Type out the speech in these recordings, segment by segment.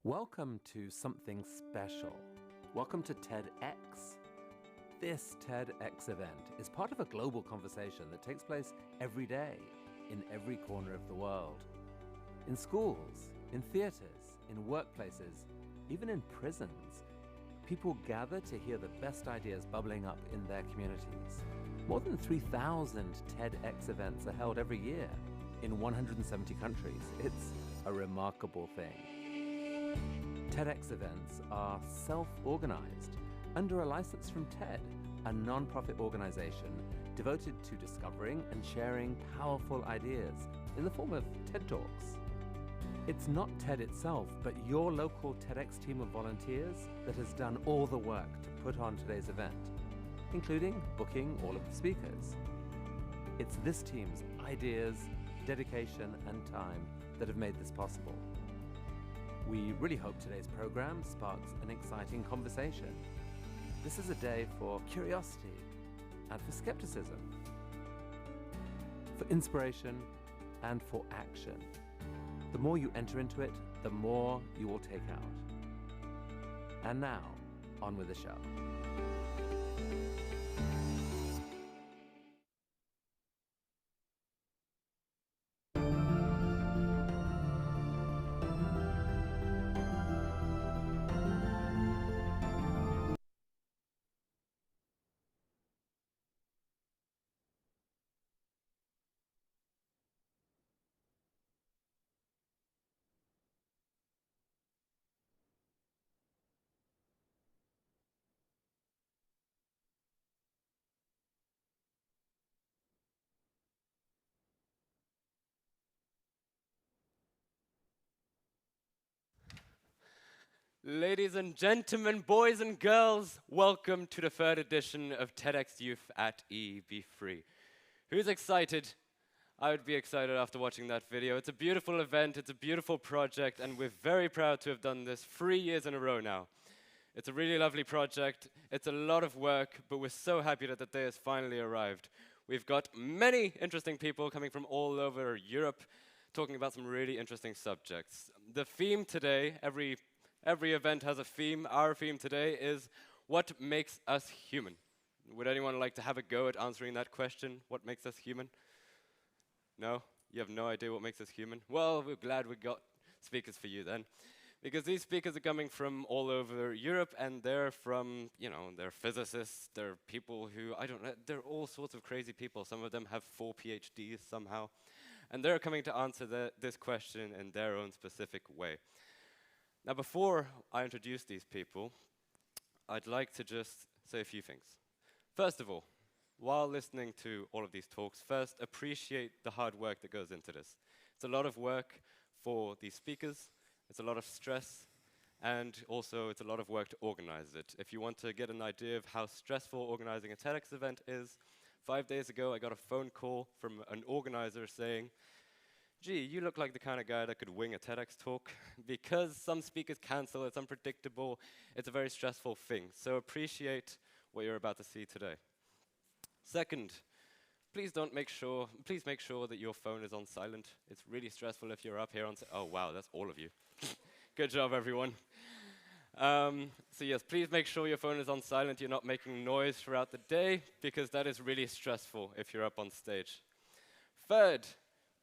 Welcome to something special. Welcome to TEDx. This TEDx event is part of a global conversation that takes place every day in every corner of the world. In schools, in theaters, in workplaces, even in prisons, people gather to hear the best ideas bubbling up in their communities. More than 3,000 TEDx events are held every year in 170 countries. It's a remarkable thing. TEDx events are self-organized under a license from TED, a non-profit organization devoted to discovering and sharing powerful ideas in the form of TED Talks. It's not TED itself, but your local TEDx team of volunteers that has done all the work to put on today's event, including booking all of the speakers. It's this team's ideas, dedication, and time that have made this possible. We really hope today's program sparks an exciting conversation. This is a day for curiosity and for skepticism, for inspiration and for action. The more you enter into it, the more you will take out. And now, on with the show. Ladies and gentlemen, boys and girls, welcome to the third edition of TEDxYouth EEB3. Who's excited? I would be excited after watching that video. It's a beautiful event, it's a beautiful project, and we're very proud to have done this 3 years in a row now. It's a really lovely project, it's a lot of work, but we're so happy that the day has finally arrived. We've got many interesting people coming from all over Europe, talking about some really interesting subjects. The theme today, every event has a theme. Our theme today is what makes us human. Would anyone like to have a go at answering that question? What makes us human? No? You have no idea what makes us human? Well, we're glad we got speakers for you then. Because these speakers are coming from all over Europe, and they're from, they're physicists, they're people who, I don't know, they're all sorts of crazy people. Some of them have 4 PhDs somehow. And they're coming to answer this question in their own specific way. Now, before I introduce these people, I'd like to just say a few things. First of all, while listening to all of these talks, first, appreciate the hard work that goes into this. It's a lot of work for these speakers, it's a lot of stress, and also it's a lot of work to organize it. If you want to get an idea of how stressful organizing a TEDx event is, 5 days ago I got a phone call from an organizer saying, "Gee, you look like the kind of guy that could wing a TEDx talk." Because some speakers cancel, it's unpredictable, it's a very stressful thing. So appreciate what you're about to see today. Second, please make sure that your phone is on silent. It's really stressful if you're up here on oh wow, that's all of you. Good job, everyone. So yes, please make sure your phone is on silent, you're not making noise throughout the day, because that is really stressful if you're up on stage. Third,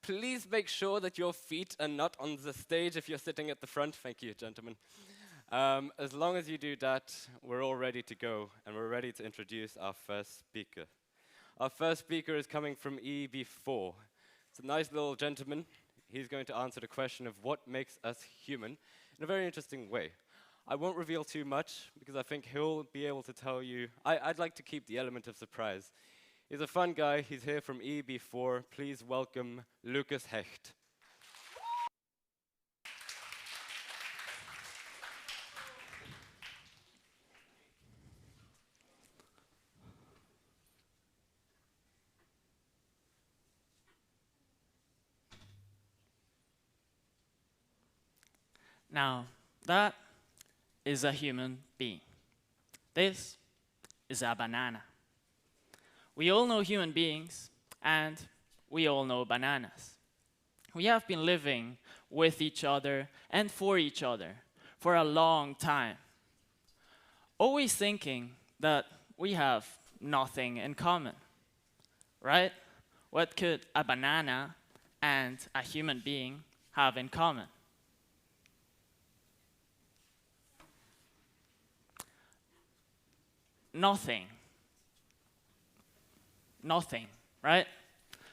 please make sure that your feet are not on the stage if you're sitting at the front. Thank you, gentlemen. As long as you do that, we're all ready to go, and we're ready to introduce our first speaker. Our first speaker is coming from EEB4. It's a nice little gentleman. He's going to answer the question of what makes us human in a very interesting way. I won't reveal too much, because I think he'll be able to tell you. I'd like to keep the element of surprise. He's a fun guy. He's here from EEB4. Please welcome Lucas Hecht. Now, that is a human being. This is a banana. We all know human beings, and we all know bananas. We have been living with each other and for each other for a long time, always thinking that we have nothing in common, right? What could a banana and a human being have in common? Nothing. Nothing, right?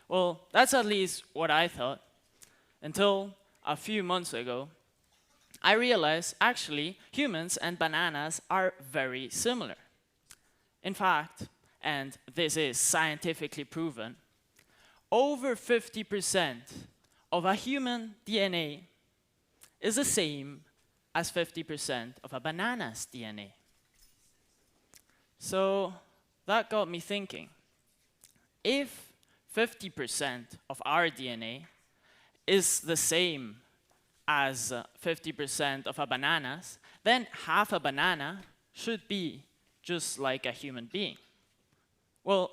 Well, that's at least what I thought, until a few months ago, I realized actually humans and bananas are very similar. In fact, and this is scientifically proven, over 50% of a human DNA is the same as 50% of a banana's DNA. So that got me thinking, if 50% of our DNA is the same as 50% of a banana's, then half a banana should be just like a human being. Well,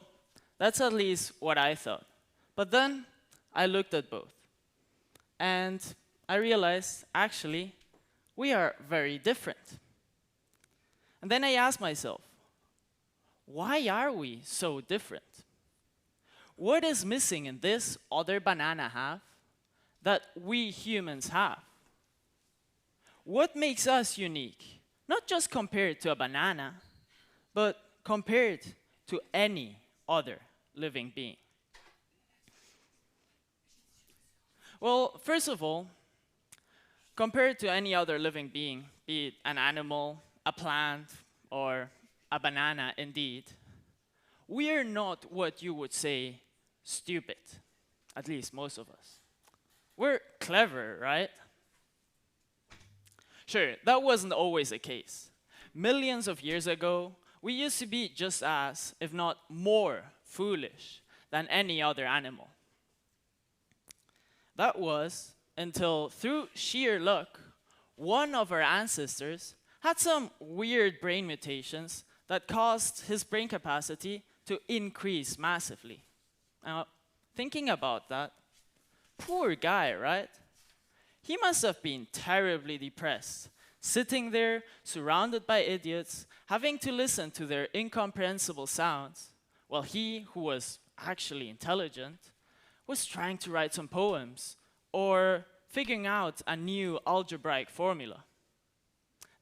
that's at least what I thought. But then I looked at both, and I realized, actually, we are very different. And then I asked myself, why are we so different? What is missing in this other banana half that we humans have? What makes us unique? Not just compared to a banana, but compared to any other living being. Well, first of all, compared to any other living being, be it an animal, a plant, or a banana indeed, we are not what you would say stupid, at least most of us. We're clever, right? Sure, that wasn't always the case. Millions of years ago, we used to be just as, if not more, foolish than any other animal. That was until, through sheer luck, one of our ancestors had some weird brain mutations that caused his brain capacity to increase massively. Now, thinking about that, poor guy, right? He must have been terribly depressed, sitting there, surrounded by idiots, having to listen to their incomprehensible sounds, while he, who was actually intelligent, was trying to write some poems or figuring out a new algebraic formula.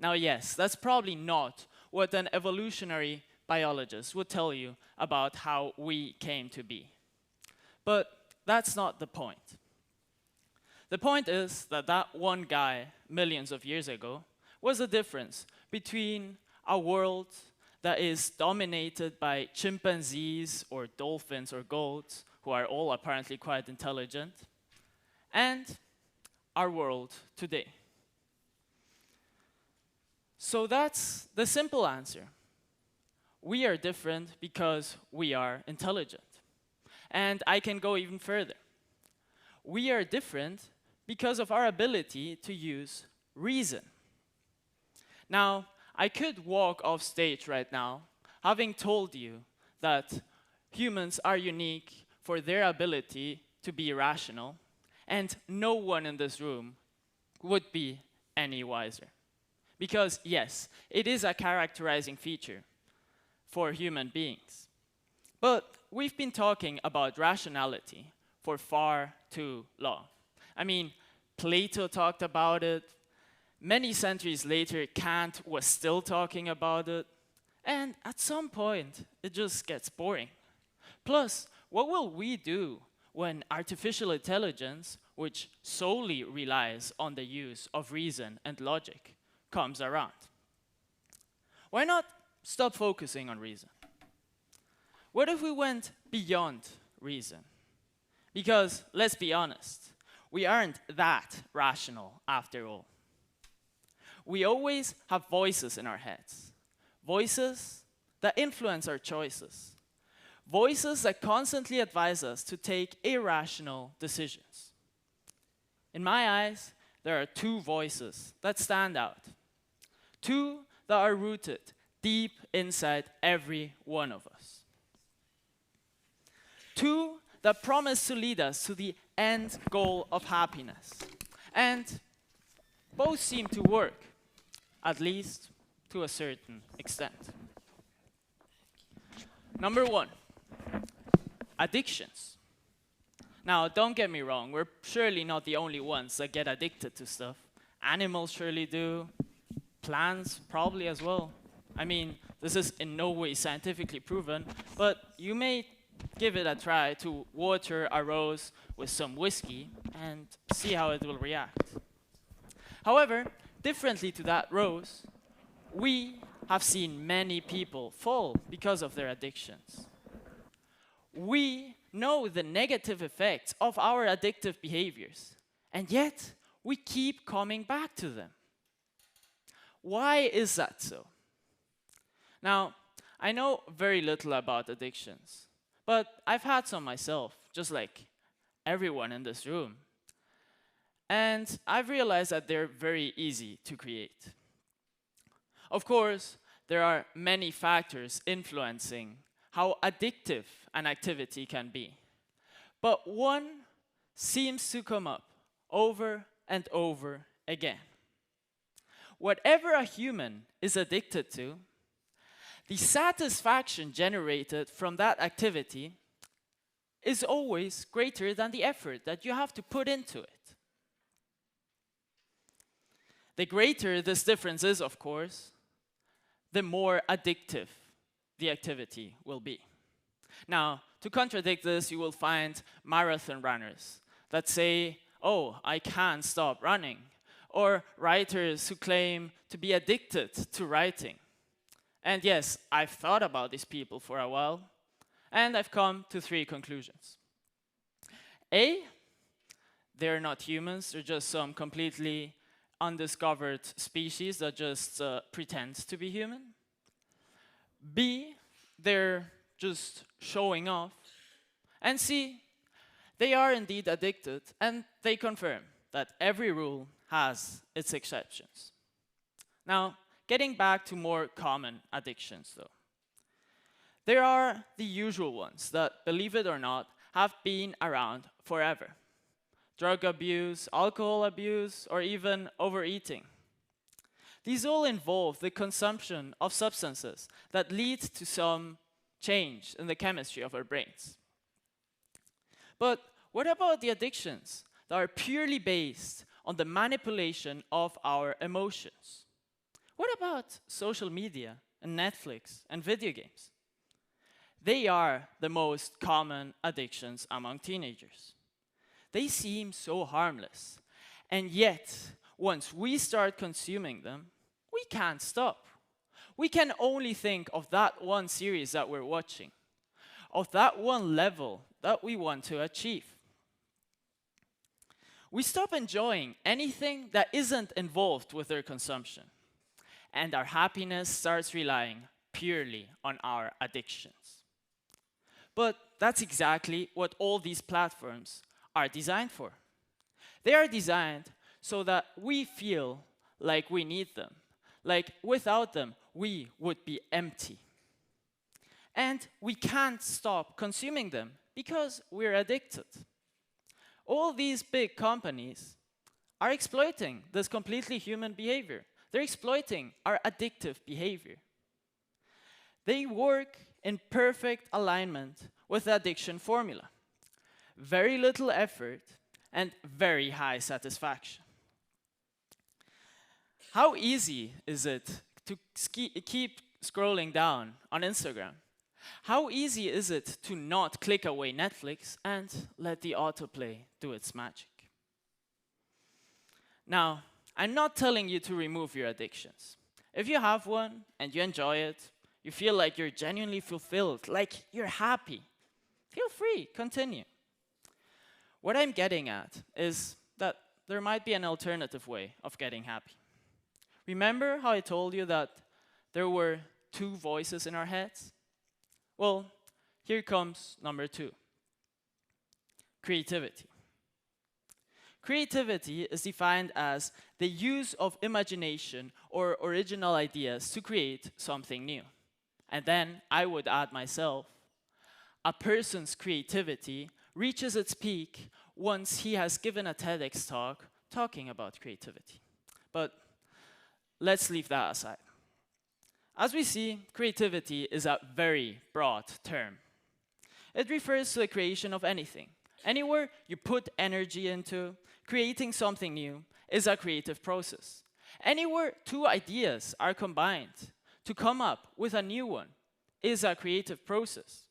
Now, yes, that's probably not what an evolutionary biologist would tell you about how we came to be. But that's not the point. The point is that that one guy, millions of years ago, was the difference between a world that is dominated by chimpanzees or dolphins or goats, who are all apparently quite intelligent, and our world today. So that's the simple answer. We are different because we are intelligent. And I can go even further. We are different because of our ability to use reason. Now, I could walk off stage right now, having told you that humans are unique for their ability to be rational, and no one in this room would be any wiser. Because yes, it is a characterizing feature for human beings. But we've been talking about rationality for far too long. I mean, Plato talked about it. Many centuries later, Kant was still talking about it. And at some point, it just gets boring. Plus, what will we do when artificial intelligence, which solely relies on the use of reason and logic, comes around? Why not stop focusing on reason? What if we went beyond reason? Because, let's be honest, we aren't that rational after all. We always have voices in our heads. Voices that influence our choices. Voices that constantly advise us to take irrational decisions. In my eyes, there are two voices that stand out. Two that are rooted deep inside every one of us. Two that promise to lead us to the end goal of happiness. And both seem to work, at least to a certain extent. Number one, addictions. Now, don't get me wrong, we're surely not the only ones that get addicted to stuff. Animals surely do, plants probably as well. I mean, this is in no way scientifically proven, but you may give it a try to water a rose with some whiskey and see how it will react. However, differently to that rose, we have seen many people fall because of their addictions. We know the negative effects of our addictive behaviors, and yet we keep coming back to them. Why is that so? Now, I know very little about addictions, but I've had some myself, just like everyone in this room. And I've realized that they're very easy to create. Of course, there are many factors influencing how addictive an activity can be. But one seems to come up over and over again. Whatever a human is addicted to, the satisfaction generated from that activity is always greater than the effort that you have to put into it. The greater this difference is, of course, the more addictive the activity will be. Now, to contradict this, you will find marathon runners that say, "Oh, I can't stop running," or writers who claim to be addicted to writing. And yes, I've thought about these people for a while, and I've come to three conclusions. A, they're not humans, they're just some completely undiscovered species that just pretend to be human. B, they're just showing off. And C, they are indeed addicted, and they confirm that every rule has its exceptions. Now, getting back to more common addictions, though. There are the usual ones that, believe it or not, have been around forever. Drug abuse, alcohol abuse, or even overeating. These all involve the consumption of substances that lead to some change in the chemistry of our brains. But what about the addictions that are purely based on the manipulation of our emotions? What about social media and Netflix and video games? They are the most common addictions among teenagers. They seem so harmless, and yet, once we start consuming them, we can't stop. We can only think of that one series that we're watching, of that one level that we want to achieve. We stop enjoying anything that isn't involved with their consumption, and our happiness starts relying purely on our addictions. But that's exactly what all these platforms are designed for. They are designed so that we feel like we need them, like without them we would be empty. And we can't stop consuming them because we're addicted. All these big companies are exploiting this completely human behavior. They're exploiting our addictive behavior. They work in perfect alignment with the addiction formula. Very little effort and very high satisfaction. How easy is it to keep scrolling down on Instagram? How easy is it to not click away Netflix and let the autoplay do its magic? Now, I'm not telling you to remove your addictions. If you have one and you enjoy it, you feel like you're genuinely fulfilled, like you're happy, feel free, continue. What I'm getting at is that there might be an alternative way of getting happy. Remember how I told you that there were two voices in our heads? Well, here comes number 2. Creativity. Creativity is defined as the use of imagination or original ideas to create something new. And then I would add myself, a person's creativity reaches its peak once he has given a TEDx talk talking about creativity. But let's leave that aside. As we see, creativity is a very broad term. It refers to the creation of anything. Anywhere you put energy into, creating something new is a creative process. Anywhere two ideas are combined to come up with a new one is a creative process.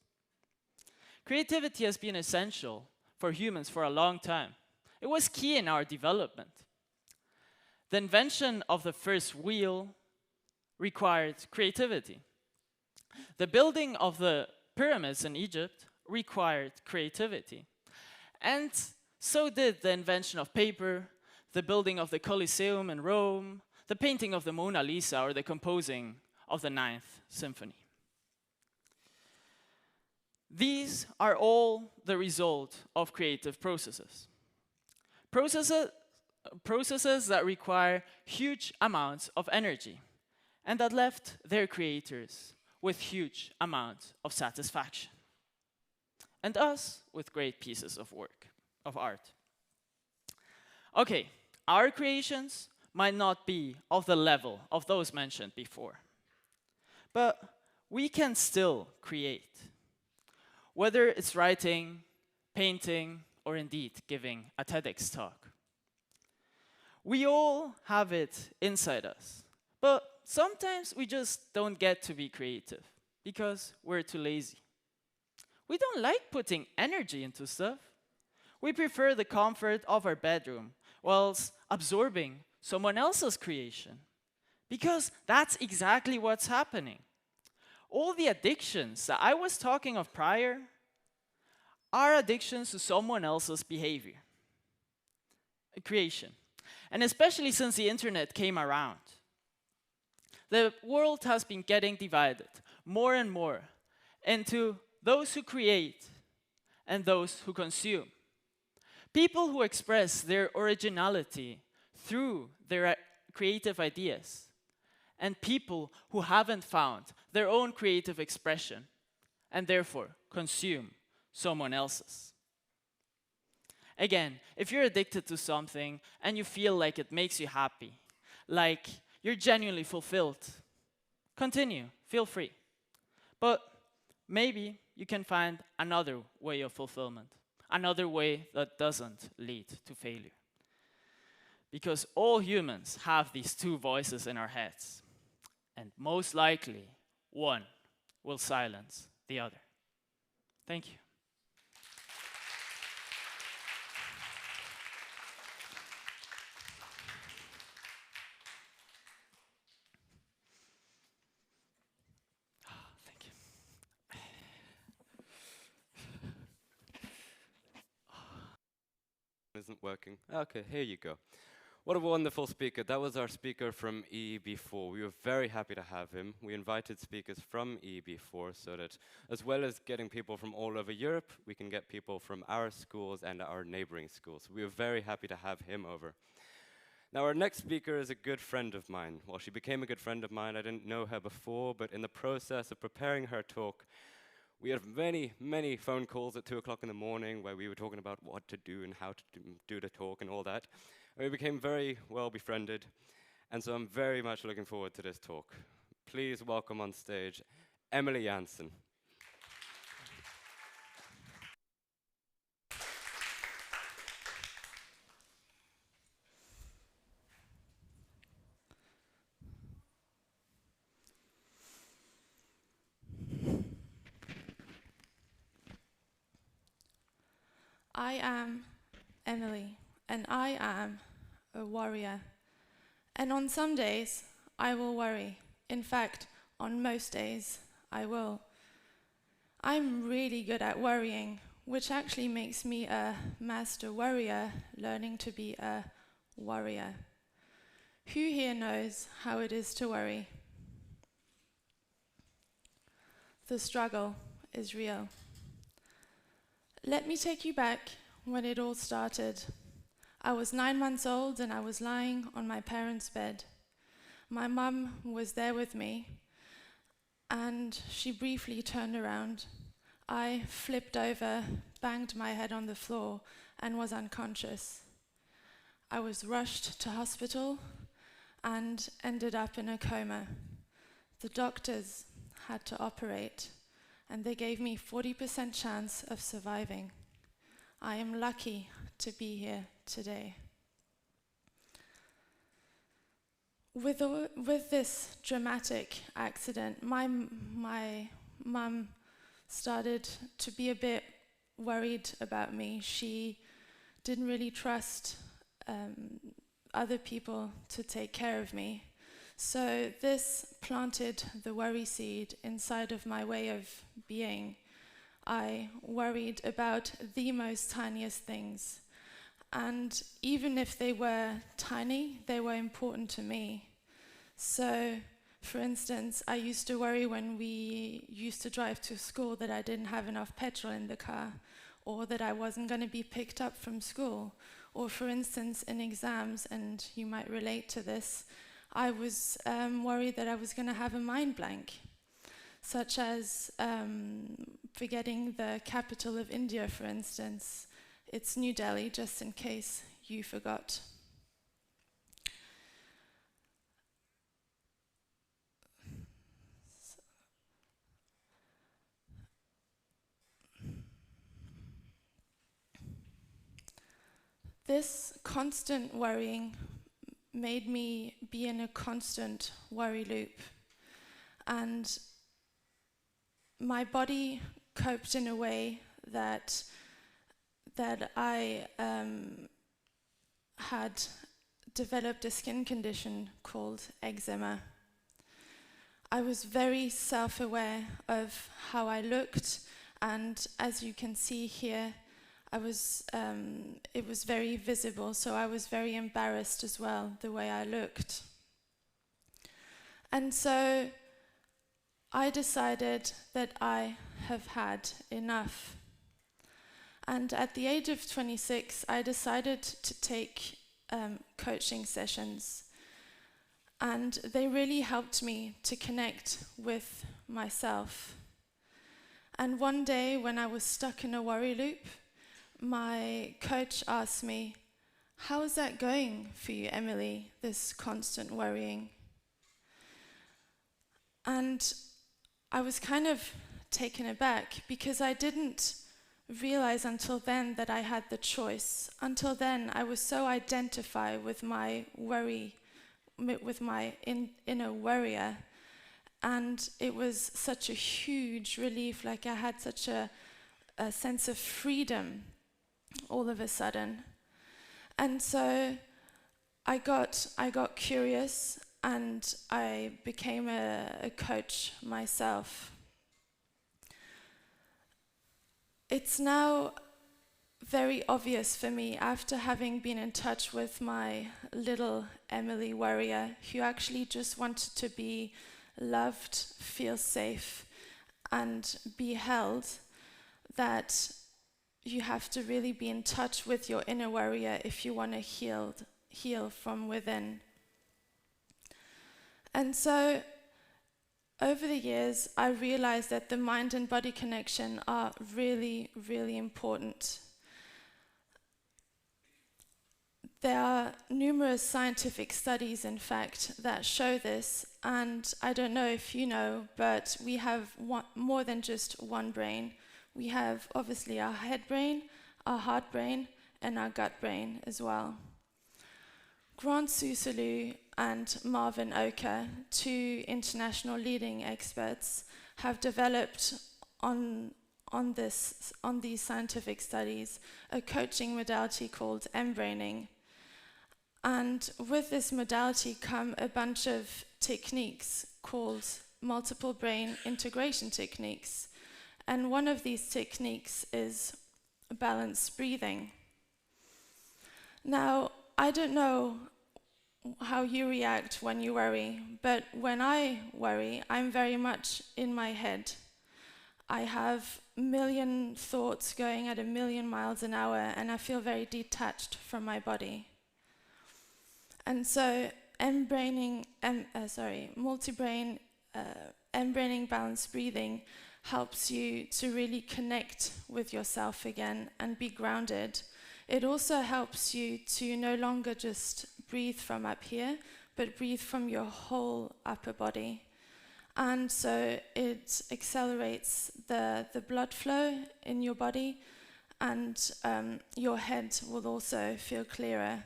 Creativity has been essential for humans for a long time. It was key in our development. The invention of the first wheel required creativity. The building of the pyramids in Egypt required creativity. And so did the invention of paper, the building of the Colosseum in Rome, the painting of the Mona Lisa, or the composing of the Ninth Symphony. These are all the result of creative processes. Processes that require huge amounts of energy and that left their creators with huge amounts of satisfaction. And us with great pieces of work, of art. Okay, our creations might not be of the level of those mentioned before, but we can still create. Whether it's writing, painting, or indeed giving a TEDx talk. We all have it inside us, but sometimes we just don't get to be creative because we're too lazy. We don't like putting energy into stuff. We prefer the comfort of our bedroom whilst absorbing someone else's creation because that's exactly what's happening. All the addictions that I was talking of prior are addictions to someone else's behavior, creation. And especially since the internet came around, the world has been getting divided more and more into those who create and those who consume. People who express their originality through their creative ideas, and people who haven't found their own creative expression and therefore consume someone else's. Again, if you're addicted to something and you feel like it makes you happy, like you're genuinely fulfilled, continue, feel free. But maybe you can find another way of fulfillment, another way that doesn't lead to failure. Because all humans have these two voices in our heads, and most likely one will silence the other. Thank you. Thank you. Isn't working. Okay, here you go. What a wonderful speaker. That was our speaker from EEB4. We were very happy to have him. We invited speakers from EEB4 so that, as well as getting people from all over Europe, we can get people from our schools and our neighboring schools. We were very happy to have him over. Now, our next speaker is a good friend of mine. Well, she became a good friend of mine. I didn't know her before, but in the process of preparing her talk, we had many, many phone calls at 2 o'clock in the morning where we were talking about what to do and how to do the talk and all that. And we became very well befriended, and so I'm very much looking forward to this talk. Please welcome on stage Emily Jansen. I am Emily, and I am a warrior. And on some days, I will worry. In fact, on most days, I will. I'm really good at worrying, which actually makes me a master worrier, learning to be a warrior. Who here knows how it is to worry? The struggle is real. Let me take you back when it all started. I was 9 months old and I was lying on my parents' bed. My mum was there with me and she briefly turned around. I flipped over, banged my head on the floor and was unconscious. I was rushed to hospital and ended up in a coma. The doctors had to operate and they gave me 40% chance of surviving. I am lucky to be here today. With this dramatic accident, my mum started to be a bit worried about me. She didn't really trust other people to take care of me. So this planted the worry seed inside of my way of being. I worried about the most tiniest things. And even if they were tiny, they were important to me. So, for instance, I used to worry when we used to drive to school that I didn't have enough petrol in the car, or that I wasn't going to be picked up from school. Or for instance, in exams, and you might relate to this, I was worried that I was going to have a mind blank, such as forgetting the capital of India, for instance. It's New Delhi, just in case you forgot. This constant worrying made me be in a constant worry loop. And my body coped in a way that I had developed a skin condition called eczema. I was very self-aware of how I looked, and as you can see here, it was very visible, so I was very embarrassed as well, the way I looked. And so I decided that I have had enough. And at the age of 26, I decided to take coaching sessions. And they really helped me to connect with myself. And one day when I was stuck in a worry loop, my coach asked me, "How is that going for you, Emily, this constant worrying?" And I was kind of taken aback because I didn't realize until then that I had the choice. Until then, I was so identified with my worry, with my inner worrier, and it was such a huge relief, like I had such a sense of freedom all of a sudden. And so I got curious, and I became a coach myself. It's now very obvious for me, after having been in touch with my little Emily worrier, who actually just wanted to be loved, feel safe, and be held, that you have to really be in touch with your inner worrier if you want to heal from within. And so over the years, I realized that the mind and body connection are really, really important. There are numerous scientific studies, in fact, that show this, and I don't know if you know, but we have more than just one brain. We have obviously our head brain, our heart brain, and our gut brain as well. Grant Suselu and Marvin Oka, two international leading experts, have developed on these scientific studies a coaching modality called embraining. And with this modality come a bunch of techniques called multiple brain integration techniques. And one of these techniques is balanced breathing. Now, I don't know how you react when you worry, but when I worry, I'm very much in my head. I have a million thoughts going at 1,000,000 miles an hour, and I feel very detached from my body. And so multi-brain embraining balanced breathing helps you to really connect with yourself again and be grounded. It also helps you to no longer just breathe from up here, but breathe from your whole upper body. And so it accelerates the blood flow in your body, and your head will also feel clearer.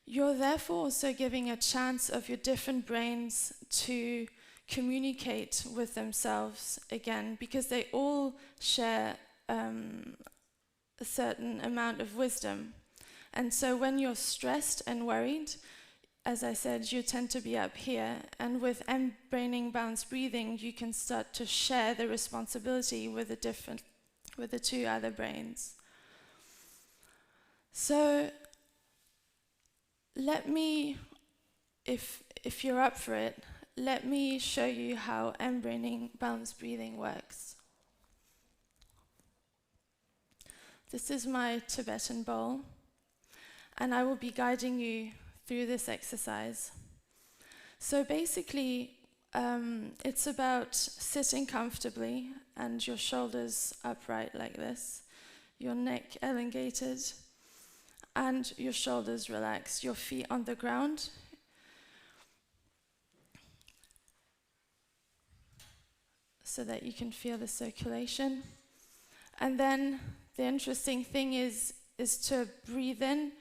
You're therefore also giving a chance of your different brains to communicate with themselves again, because they all share a certain amount of wisdom. And so when you're stressed and worried, as I said, you tend to be up here, and with embraining balanced breathing, you can start to share the responsibility with the two other brains. So let me, if you're up for it, let me show you how embraining balanced breathing works. This is my Tibetan bowl, and I will be guiding you through this exercise. So basically, it's about sitting comfortably and your shoulders upright like this, your neck elongated, and your shoulders relaxed, your feet on the ground. So that you can feel the circulation. And then the interesting thing is to breathe in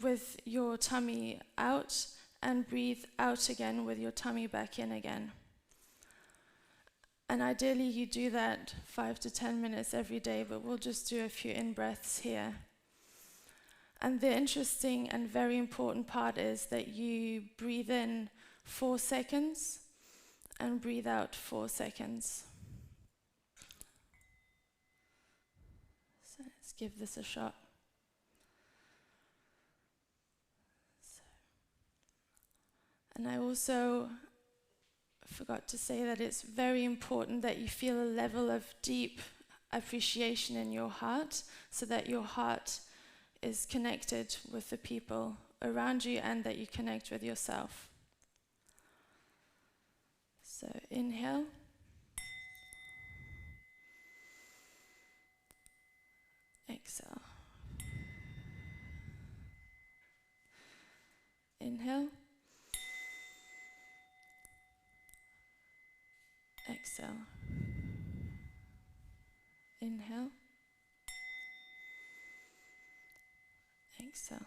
with your tummy out and breathe out again with your tummy back in again. And ideally you do that 5 to 10 minutes every day, but we'll just do a few in-breaths here. And the interesting and very important part is that you breathe in 4 seconds and breathe out 4 seconds. So let's give this a shot. And I also forgot to say that it's very important that you feel a level of deep appreciation in your heart, so that your heart is connected with the people around you and that you connect with yourself. So inhale. Exhale. Inhale. Exhale. Inhale. Exhale.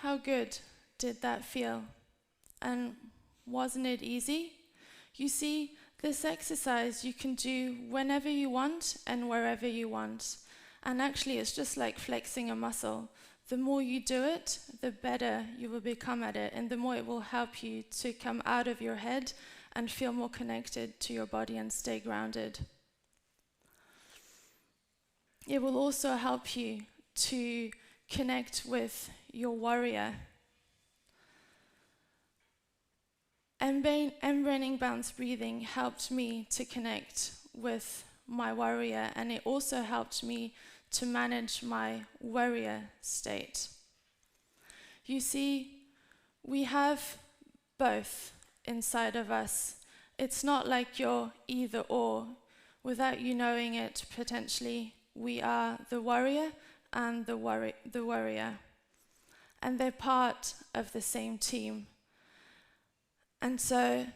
How good did that feel? And wasn't it easy? You see, this exercise you can do whenever you want and wherever you want. And actually, it's just like flexing a muscle. The more you do it, the better you will become at it, and the more it will help you to come out of your head and feel more connected to your body and stay grounded. It will also help you to connect with your warrior. Embraining balanced breathing helped me to connect with my warrior, and it also helped me to manage my warrior state. You see, we have both inside of us. It's not like you're either or. Without you knowing it, potentially, we are the warrior and the warrior. And they're part of the same team. And so,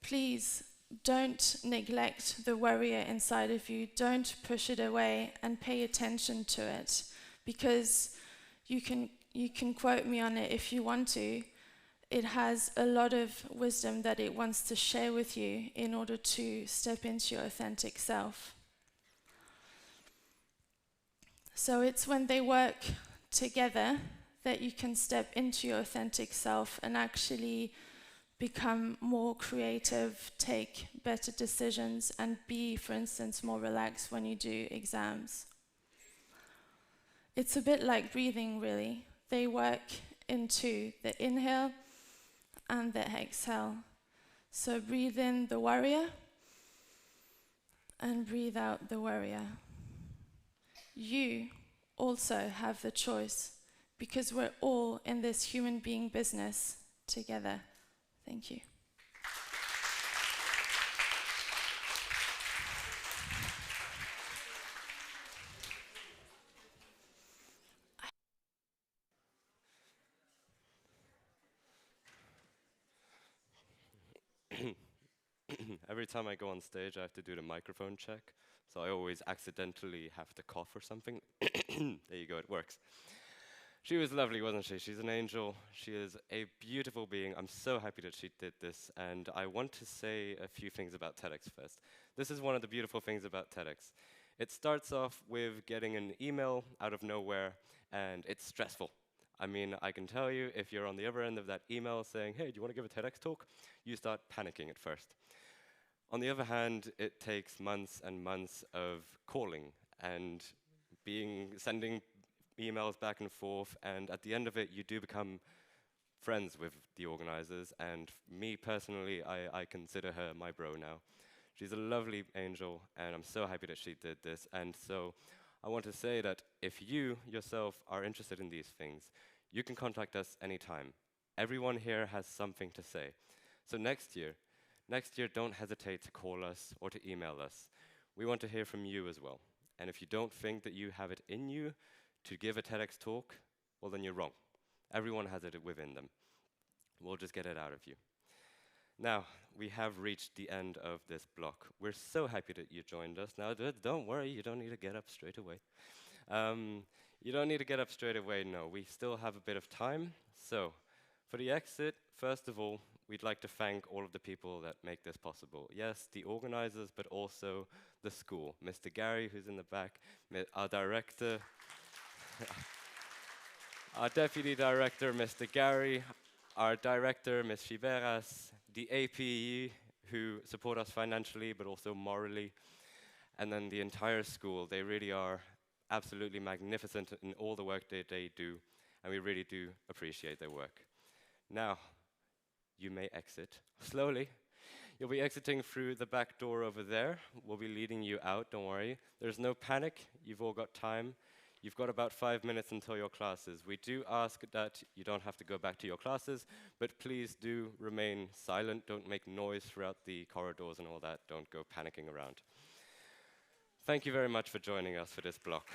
please, don't neglect the warrior inside of you. Don't push it away, and pay attention to it, because you can quote me on it if you want to. It has a lot of wisdom that it wants to share with you in order to step into your authentic self. So it's when they work together that you can step into your authentic self and actually become more creative, take better decisions, and be, for instance, more relaxed when you do exams. It's a bit like breathing, really. They work into the inhale and the exhale. So breathe in the warrior and breathe out the warrior. You also have the choice, because we're all in this human being business together. Thank you. Every time I go on stage, I have to do the microphone check, so I always accidentally have to cough or something. There you go, it works. She was lovely, wasn't she? She's an angel. She is a beautiful being. I'm so happy that she did this, and I want to say a few things about TEDx first. This is one of the beautiful things about TEDx. It starts off with getting an email out of nowhere, and it's stressful. I mean, I can tell you, if you're on the other end of that email saying, hey, do you want to give a TEDx talk? You start panicking at first. On the other hand, it takes months and months of calling and sending emails back and forth, and at the end of it, you do become friends with the organizers, and me personally, I consider her my bro now. She's a lovely angel, and I'm so happy that she did this. And so I want to say that if you yourself are interested in these things, you can contact us anytime. Everyone here has something to say. So next year, don't hesitate to call us or to email us. We want to hear from you as well. And if you don't think that you have it in you to give a TEDx talk, well, then you're wrong. Everyone has it within them. We'll just get it out of you. Now, we have reached the end of this block. We're so happy that you joined us. Now, don't worry, you don't need to get up straight away. You don't need to get up straight away, no. We still have a bit of time. So, for the exit, first of all, we'd like to thank all of the people that make this possible. Yes, the organizers, but also the school. Mr. Gary, who's in the back, our director. our Deputy Director, Mr. Gary, our Director, Ms. Chiveras, the APE, who support us financially but also morally, and then the entire school. They really are absolutely magnificent in all the work that they do, and we really do appreciate their work. Now, you may exit slowly. You'll be exiting through the back door over there. We'll be leading you out, don't worry. There's no panic, you've all got time. You've got about 5 minutes until your classes. We do ask that you don't have to go back to your classes, but please do remain silent, don't make noise throughout the corridors and all that, don't go panicking around. Thank you very much for joining us for this block.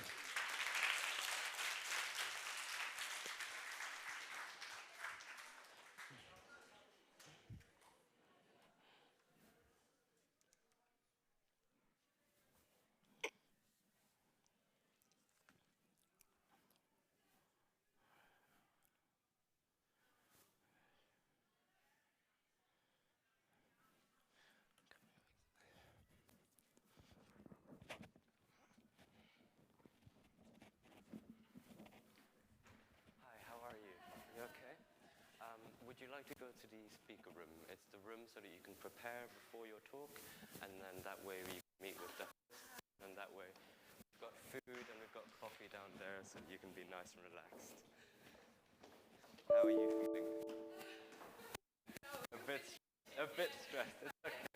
Would you like to go to the speaker room? It's the room so that you can prepare before your talk, and then that way we meet with the host, and that way we've got food and we've got coffee down there so you can be nice and relaxed. How are you feeling? A bit stressed. It's okay.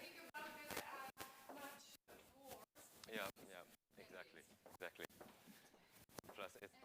Yeah, exactly. Plus it's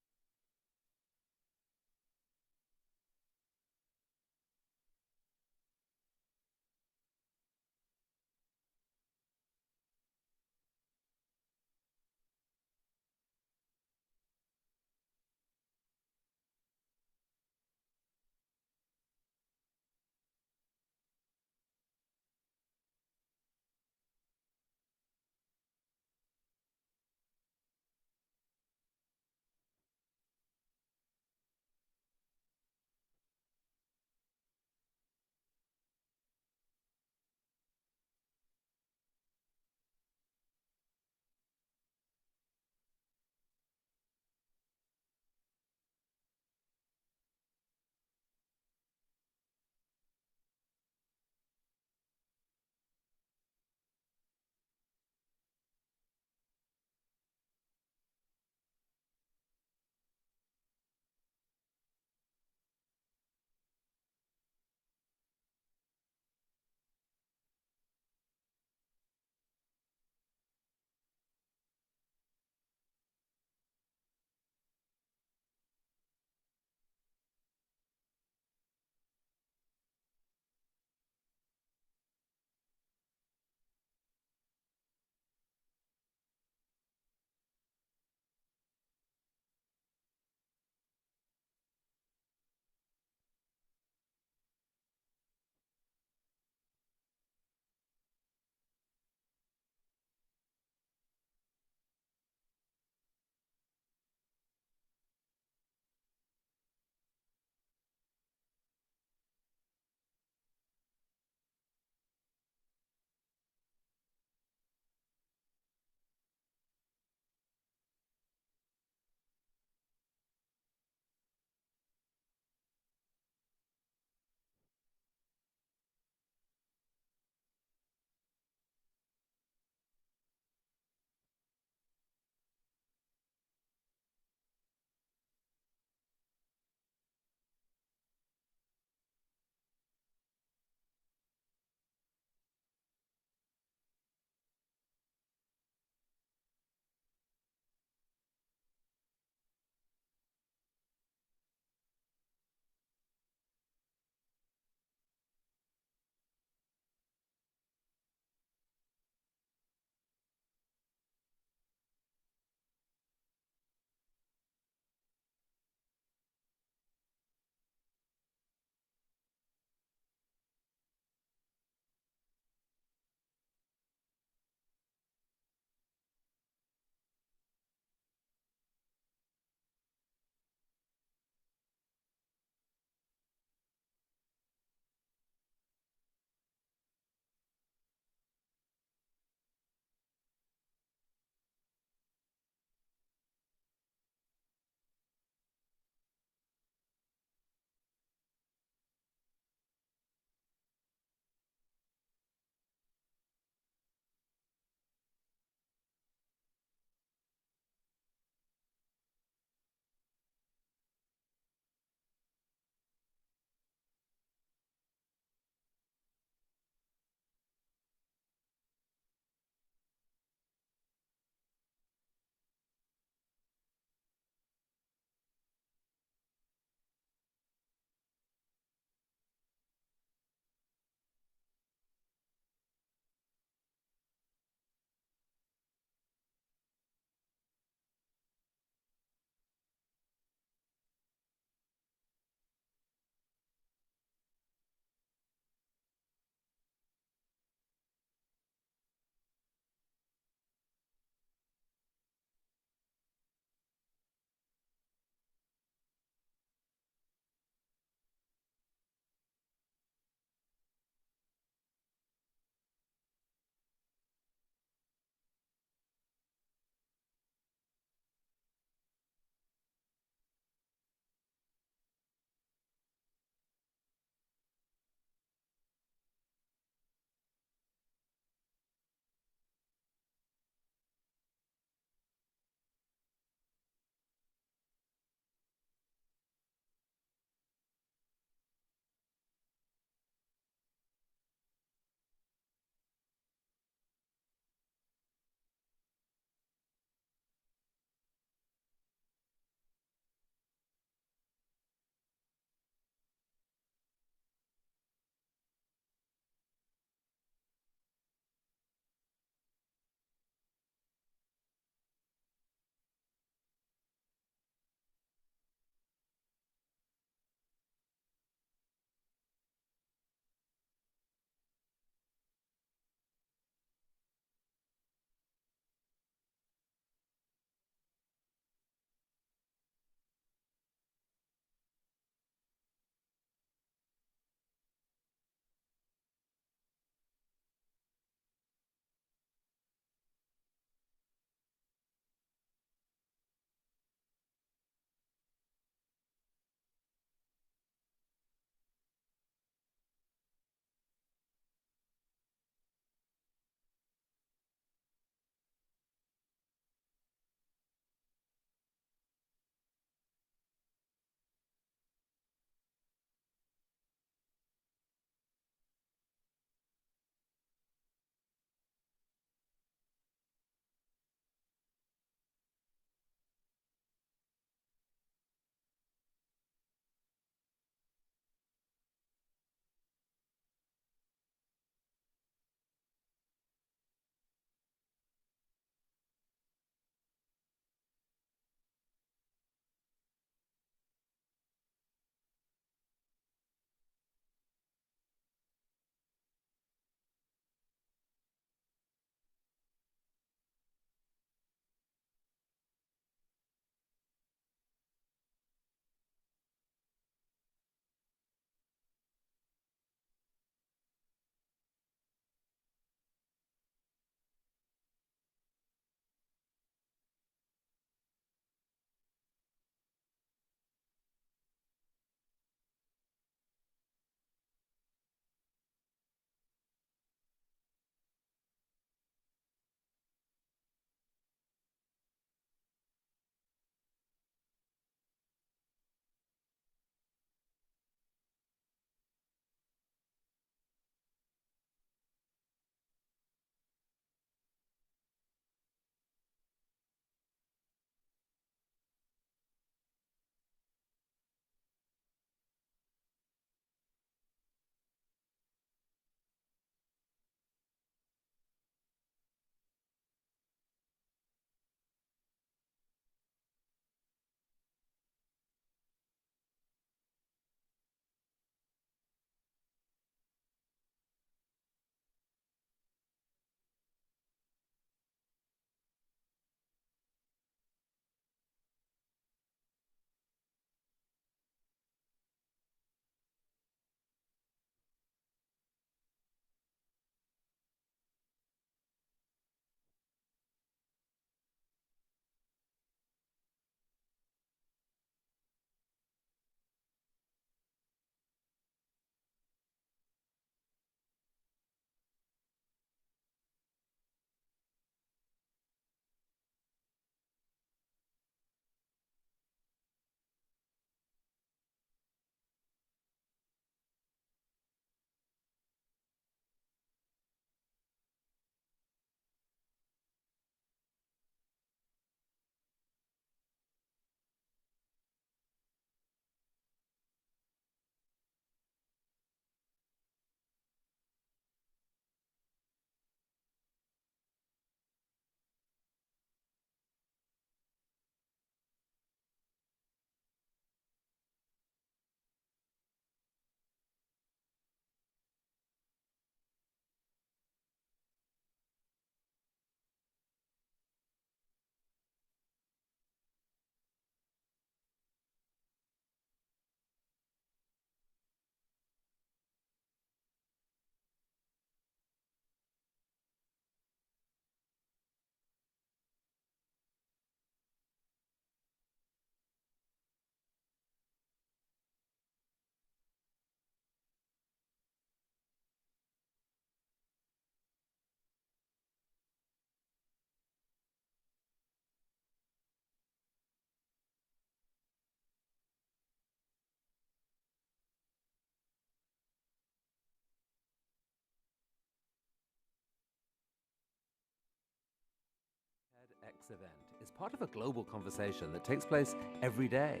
TEDx event is part of a global conversation that takes place every day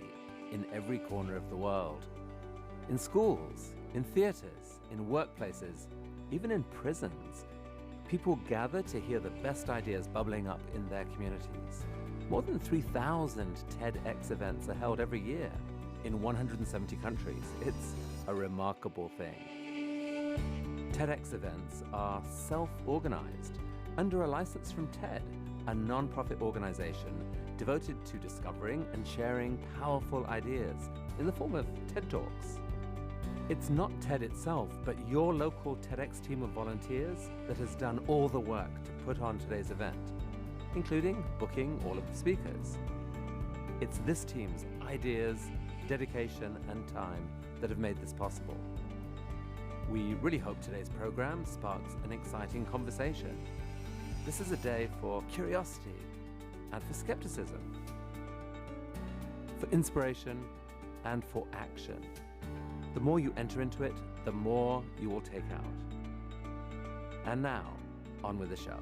in every corner of the world. In schools, in theaters, in workplaces, even in prisons, people gather to hear the best ideas bubbling up in their communities. More than 3,000 TEDx events are held every year in 170 countries. It's a remarkable thing. TEDx events are self-organized under a license from TED, a non-profit organization devoted to discovering and sharing powerful ideas in the form of TED Talks. It's not TED itself, but your local TEDx team of volunteers that has done all the work to put on today's event, including booking all of the speakers. It's this team's ideas, dedication, and time that have made this possible. We really hope today's program sparks an exciting conversation. This is a day for curiosity and for skepticism, for inspiration and for action. The more you enter into it, the more you will take out. And now, on with the show.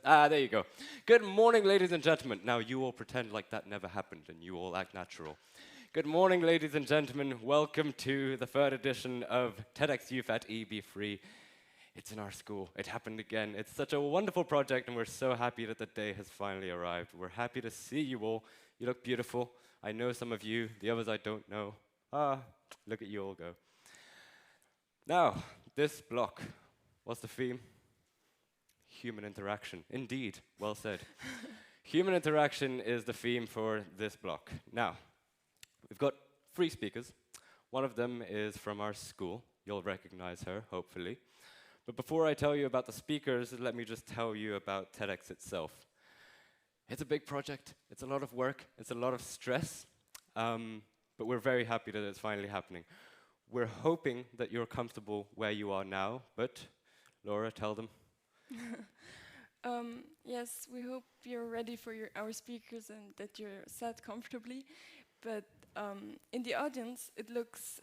There you go. Good morning, ladies and gentlemen. Now, you all pretend like that never happened and you all act natural. Good morning, ladies and gentlemen. Welcome to the third edition of TEDxYouth EEB3. It's in our school. It happened again. It's such a wonderful project, and we're so happy that the day has finally arrived. We're happy to see you all. You look beautiful. I know some of you. The others I don't know. Look at you all go. Now, this block, what's the theme? Human interaction. Indeed, well said. Human interaction is the theme for this block. Now, we've got 3 speakers. One of them is from our school. You'll recognize her, hopefully. But before I tell you about the speakers, let me just tell you about TEDx itself. It's a big project. It's a lot of work. It's a lot of stress. But we're very happy that it's finally happening. We're hoping that you're comfortable where you are now, but Laura, tell them. Yes, we hope you're ready for our speakers and that you're sat comfortably. But in the audience, it looks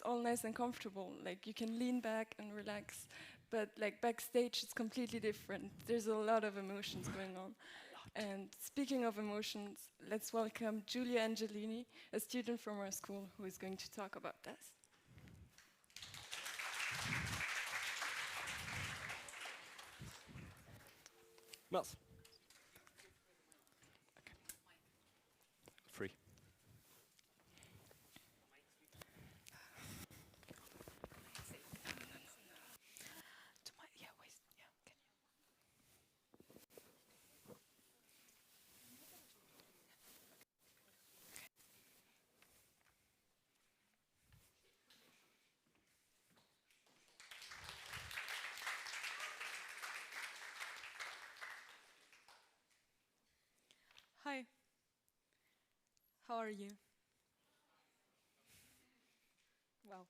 all nice and comfortable. Like you can lean back and relax. But like backstage, it's completely different. There's a lot of emotions going on. And speaking of emotions, let's welcome Giulia Angelini, a student from our school who is going to talk about this. Miles. Okay. Free. Hi. How are you? Well,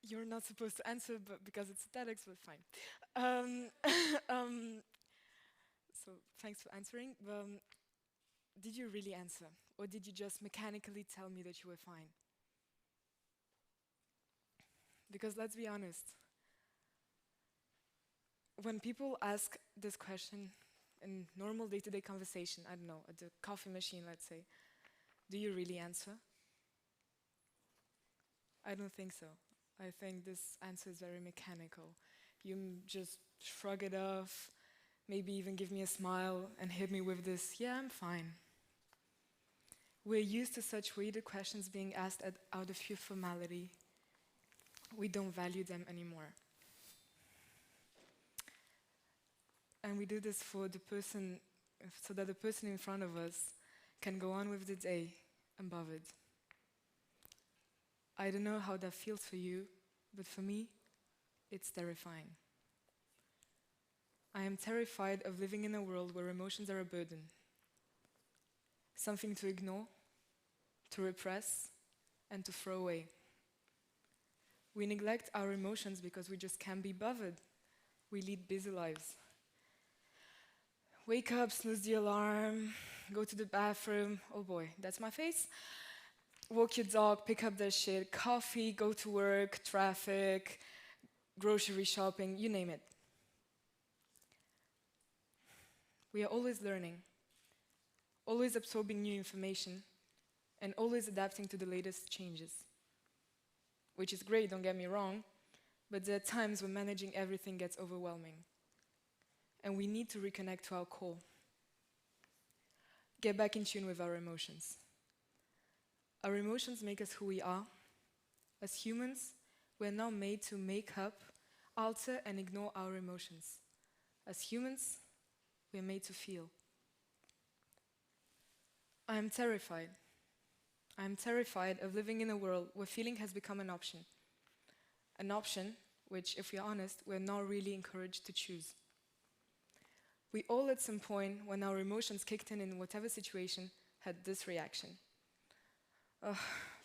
you're not supposed to answer, but because it's TEDx, but fine. So thanks for answering. Did you really answer, or did you just mechanically tell me that you were fine? Because let's be honest, when people ask this question in normal day-to-day conversation, I don't know, at the coffee machine, let's say, do you really answer? I don't think so. I think this answer is very mechanical. You just shrug it off, maybe even give me a smile and hit me with this, yeah, I'm fine. We're used to such weighted questions being asked out of pure formality. We don't value them anymore. And we do this for the person, so that the person in front of us can go on with the day I'm bothered. I don't know how that feels for you, but for me, it's terrifying. I am terrified of living in a world where emotions are a burden, something to ignore, to repress, and to throw away. We neglect our emotions because we just can't be bothered. We lead busy lives. Wake up, snooze the alarm, go to the bathroom. Oh boy, that's my face. Walk your dog, pick up their shit, coffee, go to work, traffic, grocery shopping, you name it. We are always learning, always absorbing new information, and always adapting to the latest changes. Which is great, don't get me wrong, but there are times when managing everything gets overwhelming. And we need to reconnect to our core. Get back in tune with our emotions. Our emotions make us who we are. As humans, we are now made to make up, alter, and ignore our emotions. As humans, we are made to feel. I am terrified. I am terrified of living in a world where feeling has become an option. An option which, if we're honest, we're not really encouraged to choose. We all at some point, when our emotions kicked in whatever situation, had this reaction. Ugh,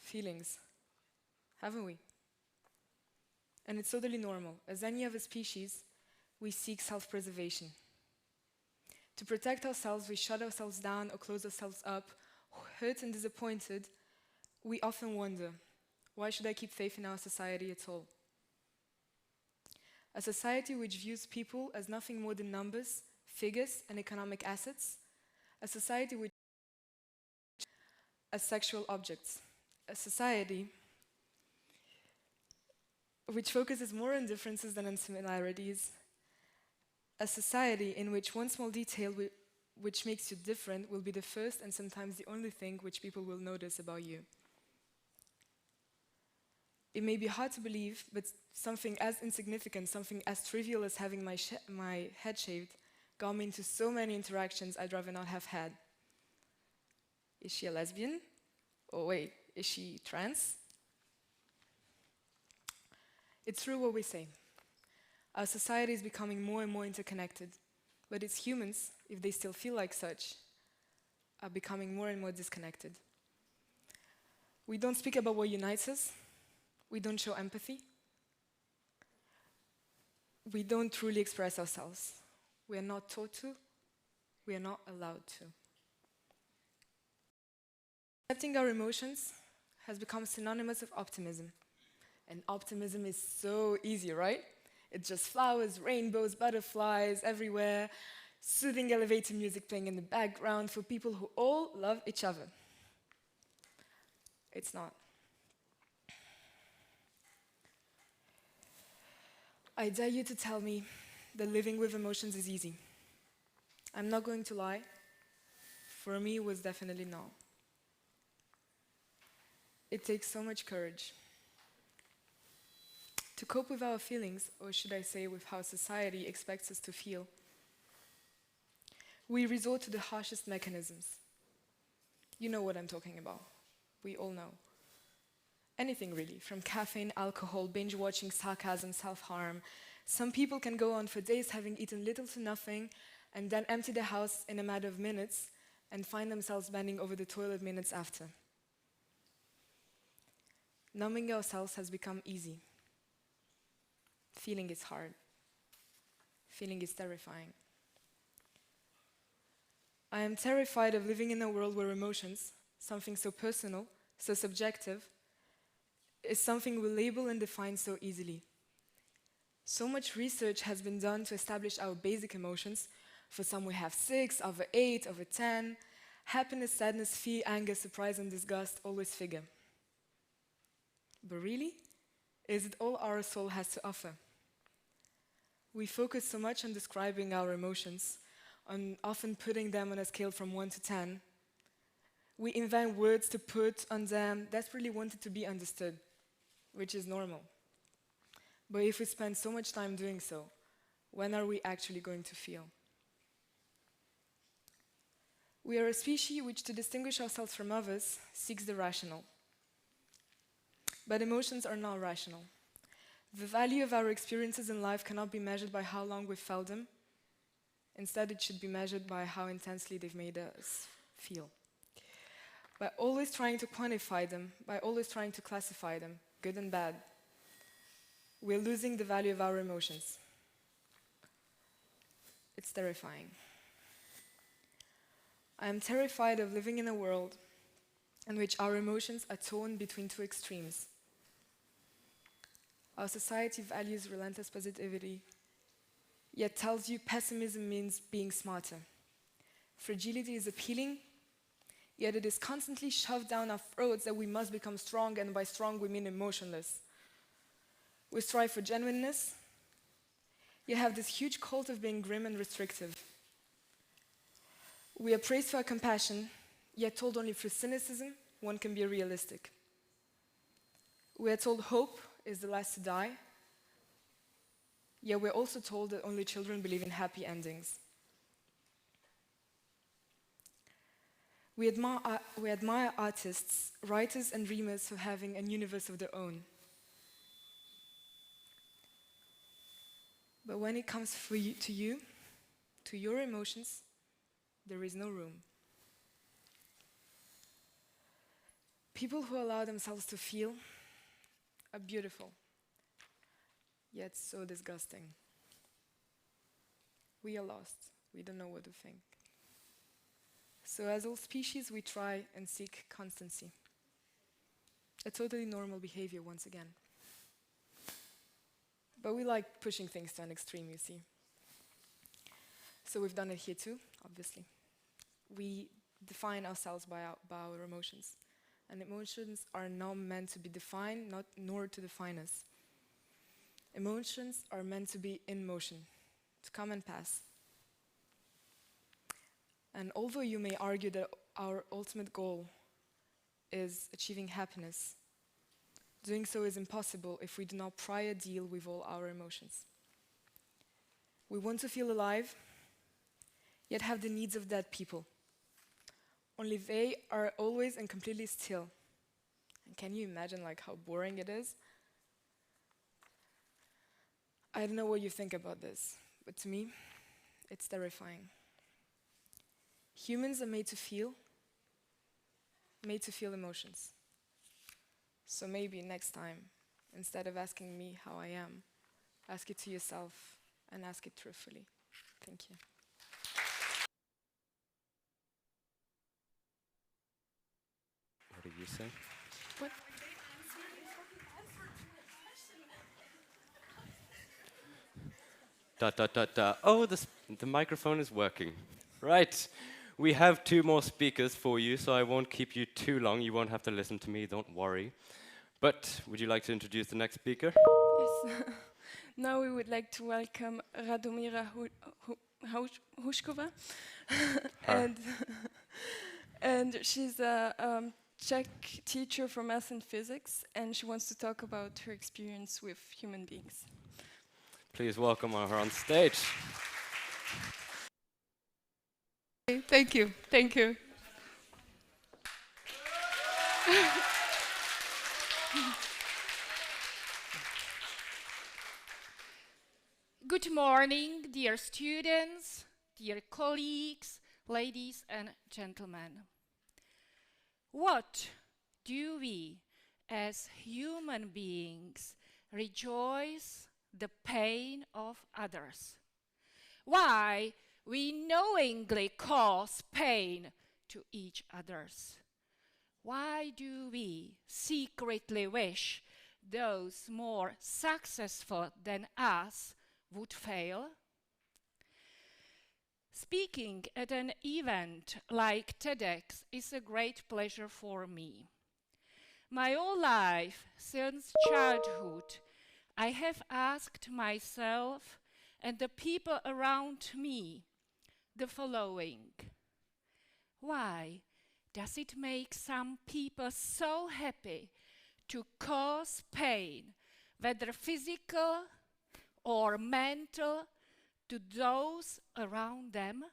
feelings. Haven't we? And it's totally normal. As any other species, we seek self-preservation. To protect ourselves, we shut ourselves down or close ourselves up. Hurt and disappointed, we often wonder, why should I keep faith in our society at all? A society which views people as nothing more than numbers, figures, and economic assets. A society which as sexual objects. A society which focuses more on differences than on similarities. A society in which one small detail which makes you different will be the first and sometimes the only thing which people will notice about you. It may be hard to believe, but something as insignificant, something as trivial as having my head shaved, got me into so many interactions I'd rather not have had. Is she a lesbian? Oh wait, is she trans? It's true what we say. Our society is becoming more and more interconnected, but its humans, if they still feel like such, are becoming more and more disconnected. We don't speak about what unites us. We don't show empathy. We don't truly express ourselves. We are not taught to. We are not allowed to. Accepting our emotions has become synonymous with optimism. And optimism is so easy, right? It's just flowers, rainbows, butterflies everywhere, soothing elevator music playing in the background for people who all love each other. It's not. I dare you to tell me that living with emotions is easy. I'm not going to lie. For me, it was definitely not. It takes so much courage. To cope with our feelings, or should I say with how society expects us to feel, we resort to the harshest mechanisms. You know what I'm talking about. We all know. Anything really, from caffeine, alcohol, binge-watching, sarcasm, self-harm. Some people can go on for days having eaten little to nothing and then empty their house in a matter of minutes and find themselves bending over the toilet minutes after. Numbing ourselves has become easy. Feeling is hard. Feeling is terrifying. I am terrified of living in a world where emotions, something so personal, so subjective, is something we label and define so easily. So much research has been done to establish our basic emotions. For some we have 6, over 8, over 10. Happiness, sadness, fear, anger, surprise, and disgust always figure. But really, is it all our soul has to offer? We focus so much on describing our emotions, on often putting them on a scale from 1 to 10. We invent words to put on them, desperately wanted to be understood, which is normal. But if we spend so much time doing so, when are we actually going to feel? We are a species which, to distinguish ourselves from others, seeks the rational. But emotions are not rational. The value of our experiences in life cannot be measured by how long we've felt them. Instead, it should be measured by how intensely they've made us feel. By always trying to quantify them, by always trying to classify them, good and bad, we're losing the value of our emotions. It's terrifying. I am terrified of living in a world in which our emotions are torn between two extremes. Our society values relentless positivity, yet tells you pessimism means being smarter. Fragility is appealing, yet it is constantly shoved down our throats that we must become strong, and by strong we mean emotionless. We strive for genuineness, yet have this huge cult of being grim and restrictive. We are praised for our compassion, yet told only through cynicism one can be realistic. We are told hope is the last to die, yet we're also told that only children believe in happy endings. We admire artists, writers and dreamers for having a universe of their own. But when it comes to your emotions, there is no room. People who allow themselves to feel are beautiful, yet so disgusting. We are lost. We don't know what to think. So as all species, we try and seek constancy. A totally normal behavior once again. But we like pushing things to an extreme, you see. So we've done it here too, obviously. We define ourselves by our emotions. And emotions are not meant to be defined, nor to define us. Emotions are meant to be in motion, to come and pass. And although you may argue that our ultimate goal is achieving happiness, doing so is impossible if we do not prior deal with all our emotions. We want to feel alive, yet have the needs of dead people. Only they are always and completely still. And can you imagine how boring it is? I don't know what you think about this, but to me, it's terrifying. Humans are made to feel emotions. So maybe next time, instead of asking me how I am, ask it to yourself and ask it truthfully. Thank you. What did you say? What? Oh, the microphone is working. Right. We have 2 more speakers for you, so I won't keep you too long. You won't have to listen to me, don't worry. But would you like to introduce the next speaker? Yes. Now we would like to welcome Radomira Hushkova. And she's a Czech teacher for math and physics, and she wants to talk about her experience with human beings. Please welcome her on stage. Thank you. Thank you. Good morning, dear students, dear colleagues, ladies and gentlemen. What do we, as human beings, rejoice the pain of others? Why we knowingly cause pain to each others? Why do we secretly wish those more successful than us would fail? Speaking at an event like TEDx is a great pleasure for me. My whole life, since childhood, I have asked myself and the people around me the following: why does it make some people so happy to cause pain, whether physical or mental, to those around them?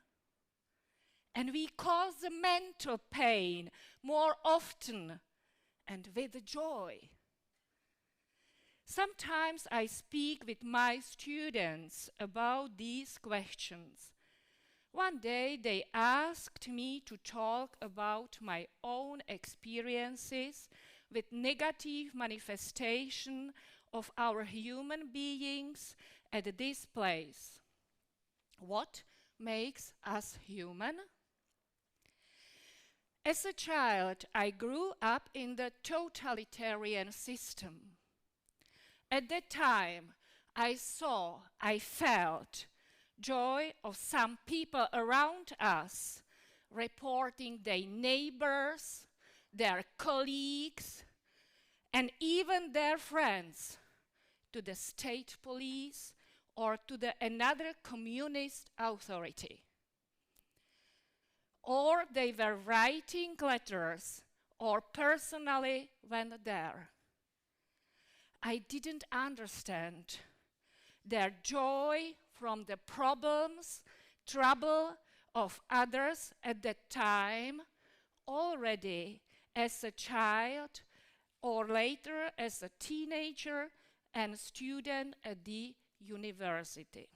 and we cause the mental pain more often and with joy. Sometimes I speak with my students about these questions. One day they asked me to talk about my own experiences with negative manifestation of our human beings at this place. What makes us human? As a child, I grew up in the totalitarian system. At that time, I saw, I felt joy of some people around us reporting their neighbors, their colleagues, and even their friends to the state police or to another communist authority. Or they were writing letters or personally went there. I didn't understand their joy from the problems, trouble of others at that time, already as a child or later as a teenager and student at the university.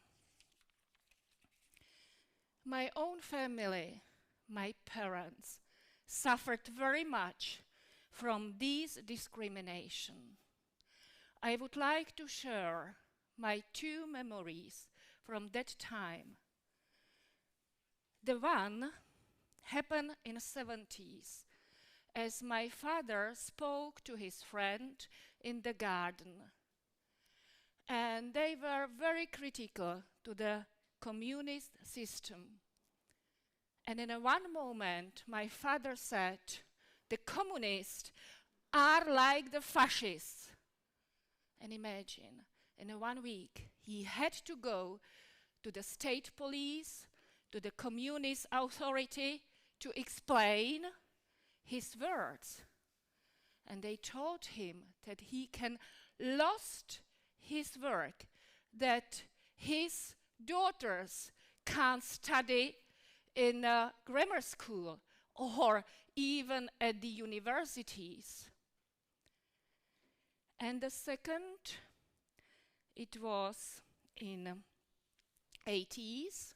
My own family, my parents, suffered very much from this discrimination. I would like to share my two memories from that time. The one happened in the 70s, as my father spoke to his friend in the garden. And they were very critical to the communist system. And in one moment, my father said, the communists are like the fascists. And imagine, in 1 week, he had to go to the state police, to the communist authority to explain his words. And they told him that he can lost his work, that his daughters can't study in a grammar school or even at the universities. And the second, it was in 80s.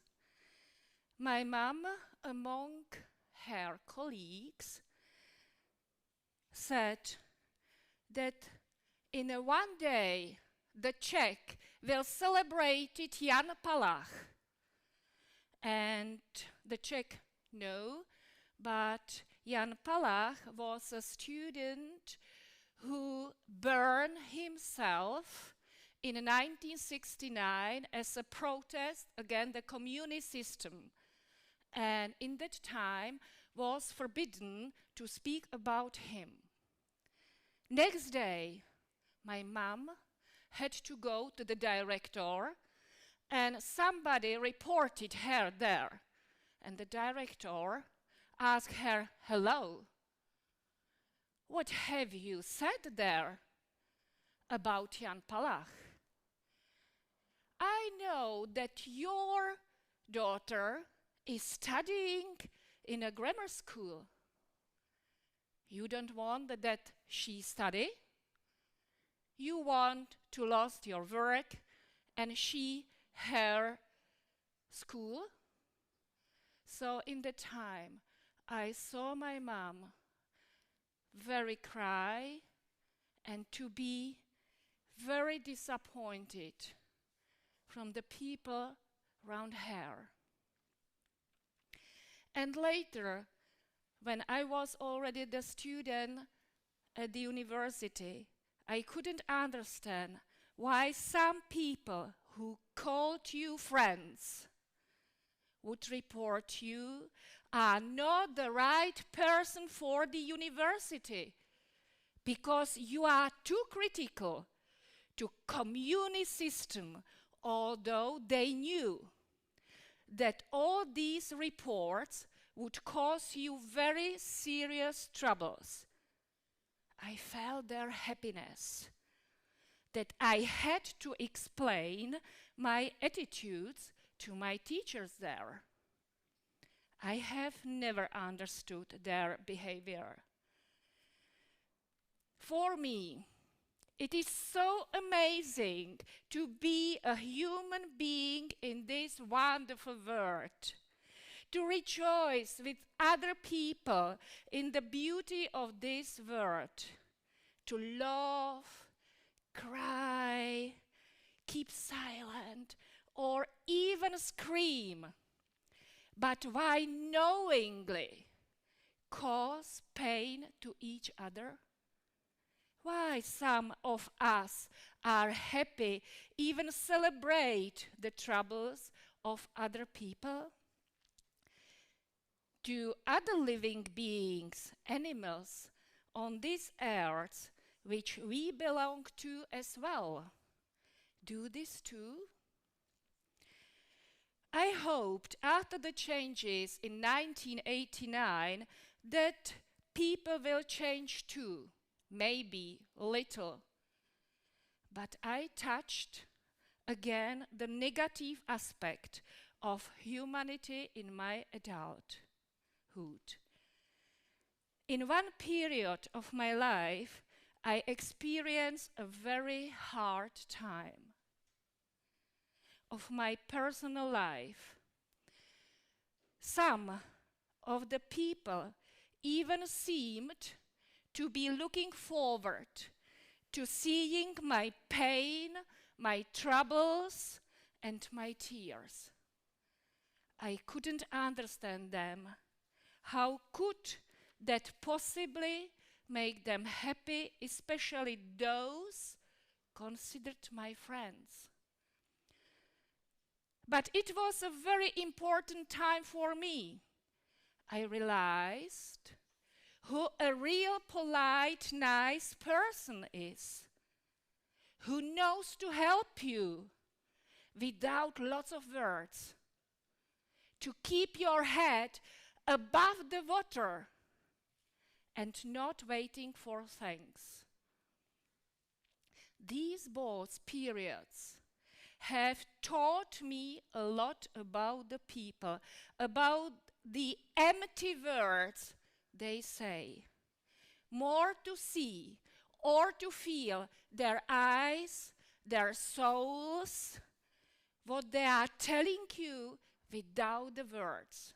My mom, among her colleagues, said that in one day the Czech will celebrate Jan Palach. And the Czech know, but Jan Palach was a student who burned himself in 1969 as a protest against the communist system. And in that time was forbidden to speak about him. Next day, my mom had to go to the director, and somebody reported her there. And the director asked her, "Hello, what have you said there about Jan Palach? I know that your daughter is studying in a grammar school. You don't want that she study? You want to lose your work and she her school?" So in the time, I saw my mom very cry and to be very disappointed from the people around her. And later, when I was already the student at the university, I couldn't understand why some people who called you friends would report you are not the right person for the university because you are too critical to communist system, although they knew that all these reports would cause you very serious troubles. I felt their happiness, that I had to explain my attitudes to my teachers there. I have never understood their behavior. For me, it is so amazing to be a human being in this wonderful world, to rejoice with other people in the beauty of this world, to laugh, cry, keep silent, or even scream, but why knowingly cause pain to each other? Why some of us are happy, even celebrate the troubles of other people? Do other living beings, animals on this earth, which we belong to as well, do this too? I hoped after the changes in 1989 that people will change too, maybe little. But I touched again the negative aspect of humanity in my adulthood. In one period of my life, I experienced a very hard time of my personal life. Some of the people even seemed to be looking forward to seeing my pain, my troubles, and my tears. I couldn't understand them. How could that possibly make them happy, especially those considered my friends? But it was a very important time for me. I realized who a real polite, nice person is, who knows to help you without lots of words, to keep your head above the water and not waiting for thanks. These both periods have taught me a lot about the people, about the empty words they say. More to see or to feel their eyes, their souls, what they are telling you without the words.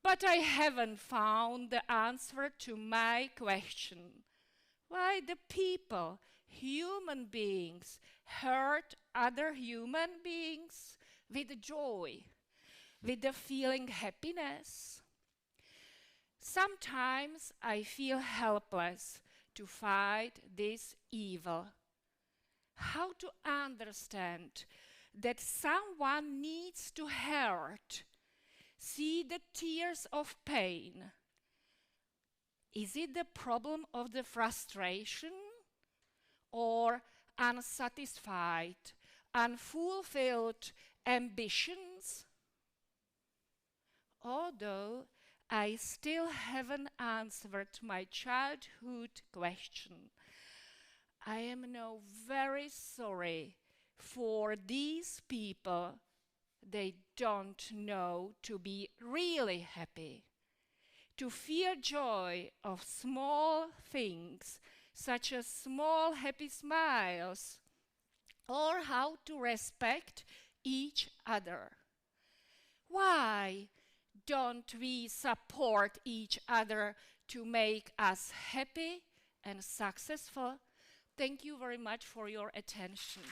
But I haven't found the answer to my question. Why the people, human beings, hurt other human beings with joy, with the feeling happiness? Sometimes I feel helpless to fight this evil. How to understand that someone needs to hurt, see the tears of pain? Is it the problem of the frustration or unsatisfied, unfulfilled ambitions? Although I still haven't answered my childhood question, I am now very sorry for these people. They don't know to be really happy, to feel joy of small things, such as small happy smiles, or how to respect each other. Why don't we support each other to make us happy and successful? Thank you very much for your attention.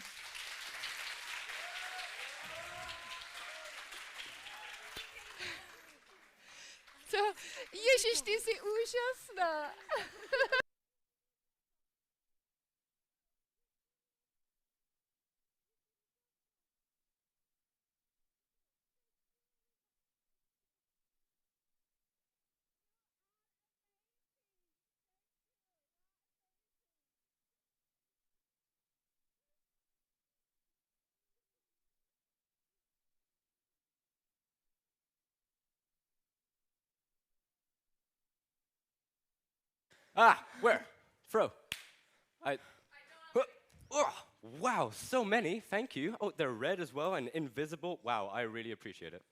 To, Ježiš, ty jsi úžasná. Ah, where? Fro. Oh, wow, so many, thank you. Oh, they're red as well and invisible. Wow, I really appreciate it.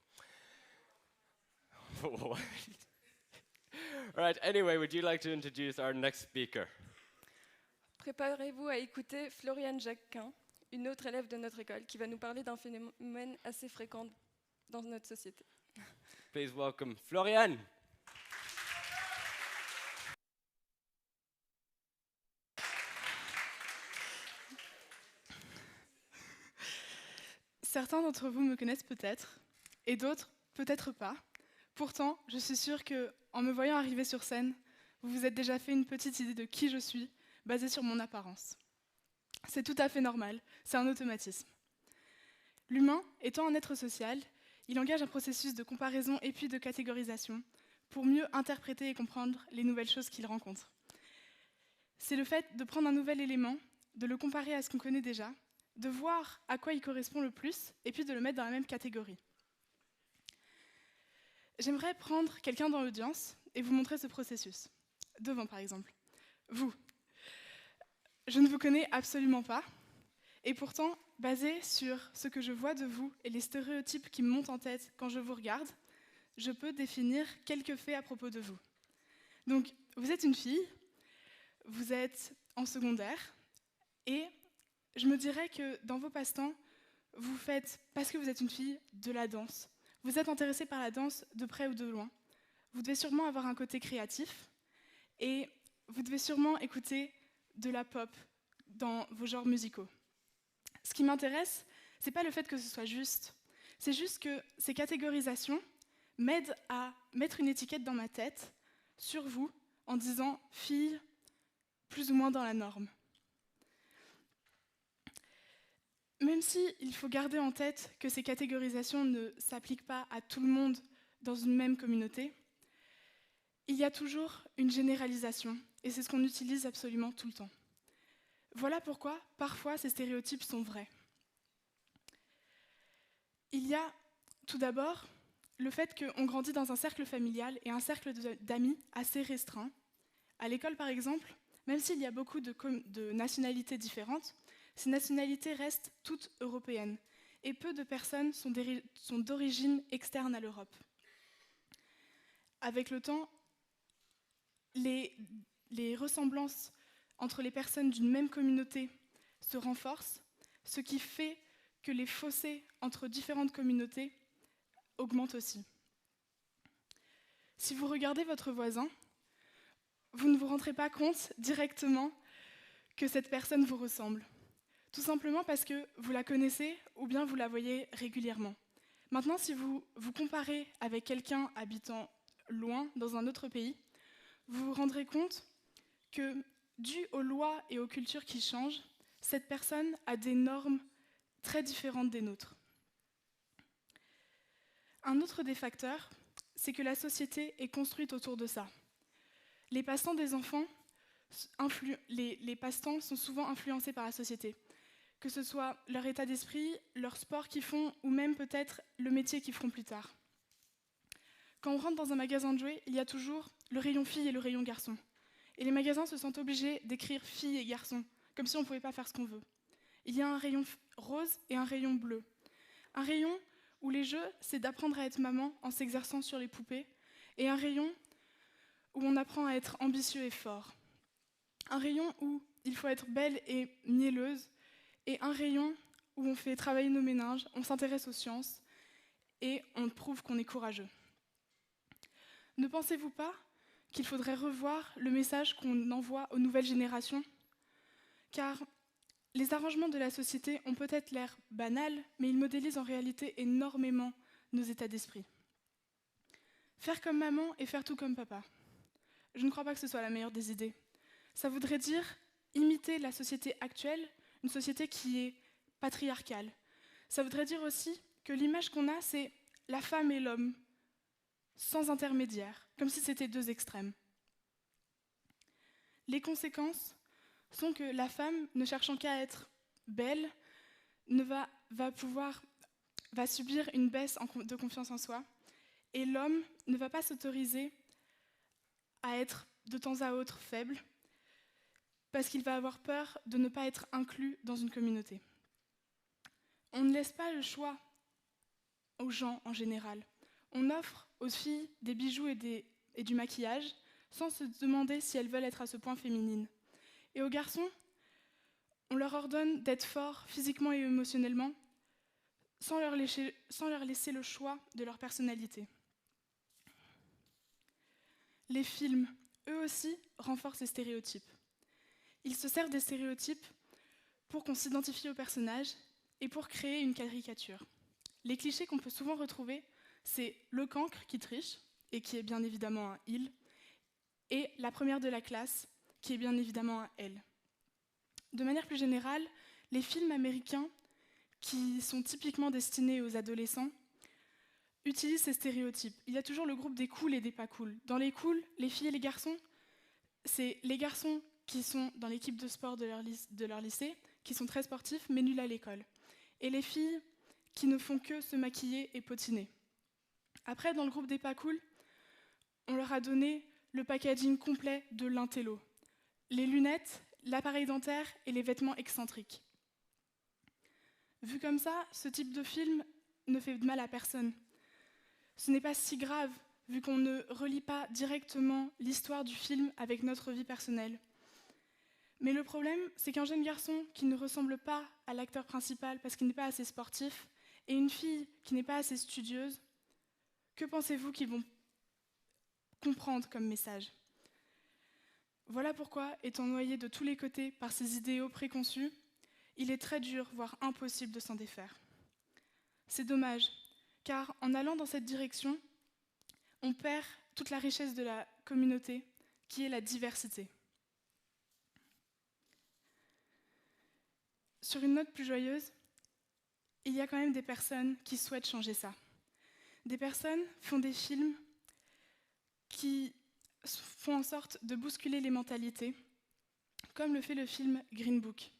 What? All right, anyway, would you like to introduce our next speaker? Préparez-vous à écouter Floriane Jacquin, une autre élève de notre école, qui va nous parler d'un phénomène assez fréquent dans notre société. Please welcome Floriane. Certains d'entre vous me connaissent peut-être, et d'autres peut-être pas. Pourtant, je suis sûre que, en me voyant arriver sur scène, vous vous êtes déjà fait une petite idée de qui je suis, basée sur mon apparence. C'est tout à fait normal, c'est un automatisme. L'humain, étant un être social, il engage un processus de comparaison et puis de catégorisation pour mieux interpréter et comprendre les nouvelles choses qu'il rencontre. C'est le fait de prendre un nouvel élément, de le comparer à ce qu'on connaît déjà, de voir à quoi il correspond le plus et puis de le mettre dans la même catégorie. J'aimerais prendre quelqu'un dans l'audience et vous montrer ce processus. Devant, par exemple. Vous. Je ne vous connais absolument pas, et pourtant, basé sur ce que je vois de vous et les stéréotypes qui me montent en tête quand je vous regarde, je peux définir quelques faits à propos de vous. Donc, vous êtes une fille, vous êtes en secondaire, et je me dirais que dans vos passe-temps, vous faites, parce que vous êtes une fille, de la danse. Vous êtes intéressée par la danse de près ou de loin. Vous devez sûrement avoir un côté créatif, et vous devez sûrement écouter de la pop dans vos genres musicaux. Ce qui m'intéresse, c'est pas le fait que ce soit juste, c'est juste que ces catégorisations m'aident à mettre une étiquette dans ma tête sur vous en disant « fille, plus ou moins dans la norme ». Même s'il faut garder en tête que ces catégorisations ne s'appliquent pas à tout le monde dans une même communauté, il y a toujours une généralisation, et c'est ce qu'on utilise absolument tout le temps. Voilà pourquoi, parfois, ces stéréotypes sont vrais. Il y a, tout d'abord, le fait qu'on grandit dans un cercle familial et un cercle d'amis assez restreint. À l'école, par exemple, même s'il y a beaucoup de nationalités différentes, ces nationalités restent toutes européennes, et peu de personnes sont d'origine externe à l'Europe. Avec le temps, les ressemblances entre les personnes d'une même communauté se renforcent, ce qui fait que les fossés entre différentes communautés augmentent aussi. Si vous regardez votre voisin, vous ne vous rendrez pas compte directement que cette personne vous ressemble. Tout simplement parce que vous la connaissez ou bien vous la voyez régulièrement. Maintenant, si vous vous comparez avec quelqu'un habitant loin, dans un autre pays, vous vous rendrez compte que, dû aux lois et aux cultures qui changent, cette personne a des normes très différentes des nôtres. Un autre des facteurs, c'est que la société est construite autour de ça. Les passe-temps des enfants, les passe-temps sont souvent influencés par la société, que ce soit leur état d'esprit, leur sport qu'ils font, ou même peut-être le métier qu'ils feront plus tard. Quand on rentre dans un magasin de jouets, il y a toujours le rayon filles et le rayon garçons. Et les magasins se sentent obligés d'écrire filles et garçons, comme si on ne pouvait pas faire ce qu'on veut. Il y a un rayon rose et un rayon bleu. Un rayon où les jeux, c'est d'apprendre à être maman en s'exerçant sur les poupées, et un rayon où on apprend à être ambitieux et fort. Un rayon où il faut être belle et mielleuse, et un rayon où on fait travailler nos méninges, on s'intéresse aux sciences, et on prouve qu'on est courageux. Ne pensez-vous pas qu'il faudrait revoir le message qu'on envoie aux nouvelles générations? Car les arrangements de la société ont peut-être l'air banals, mais ils modélisent en réalité énormément nos états d'esprit. Faire comme maman et faire tout comme papa. Je ne crois pas que ce soit la meilleure des idées. Ça voudrait dire imiter la société actuelle, une société qui est patriarcale. Ça voudrait dire aussi que l'image qu'on a, c'est la femme et l'homme, sans intermédiaire, comme si c'était deux extrêmes. Les conséquences sont que la femme, ne cherchant qu'à être belle, va subir une baisse de confiance en soi, et l'homme ne va pas s'autoriser à être de temps à autre faible, parce qu'il va avoir peur de ne pas être inclus dans une communauté. On ne laisse pas le choix aux gens en général. On offre aux filles des bijoux et du maquillage sans se demander si elles veulent être à ce point féminines. Et aux garçons, on leur ordonne d'être forts physiquement et émotionnellement sans leur laisser le choix de leur personnalité. Les films, eux aussi, renforcent les stéréotypes. Ils se servent des stéréotypes pour qu'on s'identifie au personnage et pour créer une caricature. Les clichés qu'on peut souvent retrouver, c'est le cancre qui triche, et qui est bien évidemment un il, et la première de la classe, qui est bien évidemment un elle. De manière plus générale, les films américains, qui sont typiquement destinés aux adolescents, utilisent ces stéréotypes. Il y a toujours le groupe des cools et des pas cools. Dans les cools, les filles et les garçons, c'est les garçons qui sont dans l'équipe de sport de leur lycée, qui sont très sportifs, mais nuls à l'école. Et les filles qui ne font que se maquiller et potiner. Après, dans le groupe des pas cool, on leur a donné le packaging complet de l'intello. Les lunettes, l'appareil dentaire et les vêtements excentriques. Vu comme ça, ce type de film ne fait de mal à personne. Ce n'est pas si grave, vu qu'on ne relie pas directement l'histoire du film avec notre vie personnelle. Mais le problème, c'est qu'un jeune garçon qui ne ressemble pas à l'acteur principal parce qu'il n'est pas assez sportif, et une fille qui n'est pas assez studieuse, que pensez-vous qu'ils vont comprendre comme message? Voilà pourquoi, étant noyé de tous les côtés par ces idéaux préconçus, il est très dur, voire impossible de s'en défaire. C'est dommage, car en allant dans cette direction, on perd toute la richesse de la communauté, qui est la diversité. Sur une note plus joyeuse, il y a quand même des personnes qui souhaitent changer ça. Des personnes font des films qui font en sorte de bousculer les mentalités, comme le fait le film Green Book.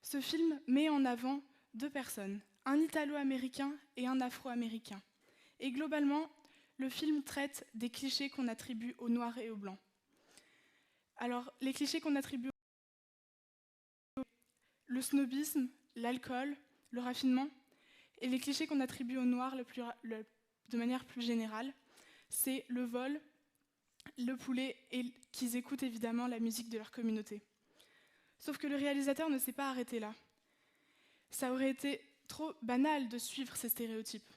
Ce film met en avant deux personnes, un Italo-américain et un Afro-américain. Et globalement, le film traite des clichés qu'on attribue aux Noirs et aux Blancs. Alors, les clichés qu'on attribue le snobisme, l'alcool, le raffinement, et les clichés qu'on attribue aux Noirs de manière plus générale, c'est le vol, le poulet, et qu'ils écoutent évidemment la musique de leur communauté. Sauf que le réalisateur ne s'est pas arrêté là. Ça aurait été trop banal de suivre ces stéréotypes.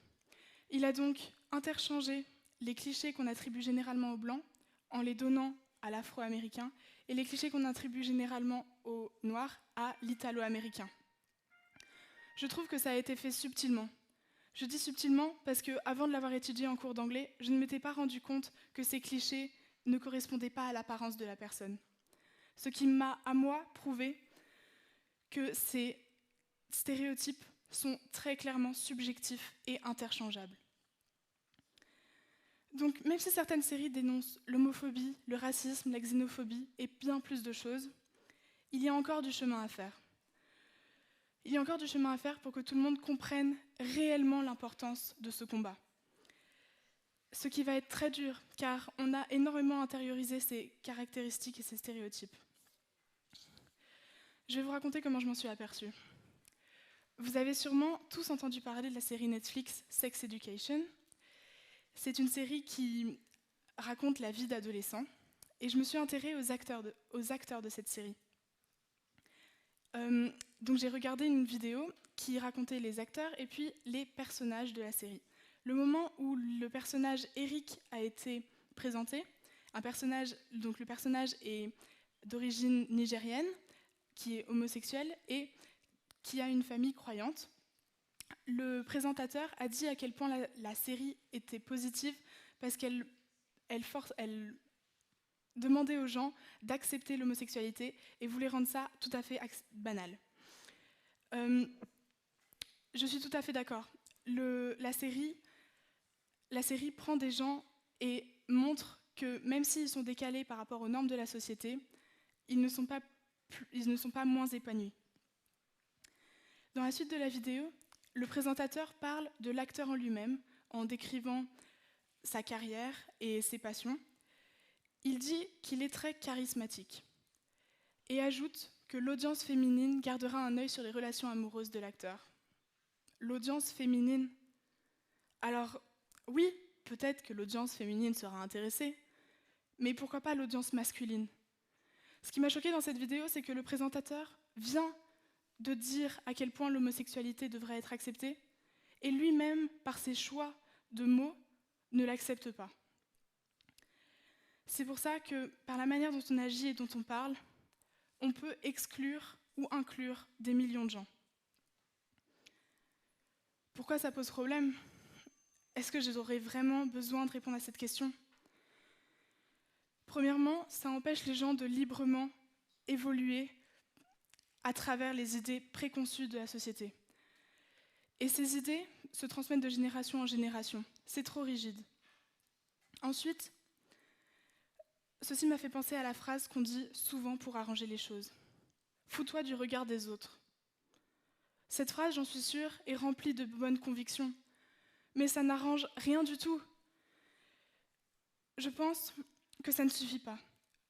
Il a donc interchangé les clichés qu'on attribue généralement aux Blancs en les donnant à l'Afro-américain et les clichés qu'on attribue généralement aux Noirs à l'Italo-américain. Je trouve que ça a été fait subtilement. Je dis subtilement parce qu'avant de l'avoir étudié en cours d'anglais, je ne m'étais pas rendu compte que ces clichés ne correspondaient pas à l'apparence de la personne. Ce qui m'a, à moi, prouvé que ces stéréotypes sont très clairement subjectifs et interchangeables. Donc, même si certaines séries dénoncent l'homophobie, le racisme, la xénophobie et bien plus de choses, il y a encore du chemin à faire. Il y a encore du chemin à faire pour que tout le monde comprenne réellement l'importance de ce combat. Ce qui va être très dur, car on a énormément intériorisé ces caractéristiques et ces stéréotypes. Je vais vous raconter comment je m'en suis aperçue. Vous avez sûrement tous entendu parler de la série Netflix Sex Education. C'est une série qui raconte la vie d'adolescents, et je me suis intéressée aux acteurs de cette série. Donc j'ai regardé une vidéo qui racontait les acteurs et puis les personnages de la série. Le moment où le personnage Eric a été présenté, donc le personnage est d'origine nigérienne, qui est homosexuel et qui a une famille croyante. Le présentateur a dit à quel point la série était positive parce qu'elle demandait aux gens d'accepter l'homosexualité et voulait rendre ça tout à fait banal. Je suis tout à fait d'accord. La série prend des gens et montre que même s'ils sont décalés par rapport aux normes de la société, ils ne sont pas moins épanouis. Dans la suite de la vidéo, le présentateur parle de l'acteur en lui-même en décrivant sa carrière et ses passions. Il dit qu'il est très charismatique et ajoute que l'audience féminine gardera un œil sur les relations amoureuses de l'acteur. L'audience féminine. Alors, oui, peut-être que l'audience féminine sera intéressée, mais pourquoi pas l'audience masculine? Ce qui m'a choqué dans cette vidéo, c'est que le présentateur vient de dire à quel point l'homosexualité devrait être acceptée, et lui-même, par ses choix de mots, ne l'accepte pas. C'est pour ça que, par la manière dont on agit et dont on parle, on peut exclure ou inclure des millions de gens. Pourquoi ça pose problème? Est-ce que j'aurais vraiment besoin de répondre à cette question? Premièrement, ça empêche les gens de librement évoluer à travers les idées préconçues de la société. Et ces idées se transmettent de génération en génération. C'est trop rigide. Ensuite, ceci m'a fait penser à la phrase qu'on dit souvent pour arranger les choses. Fous-toi du regard des autres. Cette phrase, j'en suis sûre, est remplie de bonnes convictions, mais ça n'arrange rien du tout. Je pense que ça ne suffit pas.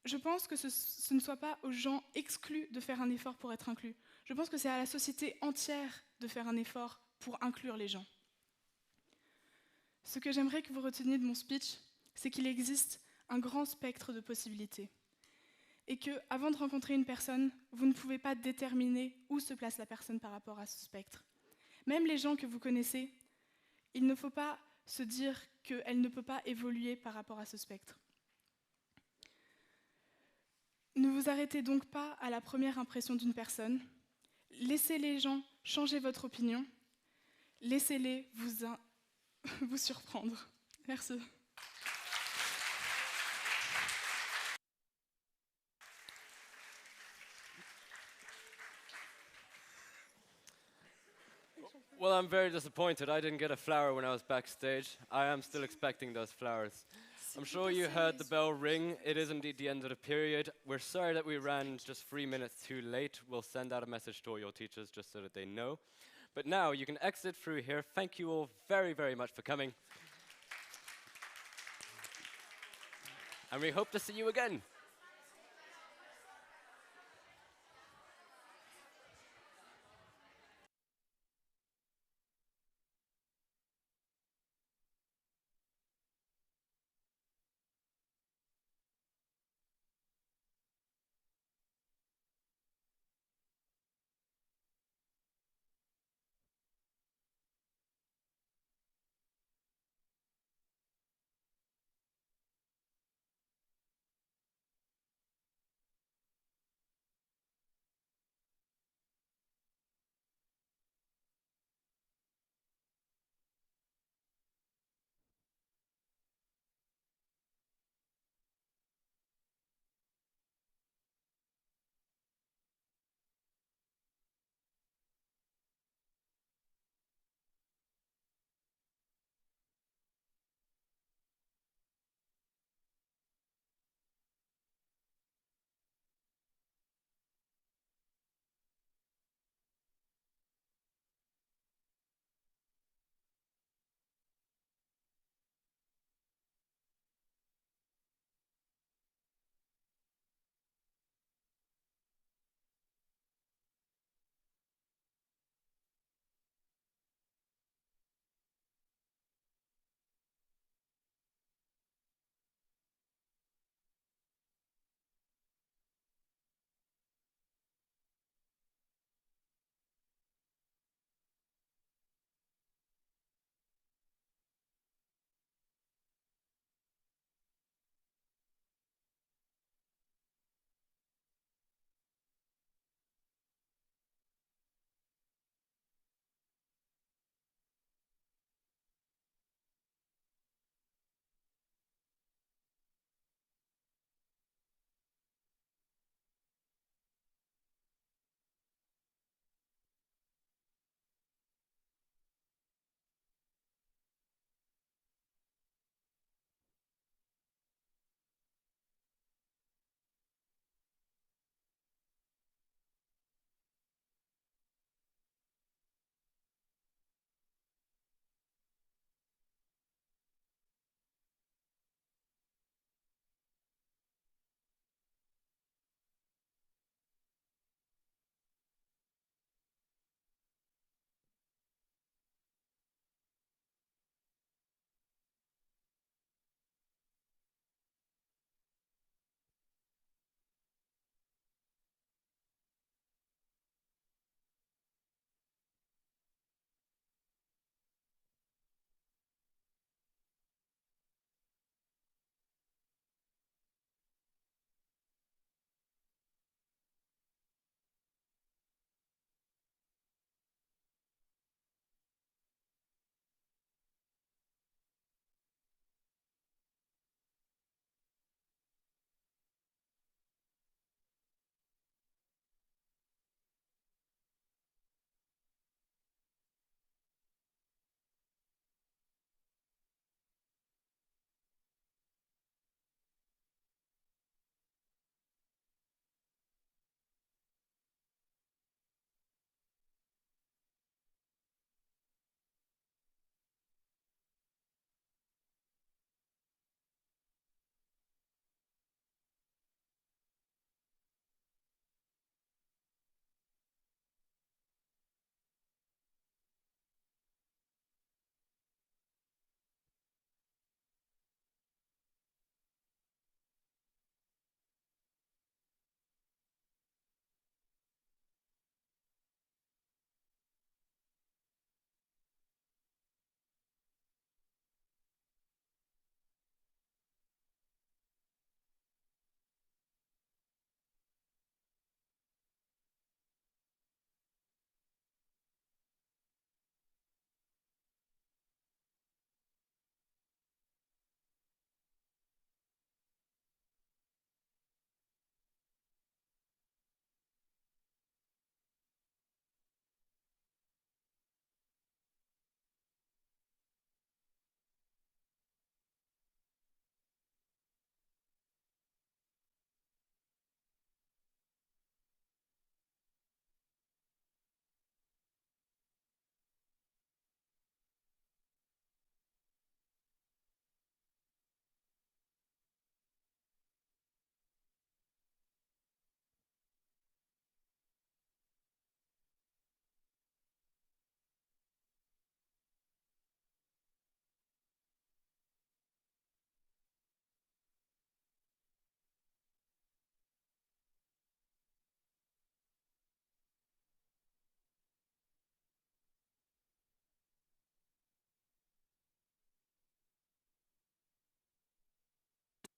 Je pense que ce ne soit pas aux gens exclus de faire un effort pour être inclus. Je pense que c'est à la société entière de faire un effort pour inclure les gens. Ce que j'aimerais que vous reteniez de mon speech, c'est qu'il existe un grand spectre de possibilités. Et que, avant de rencontrer une personne, vous ne pouvez pas déterminer où se place la personne par rapport à ce spectre. Même les gens que vous connaissez, il ne faut pas se dire qu'elle ne peut pas évoluer par rapport à ce spectre. Ne vous arrêtez donc pas à la première impression d'une personne. Laissez les gens changer votre opinion. Laissez-les vous surprendre. Merci. Well, I'm very disappointed. I didn't get a flower when I was backstage. I am still expecting those flowers. I'm sure you heard the bell ring. It is indeed the end of the period. We're sorry that we ran just 3 minutes too late. We'll send out a message to all your teachers just so that they know. But now you can exit through here. Thank you all very, very much for coming. And we hope to see you again.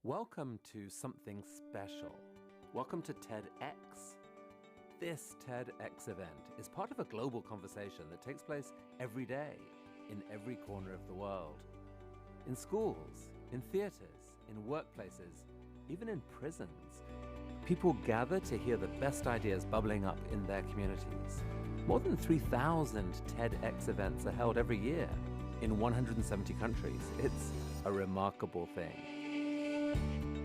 Welcome to something special. Welcome to TEDx. This TEDx event is part of a global conversation that takes place every day in every corner of the world. In schools, in theaters, in workplaces, even in prisons. People gather to hear the best ideas bubbling up in their communities. More than 3,000 TEDx events are held every year in 170 countries. It's a remarkable thing.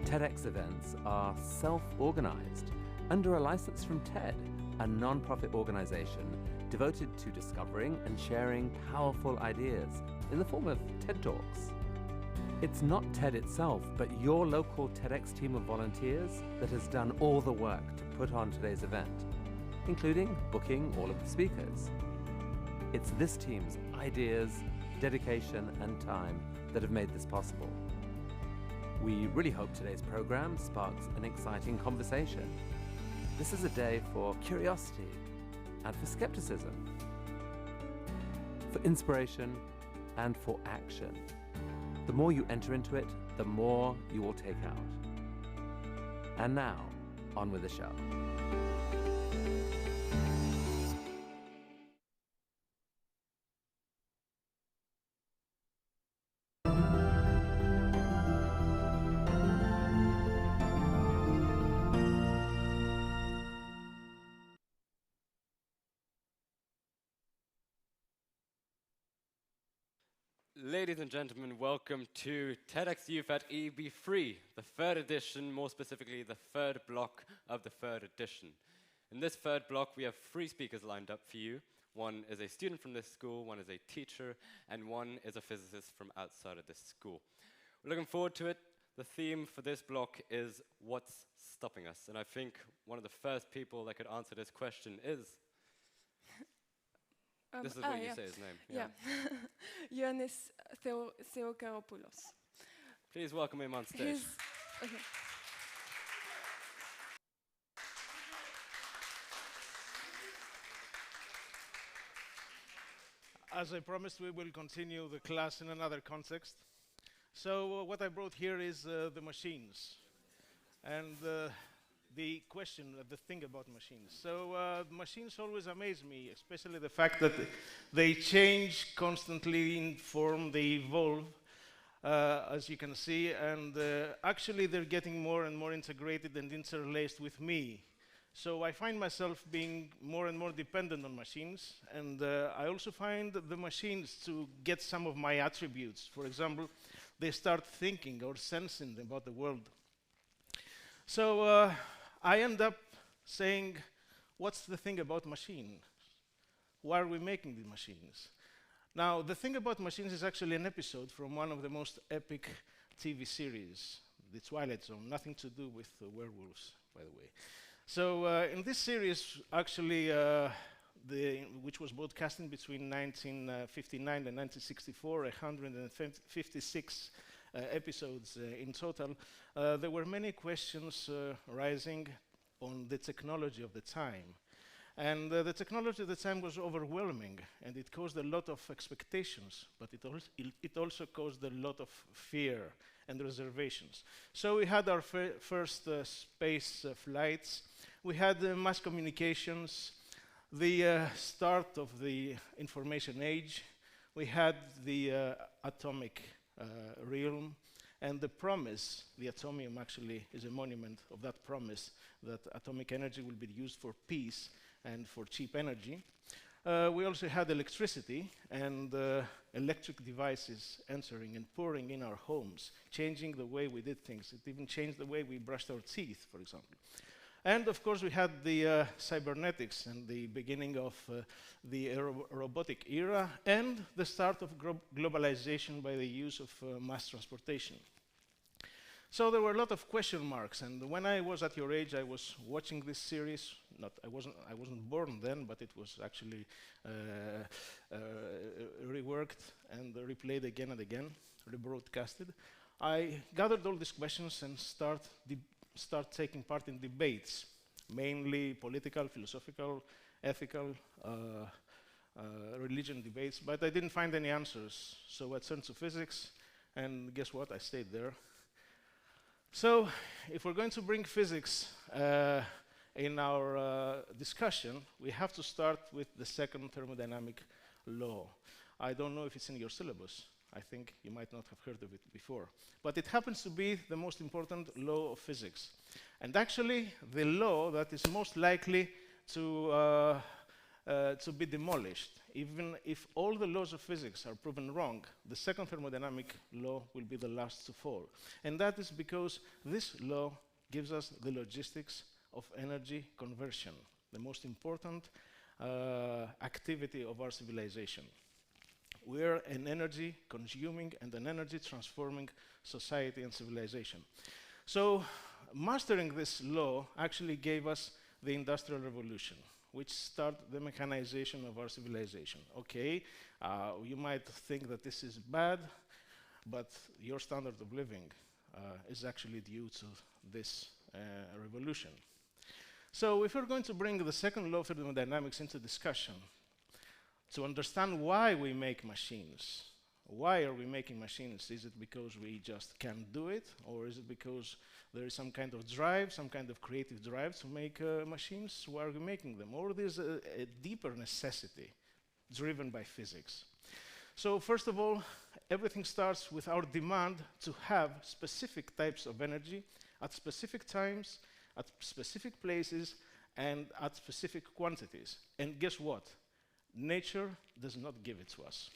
TEDx events are self-organized under a license from TED, a non-profit organization devoted to discovering and sharing powerful ideas in the form of TED Talks. It's not TED itself, but your local TEDx team of volunteers that has done all the work to put on today's event, including booking all of the speakers. It's this team's ideas, dedication, and time that have made this possible. We really hope today's program sparks an exciting conversation. This is a day for curiosity and for skepticism, for inspiration and for action. The more you enter into it, the more you will take out. And now, on with the show. Ladies and gentlemen, welcome to TEDxYouth at EEB3, the third edition, more specifically the third block of the third edition. In this third block, we have 3 speakers lined up for you. One is a student from this school, one is a teacher, and one is a physicist from outside of this school. We're looking forward to it. The theme for this block is what's stopping us? And I think one of the first people that could answer this question is this is what you say his name. Yeah. Ioannis Theokaropoulos. Please welcome him on stage. Okay. As I promised, we will continue the class in another context. So what I brought here is the machines. And the question, the thing about machines. So machines always amaze me, especially the fact that they change constantly in form, they evolve, as you can see, and actually they're getting more and more integrated and interlaced with me. So I find myself being more and more dependent on machines, and I also find the machines to get some of my attributes. For example, they start thinking or sensing about the world. So I end up saying, what's the thing about machines? Why are we making the machines? Now, the thing about machines is actually an episode from one of the most epic TV series, The Twilight Zone, nothing to do with werewolves, by the way. So in this series, actually, which was broadcasting between 1959 and 1964, 156 episodes in total, there were many questions rising on the technology of the time. And the technology at the time was overwhelming, and it caused a lot of expectations, but it also caused a lot of fear and reservations. So we had our first space flights, we had mass communications, the start of the information age, we had the atomic realm, and the promise, the atomium actually is a monument of that promise that atomic energy will be used for peace and for cheap energy. We also had electricity and electric devices entering and pouring in our homes, changing the way we did things. It even changed the way we brushed our teeth, for example. And of course, we had the cybernetics and the beginning of the robotic era and the start of globalization by the use of mass transportation. So there were a lot of question marks, and when I was at your age, I was watching this series. I wasn't born then, but it was actually reworked and replayed again and again, rebroadcasted. I gathered all these questions and start taking part in debates, mainly political, philosophical, ethical, religion debates, but I didn't find any answers. So I turned to physics, and guess what? I stayed there. So, if we're going to bring physics in our discussion, we have to start with the second thermodynamic law. I don't know if it's in your syllabus. I think you might not have heard of it before. But it happens to be the most important law of physics. And actually, the law that is most likely to be demolished. Even if all the laws of physics are proven wrong, the second thermodynamic law will be the last to fall. And that is because this law gives us the logistics of energy conversion, the most important activity of our civilization. We're an energy consuming and an energy transforming society and civilization. So mastering this law actually gave us the Industrial Revolution, which started the mechanization of our civilization. Okay, you might think that this is bad, but your standard of living is actually due to this revolution. So if we're going to bring the second law of thermodynamics into discussion, to understand why we make machines. Why are we making machines? Is it because we just can't do it? Or is it because there is some kind of drive, some kind of creative drive to make machines? Why are we making them? Or there's a deeper necessity driven by physics. So first of all, everything starts with our demand to have specific types of energy at specific times, at specific places, and at specific quantities. And guess what? Nature does not give it to us.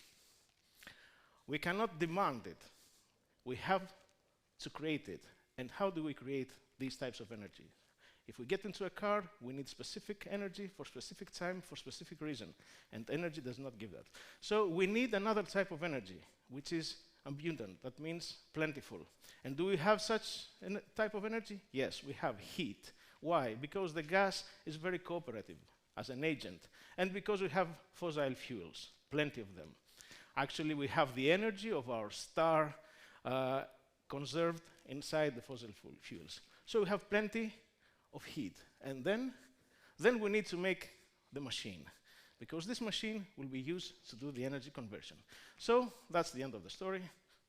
We cannot demand it. We have to create it. And how do we create these types of energy? If we get into a car, we need specific energy for specific time, for specific reason. And energy does not give that. So we need another type of energy, which is abundant. That means plentiful. And do we have such a type of energy? Yes, we have heat. Why? Because the gas is very cooperative as an agent, and because we have fossil fuels, plenty of them. Actually, we have the energy of our star conserved inside the fossil fuels. So we have plenty of heat. And then we need to make the machine, because this machine will be used to do the energy conversion. So that's the end of the story.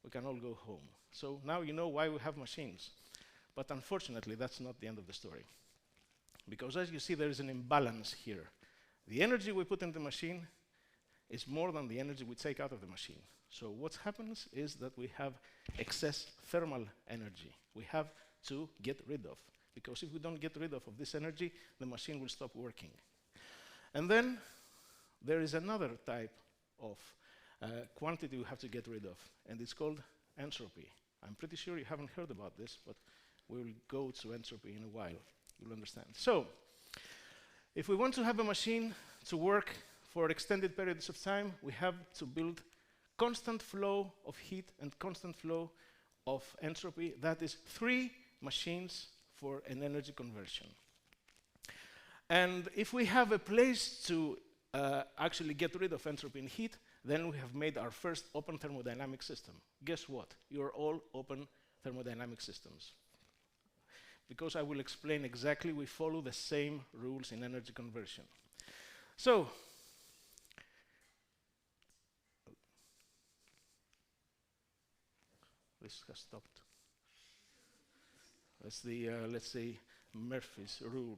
We can all go home. So now you know why we have machines. But unfortunately, that's not the end of the story. Because as you see, there is an imbalance here. The energy we put in the machine is more than the energy we take out of the machine. So what happens is that we have excess thermal energy we have to get rid of. Because if we don't get rid of this energy, the machine will stop working. And then there is another type of quantity we have to get rid of, and it's called entropy. I'm pretty sure you haven't heard about this, but we will go to entropy in a while. You'll understand. So, if we want to have a machine to work for extended periods of time, we have to build constant flow of heat and constant flow of entropy. That is 3 machines for an energy conversion. And if we have a place to actually get rid of entropy and heat, then we have made our first open thermodynamic system. Guess what? You're all open thermodynamic systems. Because I will explain exactly, we follow the same rules in energy conversion. So, this has stopped. That's the, let's say, Murphy's rule.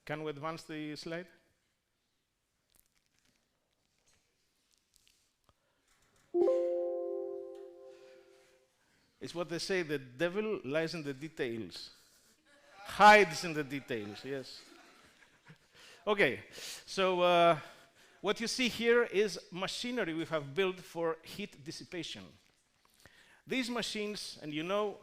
Can we advance the slide? It's what they say, the devil lies in the details. Hides in the details, yes. Okay, so what you see here is machinery we have built for heat dissipation. These machines, and you know,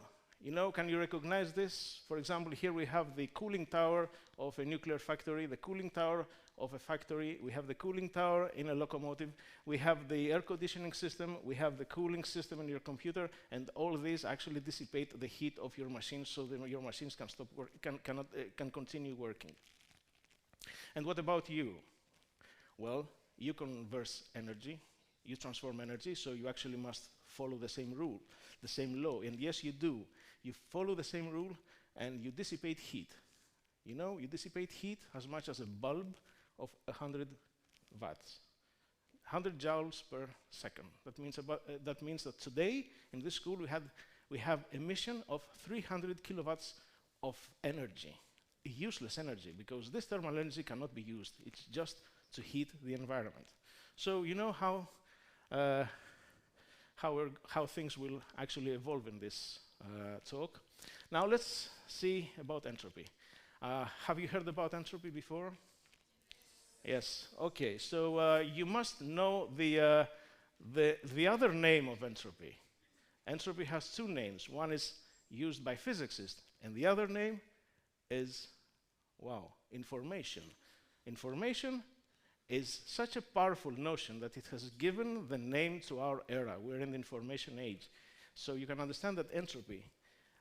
can you recognize this? For example, here we have the cooling tower of a nuclear factory, the cooling tower of a factory, we have the cooling tower in a locomotive, we have the air conditioning system, we have the cooling system in your computer, and all of these actually dissipate the heat of your machines so that your machines can stop can continue working. And what about you? Well, you convert energy, you transform energy, so you actually must follow the same rule, the same law. And yes, you do. You follow the same rule and you dissipate heat. You know, you dissipate heat as much as a bulb of 100 watts. 100 joules per second. That means that today in this school we have emission of 300 kilowatts of energy, useless energy, because this thermal energy cannot be used. It's just to heat the environment. So you know how things will actually evolve in this talk. Now let's see about entropy. Have you heard about entropy before? Yes. Okay. So you must know the other name of entropy. Entropy has two names. One is used by physicists, and the other name is, wow, information. Information is such a powerful notion that it has given the name to our era. We're in the information age. So you can understand that entropy,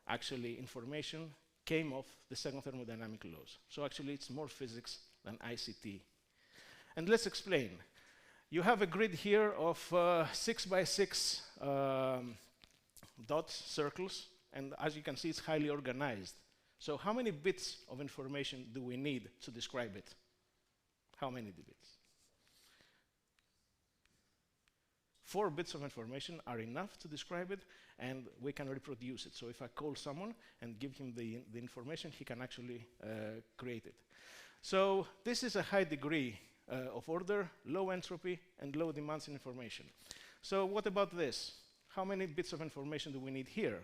actually information, came off the second thermodynamic laws. So actually it's more physics than ICT. And let's explain. You have a grid here of 6 by 6 dots, circles, and as you can see, it's highly organized. So how many bits of information do we need to describe it? How many bits? 4 bits of information are enough to describe it, and we can reproduce it. So if I call someone and give him the information, he can actually create it. So this is a high degree of order, low entropy, and low demands in information. So what about this? How many bits of information do we need here?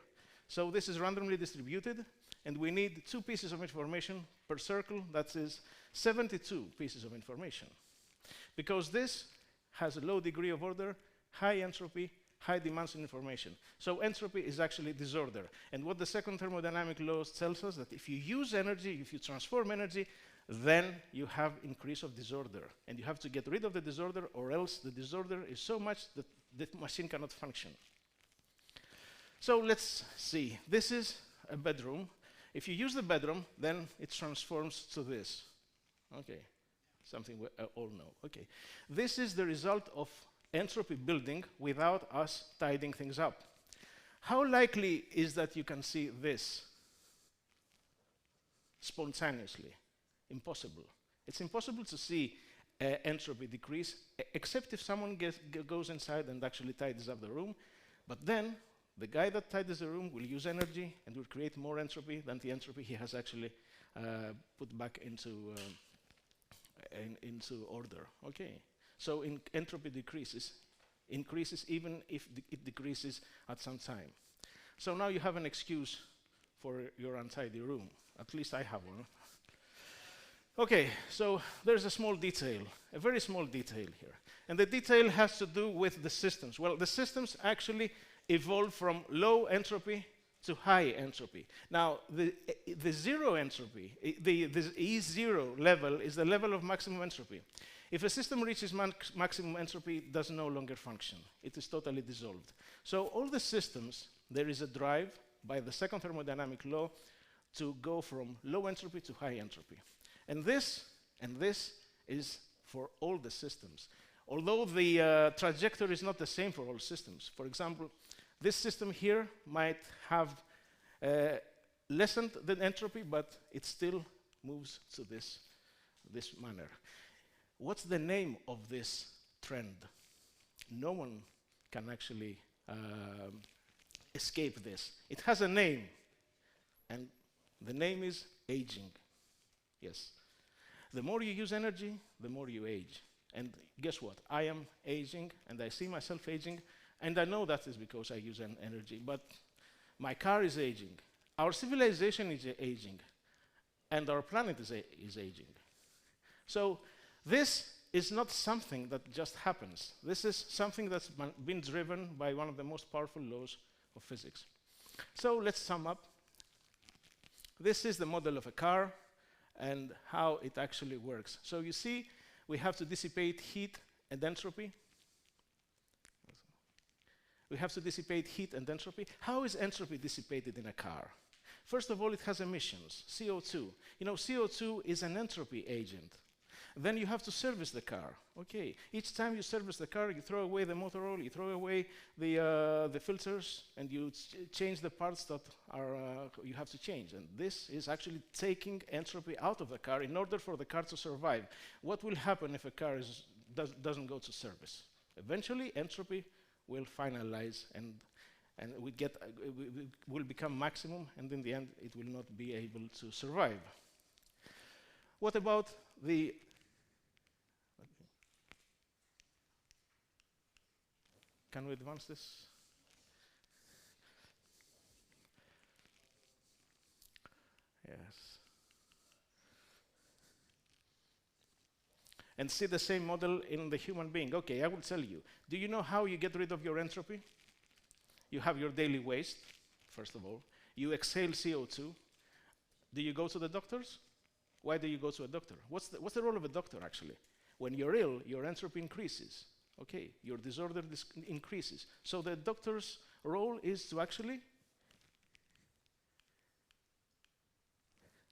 So this is randomly distributed, and we need 2 pieces of information per circle. That is 72 pieces of information. Because this has a low degree of order, high entropy, high demands in information. So entropy is actually disorder. And what the second thermodynamic law tells us, that if you use energy, if you transform energy, then you have increase of disorder. And you have to get rid of the disorder, or else the disorder is so much that the machine cannot function. So let's see. This is a bedroom. If you use the bedroom, then it transforms to this. Okay, something we all know. Okay, this is the result of entropy building without us tidying things up. How likely is that you can see this spontaneously? Impossible. It's impossible to see entropy decrease, except if someone goes inside and actually tidies up the room. But then the guy that tidies the room will use energy and will create more entropy than the entropy he has actually put back into order. Okay. So entropy increases even if it decreases at some time. So now you have an excuse for your untidy room. At least I have one. Okay, so there's a small detail, a very small detail here. And the detail has to do with the systems. Well, the systems actually evolved from low entropy to high entropy. Now, the zero entropy, the E0 level is the level of maximum entropy. If a system reaches maximum entropy, it does no longer function. It is totally dissolved. So all the systems, there is a drive by the second thermodynamic law to go from low entropy to high entropy. And this is for all the systems. Although the trajectory is not the same for all systems. For example, this system here might have lessened the entropy, but it still moves to this manner. What's the name of this trend? No one can actually escape this. It has a name, and the name is aging. Yes. The more you use energy, the more you age. And guess what? I am aging, and I see myself aging, and I know that is because I use energy, but my car is aging. Our civilization is aging, and our planet is aging. So this is not something that just happens. This is something that's been driven by one of the most powerful laws of physics. So let's sum up. This is the model of a car and how it actually works. So you see, we have to dissipate heat and entropy. We have to dissipate heat and entropy. How is entropy dissipated in a car? First of all, it has emissions, CO2. You know, CO2 is an entropy agent. Then you have to service the car. Okay, each time you service the car, you throw away the motor oil, you throw away the filters, and you change the parts that you have to change. And this is actually taking entropy out of the car in order for the car to survive. What will happen if a car doesn't go to service? Eventually, entropy will finalize and we will become maximum, and in the end, it will not be able to survive. What about the... Can we advance this? Yes. And see the same model in the human being. Okay, I will tell you. Do you know how you get rid of your entropy? You have your daily waste, first of all. You exhale CO2. Do you go to the doctors? Why do you go to a doctor? What's the role of a doctor, actually? When you're ill, your entropy increases. Okay, your disorder increases. So the doctor's role is to actually...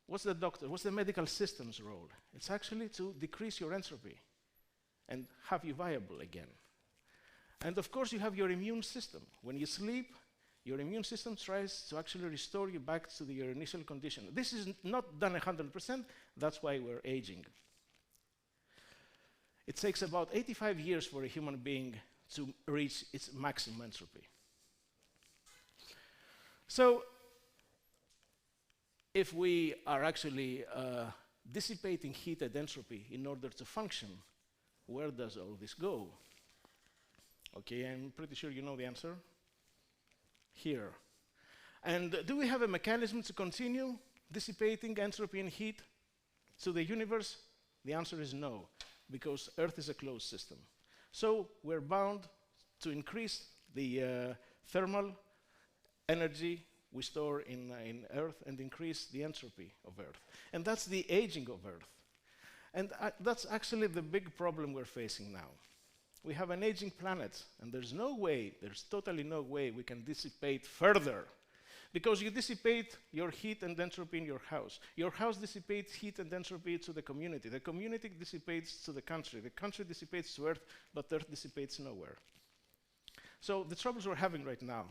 What's the medical system's role? It's actually to decrease your entropy and have you viable again. And of course, you have your immune system. When you sleep, your immune system tries to actually restore you back to your initial condition. This is not done 100%, that's why we're aging. It takes about 85 years for a human being to reach its maximum entropy. So, if we are actually dissipating heat and entropy in order to function, where does all this go? Okay, I'm pretty sure you know the answer. Here. And do we have a mechanism to continue dissipating entropy and heat to the universe? The answer is no, because Earth is a closed system. So we're bound to increase the thermal energy we store in Earth and increase the entropy of Earth. And that's the aging of Earth. And that's actually the big problem we're facing now. We have an aging planet, and there's totally no way we can dissipate further. Because you dissipate your heat and entropy in your house. Your house dissipates heat and entropy to the community. The community dissipates to the country. The country dissipates to Earth, but Earth dissipates nowhere. So the troubles we're having right now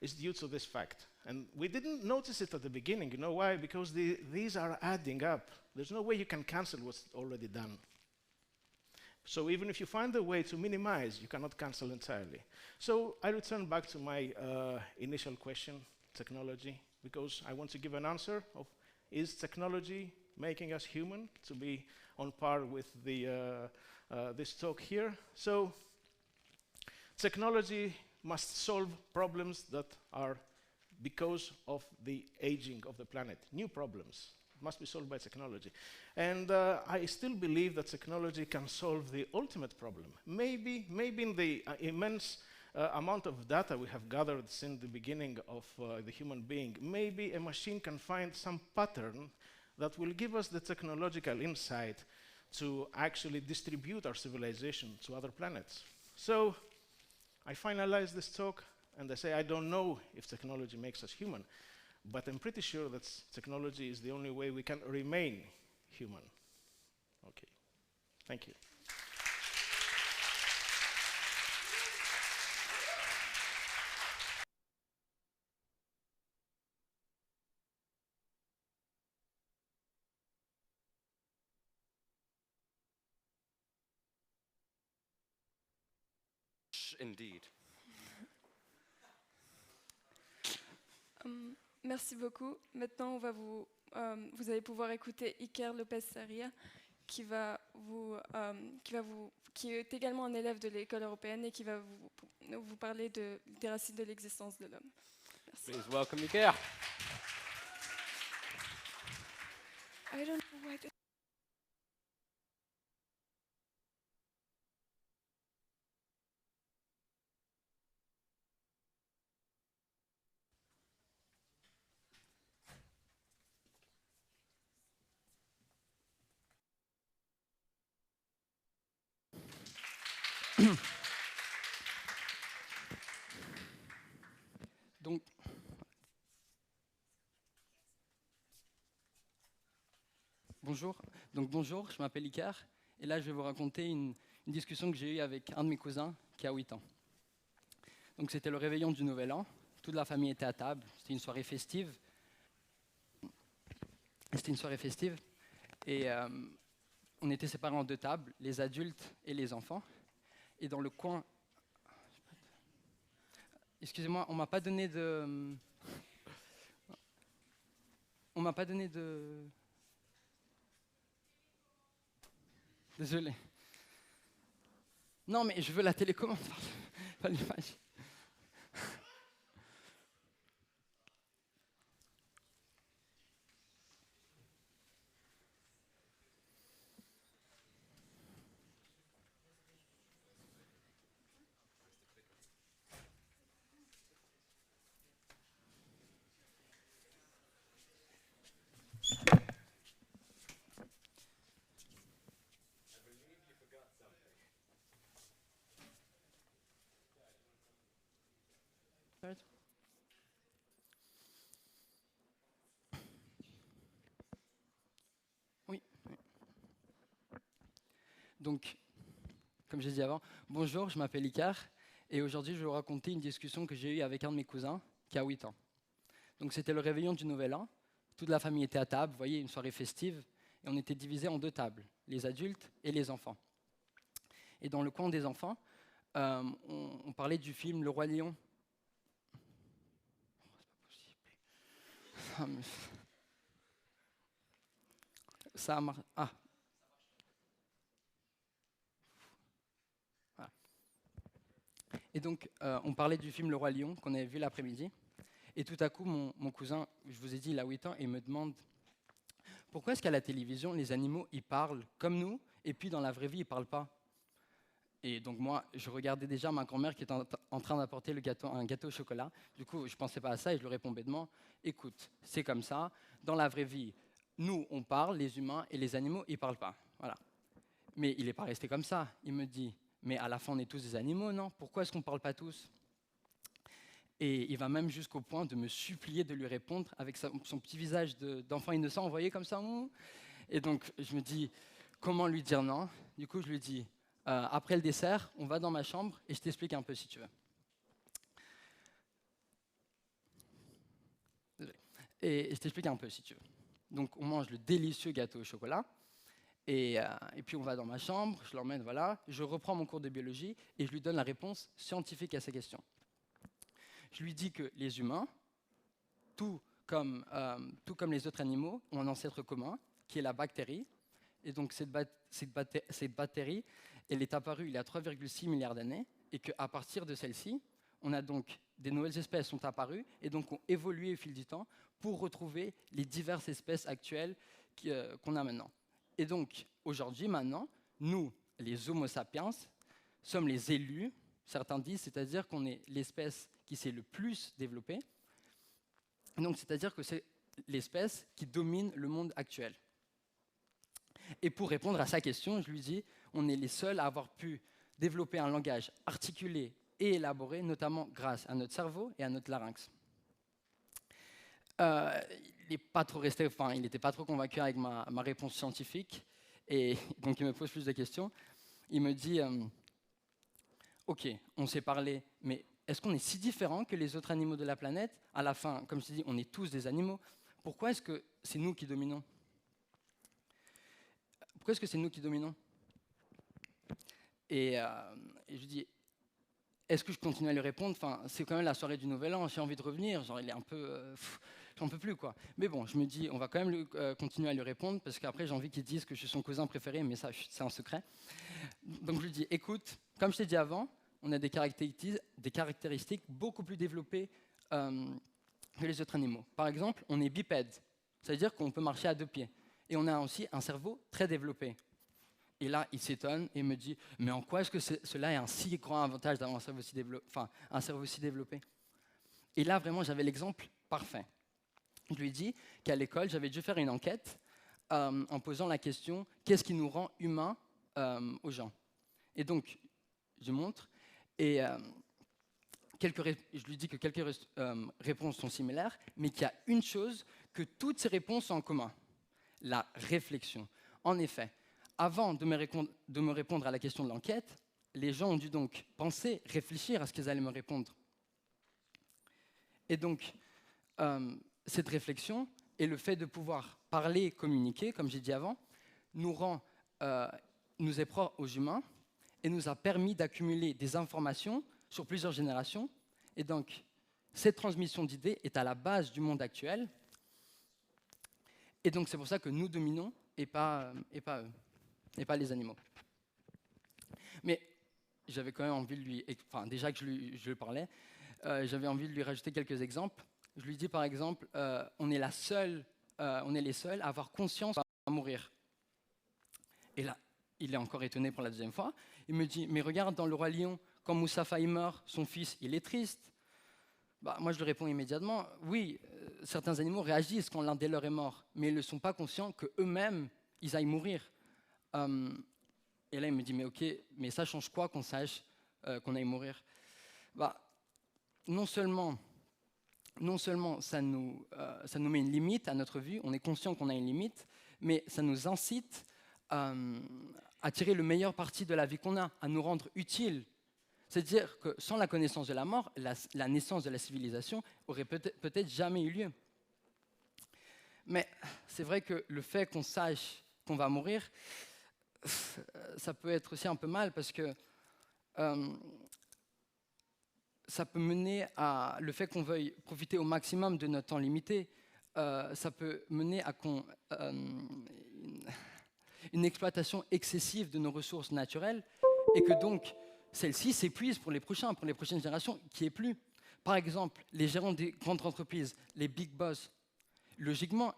is due to this fact. And we didn't notice it at the beginning. You know why? Because these are adding up. There's no way you can cancel what's already done. So even if you find a way to minimize, you cannot cancel entirely. So I return back to my initial question, technology, because I want to give an answer of, is technology making us human, to be on par with this talk here? So technology must solve problems that are because of the aging of the planet. New problems must be solved by technology. And I still believe that technology can solve the ultimate problem. Maybe in the immense amount of data we have gathered since the beginning of the human being, maybe a machine can find some pattern that will give us the technological insight to actually distribute our civilization to other planets. So I finalize this talk and I say I don't know if technology makes us human, but I'm pretty sure that technology is the only way we can remain human. Okay, thank you. Indeed. Merci beaucoup. Maintenant, vous allez pouvoir écouter Iker Lopez-Sarria, qui est également un élève de l'école européenne et qui va vous parler des racines de l'existence de l'homme. Merci. Please welcome Iker. I don't know why Donc, bonjour, je m'appelle Iker, et là je vais vous raconter une discussion que j'ai eue avec un de mes cousins qui a 8 ans. Donc c'était le réveillon du Nouvel An, toute la famille était à table, c'était une soirée festive. Et on était séparés en 2 tables, les adultes et les enfants. Et dans le coin... Excusez-moi, on m'a pas donné de... On m'a pas donné de... Désolé. Non, mais je veux la télécommande, pas l'image. Oui. Donc, comme j'ai dit avant, bonjour, je m'appelle Icar, et aujourd'hui je vais vous raconter une discussion que j'ai eue avec un de mes cousins qui a 8 ans. Donc c'était le réveillon du Nouvel An, toute la famille était à table, vous voyez, une soirée festive, et on était divisés en 2 tables, les adultes et les enfants. Et dans le coin des enfants, on parlait du film Le Roi Lion. Oh, c'est pas possible. Ça a marché. Ah. Voilà. Et donc, on parlait du film Le Roi Lion qu'on avait vu l'après-midi. Et tout à coup, mon cousin, je vous ai dit, il a 8 ans, et il me demande pourquoi est-ce qu'à la télévision, les animaux, ils parlent comme nous, et puis dans la vraie vie, ils ne parlent pas. Et donc moi, je regardais déjà ma grand-mère qui était en train d'apporter un gâteau au chocolat. Du coup, je ne pensais pas à ça et je lui réponds bêtement, écoute, c'est comme ça, dans la vraie vie, nous, on parle, les humains, et les animaux, ils ne parlent pas. Voilà. Mais il n'est pas resté comme ça. Il me dit, mais à la fin, on est tous des animaux, non? Pourquoi est-ce qu'on ne parle pas tous? Et il va même jusqu'au point de me supplier de lui répondre avec son petit visage d'enfant innocent, envoyé comme ça. Et donc, je me dis, comment lui dire non? Du coup, je lui dis, après le dessert, on va dans ma chambre et je t'explique un peu si tu veux. Désolé. Et je t'explique un peu si tu veux. Donc, on mange le délicieux gâteau au chocolat. Et puis, on va dans ma chambre, je l'emmène, voilà. Je reprends mon cours de biologie et je lui donne la réponse scientifique à sa question. Je lui dis que les humains, tout comme les autres animaux, ont un ancêtre commun, qui est la bactérie. Et donc cette bactérie, elle est apparue il y a 3,6 milliards d'années, et qu'à partir de celle-ci, on a donc des nouvelles espèces sont apparues, et donc ont évolué au fil du temps pour retrouver les diverses espèces actuelles qu'on a maintenant. Et donc, aujourd'hui, maintenant, nous, les Homo sapiens, sommes les élus, certains disent, c'est-à-dire qu'on est l'espèce qui s'est le plus développée. Donc, c'est-à-dire que c'est l'espèce qui domine le monde actuel. Et pour répondre à sa question, je lui dis, on est les seuls à avoir pu développer un langage articulé et élaboré, notamment grâce à notre cerveau et à notre larynx. Il n'était pas trop convaincu avec ma réponse scientifique, et donc il me pose plus de questions. Il me dit, ok, on s'est parlé, mais est-ce qu'on est si différents que les autres animaux de la planète? À la fin, comme je te dis, on est tous des animaux. Pourquoi est-ce que c'est nous qui dominons? Pourquoi est-ce que c'est nous qui dominons? Et je lui dis, est-ce que je continue à lui répondre? Enfin, c'est quand même la soirée du Nouvel An, j'ai envie de revenir, genre il est un peu... j'en peux plus, quoi. Mais bon, je me dis, on va quand même continuer à lui répondre, parce qu'après j'ai envie qu'il dise que je suis son cousin préféré, mais ça, c'est un secret. Donc je lui dis, écoute, comme je t'ai dit avant, on a des caractéristiques beaucoup plus développées que les autres animaux. Par exemple, on est bipède, c'est-à-dire qu'on peut marcher à 2 pieds. Et on a aussi un cerveau très développé. Et là, il s'étonne et me dit, mais en quoi est-ce que cela est un si grand avantage d'avoir un cerveau si développé? Et là, vraiment, j'avais l'exemple parfait. Je lui ai dit qu'à l'école, j'avais dû faire une enquête en posant la question, qu'est-ce qui nous rend humains aux gens? Et donc, je montre, et je lui dis que quelques réponses sont similaires, mais qu'il y a une chose que toutes ces réponses ont en commun, la réflexion. En effet, avant de me répondre à la question de l'enquête, les gens ont dû donc penser, réfléchir à ce qu'ils allaient me répondre. Et donc, cette réflexion et le fait de pouvoir parler, communiquer, comme j'ai dit avant, nous est propre aux humains, et nous a permis d'accumuler des informations sur plusieurs générations. Et donc, cette transmission d'idées est à la base du monde actuel. Et donc, c'est pour ça que nous dominons et pas eux, et pas les animaux. Mais j'avais quand même envie de lui... Enfin, déjà que je lui parlais, j'avais envie de lui rajouter quelques exemples. Je lui dis par exemple, on est les seuls à avoir conscience à mourir. Et là, il est encore étonné pour la deuxième fois. Il me dit, mais regarde dans Le Roi Lion, quand Moustapha il meurt, son fils, il est triste. Bah, moi, je lui réponds immédiatement, oui, certains animaux réagissent quand l'un des leurs est mort, mais ils ne sont pas conscients qu'eux-mêmes, ils aillent mourir. Et là, il me dit, mais ok, mais ça change quoi qu'on sache qu'on aille mourir? Bah, non seulement ça nous met une limite à notre vie, on est conscient qu'on a une limite, mais ça nous incite à tirer le meilleur parti de la vie qu'on a, à nous rendre utiles. C'est-à-dire que sans la connaissance de la mort, la naissance de la civilisation aurait peut-être jamais eu lieu. Mais c'est vrai que le fait qu'on sache qu'on va mourir, ça peut être aussi un peu mal parce que ça peut mener à le fait qu'on veuille profiter au maximum de notre temps limité. Ça peut mener à une exploitation excessive de nos ressources naturelles et que donc celles-ci s'épuisent pour les prochaines générations qui est plus. Par exemple, les gérants des grandes entreprises, les big boss, logiquement,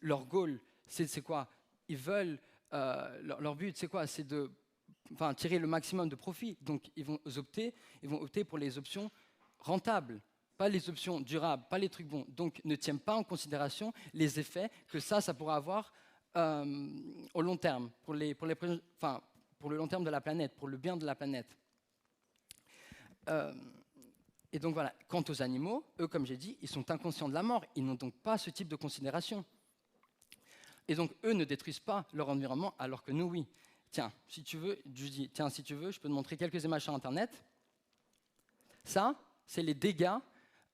leur goal, c'est quoi? Ils veulent, leur but, c'est quoi? C'est de tirer le maximum de profit. Donc, ils vont opter pour les options rentables, pas les options durables, pas les trucs bons. Donc, ne tiennent pas en considération les effets que ça pourra avoir au long terme, pour le long terme de la planète, pour le bien de la planète. Et donc voilà, quant aux animaux, eux, comme j'ai dit, ils sont inconscients de la mort, ils n'ont donc pas ce type de considération. Et donc, eux ne détruisent pas leur environnement, alors que nous, oui. Tiens, si tu veux, je peux te montrer quelques images sur Internet. Ça, c'est les dégâts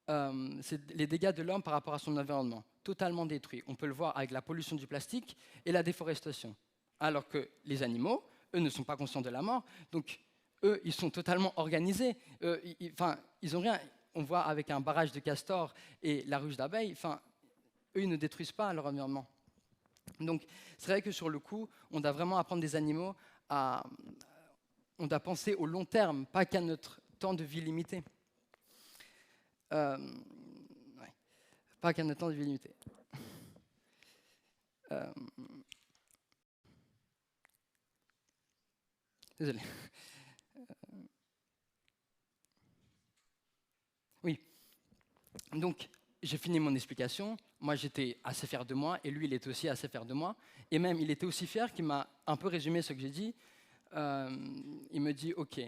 de l'homme par rapport à son environnement, totalement détruit. On peut le voir avec la pollution du plastique et la déforestation. Alors que les animaux, eux, ne sont pas conscients de la mort, donc eux, ils sont totalement organisés. Ils ont rien. On voit avec un barrage de castors et la ruche d'abeilles, eux, ils ne détruisent pas leur environnement. Donc, c'est vrai que sur le coup, on doit vraiment apprendre des animaux on doit penser au long terme, pas qu'à notre temps de vie limité. Pas qu'à notre temps de vie limité. Désolé. Oui. Donc, j'ai fini mon explication. Moi, j'étais assez fier de moi, et lui, il était aussi assez fier de moi. Et même, il était aussi fier qu'il m'a un peu résumé ce que j'ai dit. Il me dit, OK,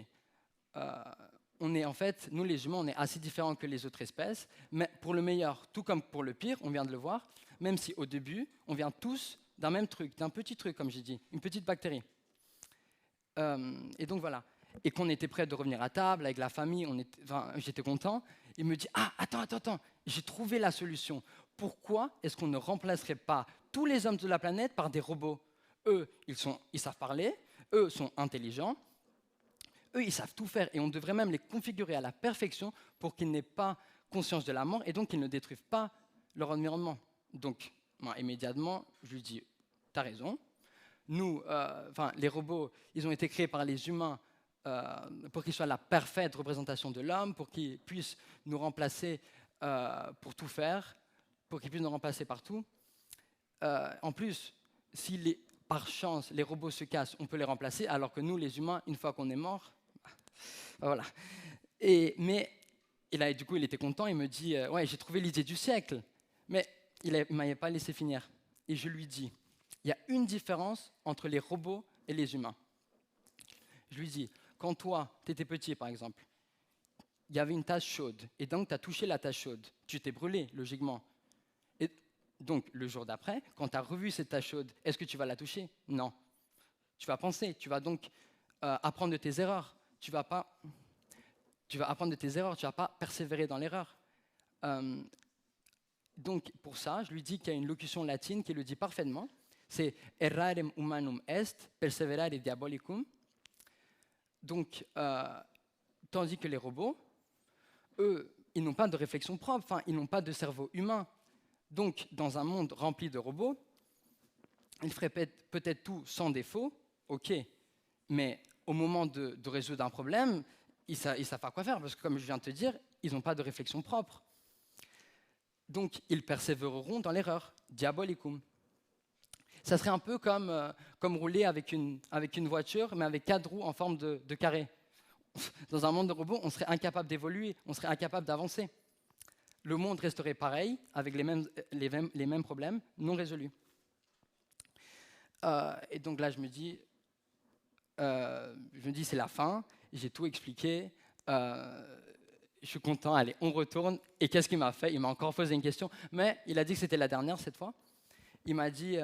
nous, les humains, on est assez différents que les autres espèces, mais pour le meilleur, tout comme pour le pire, on vient de le voir, même si au début, on vient tous d'un même truc, d'un petit truc, comme j'ai dit, une petite bactérie. Et donc, voilà. Et qu'on était prêt de revenir à table avec la famille, j'étais content. Il me dit, attends, j'ai trouvé la solution. Pourquoi est-ce qu'on ne remplacerait pas tous les hommes de la planète par des robots? Eux, ils savent parler, eux sont intelligents, eux, ils savent tout faire, et on devrait même les configurer à la perfection pour qu'ils n'aient pas conscience de la mort, et donc qu'ils ne détruisent pas leur environnement. Donc, moi, immédiatement, je lui dis, t'as raison. Nous, les robots, ils ont été créés par les humains pour qu'ils soient la parfaite représentation de l'homme, pour qu'ils puissent nous remplacer pour tout faire, pour qu'ils puissent nous remplacer partout. En plus, si par chance les robots se cassent, on peut les remplacer, alors que nous, les humains, une fois qu'on est mort, voilà. Mais là, du coup, il était content, il me dit, ouais, j'ai trouvé l'idée du siècle. Mais il ne m'avait pas laissé finir. Et je lui dis, il y a une différence entre les robots et les humains. Je lui dis, quand toi, tu étais petit, par exemple, il y avait une tasse chaude, et donc tu as touché la tasse chaude, tu t'es brûlé, logiquement. Et donc, le jour d'après, quand tu as revu cette tasse chaude, est-ce que tu vas la toucher? Non. Tu vas penser, tu vas donc apprendre de tes erreurs. Tu vas apprendre de tes erreurs, tu ne vas pas persévérer dans l'erreur. Donc, pour ça, je lui dis qu'il y a une locution latine qui le dit parfaitement. C'est « errarem humanum est, perseverare diabolicum ». Donc, tandis que les robots, eux, ils n'ont pas de réflexion propre, enfin, ils n'ont pas de cerveau humain. Donc, dans un monde rempli de robots, ils feraient peut-être tout sans défaut, ok, mais au moment de résoudre un problème, ils ne savent pas quoi faire, parce que comme je viens de te dire, ils n'ont pas de réflexion propre. Donc, ils persévéreront dans l'erreur. Diabolicum. Ça serait un peu comme rouler avec une voiture, mais avec 4 roues en forme de carré. Dans un monde de robots, on serait incapable d'évoluer, on serait incapable d'avancer. Le monde resterait pareil, avec les mêmes problèmes non résolus. Et donc là, je me dis c'est la fin, j'ai tout expliqué, je suis content, allez, on retourne. Et qu'est-ce qu'il m'a fait? Il m'a encore posé une question, mais il a dit que c'était la dernière cette fois. Il m'a dit,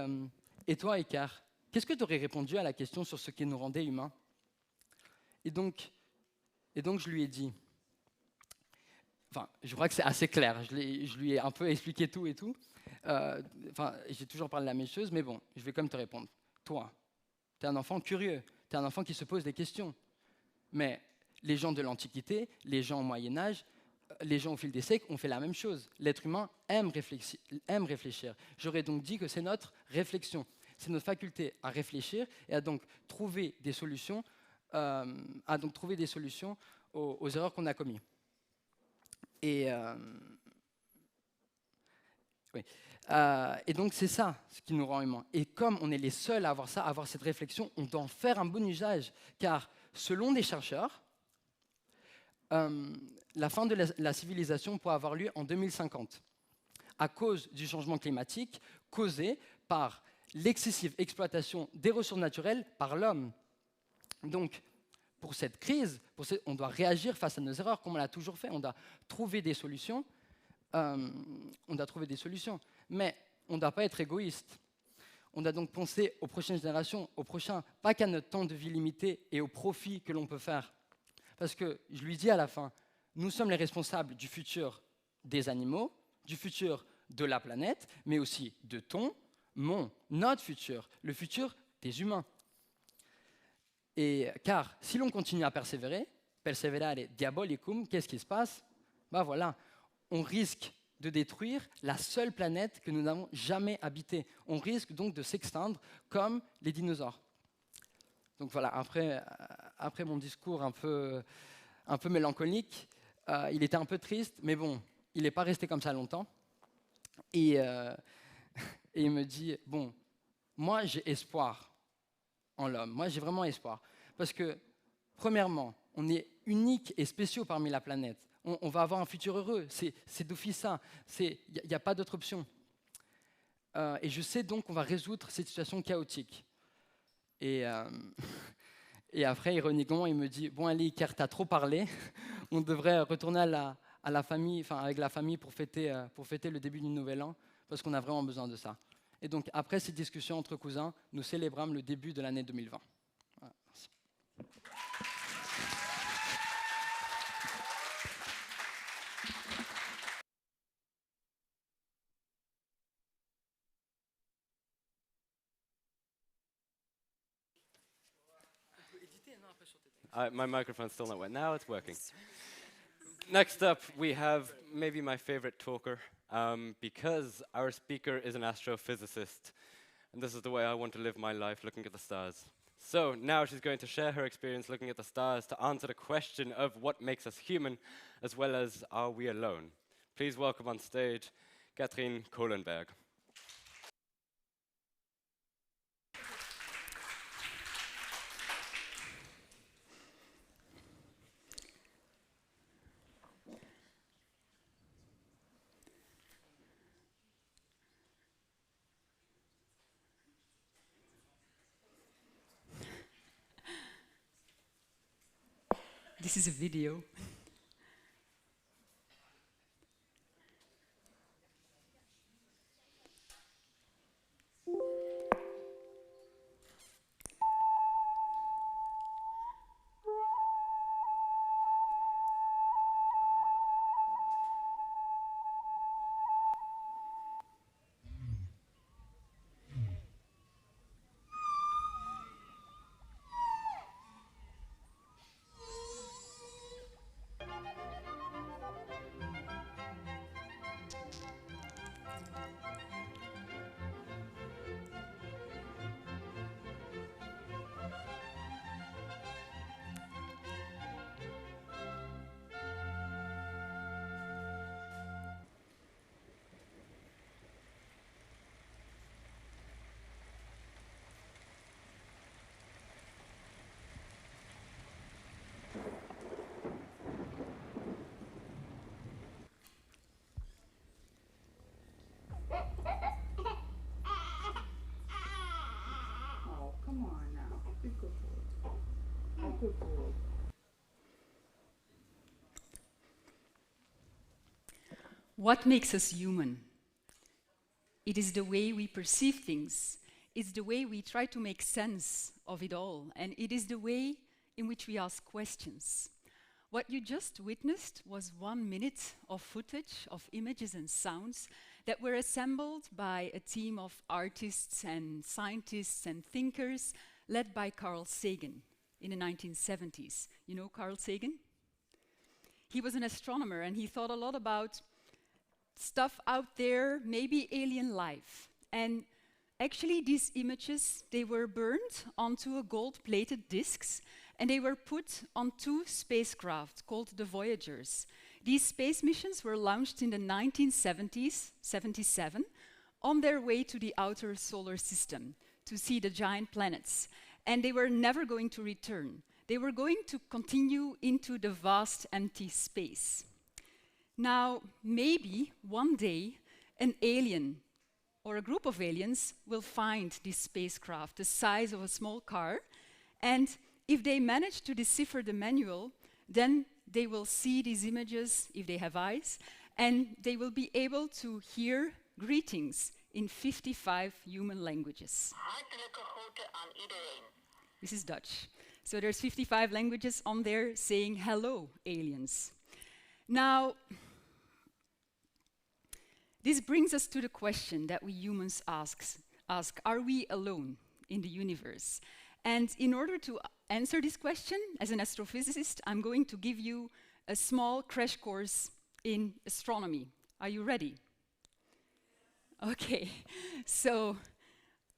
et toi, Icar, qu'est-ce que tu aurais répondu à la question sur ce qui nous rendait humains? Et donc, je lui ai dit, enfin, je crois que c'est assez clair, je lui ai un peu expliqué tout et tout. Enfin, j'ai toujours parlé de la même chose, mais bon, je vais quand même te répondre. Toi, tu es un enfant curieux, tu es un enfant qui se pose des questions. Mais les gens de l'Antiquité, les gens au Moyen-Âge, les gens au fil des siècles ont fait la même chose. L'être humain aime réfléchir. J'aurais donc dit que c'est notre réflexion, c'est notre faculté à réfléchir et à donc trouver des solutions, aux erreurs qu'on a commises. Et donc c'est ça ce qui nous rend humains. Et comme on est les seuls à avoir ça, à avoir cette réflexion, on doit en faire un bon usage. Car selon des chercheurs, la fin de la civilisation pourrait avoir lieu en 2050 à cause du changement climatique causé par l'excessive exploitation des ressources naturelles par l'homme. Donc, pour cette crise, on doit réagir face à nos erreurs comme on l'a toujours fait. On doit trouver des solutions. Mais on ne doit pas être égoïste. On doit donc penser aux prochaines générations, aux prochains, pas qu'à notre temps de vie limité et au profit que l'on peut faire. Parce que, je lui dis à la fin, nous sommes les responsables du futur des animaux, du futur de la planète, mais aussi de notre futur, le futur des humains. Et car si l'on continue à perseverare diabolicum, qu'est-ce qui se passe? Ben voilà, on risque de détruire la seule planète que nous n'avons jamais habitée. On risque donc de s'extinguer comme les dinosaures. Donc voilà, après mon discours un peu mélancolique, il était un peu triste, mais bon, il n'est pas resté comme ça longtemps. Et il me dit, bon, moi j'ai espoir en l'homme, moi j'ai vraiment espoir. Parce que, premièrement, on est unique et spéciaux parmi la planète. On va avoir un futur heureux, c'est d'office ça, il n'y a pas d'autre option. Et je sais donc qu'on va résoudre cette situation chaotique. Et après, ironiquement, il me dit, bon allez, car tu as trop parlé, on devrait retourner à la famille, enfin avec la famille pour fêter le début du nouvel an, parce qu'on a vraiment besoin de ça. Et donc, après cette discussion entre cousins, nous célébrons le début de l'année 2020. Voilà, merci. My microphone's still not wet. Now it's working. Next up, we have maybe my favorite talker, because our speaker is an astrophysicist. And this is the way I want to live my life, looking at the stars. So now she's going to share her experience looking at the stars to answer the question of what makes us human, as well as are we alone. Please welcome on stage, Katrin Kohlenberg. This is a video. What makes us human? It is the way we perceive things. It's the way we try to make sense of it all. And it is the way in which we ask questions. What you just witnessed was 1 minute of footage of images and sounds that were assembled by a team of artists and scientists and thinkers led by Carl Sagan in the 1970s. You know Carl Sagan? He was an astronomer and he thought a lot about stuff out there, maybe alien life. And actually these images, they were burned onto a gold-plated discs and they were put on 2 spacecraft called the Voyagers. These space missions were launched in the 1970s, 77, on their way to the outer solar system to see the giant planets. And they were never going to return. They were going to continue into the vast empty space. Now, maybe one day an alien or a group of aliens will find this spacecraft the size of a small car, and if they manage to decipher the manual, then they will see these images, if they have eyes, and they will be able to hear greetings in 55 human languages. This is Dutch. So there's 55 languages on there saying hello, aliens. Now, this brings us to the question that we humans ask, are we alone in the universe? And in order to answer this question, as an astrophysicist, I'm going to give you a small crash course in astronomy. Are you ready? Okay, so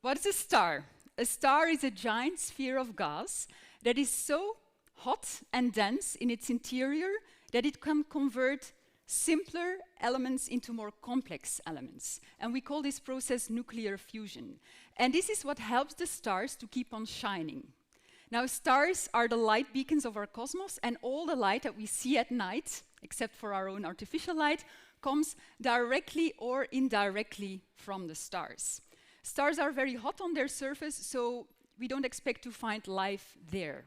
what is a star? A star is a giant sphere of gas that is so hot and dense in its interior that it can convert simpler elements into more complex elements. And we call this process nuclear fusion. And this is what helps the stars to keep on shining. Now, stars are the light beacons of our cosmos, and all the light that we see at night, except for our own artificial light, comes directly or indirectly from the stars. Stars are very hot on their surface, so we don't expect to find life there.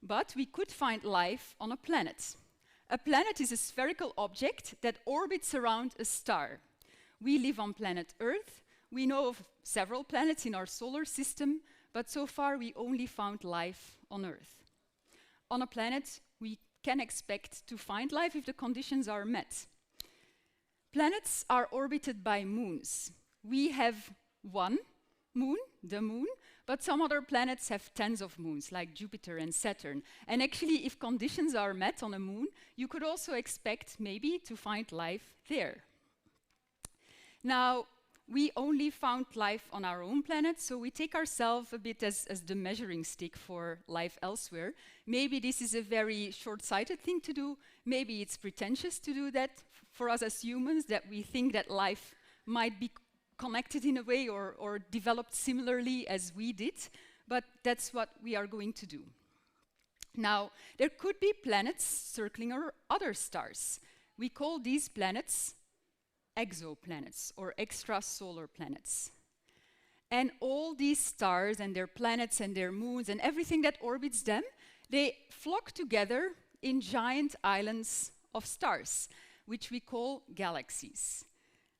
But we could find life on a planet. A planet is a spherical object that orbits around a star. We live on planet Earth. We know of several planets in our solar system, but so far we only found life on Earth. On a planet, we can expect to find life if the conditions are met. Planets are orbited by moons. We have one moon, the moon, but some other planets have tens of moons, like Jupiter and Saturn. And actually, if conditions are met on a moon, you could also expect maybe to find life there. Now, we only found life on our own planet, so we take ourselves a bit as the measuring stick for life elsewhere. Maybe this is a very short-sighted thing to do. Maybe it's pretentious to do that for us as humans, that we think that life might be connected in a way or developed similarly as we did, but that's what we are going to do. Now, there could be planets circling other stars. We call these planets exoplanets or extrasolar planets. And all these stars and their planets and their moons and everything that orbits them, they flock together in giant islands of stars, which we call galaxies.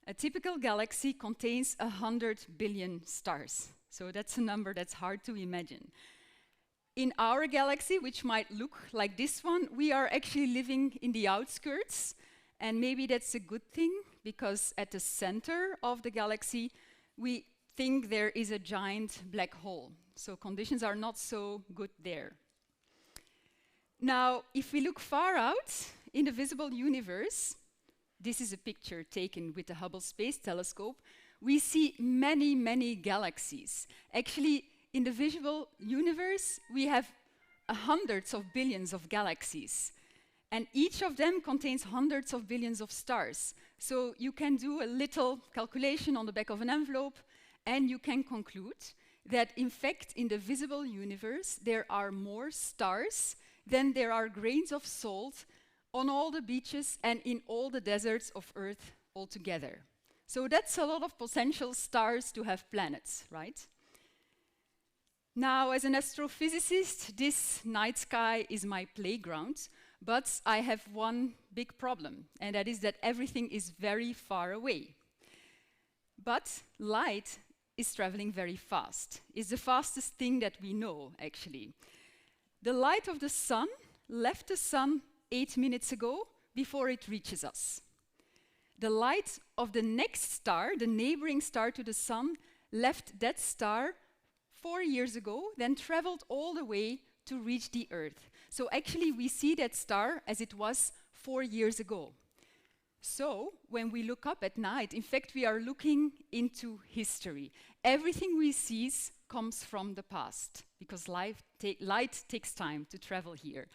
A typical galaxy contains 100 billion stars. So that's a number that's hard to imagine. In our galaxy, which might look like this one, we are actually living in the outskirts. And maybe that's a good thing, because at the center of the galaxy, we think there is a giant black hole. So conditions are not so good there. Now, if we look far out in the visible universe, this is a picture taken with the Hubble Space Telescope, we see many, many galaxies. Actually, in the visible universe, we have hundreds of billions of galaxies. And each of them contains hundreds of billions of stars. So you can do a little calculation on the back of an envelope, and you can conclude that, in fact, in the visible universe, there are more stars than there are grains of salt on all the beaches and in all the deserts of Earth altogether. So that's a lot of potential stars to have planets, right? Now, as an astrophysicist, this night sky is my playground, But I have one big problem, and that is that everything is very far away. But light is traveling very fast. It's the fastest thing that we know, actually. The light of the sun left the sun 8 minutes ago before it reaches us. The light of the next star, the neighboring star to the sun, left that star 4 years ago, then traveled all the way to reach the Earth. So actually we see that star as it was 4 years ago. So when we look up at night, in fact we are looking into history. Everything we see comes from the past, because light takes time to travel here.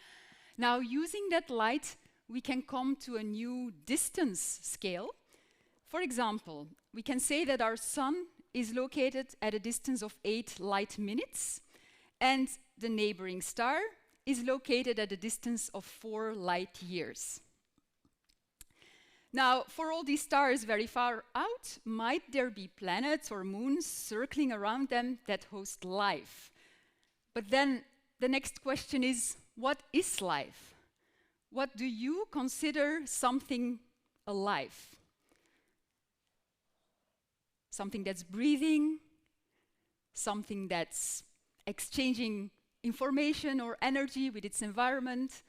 Now using that light, we can come to a new distance scale. For example, we can say that our sun is located at a distance of 8 light minutes, and the neighboring star is located at a distance of 4 light years. Now, for all these stars very far out, might there be planets or moons circling around them that host life? But then the next question is, what is life? What do you consider something alive? Something that's breathing, something that's exchanging information or energy with its environment,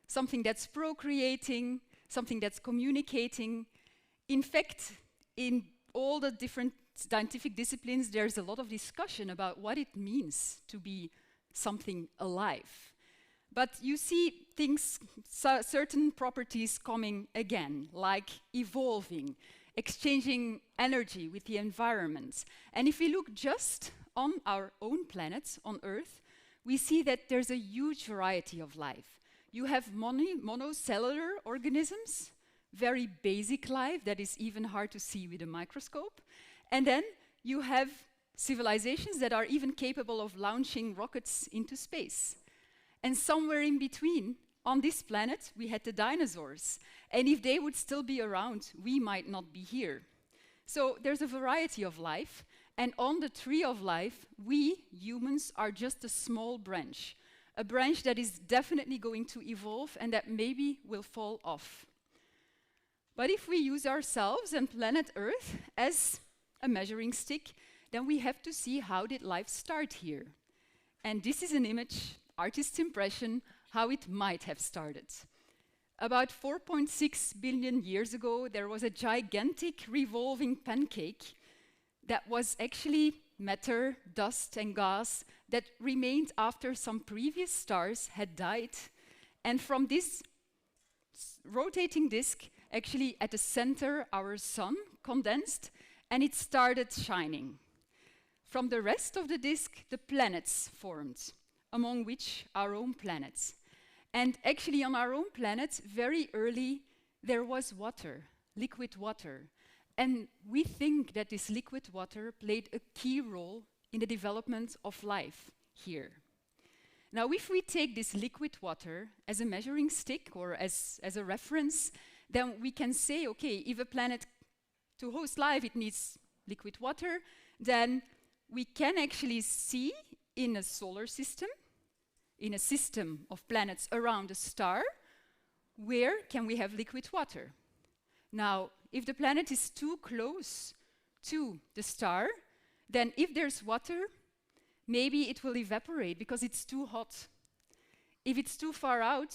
something that's procreating, something that's communicating. In fact, in all the different scientific disciplines, there's a lot of discussion about what it means to be something alive. But you see things, certain properties coming again, like evolving, exchanging energy with the environment. And if we look just on our own planet, on Earth, we see that there's a huge variety of life. You have monocellular organisms, very basic life that is even hard to see with a microscope. And then you have civilizations that are even capable of launching rockets into space. And somewhere in between, on this planet, we had the dinosaurs. And if they would still be around, we might not be here. So there's a variety of life. And on the tree of life, we, humans, are just a small branch. A branch that is definitely going to evolve and that maybe will fall off. But if we use ourselves and planet Earth as a measuring stick, then we have to see how did life start here. And this is an image, artist's impression, how it might have started. About 4.6 billion years ago, there was a gigantic revolving pancake that was actually matter, dust, and gas that remained after some previous stars had died. And from this rotating disk, actually at the center, our sun condensed, and it started shining. From the rest of the disk, the planets formed, among which our own planets. And actually on our own planet, very early, there was water, liquid water. And we think that this liquid water played a key role in the development of life here. Now, if we take this liquid water as a measuring stick or as a reference, then we can say, okay, if a planet, to host life, it needs liquid water, then we can actually see in a solar system, in a system of planets around a star, where can we have liquid water? Now, if the planet is too close to the star, then if there's water, maybe it will evaporate because it's too hot. If it's too far out,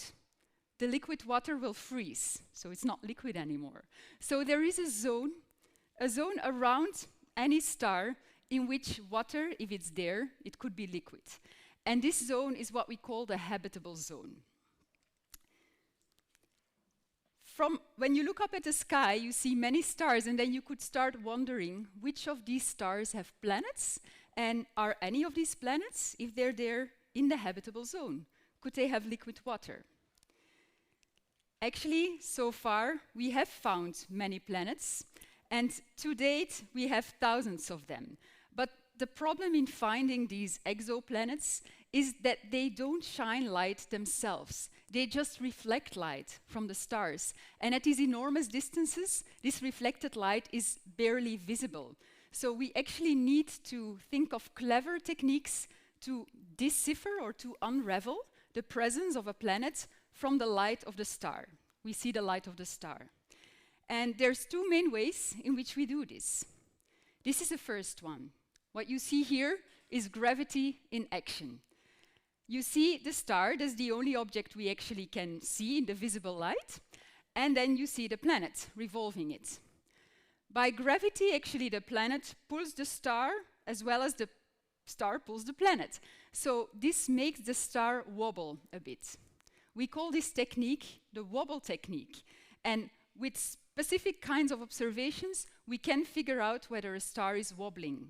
the liquid water will freeze, so it's not liquid anymore. So there is a zone around any star in which water, if it's there, it could be liquid. And this zone is what we call the habitable zone. When you look up at the sky, you see many stars, and then you could start wondering which of these stars have planets, and are any of these planets, if they're there in the habitable zone, could they have liquid water? Actually, so far, we have found many planets, and to date, we have thousands of them. But the problem in finding these exoplanets is that they don't shine light themselves. They just reflect light from the stars. And at these enormous distances, this reflected light is barely visible. So we actually need to think of clever techniques to decipher or to unravel the presence of a planet from the light of the star. We see the light of the star. And there's two main ways in which we do this. This is the first one. What you see here is gravity in action. You see the star, that's the only object we actually can see in the visible light, and then you see the planet revolving it. By gravity, actually, the planet pulls the star as well as the star pulls the planet. So this makes the star wobble a bit. We call this technique the wobble technique. And with specific kinds of observations, we can figure out whether a star is wobbling.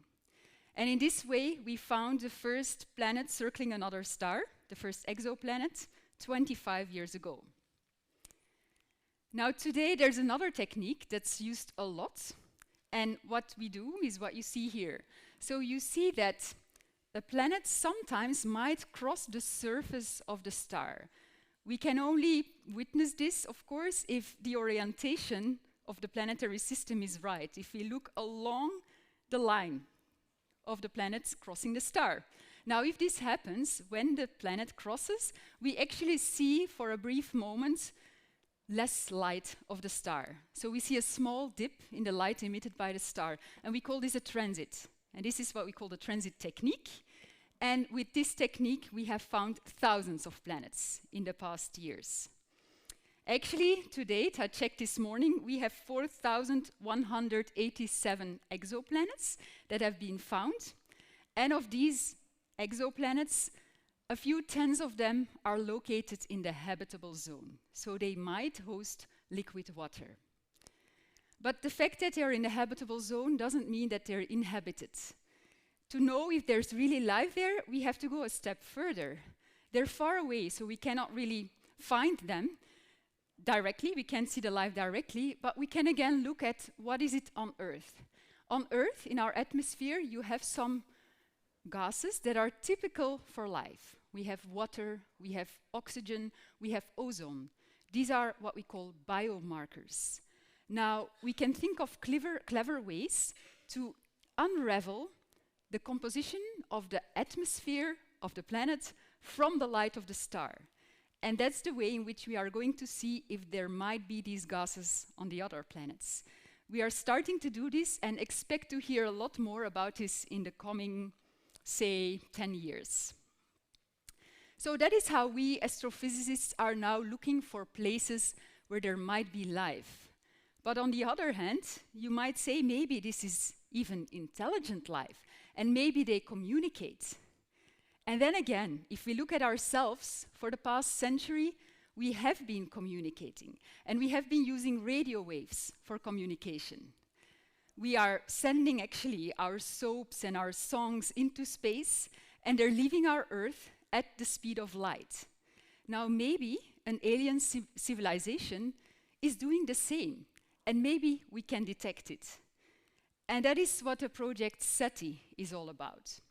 And in this way, we found the first planet circling another star, the first exoplanet, 25 years ago. Now today, there's another technique that's used a lot. And what we do is what you see here. So you see that a planet sometimes might cross the surface of the star. We can only witness this, of course, if the orientation of the planetary system is right, if we look along the line of the planets crossing the star. Now, if this happens, when the planet crosses, we actually see for a brief moment less light of the star. So we see a small dip in the light emitted by the star, and we call this a transit. And this is what we call the transit technique. And with this technique, we have found thousands of planets in the past years. Actually, to date, I checked this morning, we have 4,187 exoplanets that have been found. And of these exoplanets, a few tens of them are located in the habitable zone. So they might host liquid water. But the fact that they're in the habitable zone doesn't mean that they're inhabited. To know if there's really life there, we have to go a step further. They're far away, so we cannot really find them directly. We can't see the life directly, but we can again look at what is it on Earth. On Earth, in our atmosphere, you have some gases that are typical for life. We have water, we have oxygen, we have ozone. These are what we call biomarkers. Now, we can think of clever ways to unravel the composition of the atmosphere of the planet from the light of the star. And that's the way in which we are going to see if there might be these gases on the other planets. We are starting to do this and expect to hear a lot more about this in the coming, say, 10 years. So that is how we astrophysicists are now looking for places where there might be life. But on the other hand, you might say maybe this is even intelligent life, and maybe they communicate. And then again, if we look at ourselves, for the past century, we have been communicating, and we have been using radio waves for communication. We are sending actually our soaps and our songs into space, and they're leaving our Earth at the speed of light. Now maybe an alien civilization is doing the same, and maybe we can detect it. And that is what the project SETI is all about.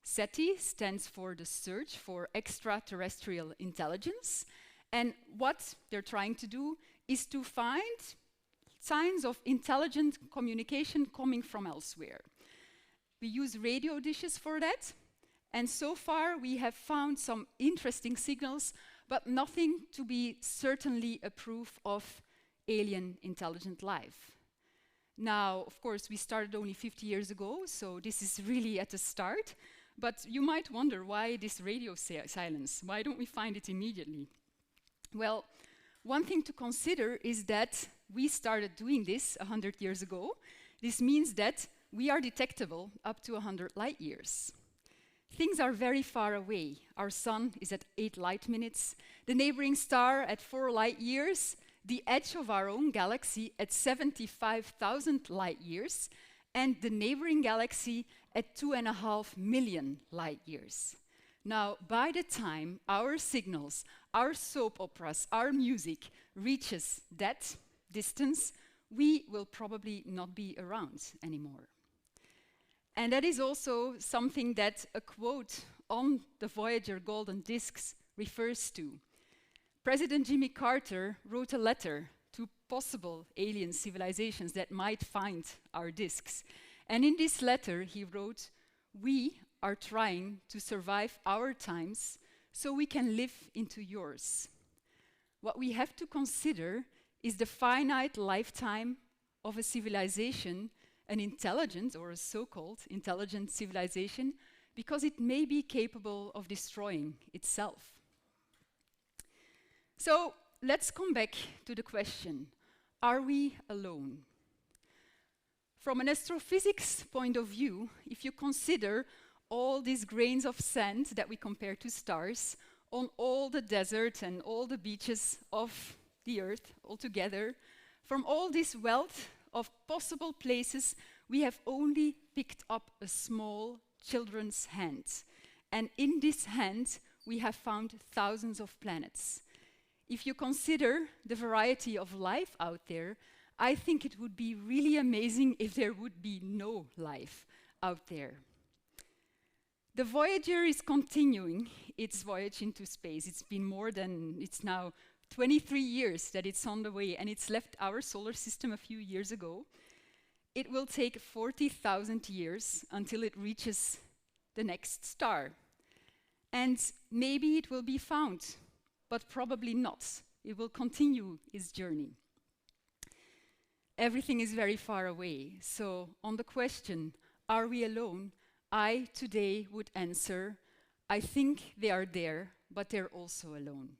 SETI stands for the Search for Extraterrestrial Intelligence, and what they're trying to do is to find signs of intelligent communication coming from elsewhere. We use radio dishes for that, and so far we have found some interesting signals, but nothing to be certainly a proof of alien intelligent life. Now, of course, we started only 50 years ago, so this is really at the start. But you might wonder why this radio silence? Why don't we find it immediately? Well, one thing to consider is that we started doing this 100 years ago. This means that we are detectable up to 100 light years. Things are very far away. Our sun is at 8 light minutes, the neighboring star at 4 light years, the edge of our own galaxy at 75,000 light years, and the neighboring galaxy at 2.5 million light years. Now, by the time our signals, our soap operas, our music reaches that distance, we will probably not be around anymore. And that is also something that a quote on the Voyager golden discs refers to. President Jimmy Carter wrote a letter to possible alien civilizations that might find our discs. And in this letter, he wrote, "We are trying to survive our times so we can live into yours." what we have to consider is the finite lifetime of a civilization, an intelligent or a so-called intelligent civilization, because it may be capable of destroying itself. So let's come back to the question, are we alone? From an astrophysics point of view, if you consider all these grains of sand that we compare to stars on all the desert and all the beaches of the Earth altogether, from all this wealth of possible places, we have only picked up a small children's hand. And in this hand, we have found thousands of planets. If you consider the variety of life out there, I think it would be really amazing if there would be no life out there. The Voyager is continuing its voyage into space. It's now 23 years that it's on the way, and it's left our solar system a few years ago. It will take 40,000 years until it reaches the next star. And maybe it will be found, but probably not. It will continue its journey. Everything is very far away. So on the question, are we alone? I today would answer, I think they are there, but they're also alone.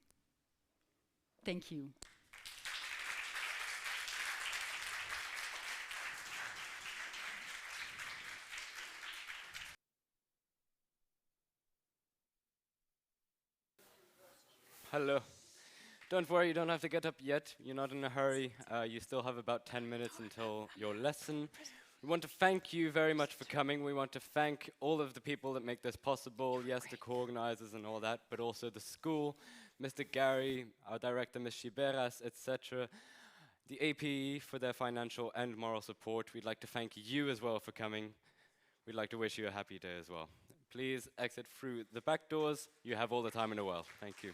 Thank you. Hello. Don't worry, you don't have to get up yet. You're not in a hurry. You still have about 10 minutes until your lesson. We want to thank you very much for coming. We want to thank all of the people that make this possible. Yes, the co-organizers and all that, but also the school, Mr. Gary, our director, Ms. Shiberas, etc. The APE for their financial and moral support. We'd like to thank you as well for coming. We'd like to wish you a happy day as well. Please exit through the back doors. You have all the time in the world. Thank you.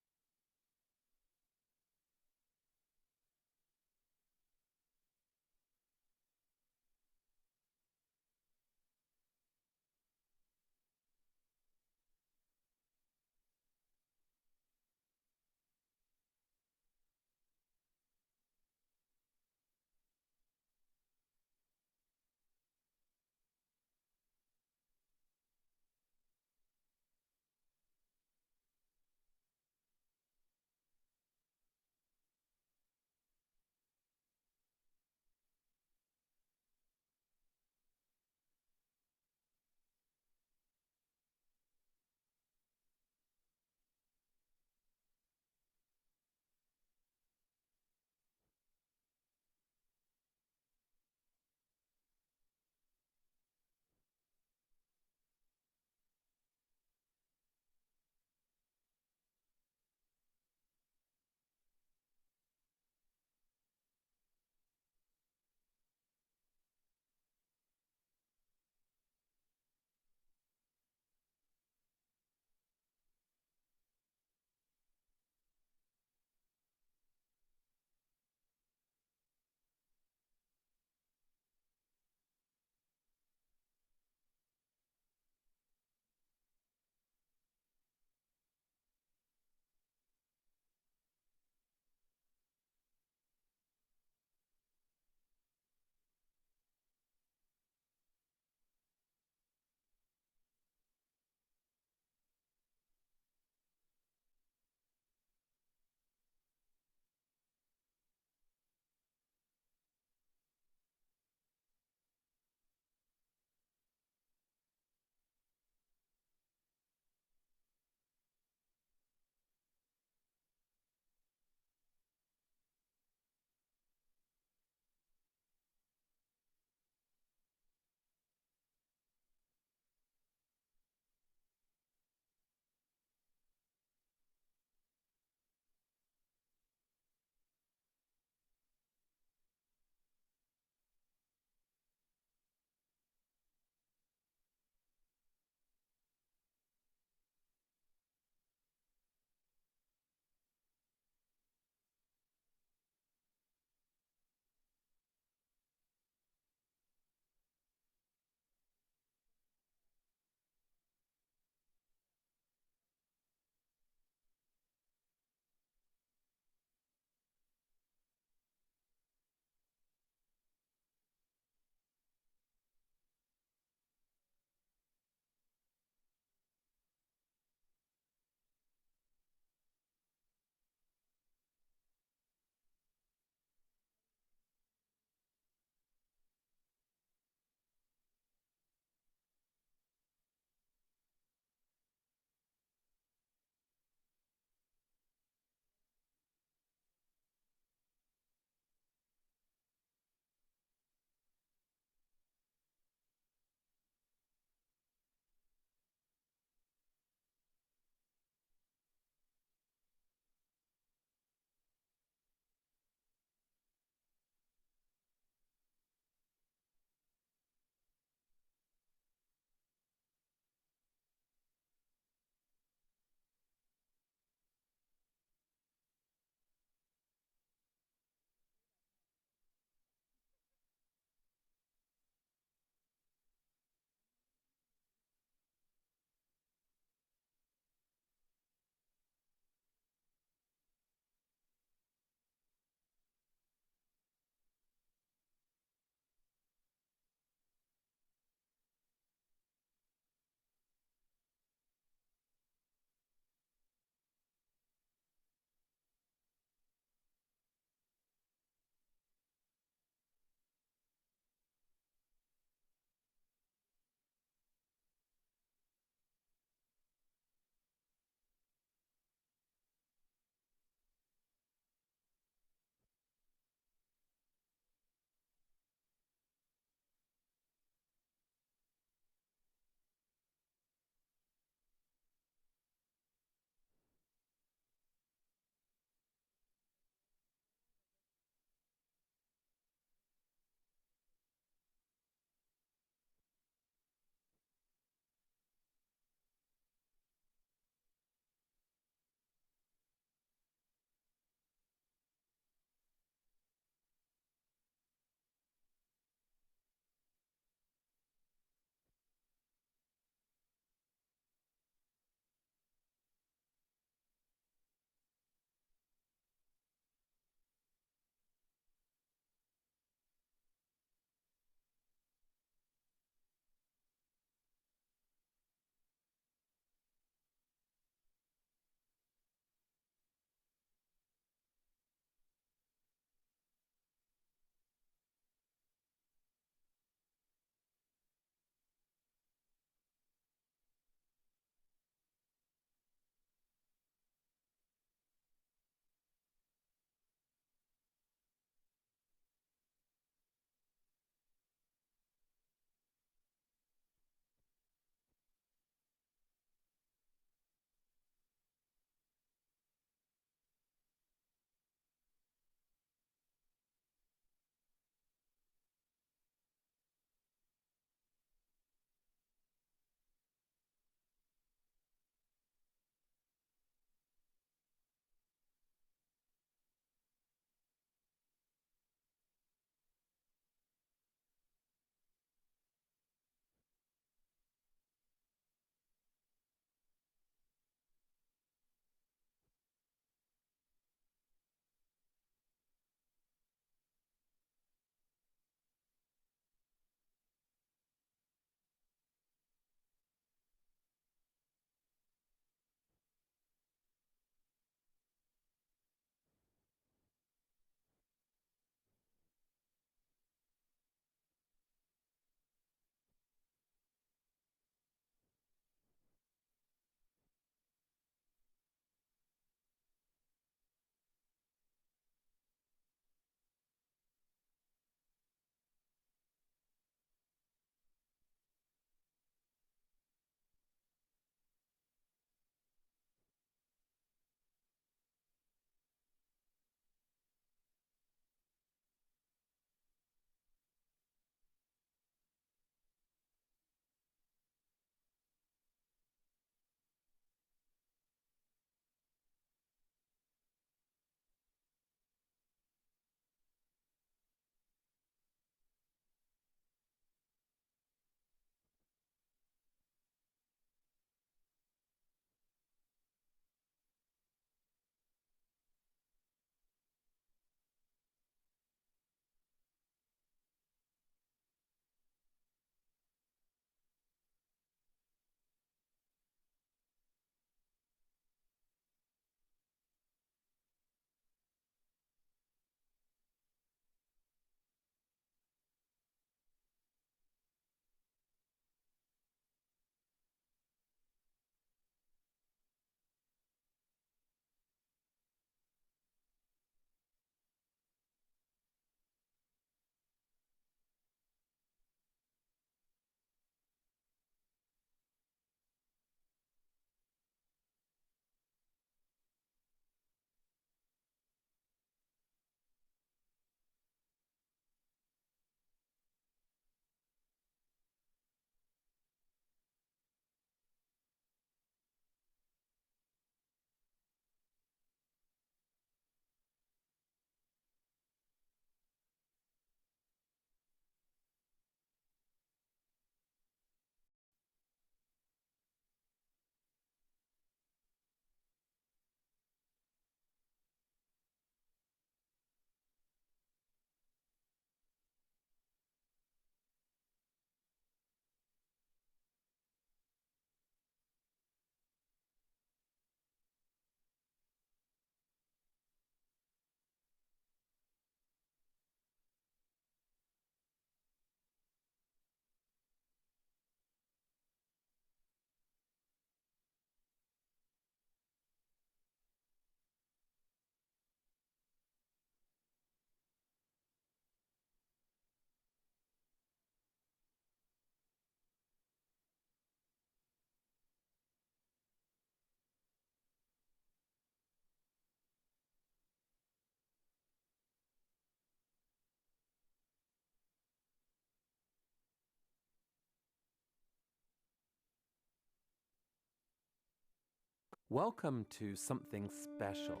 Welcome to something special.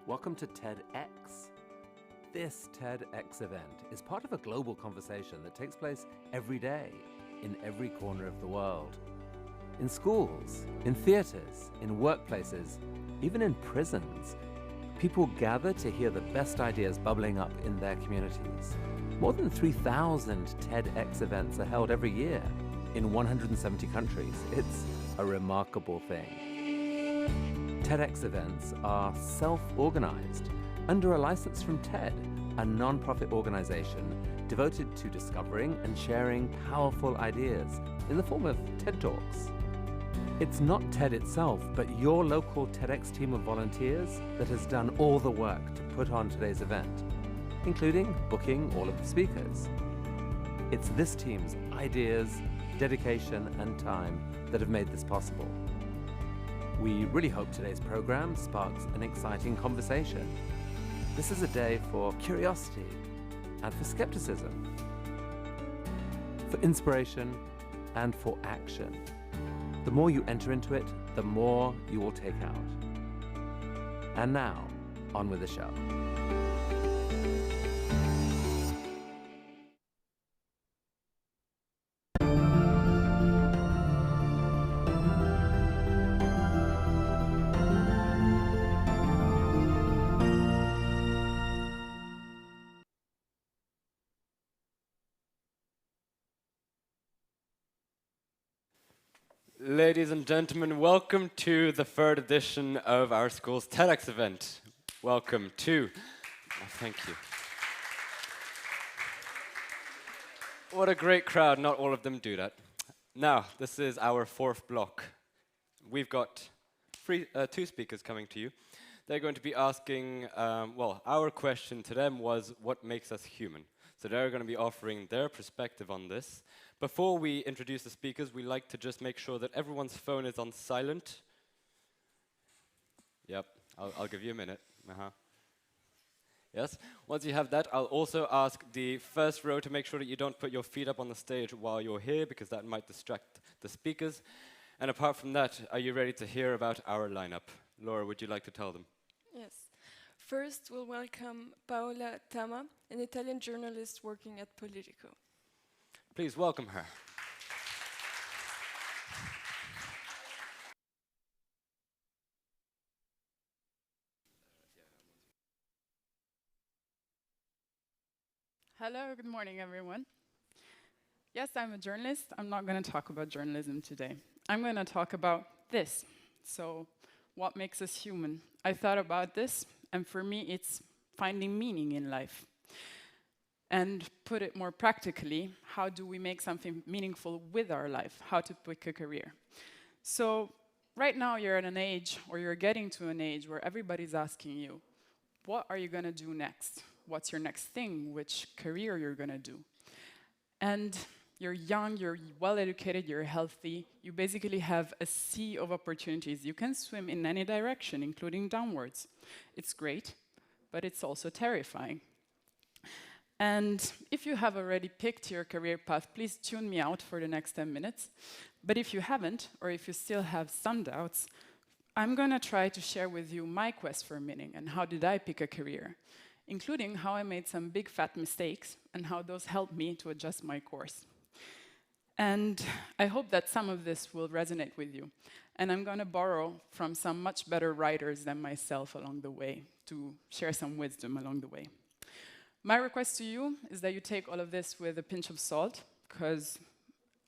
Welcome to TEDx. This TEDx event is part of a global conversation that takes place every day in every corner of the world. In schools, in theaters, in workplaces, even in prisons, people gather to hear the best ideas bubbling up in their communities. More than 3,000 TEDx events are held every year in 170 countries. It's a remarkable thing. TEDx events are self-organized under a license from TED, a non-profit organization devoted to discovering and sharing powerful ideas in the form of TED Talks. It's not TED itself, but your local TEDx team of volunteers that has done all the work to put on today's event, including booking all of the speakers. It's this team's ideas, dedication, and time that have made this possible. We really hope today's program sparks an exciting conversation. This is a day for curiosity and for skepticism, for inspiration and for action. The more you enter into it, the more you will take out. And now, on with the show. Ladies and gentlemen, welcome to the third edition of our school's TEDx event. Welcome to. Oh, thank you. What a great crowd. Not all of them do that. Now, this is our fourth block. We've got two speakers coming to you. They're going to be asking, well, our question to them was, what makes us human? So they're going to be offering their perspective on this. Before we introduce the speakers, we like to just make sure that everyone's phone is on silent. Yep, I'll give you a minute. Yes, once you have that, I'll also ask the first row to make sure that you don't put your feet up on the stage while you're here, because that might distract the speakers. And apart from that, are you ready to hear about our lineup? Laura, would you like to tell them? Yes. First, we'll welcome Paola Tama, an Italian journalist working at Politico. Please welcome her. Hello, good morning, everyone. Yes, I'm a journalist. I'm not going to talk about journalism today. I'm going to talk about this. So, what makes us human? I thought about this, and for me, it's finding meaning in life. And put it more practically, how do we make something meaningful with our life? How to pick a career? So, right now, you're at an age, or you're getting to an age where everybody's asking you, what are you going to do next? What's your next thing? Which career you're going to do? And you're young, you're well-educated, you're healthy. You basically have a sea of opportunities. You can swim in any direction, including downwards. It's great, but it's also terrifying. And if you have already picked your career path, please tune me out for the next 10 minutes. But if you haven't, or if you still have some doubts, I'm going to try to share with you my quest for meaning and how did I pick a career, including how I made some big fat mistakes and how those helped me to adjust my course. And I hope that some of this will resonate with you. And I'm going to borrow from some much better writers than myself along the way to share some wisdom along the way. My request to you is that you take all of this with a pinch of salt, because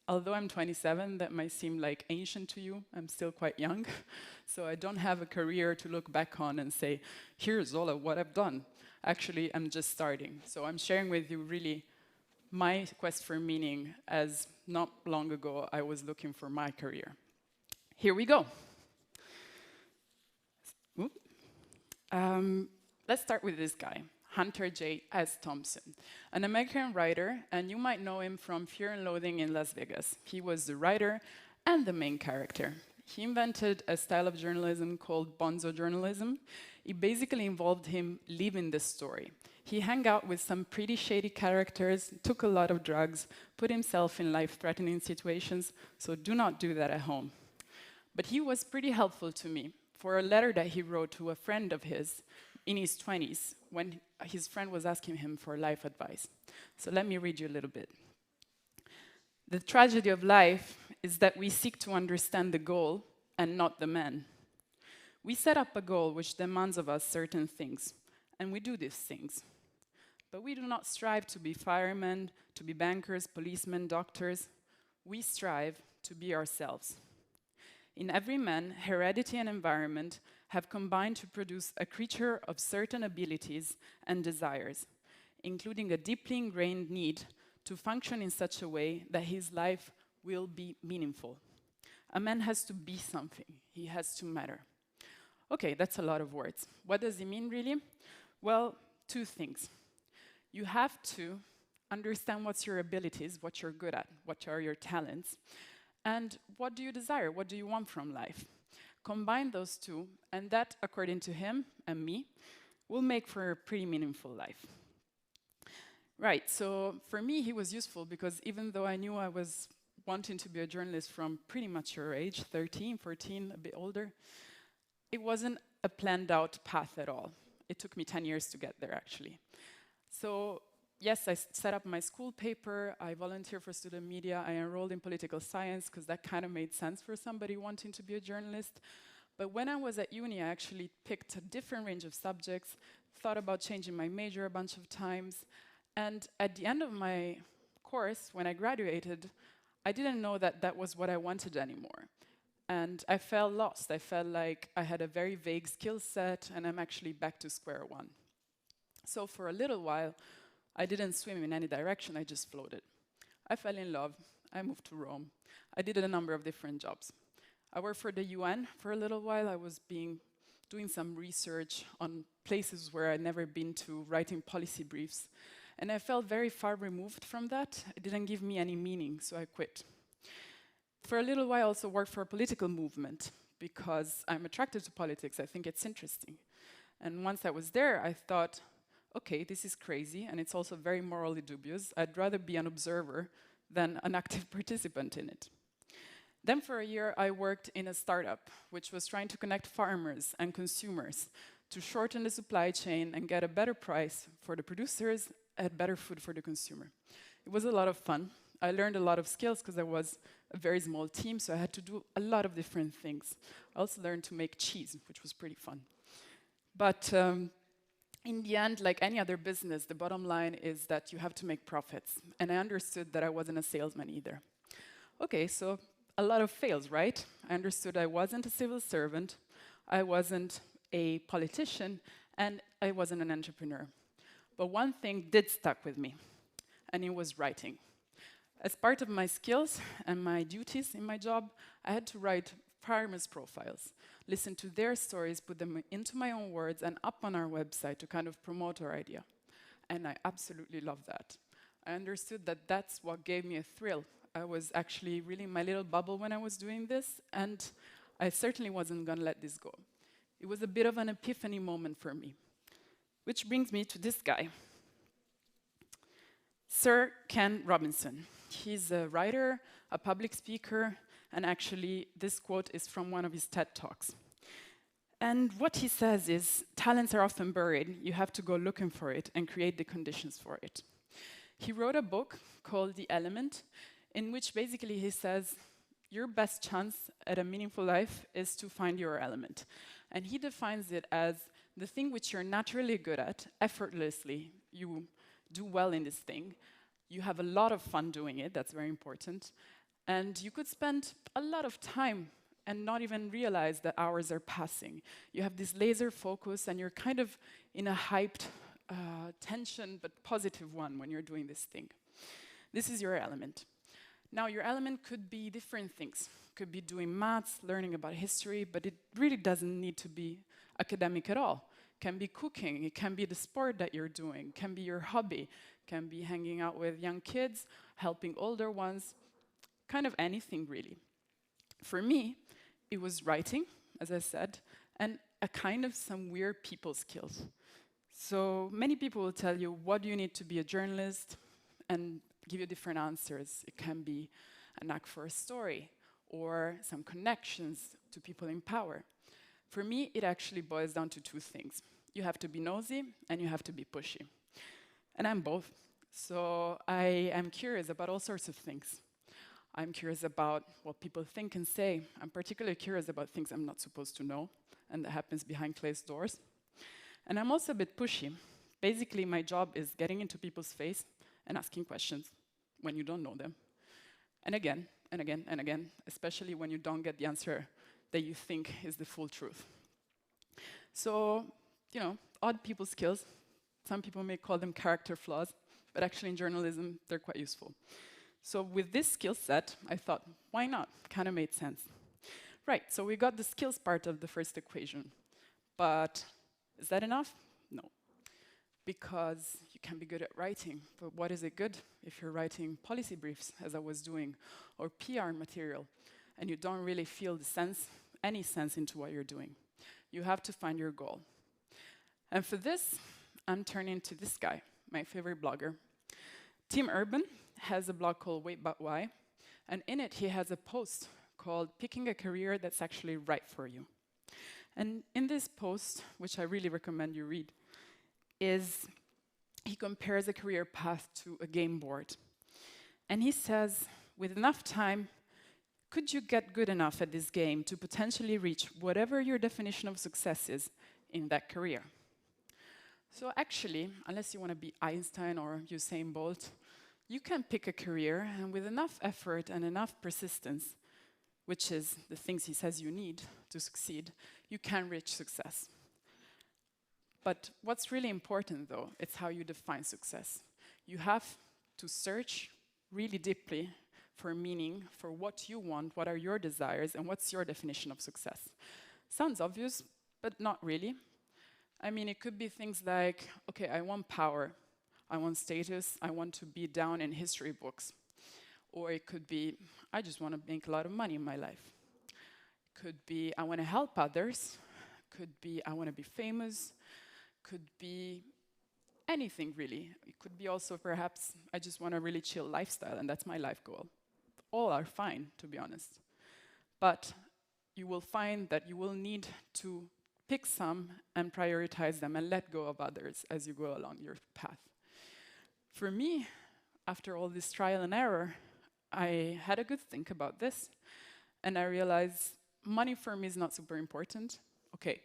although I'm 27, that might seem like ancient to you. I'm still quite young, so I don't have a career to look back on and say, here's all of what I've done. Actually, I'm just starting. So I'm sharing with you really my quest for meaning, as not long ago I was looking for my career. Here we go. Let's start with this guy. Hunter J. S. Thompson, an American writer, and you might know him from Fear and Loathing in Las Vegas. He was the writer and the main character. He invented a style of journalism called bonzo journalism. It basically involved him living the story. He hung out with some pretty shady characters, took a lot of drugs, put himself in life-threatening situations, so do not do that at home. But he was pretty helpful to me. for a letter that he wrote to a friend of his in his 20s when his friend was asking him for life advice. So let me read you a little bit. The tragedy of life is that we seek to understand the goal and not the man. We set up a goal which demands of us certain things, and we do these things. But we do not strive to be firemen, to be bankers, policemen, doctors. We strive to be ourselves. In every man, heredity and environment have combined to produce a creature of certain abilities and desires, including a deeply ingrained need to function in such a way that his life will be meaningful. A man has to be something. He has to matter. Okay, that's a lot of words. What does it mean, really? Well, two things. You have to understand what's your abilities, what you're good at, what are your talents, and what do you desire, what do you want from life. Combine those two, and that, according to him and me, will make for a pretty meaningful life. Right, so for me, he was useful because even though I knew I was wanting to be a journalist from pretty mature age, 13, 14, a bit older, it wasn't a planned out path at all. It took me 10 years to get there, actually. So yes, I set up my school paper, I volunteered for student media, I enrolled in political science because that kind of made sense for somebody wanting to be a journalist. But when I was at uni, I actually picked a different range of subjects, thought about changing my major a bunch of times, and at the end of my course, when I graduated, I didn't know that that was what I wanted anymore. And I felt lost. I felt like I had a very vague skill set, and I'm actually back to square one. So for a little while, I didn't swim in any direction, I just floated. I fell in love, I moved to Rome. I did a number of different jobs. I worked for the UN for a little while. I was doing some research on places where I'd never been to, writing policy briefs. And I felt very far removed from that. It didn't give me any meaning, so I quit. For a little while, I also worked for a political movement because I'm attracted to politics. I think it's interesting. And once I was there, I thought, okay, this is crazy, and it's also very morally dubious. I'd rather be an observer than an active participant in it. Then for a year, I worked in a startup, which was trying to connect farmers and consumers to shorten the supply chain and get a better price for the producers and better food for the consumer. It was a lot of fun. I learned a lot of skills because I was a very small team, so I had to do a lot of different things. I also learned to make cheese, which was pretty fun. But in the end, like any other business, the bottom line is that you have to make profits. And I understood that I wasn't a salesman either. Okay, so a lot of fails, right? I understood I wasn't a civil servant, I wasn't a politician, and I wasn't an entrepreneur. But one thing did stuck with me, and it was writing. As part of my skills and my duties in my job, I had to write farmers' profiles, listen to their stories, put them into my own words, and up on our website to kind of promote our idea. And I absolutely loved that. I understood that that's what gave me a thrill. I was actually really in my little bubble when I was doing this, and I certainly wasn't going to let this go. It was a bit of an epiphany moment for me. Which brings me to this guy, Sir Ken Robinson. He's a writer, a public speaker, and actually this quote is from one of his TED Talks. And what he says is, talents are often buried, you have to go looking for it and create the conditions for it. He wrote a book called The Element, in which basically he says, your best chance at a meaningful life is to find your element. And he defines it as the thing which you're naturally good at, effortlessly, you do well in this thing, you have a lot of fun doing it, that's very important, and you could spend a lot of time and not even realize that hours are passing. You have this laser focus and you're kind of in a hyped tension, but positive one when you're doing this thing. This is your element. Now, your element could be different things. Could be doing maths, learning about history, but it really doesn't need to be academic at all. It can be cooking, it can be the sport that you're doing, it can be your hobby, it can be hanging out with young kids, helping older ones, kind of anything really. For me, it was writing, as I said, and a kind of some weird people skills. So many people will tell you, what do you need to be a journalist? And give you different answers. It can be a knack for a story, or some connections to people in power. For me, it actually boils down to two things. You have to be nosy and you have to be pushy. And I'm both. So I am curious about all sorts of things. I'm curious about what people think and say. I'm particularly curious about things I'm not supposed to know, and that happens behind closed doors. And I'm also a bit pushy. Basically, my job is getting into people's face and asking questions when you don't know them. And again, and again, and again, especially when you don't get the answer that you think is the full truth. So, you know, odd people skills. Some people may call them character flaws, but actually in journalism, they're quite useful. So with this skill set, I thought, why not? Kind of made sense. Right, so we got the skills part of the first equation. But is that enough? No. Because you can be good at writing, but what is it good if you're writing policy briefs, as I was doing, or PR material, and you don't really feel the sense, any sense into what you're doing? You have to find your goal. And for this, I'm turning to this guy, my favorite blogger. Tim Urban has a blog called Wait But Why, and in it he has a post called Picking a Career That's Actually Right for You. And in this post, which I really recommend you read, he compares a career path to a game board. And he says, with enough time, could you get good enough at this game to potentially reach whatever your definition of success is in that career? So actually, unless you want to be Einstein or Usain Bolt, you can pick a career, and with enough effort and enough persistence, which is the things he says you need to succeed, you can reach success. But what's really important, though, is how you define success. You have to search really deeply for meaning, for what you want, what are your desires, and what's your definition of success. Sounds obvious, but not really. I mean, it could be things like, okay, I want power, I want status, I want to be down in history books. Or it could be, I just want to make a lot of money in my life. It could be, I want to help others. Could be, I want to be famous. Could be anything, really. It could be also, perhaps, I just want a really chill lifestyle, and that's my life goal. All are fine, to be honest. But you will find that you will need to pick some and prioritize them and let go of others as you go along your path. For me, after all this trial and error, I had a good think about this, and I realized money for me is not super important. Okay,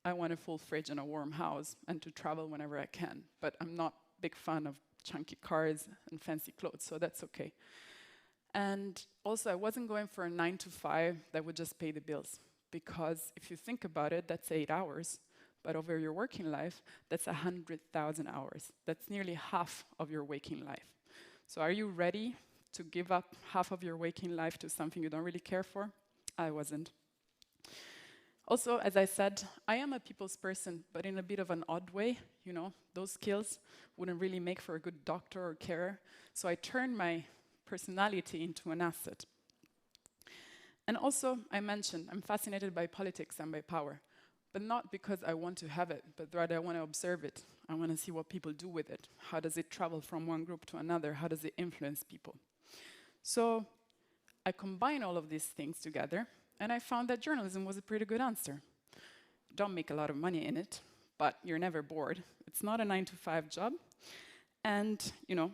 I want a full fridge and a warm house and to travel whenever I can, but I'm not a big fan of chunky cars and fancy clothes, so that's okay. And also, I wasn't going for a 9-to-5 that would just pay the bills, because if you think about it, that's 8 hours, but over your working life, that's 100,000 hours. That's nearly half of your waking life. So are you ready to give up half of your waking life to something you don't really care for? I wasn't. Also, as I said, I am a people's person, but in a bit of an odd way. You know, those skills wouldn't really make for a good doctor or carer. So I turned my personality into an asset. And also, I mentioned, I'm fascinated by politics and by power, but not because I want to have it, but rather I want to observe it. I want to see what people do with it. How does it travel from one group to another? How does it influence people? So I combine all of these things together, and I found that journalism was a pretty good answer. Don't make a lot of money in it, but you're never bored. It's not a 9-to-5 job, and you know,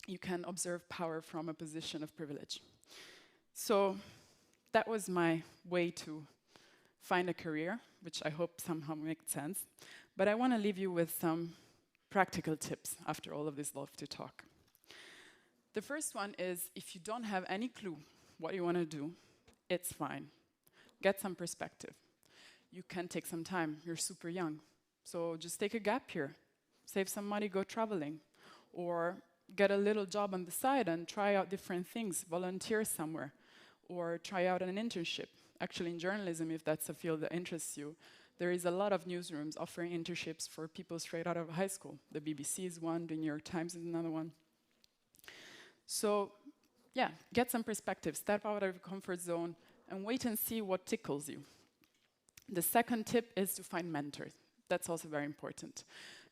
you can observe power from a position of privilege. So that was my way to find a career, which I hope somehow makes sense. But I want to leave you with some practical tips after all of this lofty talk. The first one is, if you don't have any clue what you want to do, it's fine. Get some perspective. You can take some time. You're super young. So just take a gap year. Save some money, go traveling. Or get a little job on the side and try out different things. Volunteer somewhere. Or try out an internship. Actually, in journalism, if that's a field that interests you, there is a lot of newsrooms offering internships for people straight out of high school. The BBC is one, the New York Times is another one. So, yeah, get some perspective, step out of your comfort zone, and wait and see what tickles you. The second tip is to find mentors. That's also very important,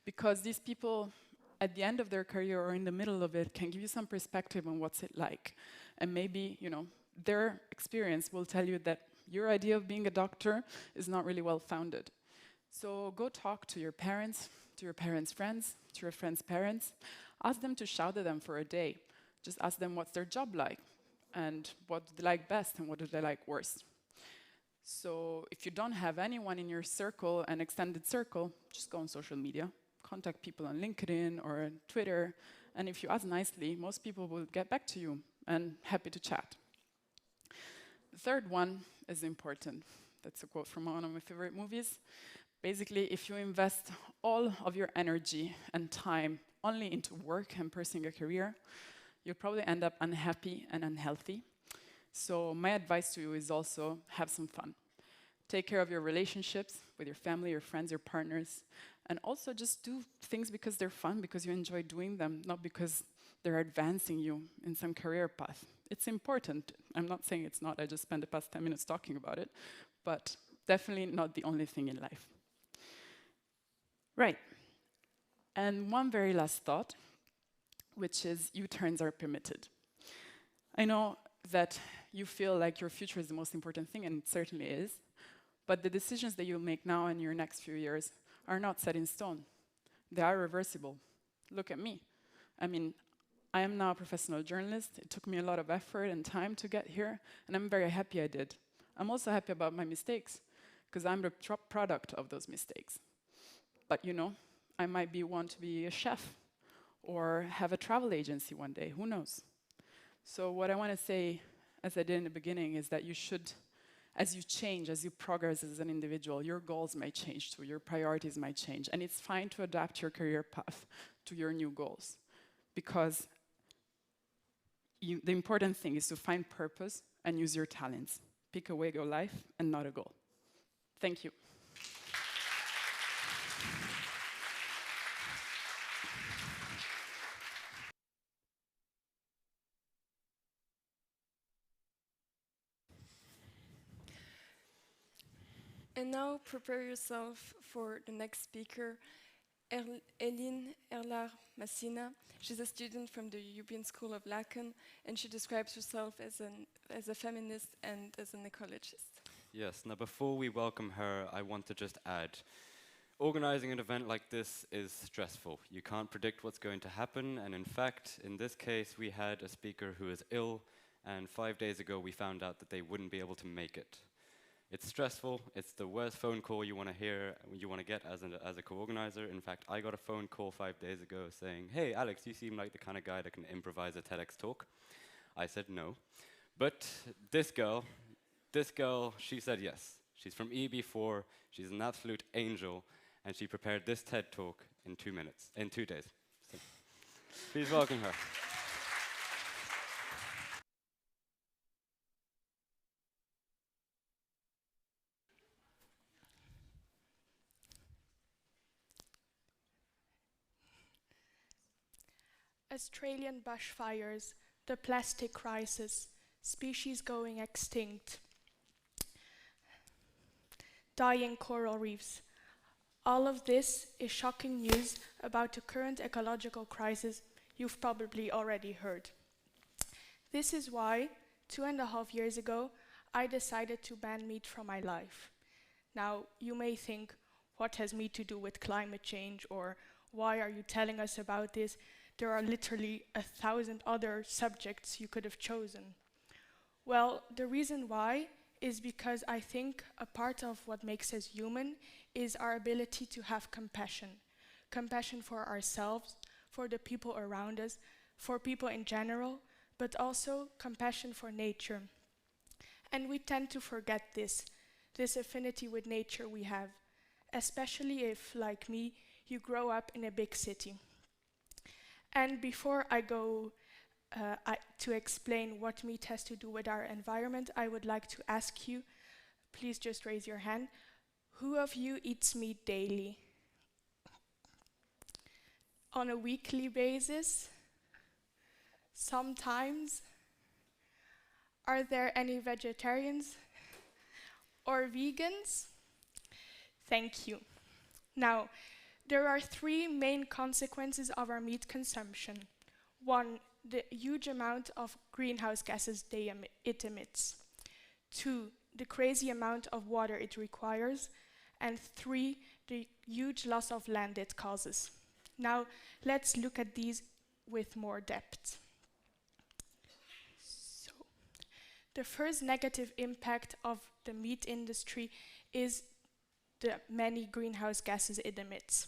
because these people, at the end of their career or in the middle of it, can give you some perspective on what's it like. And maybe, you know, their experience will tell you that Your idea of being a doctor is not really well founded. So go talk to your parents' friends, to your friends' parents. Ask them to shout at them for a day. Just ask them what's their job like, and what do they like best, and what do they like worst. So if you don't have anyone in your circle, an extended circle, just go on social media. Contact people on LinkedIn or Twitter, and if you ask nicely, most people will get back to you and happy to chat. The third one is important. That's a quote from one of my favorite movies. Basically, if you invest all of your energy and time only into work and pursuing a career, you'll probably end up unhappy and unhealthy. So my advice to you is also have some fun. Take care of your relationships with your family, your friends, your partners, and also just do things because they're fun, because you enjoy doing them, not because they're advancing you in some career path. It's important. I'm not saying it's not. I just spent the past 10 minutes talking about it, but definitely not the only thing in life. Right. And one very last thought, which is U-turns are permitted. I know that you feel like your future is the most important thing, and it certainly is, but the decisions that you'll make now and your next few years are not set in stone. They are reversible. Look at me. I mean, I am now a professional journalist. It took me a lot of effort and time to get here, and I'm very happy I did. I'm also happy about my mistakes, because I'm the product of those mistakes. But you know, I might want to be a chef or have a travel agency one day, who knows? So what I want to say, as I did in the beginning, is that you should, as you change, as you progress as an individual, your goals might change too, your priorities might change, and it's fine to adapt your career path to your new goals, because the important thing is to find purpose and use your talents. Pick a way to go life and not a goal. Thank you. And now prepare yourself for the next speaker, Eline Erlar-Massina. She's a student from the European School of Laeken, and she describes herself as a feminist and as an ecologist. Yes, now before we welcome her, I want to just add, organizing an event like this is stressful. You can't predict what's going to happen, and in fact, in this case, we had a speaker who is ill, and 5 days ago we found out that they wouldn't be able to make it. It's stressful. It's the worst phone call you want to hear, you want to get as a co-organizer. In fact, I got a phone call 5 days ago saying, "Hey, Alex, you seem like the kind of guy that can improvise a TEDx talk." I said no. But this girl, she said yes. She's from EEB3. She's an absolute angel, and she prepared this TED talk in 2 days. So please welcome her. Australian bushfires, the plastic crisis, species going extinct, dying coral reefs. All of this is shocking news about the current ecological crisis you've probably already heard. This is why, 2.5 years ago, I decided to ban meat from my life. Now, you may think, what has meat to do with climate change, or why are you telling us about this? There are literally 1,000 other subjects you could have chosen. Well, the reason why is because I think a part of what makes us human is our ability to have compassion. Compassion for ourselves, for the people around us, for people in general, but also compassion for nature. And we tend to forget this affinity with nature we have, especially if, like me, you grow up in a big city. And before I go to explain what meat has to do with our environment, I would like to ask you, please just raise your hand, who of you eats meat daily? On a weekly basis? Sometimes? Are there any vegetarians or vegans? Thank you. Now, there are 3 main consequences of our meat consumption. 1, the huge amount of greenhouse gases it emits. 2, the crazy amount of water it requires, and 3, the huge loss of land it causes. Now, let's look at these with more depth. So, the first negative impact of the meat industry is the many greenhouse gases it emits.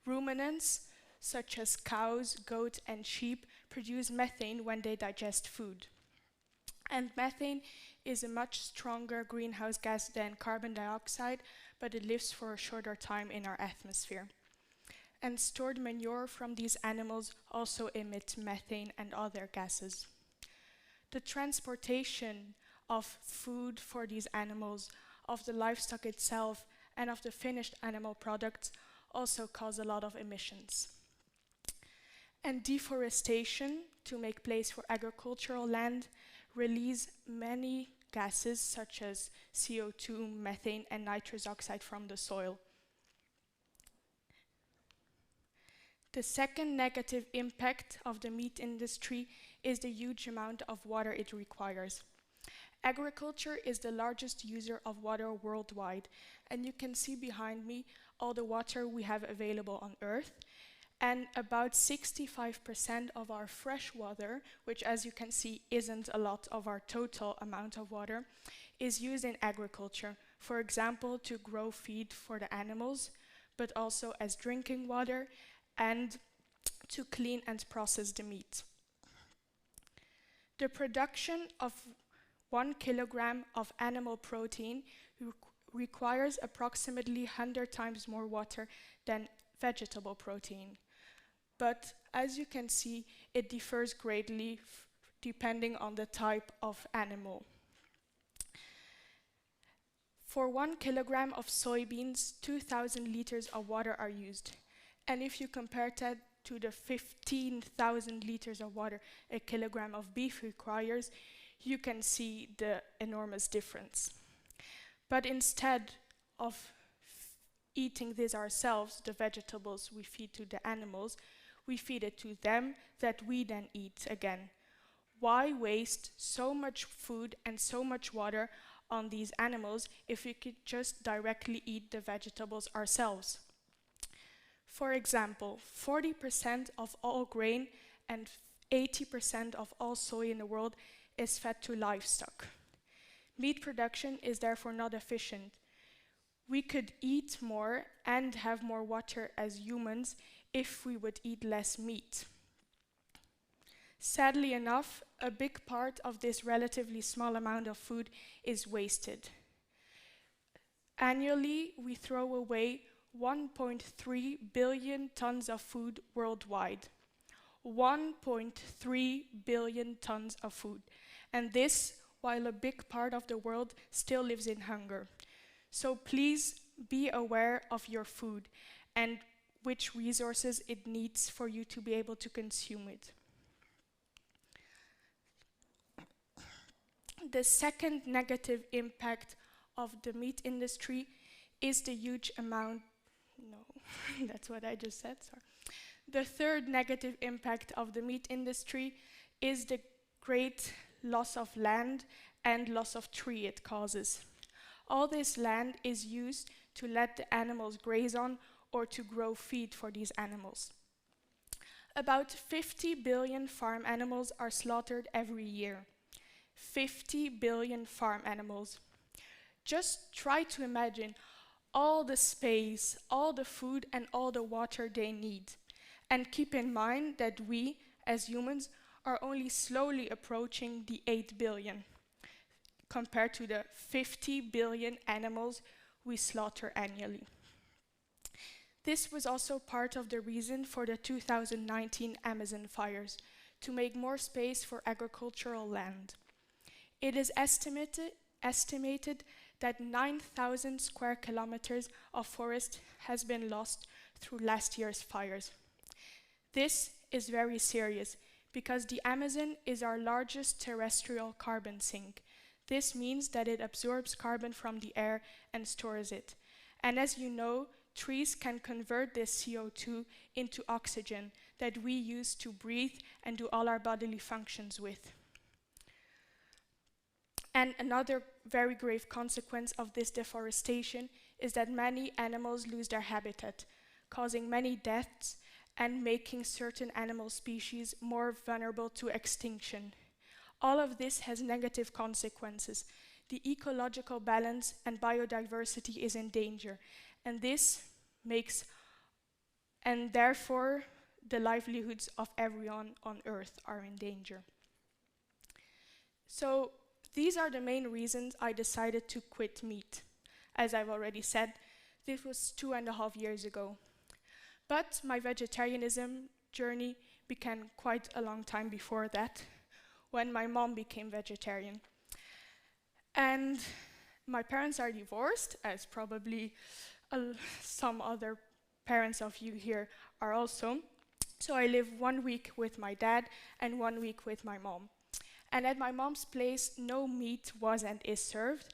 Ruminants, such as cows, goats, and sheep, produce methane when they digest food. And methane is a much stronger greenhouse gas than carbon dioxide, but it lives for a shorter time in our atmosphere. And stored manure from these animals also emit methane and other gases. The transportation of food for these animals, of the livestock itself, and of the finished animal products also cause a lot of emissions. And deforestation, to make place for agricultural land, release many gases such as CO2, methane, and nitrous oxide from the soil. The second negative impact of the meat industry is the huge amount of water it requires. Agriculture is the largest user of water worldwide, and you can see behind me all the water we have available on Earth. And about 65% of our fresh water, which as you can see isn't a lot of our total amount of water, is used in agriculture. For example, to grow feed for the animals, but also as drinking water and to clean and process the meat. The production of 1 kilogram of animal protein requires approximately 100 times more water than vegetable protein. But as you can see, it differs greatly depending on the type of animal. For 1 kilogram of soybeans, 2,000 liters of water are used. And if you compare that to the 15,000 liters of water a kilogram of beef requires, you can see the enormous difference. But instead of eating this ourselves, the vegetables we feed to the animals, we feed it to them that we then eat again. Why waste so much food and so much water on these animals if we could just directly eat the vegetables ourselves? For example, 40% of all grain and 80% of all soy in the world is fed to livestock. Meat production is therefore not efficient. We could eat more and have more water as humans if we would eat less meat. Sadly enough, a big part of this relatively small amount of food is wasted. Annually, we throw away 1.3 billion tons of food worldwide. 1.3 billion tons of food. And this, while a big part of the world still lives in hunger. So please be aware of your food and which resources it needs for you to be able to consume it. The second negative impact of the meat industry is the huge amount, that's what I just said, sorry. The third negative impact of the meat industry is the great loss of land and loss of tree it causes. All this land is used to let the animals graze on or to grow feed for these animals. About 50 billion farm animals are slaughtered every year. 50 billion farm animals. Just try to imagine all the space, all the food, and all the water they need. And keep in mind that we, as humans, are only slowly approaching the 8 billion, compared to the 50 billion animals we slaughter annually. This was also part of the reason for the 2019 Amazon fires, to make more space for agricultural land. It is estimated that 9,000 square kilometers of forest has been lost through last year's fires. This is very serious because the Amazon is our largest terrestrial carbon sink. This means that it absorbs carbon from the air and stores it. And as you know, trees can convert this CO2 into oxygen that we use to breathe and do all our bodily functions with. And another very grave consequence of this deforestation is that many animals lose their habitat, causing many deaths and making certain animal species more vulnerable to extinction. All of this has negative consequences. The ecological balance and biodiversity is in danger, and therefore the livelihoods of everyone on Earth are in danger. So these are the main reasons I decided to quit meat. As I've already said, this was 2.5 years ago. But my vegetarianism journey began quite a long time before that, when my mom became vegetarian. And my parents are divorced, as probably some other parents of you here are also. So I live 1 week with my dad and 1 week with my mom. And at my mom's place, no meat was and is served.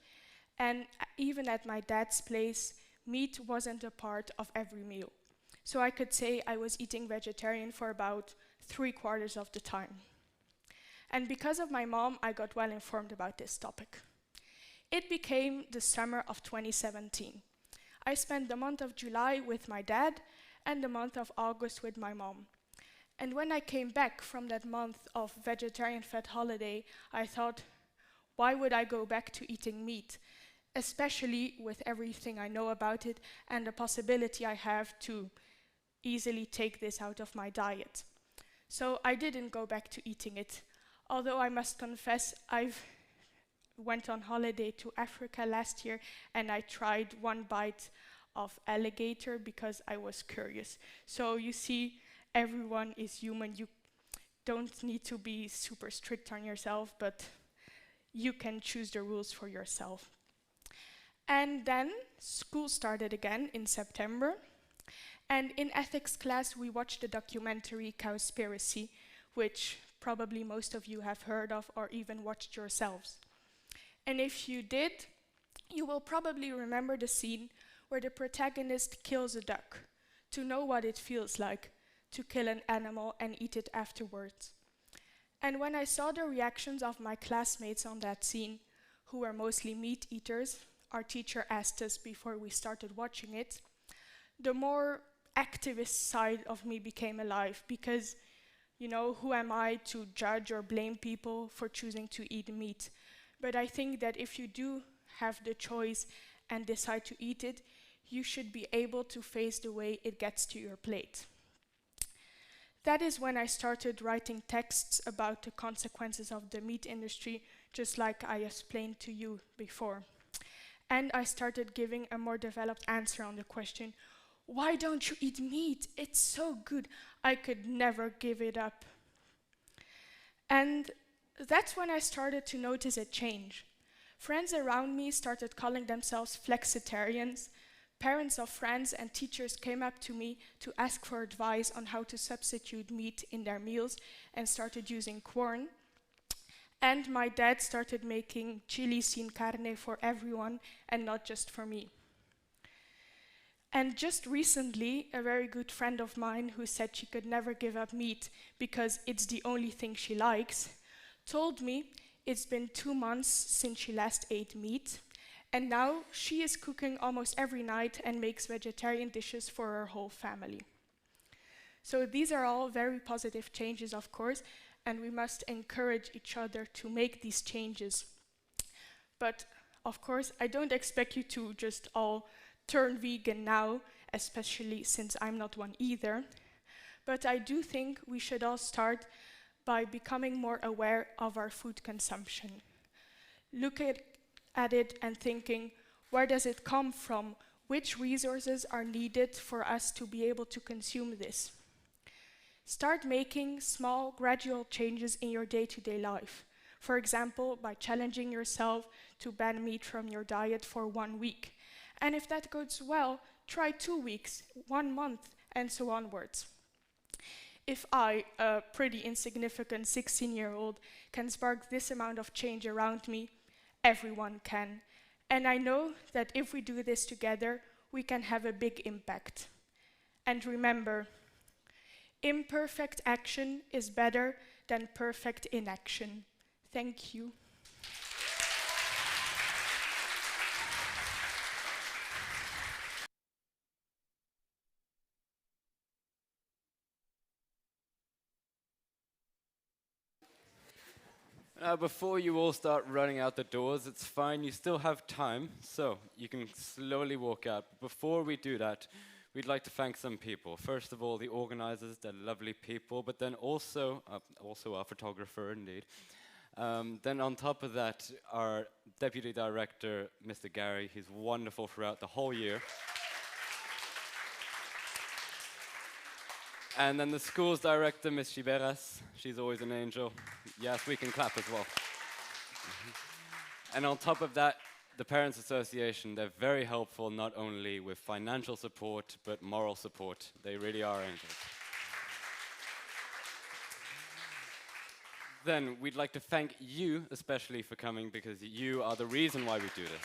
And even at my dad's place, meat wasn't a part of every meal. So I could say I was eating vegetarian for about 3/4 of the time. And because of my mom, I got well informed about this topic. It became the summer of 2017. I spent the month of July with my dad and the month of August with my mom. And when I came back from that month of vegetarian fed holiday, I thought, why would I go back to eating meat? Especially with everything I know about it and the possibility I have to easily take this out of my diet. So I didn't go back to eating it. Although I must confess, I've went on holiday to Africa last year and I tried 1 bite of alligator because I was curious. So you see, everyone is human. You don't need to be super strict on yourself, but you can choose the rules for yourself. And then school started again in September. And in ethics class, we watched the documentary Cowspiracy, which probably most of you have heard of or even watched yourselves. And if you did, you will probably remember the scene where the protagonist kills a duck to know what it feels like to kill an animal and eat it afterwards. And when I saw the reactions of my classmates on that scene, who were mostly meat eaters, our teacher asked us before we started watching it, the more activist side of me became alive because, you know, who am I to judge or blame people for choosing to eat meat? But I think that if you do have the choice and decide to eat it, you should be able to face the way it gets to your plate. That is when I started writing texts about the consequences of the meat industry, just like I explained to you before. And I started giving a more developed answer on the question, why don't you eat meat? It's so good. I could never give it up. And that's when I started to notice a change. Friends around me started calling themselves flexitarians. Parents of friends and teachers came up to me to ask for advice on how to substitute meat in their meals and started using corn. And my dad started making chili sin carne for everyone and not just for me. And just recently, a very good friend of mine who said she could never give up meat because it's the only thing she likes, told me it's been 2 months since she last ate meat, and now she is cooking almost every night and makes vegetarian dishes for her whole family. So these are all very positive changes, of course, and we must encourage each other to make these changes. But of course, I don't expect you to just all turn vegan now, especially since I'm not one either. But I do think we should all start by becoming more aware of our food consumption. Look at it and thinking, where does it come from? Which resources are needed for us to be able to consume this? Start making small, gradual changes in your day-to-day life. For example, by challenging yourself to ban meat from your diet for 1 week. And if that goes well, try 2 weeks, 1 month, and so onwards. If I, a pretty insignificant 16-year-old, can spark this amount of change around me, everyone can. And I know that if we do this together, we can have a big impact. And remember, imperfect action is better than perfect inaction. Thank you. Before you all start running out the doors, it's fine, you still have time, so you can slowly walk out. Before we do that, we'd like to thank some people. First of all, the organizers, they're lovely people, but then also our photographer, indeed. Then on top of that, our deputy director, Mr. Gary, he's wonderful throughout the whole year. And then the school's director, Ms. Chiberas, she's always an angel. Yes, we can clap as well. And on top of that, the Parents Association, they're very helpful, not only with financial support, but moral support. They really are angels. Then we'd like to thank you especially for coming, because you are the reason why we do this.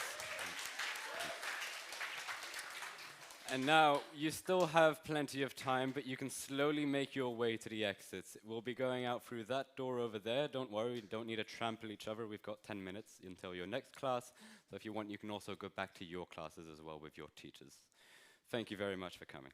And now, you still have plenty of time, but you can slowly make your way to the exits. We'll be going out through that door over there. Don't worry, you don't need to trample each other. We've got 10 minutes until your next class. So if you want, you can also go back to your classes as well with your teachers. Thank you very much for coming.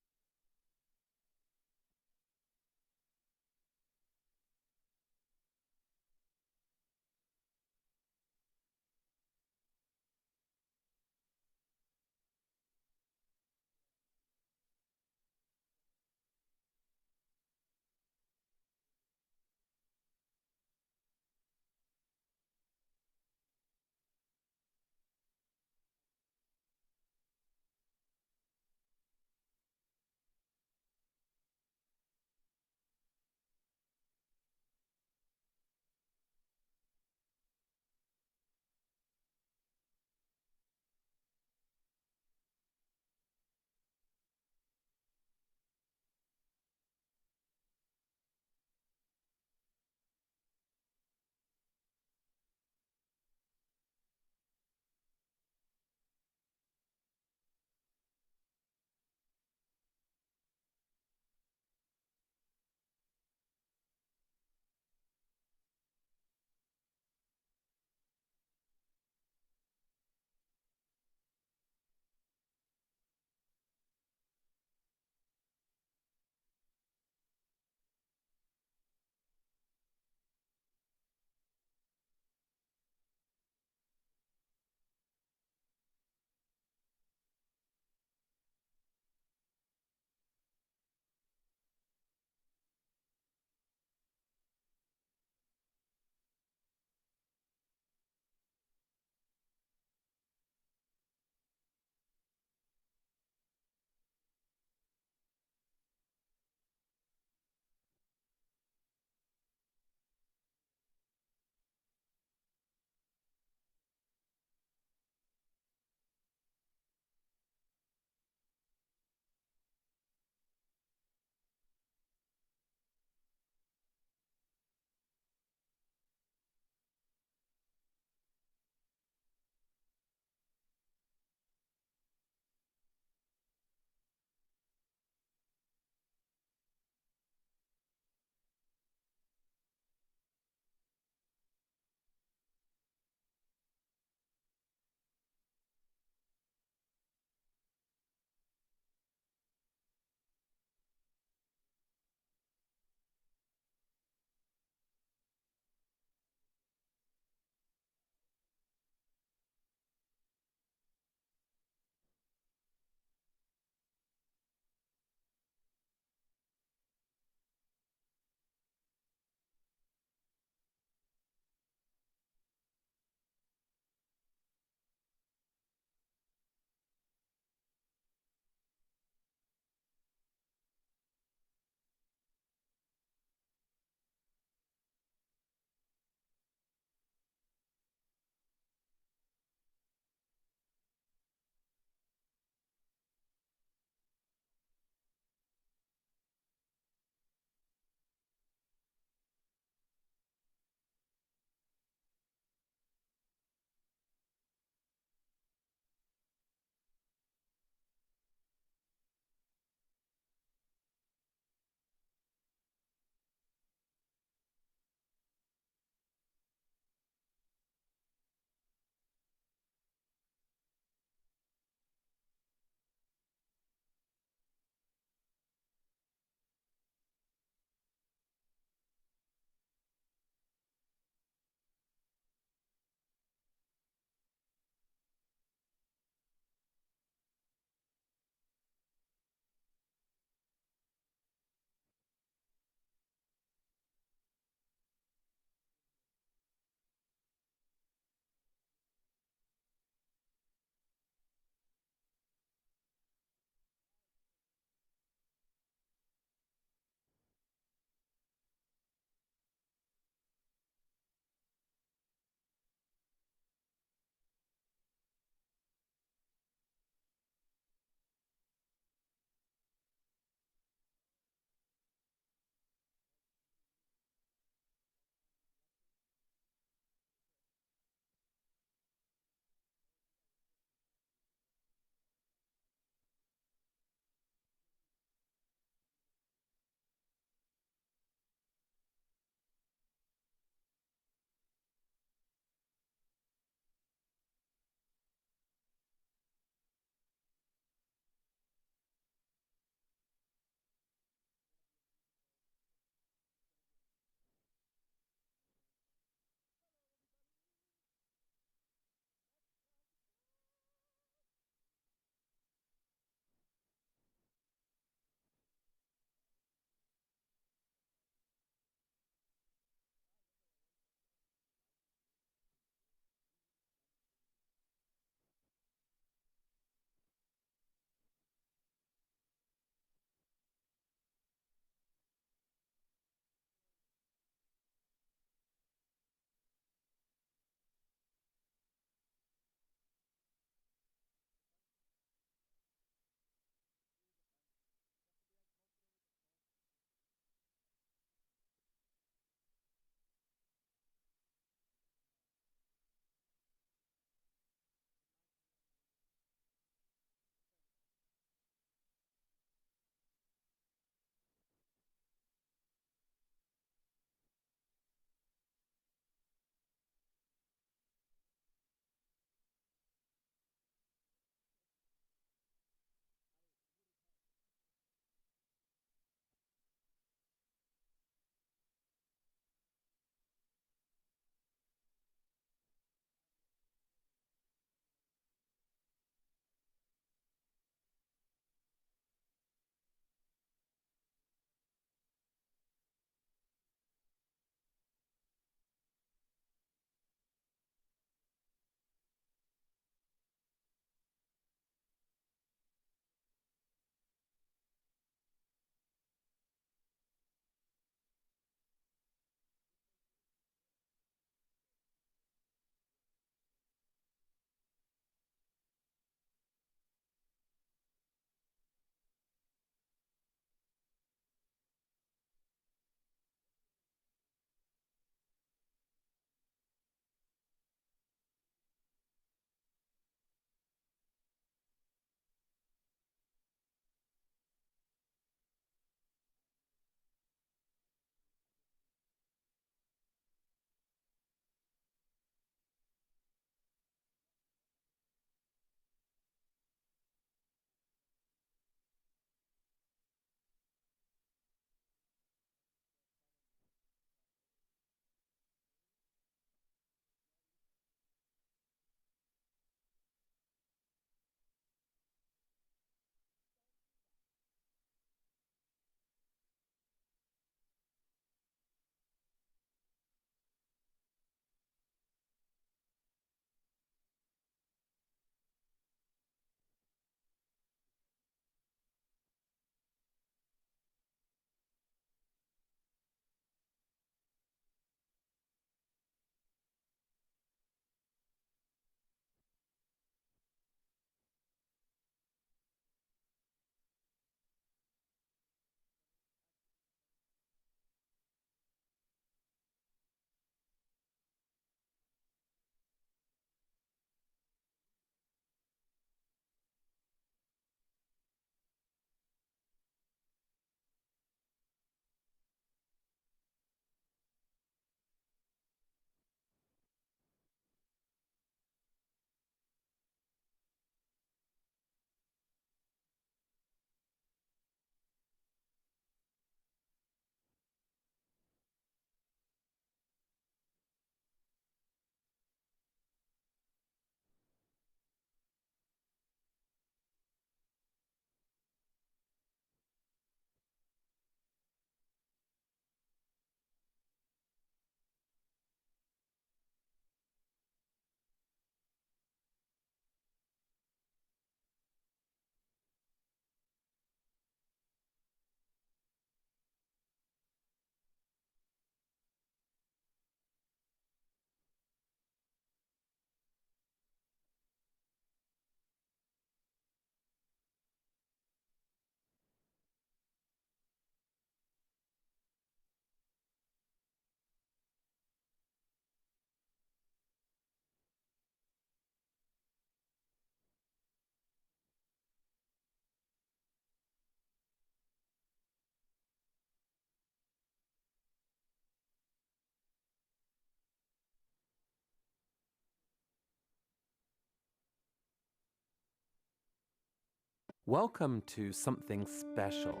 Welcome to something special.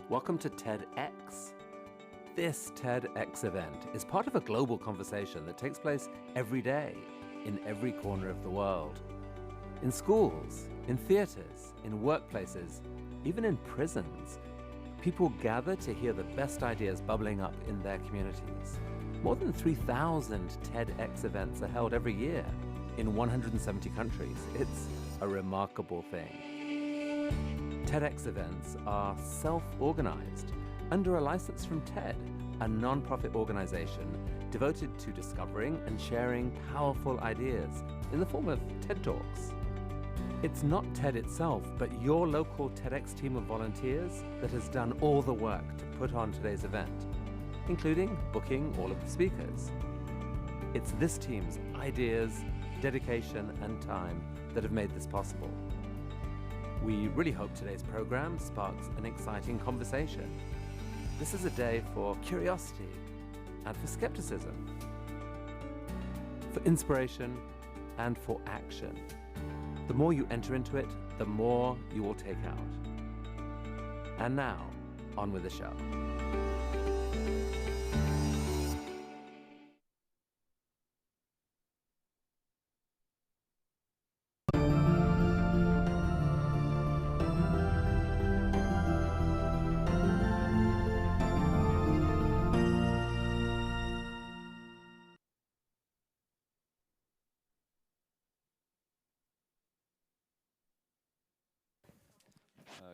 Welcome to TEDx. This TEDx event is part of a global conversation that takes place every day in every corner of the world. In schools, in theaters, in workplaces, even in prisons, people gather to hear the best ideas bubbling up in their communities. More than 3,000 TEDx events are held every year in 170 countries. It's a remarkable thing. TEDx events are self-organized under a license from TED, a non-profit organization devoted to discovering and sharing powerful ideas in the form of TED Talks. It's not TED itself, but your local TEDx team of volunteers that has done all the work to put on today's event, including booking all of the speakers. It's this team's ideas, dedication, and time that have made this possible. We really hope today's program sparks an exciting conversation. This is a day for curiosity and for skepticism, for inspiration and for action. The more you enter into it, the more you will take out. And now, on with the show.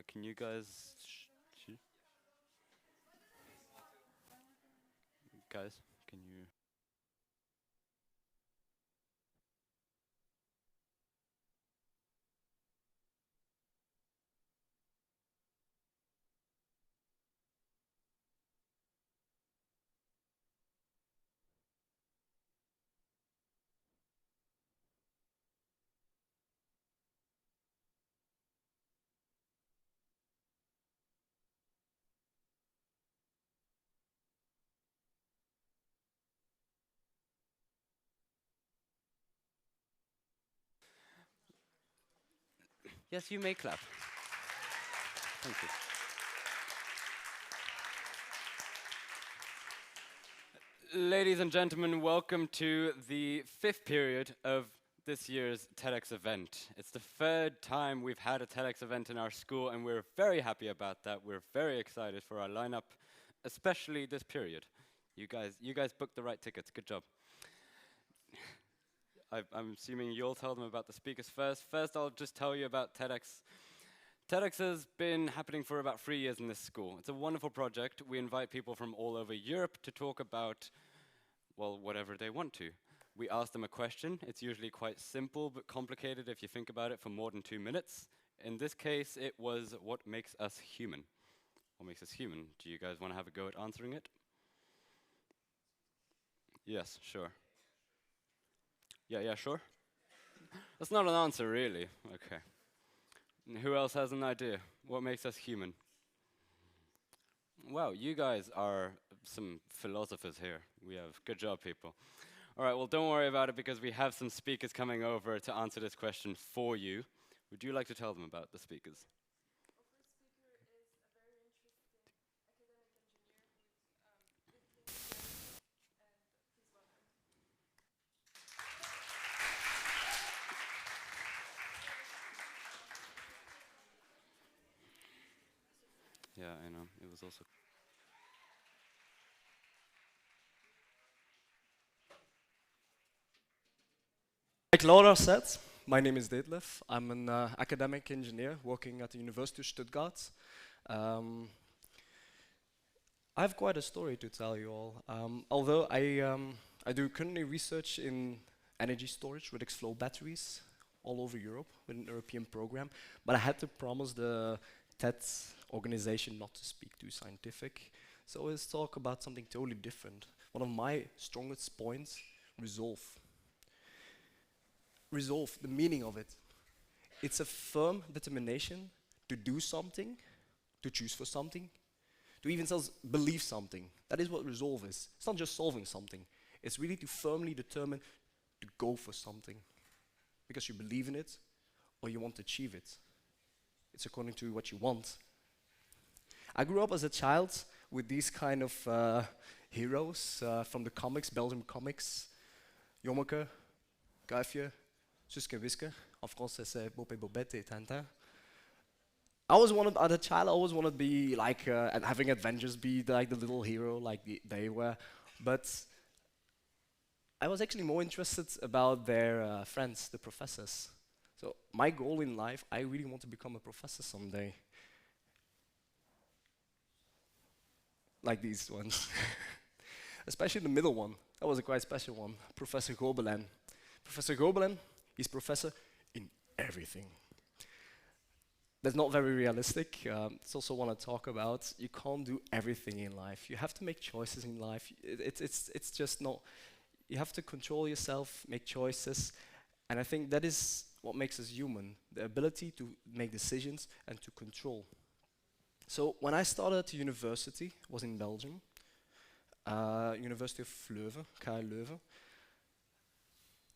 Can you guys... Guys, can you... Yes, you may clap. Thank you. Ladies and gentlemen, welcome to the 5th period of this year's TEDx event. It's the 3rd time we've had a TEDx event in our school, and we're very happy about that. We're very excited for our lineup, especially this period. You guys booked the right tickets. Good job. I'm assuming you'll tell them about the speakers first. First, I'll just tell you about TEDx. TEDx has been happening for about 3 years in this school. It's a wonderful project. We invite people from all over Europe to talk about, well, whatever they want to. We ask them a question. It's usually quite simple but complicated if you think about it for more than 2 minutes. In this case, it was, what makes us human? What makes us human? Do you guys want to have a go at answering it? Yes, sure. Yeah, sure. That's not an answer, really. Okay. And who else has an idea? What makes us human? Wow, you guys are some philosophers here. We have good job, people. All right, well, don't worry about it because we have some speakers coming over to answer this question for you. Would you like to tell them about the speakers? Yeah, I know. It was also... Like Laura said, my name is Detlef. I'm an academic engineer working at the University of Stuttgart. I have quite a story to tell you all. Although I do currently research in energy storage with X-Flow batteries all over Europe with an European program, but I had to promise the TED organization not to speak too scientific. So let's talk about something totally different. One of my strongest points, resolve. Resolve, the meaning of it. It's a firm determination to do something, to choose for something, to even believe something. That is what resolve is. It's not just solving something. It's really to firmly determine to go for something because you believe in it or you want to achieve it. It's according to what you want. I grew up as a child with these kind of heroes from the comics, Belgian comics. Jommeke, Kuifje, Suske en Wiske. En français, c'est Bob et Bobette et Tintin. I always wanted, as a child, I always wanted to be like, and having adventures, be like the little hero like they were. But I was actually more interested about their friends, the professors. So my goal in life, I really want to become a professor someday. Like these ones. Especially the middle one. That was a quite special one. Professor Gobelin. Professor Gobelin, he's professor in everything. That's not very realistic. It's also what I talk about. You can't do everything in life. You have to make choices in life. It's just not. You have to control yourself, make choices, and I think that is what makes us human: the ability to make decisions and to control. So when I started at university, was in Belgium, University of Leuven, KU Leuven.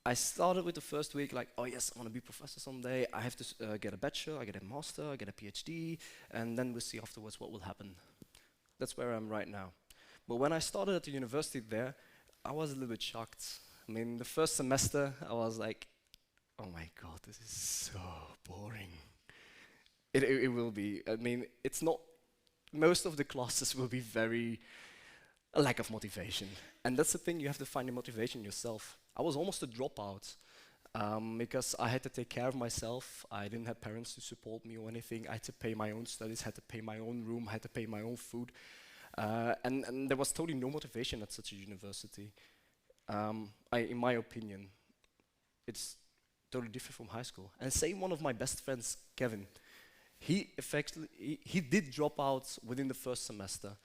I started with the first week like, oh yes, I want to be a professor someday. I have to get a bachelor, I get a master, I get a PhD, and then we'll see afterwards what will happen. That's where I am right now. But when I started at the university there, I was a little bit shocked. I mean, the first semester, I was like, oh my God, this is so boring. It will be. I mean, it's not, most of the classes will be a lack of motivation. And that's the thing, you have to find the motivation yourself. I was almost a dropout because I had to take care of myself. I didn't have parents to support me or anything. I had to pay my own studies, had to pay my own room, had to pay my own food. And there was totally no motivation at such a university. In my opinion, it's totally different from high school. And same one of my best friends, Kevin, he did drop out within the first semester.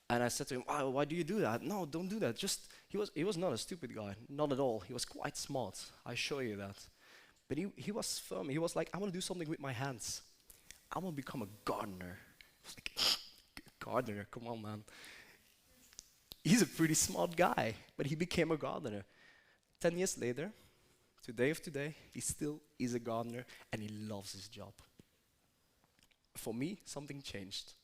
And I said to him, why do you do that? No, don't do that. He was not a stupid guy, not at all. He was quite smart, I assure you that. But he was firm. He was like, I want to do something with my hands. I want to become a gardener. I was like, gardener, come on, man. He's a pretty smart guy, but he became a gardener. 10 years later, today of today, he still is a gardener and he loves his job. For me, something changed.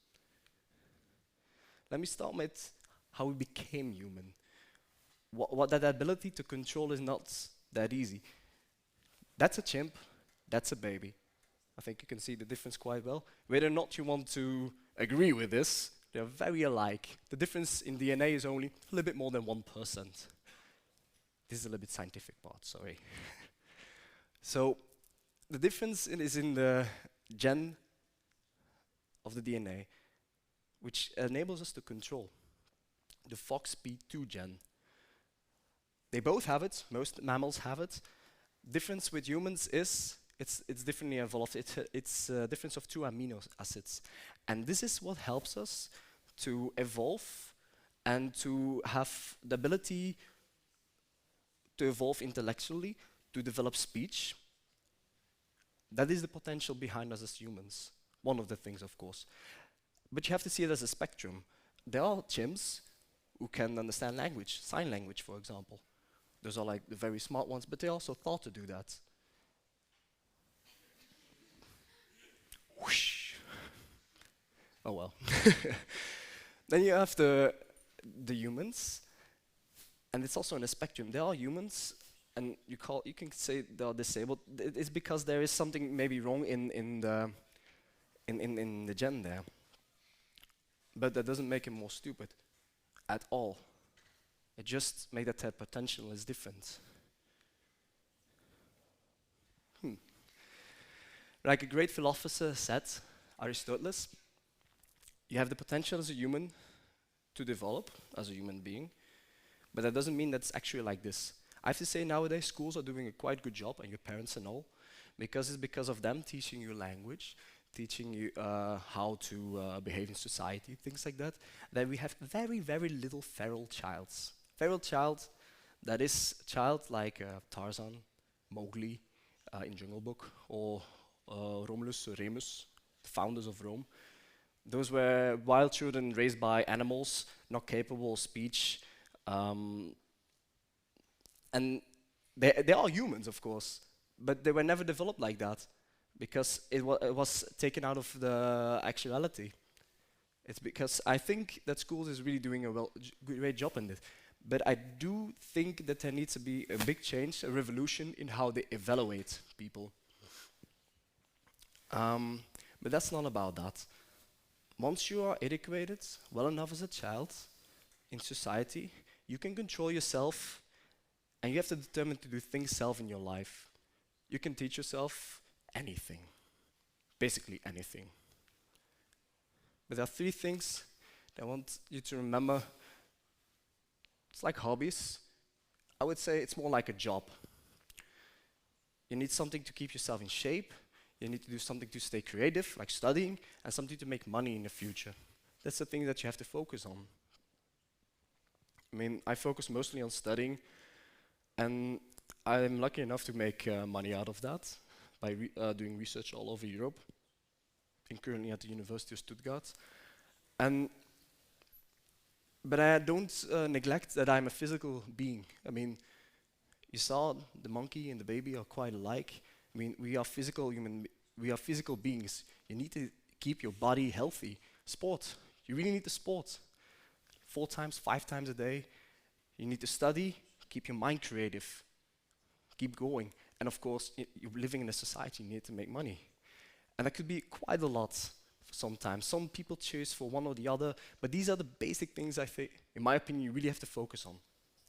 Let me start with how we became human. What that ability to control is not that easy. That's a chimp, that's a baby. I think you can see the difference quite well. Whether or not you want to agree with this, they're very alike. The difference in DNA is only a little bit more than 1%. This is a little bit scientific part, sorry. So the difference is in the gen of the DNA, which enables us to control the FOXP2 gen. They both have it, most mammals have it. Difference with humans is it's differently evolved. It's a difference of 2 amino acids. And this is what helps us to evolve and to have the ability to evolve intellectually, to develop speech. That is the potential behind us as humans. One of the things, of course. But you have to see it as a spectrum. There are chimps who can understand language, sign language, for example. Those are like the very smart ones, but they also thought to do that. Whoosh. Oh well. Then you have the humans, and it's also in a spectrum. There are humans, and you can say they are disabled. It's because there is something maybe wrong in the gen there. But that doesn't make him more stupid at all. It just makes that their potential is different. Like a great philosopher said, Aristotle, you have the potential as a human to develop as a human being, but that doesn't mean that's actually like this. I have to say nowadays schools are doing a quite good job, and your parents and all, because it's because of them teaching you language, teaching you how to behave in society, things like that, that we have very, very little feral childs. Feral child, that is a child like Tarzan, Mowgli in Jungle Book, or Romulus, Remus, the founders of Rome. Those were wild children raised by animals, not capable of speech. And they are humans, of course, but they were never developed like that. because it was taken out of the actuality. It's because I think that schools is really doing a great job in this. But I do think that there needs to be a big change, a revolution in how they evaluate people. But that's not about that. Once you are educated well enough as a child in society, you can control yourself and you have to determine to do things self in your life. You can teach yourself anything, basically anything. But there are 3 things that I want you to remember. It's like hobbies. I would say it's more like a job. You need something to keep yourself in shape. You need to do something to stay creative, like studying, and something to make money in the future. That's the thing that you have to focus on. I mean, I focus mostly on studying, and I'm lucky enough to make money out of that by doing research all over Europe. I'm currently at the University of Stuttgart. But I don't neglect that I'm a physical being. I mean, you saw the monkey and the baby are quite alike. I mean, we are physical beings. You need to keep your body healthy. Sport, you really need to sport. 4 times, 5 times a day. You need to study, keep your mind creative, keep going. And of course, you're living in a society, you need to make money. And that could be quite a lot sometimes. Some people choose for one or the other, but these are the basic things I think, in my opinion, you really have to focus on.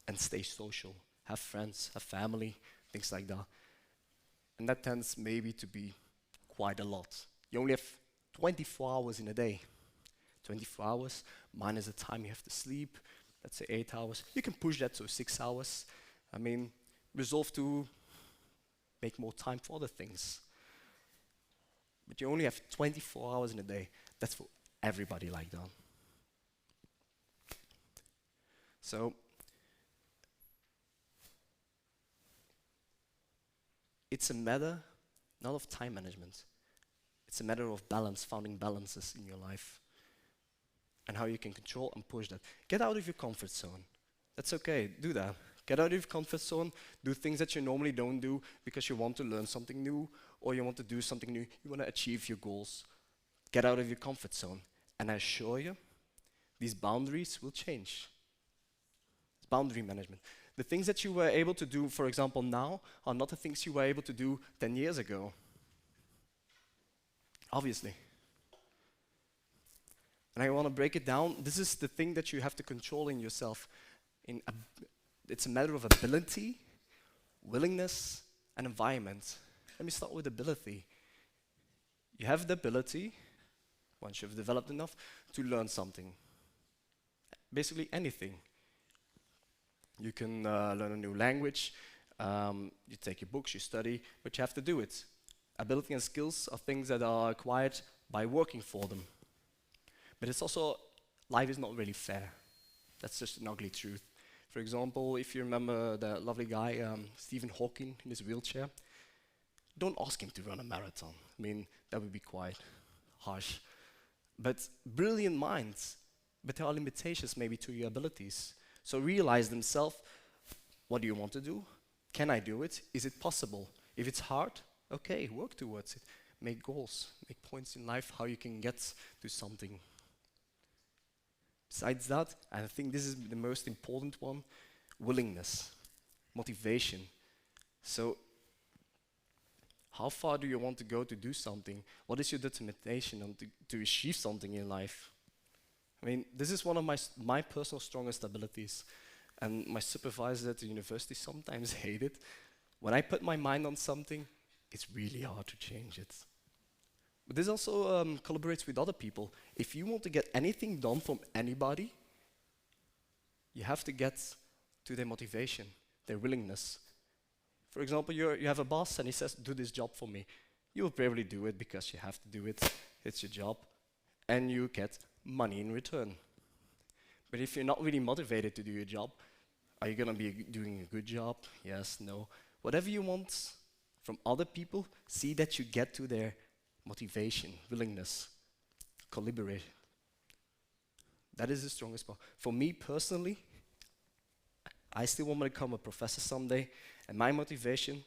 And stay social, have friends, have family, things like that. And that tends maybe to be quite a lot. You only have 24 hours in a day. 24 hours minus the time you have to sleep, let's say 8 hours. You can push that to 6 hours. I mean, resolve to make more time for other things. But you only have 24 hours in a day. That's for everybody like that. So, it's a matter not of time management. It's a matter of balance, finding balances in your life. And how you can control and push that. Get out of your comfort zone. That's okay, do that. Get out of your comfort zone, do things that you normally don't do because you want to learn something new or you want to do something new, you want to achieve your goals. Get out of your comfort zone. And I assure you, these boundaries will change. It's boundary management. The things that you were able to do, for example, now, are not the things you were able to do 10 years ago. Obviously. And I want to break it down. This is the thing that you have to control in yourself. It's a matter of ability, willingness, and environment. Let me start with ability. You have the ability, once you've developed enough, to learn something. Basically anything. You can learn a new language, you take your books, you study, but you have to do it. Ability and skills are things that are acquired by working for them. But it's also, life is not really fair. That's just an ugly truth. For example, if you remember the lovely guy, Stephen Hawking, in his wheelchair, don't ask him to run a marathon. I mean, that would be quite harsh. But brilliant minds, but there are limitations maybe to your abilities. So realize themselves, what do you want to do? Can I do it? Is it possible? If it's hard, okay, work towards it. Make goals, make points in life, how you can get to something. Besides that, I think this is the most important one, willingness, motivation. So, how far do you want to go to do something? What is your determination to achieve something in life? I mean, this is one of my personal strongest abilities. And my supervisors at the university sometimes hate it. When I put my mind on something, it's really hard to change it. But this also collaborates with other people. If you want to get anything done from anybody, you have to get to their motivation, their willingness. For example, you have a boss and he says, do this job for me. You will probably do it because you have to do it. It's your job. And you get money in return. But if you're not really motivated to do your job, are you going to be doing a good job? Yes, no. Whatever you want from other people, see that you get to their motivation, willingness, collaborate. That is the strongest part. For me personally, I still want to become a professor someday, and my motivation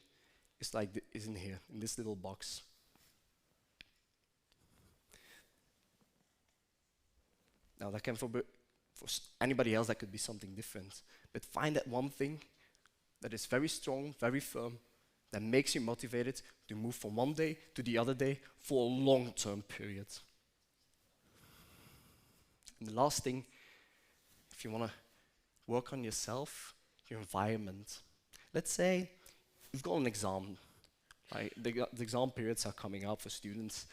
is like is in here, in this little box. Now that can anybody else, that could be something different. But find that one thing that is very strong, very firm, that makes you motivated to move from one day to the other day for a long-term period. And the last thing, if you want to work on yourself, your environment. Let's say you've got an exam. Right? The exam periods are coming up for students.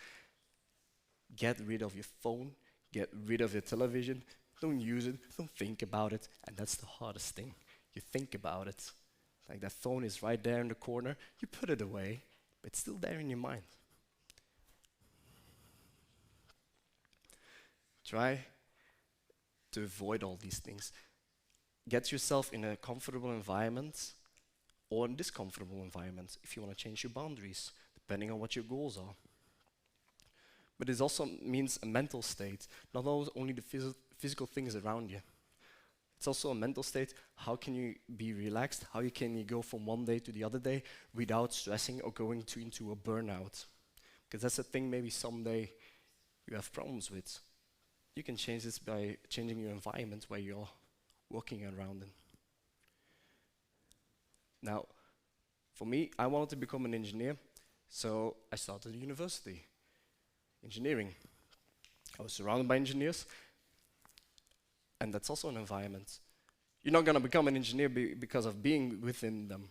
Get rid of your phone, get rid of your television, don't use it, don't think about it, and that's the hardest thing. You think about it. Like that phone is right there in the corner, you put it away, but it's still there in your mind. Try to avoid all these things. Get yourself in a comfortable environment or a discomfortable environment if you want to change your boundaries, depending on what your goals are. But it also means a mental state, not only the physical things around you. It's also a mental state. How can you be relaxed? How can you go from one day to the other day without stressing or going into a burnout? Because that's a thing maybe someday you have problems with. You can change this by changing your environment where you're working around it. Now, for me, I wanted to become an engineer, so I started university, engineering. I was surrounded by engineers, and that's also an environment. You're not going to become an engineer because of being within them,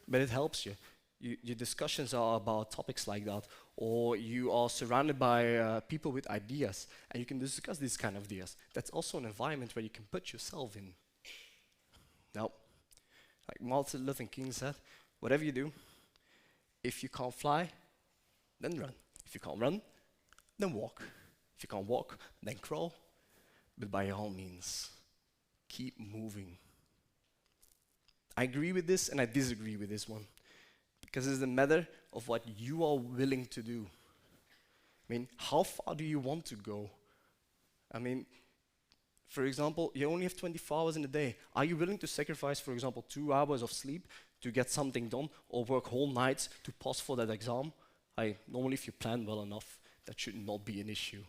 but it helps you. Your discussions are about topics like that, or you are surrounded by people with ideas, and you can discuss these kind of ideas. That's also an environment where you can put yourself in. Now, like Martin Luther King said, whatever you do, if you can't fly, then run. If you can't run, then walk. If you can't walk, then crawl. But by all means, keep moving. I agree with this and I disagree with this one. Because it's a matter of what you are willing to do. I mean, how far do you want to go? I mean, for example, you only have 24 hours in a day. Are you willing to sacrifice, for example, 2 hours of sleep to get something done, or work whole nights to pass for that exam? Normally, if you plan well enough, that should not be an issue.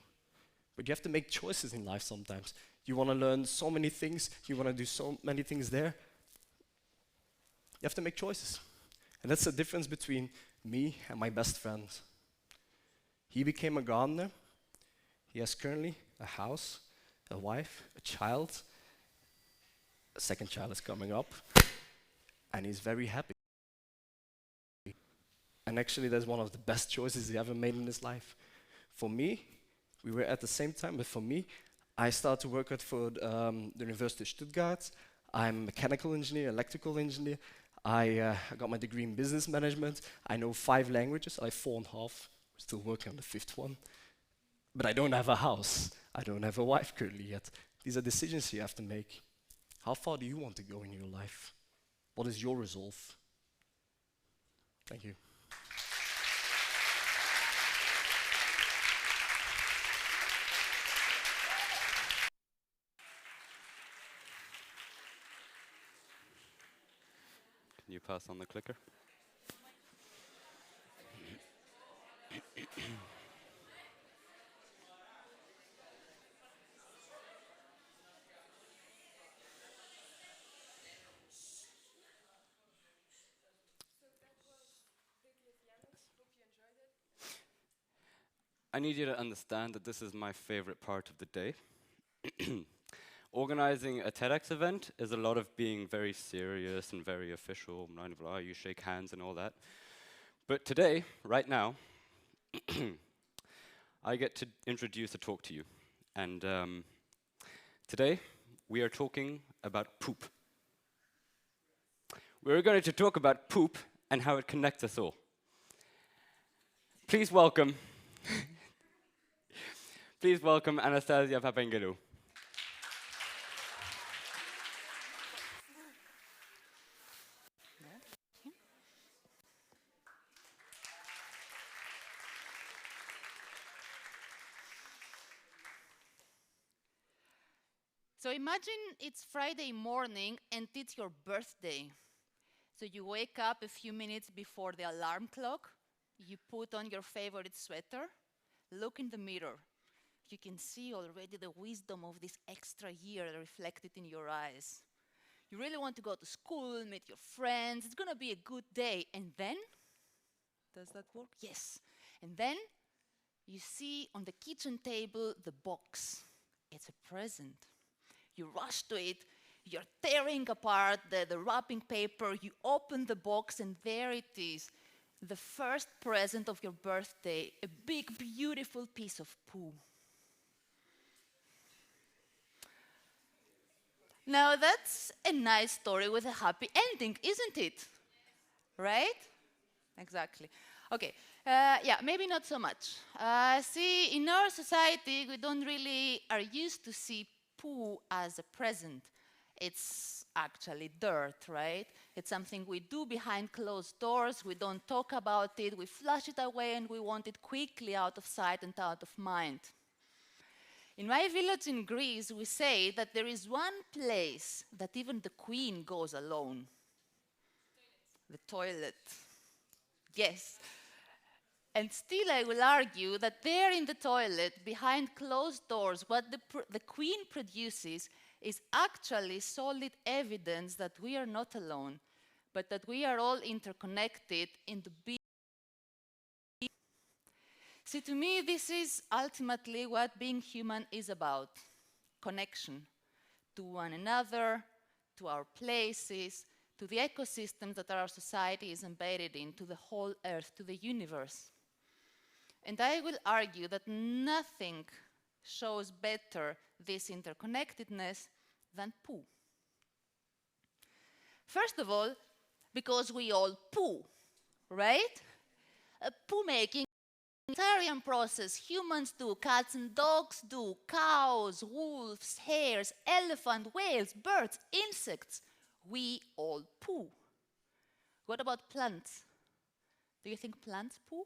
But you have to make choices in life sometimes. You want to learn so many things, you want to do so many things there. You have to make choices. And that's the difference between me and my best friend. He became a gardener. He has currently a house, a wife, a child. A second child is coming up. And he's very happy. And actually, that's one of the best choices he ever made in his life. For me, we were at the same time, but for me, I started to work for the University of Stuttgart. I'm a mechanical engineer, electrical engineer. I got my degree in business management. I know 5 languages. I have 4.5. We're still working on the 5th one. But I don't have a house. I don't have a wife currently yet. These are decisions you have to make. How far do you want to go in your life? What is your resolve? Thank you. Can you pass on the clicker? I need you to understand that this is my favorite part of the day. Organizing a TEDx event is a lot of being very serious and very official, you shake hands and all that. But today, right now, I get to introduce a talk to you. And today, we are talking about poop. We're going to talk about poop and how it connects us all. Please welcome Anastasia Papengelou. So imagine it's Friday morning and it's your birthday. So you wake up a few minutes before the alarm clock, you put on your favorite sweater, look in the mirror, you can see already the wisdom of this extra year reflected in your eyes. You really want to go to school, meet your friends, it's gonna be a good day. And then, does that work? Yes. And then you see on the kitchen table the box. It's a present. You rush to it, you're tearing apart the wrapping paper, you open the box, and there it is. The first present of your birthday, a big, beautiful piece of poo. Now that's a nice story with a happy ending, isn't it? Right? Exactly. Okay, yeah, maybe not so much. See, in our society, we don't really are used to see poo as a present. It's actually dirt, right? It's something we do behind closed doors. We don't talk about it. We flush it away, and we want it quickly out of sight and out of mind. In my village in Greece, we say that there is one place that even the queen goes alone. The toilet. Yes. And still I will argue that there in the toilet, behind closed doors, what the queen produces is actually solid evidence that we are not alone, but that we are all interconnected in the big. See, to me, this is ultimately what being human is about. Connection to one another, to our places, to the ecosystems that our society is embedded in, to the whole earth, to the universe. And I will argue that nothing shows better this interconnectedness than poo. First of all, because we all poo, right? Poo making is a vegetarian process. Humans do, cats and dogs do, cows, wolves, hares, elephant, whales, birds, insects. We all poo. What about plants? Do you think plants poo?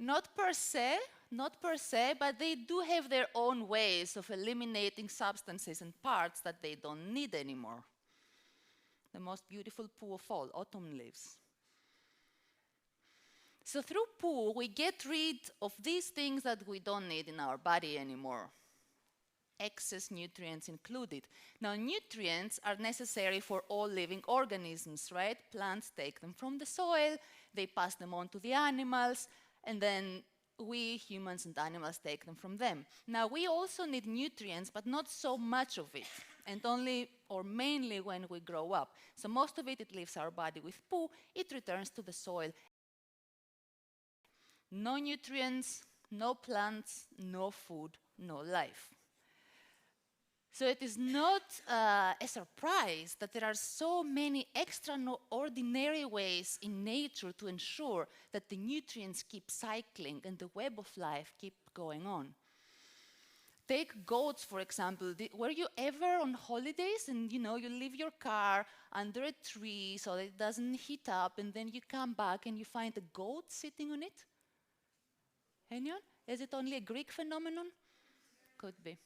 Not per se, but they do have their own ways of eliminating substances and parts that they don't need anymore. The most beautiful poo of all, autumn leaves. So through poo, we get rid of these things that we don't need in our body anymore. Excess nutrients included. Now, nutrients are necessary for all living organisms, right? Plants take them from the soil, they pass them on to the animals, and then we, humans and animals, take them from them. Now, we also need nutrients, but not so much of it, and only or mainly when we grow up. So most of it leaves our body with poo, it returns to the soil. No nutrients, no plants, no food, no life. So it is not a surprise that there are so many extraordinary ways in nature to ensure that the nutrients keep cycling and the web of life keep going on. Take goats, for example. Were you ever on holidays and you leave your car under a tree so that it doesn't heat up, and then you come back and you find a goat sitting on it? Anyone? Is it only a Greek phenomenon? Could be.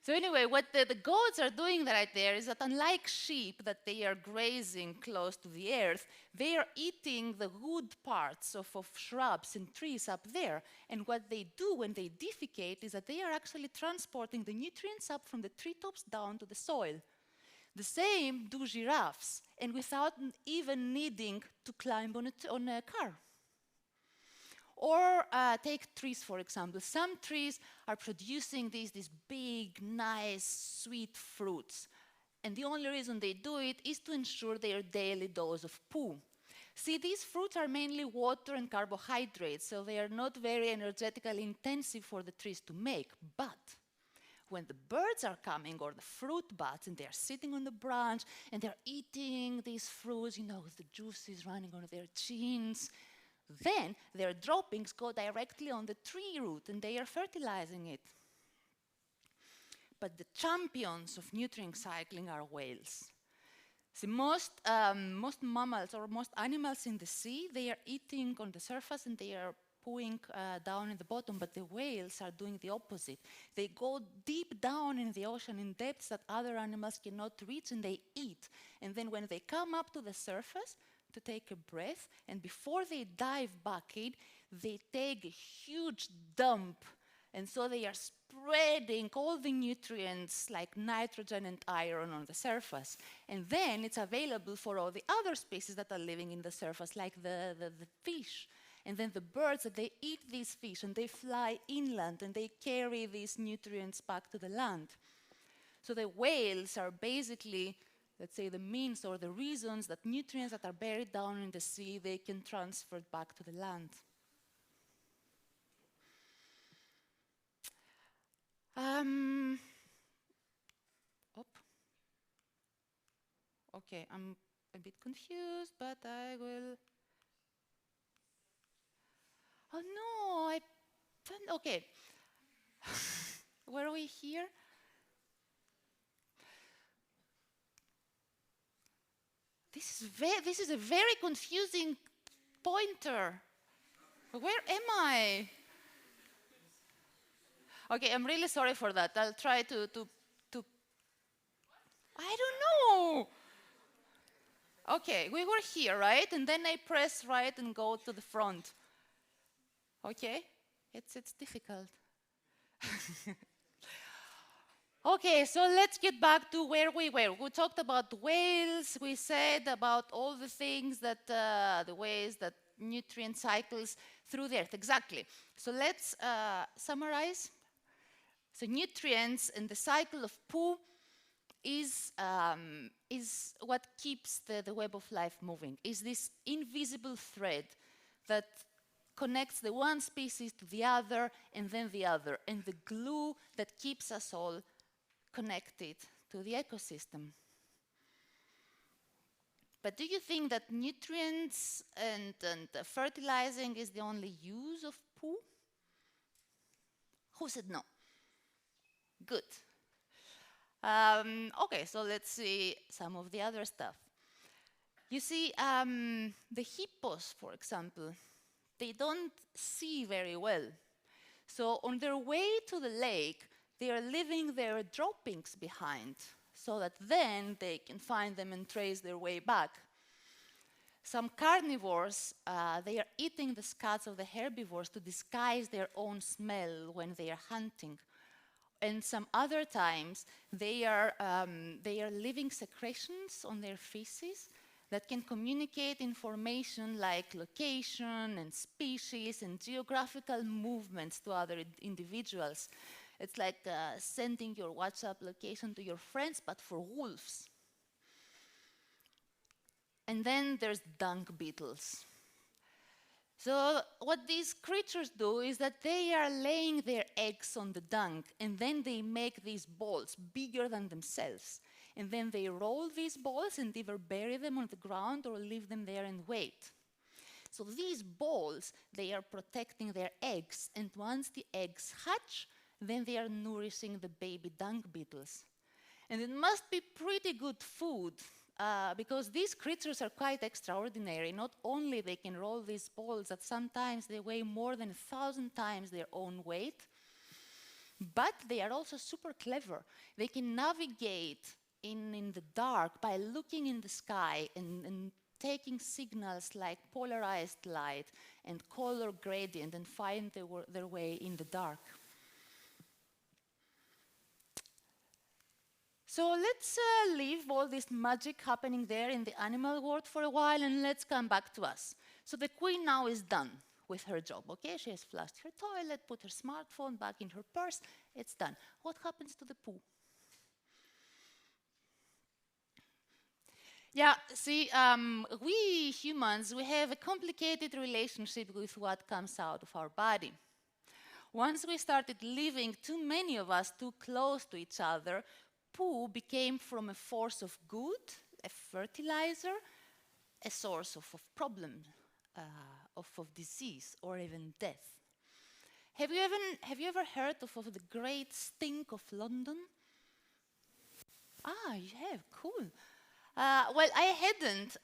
So anyway, what the goats are doing right there is that unlike sheep, that they are grazing close to the earth, they are eating the wood parts of shrubs and trees up there. And what they do when they defecate is that they are actually transporting the nutrients up from the treetops down to the soil. The same do giraffes, and without even needing to climb on a car. Or take trees, for example. Some trees are producing these big, nice, sweet fruits. And the only reason they do it is to ensure their daily dose of poo. See, these fruits are mainly water and carbohydrates, so they are not very energetically intensive for the trees to make. But when the birds are coming, or the fruit bats, and they're sitting on the branch, and they're eating these fruits, with the juices running on their chins, then their droppings go directly on the tree root and they are fertilizing it. But the champions of nutrient cycling are whales. See, most mammals or most animals in the sea, they are eating on the surface and they are pooing down in the bottom, but the whales are doing the opposite. They go deep down in the ocean in depths that other animals cannot reach, and they eat. And then when they come up to the surface to take a breath, and before they dive back in, they take a huge dump, and so they are spreading all the nutrients like nitrogen and iron on the surface. And then it's available for all the other species that are living in the surface, like the fish. And then the birds, they eat these fish and they fly inland and they carry these nutrients back to the land. So the whales are basically, let's say, the means or the reasons that nutrients that are buried down in the sea, they can transfer back to the land. Okay, I'm a bit confused, but I will. Oh no, okay. Were we here? This is a very confusing pointer. Where am I? Okay, I'm really sorry for that. I'll try to I don't know. Okay, we were here, right? And then I press right and go to the front. Okay, it's difficult. Okay, so let's get back to where we were. We talked about whales. We said about all the things that, the ways that nutrient cycles through the earth. Exactly. So let's summarize. So nutrients and the cycle of poo is what keeps the web of life moving, is this invisible thread that connects the one species to the other and then the other, and the glue that keeps us all connected to the ecosystem. But do you think that nutrients and fertilizing is the only use of poo? Who said no? Good. Okay, so let's see some of the other stuff. You see, the hippos, for example, they don't see very well. So on their way to the lake, they are leaving their droppings behind so that then they can find them and trace their way back. Some carnivores, they are eating the scuds of the herbivores to disguise their own smell when they are hunting. And some other times, they are leaving secretions on their feces that can communicate information like location and species and geographical movements to other individuals. It's like sending your WhatsApp location to your friends, but for wolves. And then there's dung beetles. So what these creatures do is that they are laying their eggs on the dung, and then they make these balls bigger than themselves. And then they roll these balls and either bury them on the ground or leave them there and wait. So these balls, they are protecting their eggs, and once the eggs hatch, then they are nourishing the baby dung beetles. And it must be pretty good food, because these creatures are quite extraordinary. Not only they can roll these balls that sometimes they weigh more than 1,000 times their own weight, but they are also super clever. They can navigate in the dark by looking in the sky and taking signals like polarized light and color gradient and find their way in the dark. So let's leave all this magic happening there in the animal world for a while, and let's come back to us. So the queen now is done with her job, okay? She has flushed her toilet, put her smartphone back in her purse, it's done. What happens to the poo? Yeah, see, we humans, we have a complicated relationship with what comes out of our body. Once we started living, too many of us, too close to each other, poo became from a force of good, a fertilizer, a source of problem, of disease, or even death. Have you ever heard of the great stink of London? Ah, you have, cool. Well, I hadn't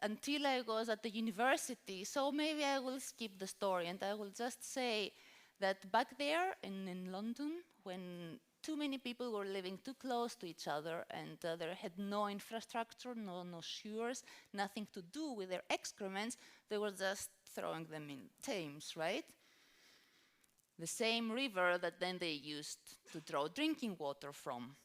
until I was at the university, so maybe I will skip the story and I will just say that back there in London, when too many people were living too close to each other, and they had no infrastructure, no sewers, nothing to do with their excrements. They were just throwing them in Thames, right? The same river that then they used to draw drinking water from.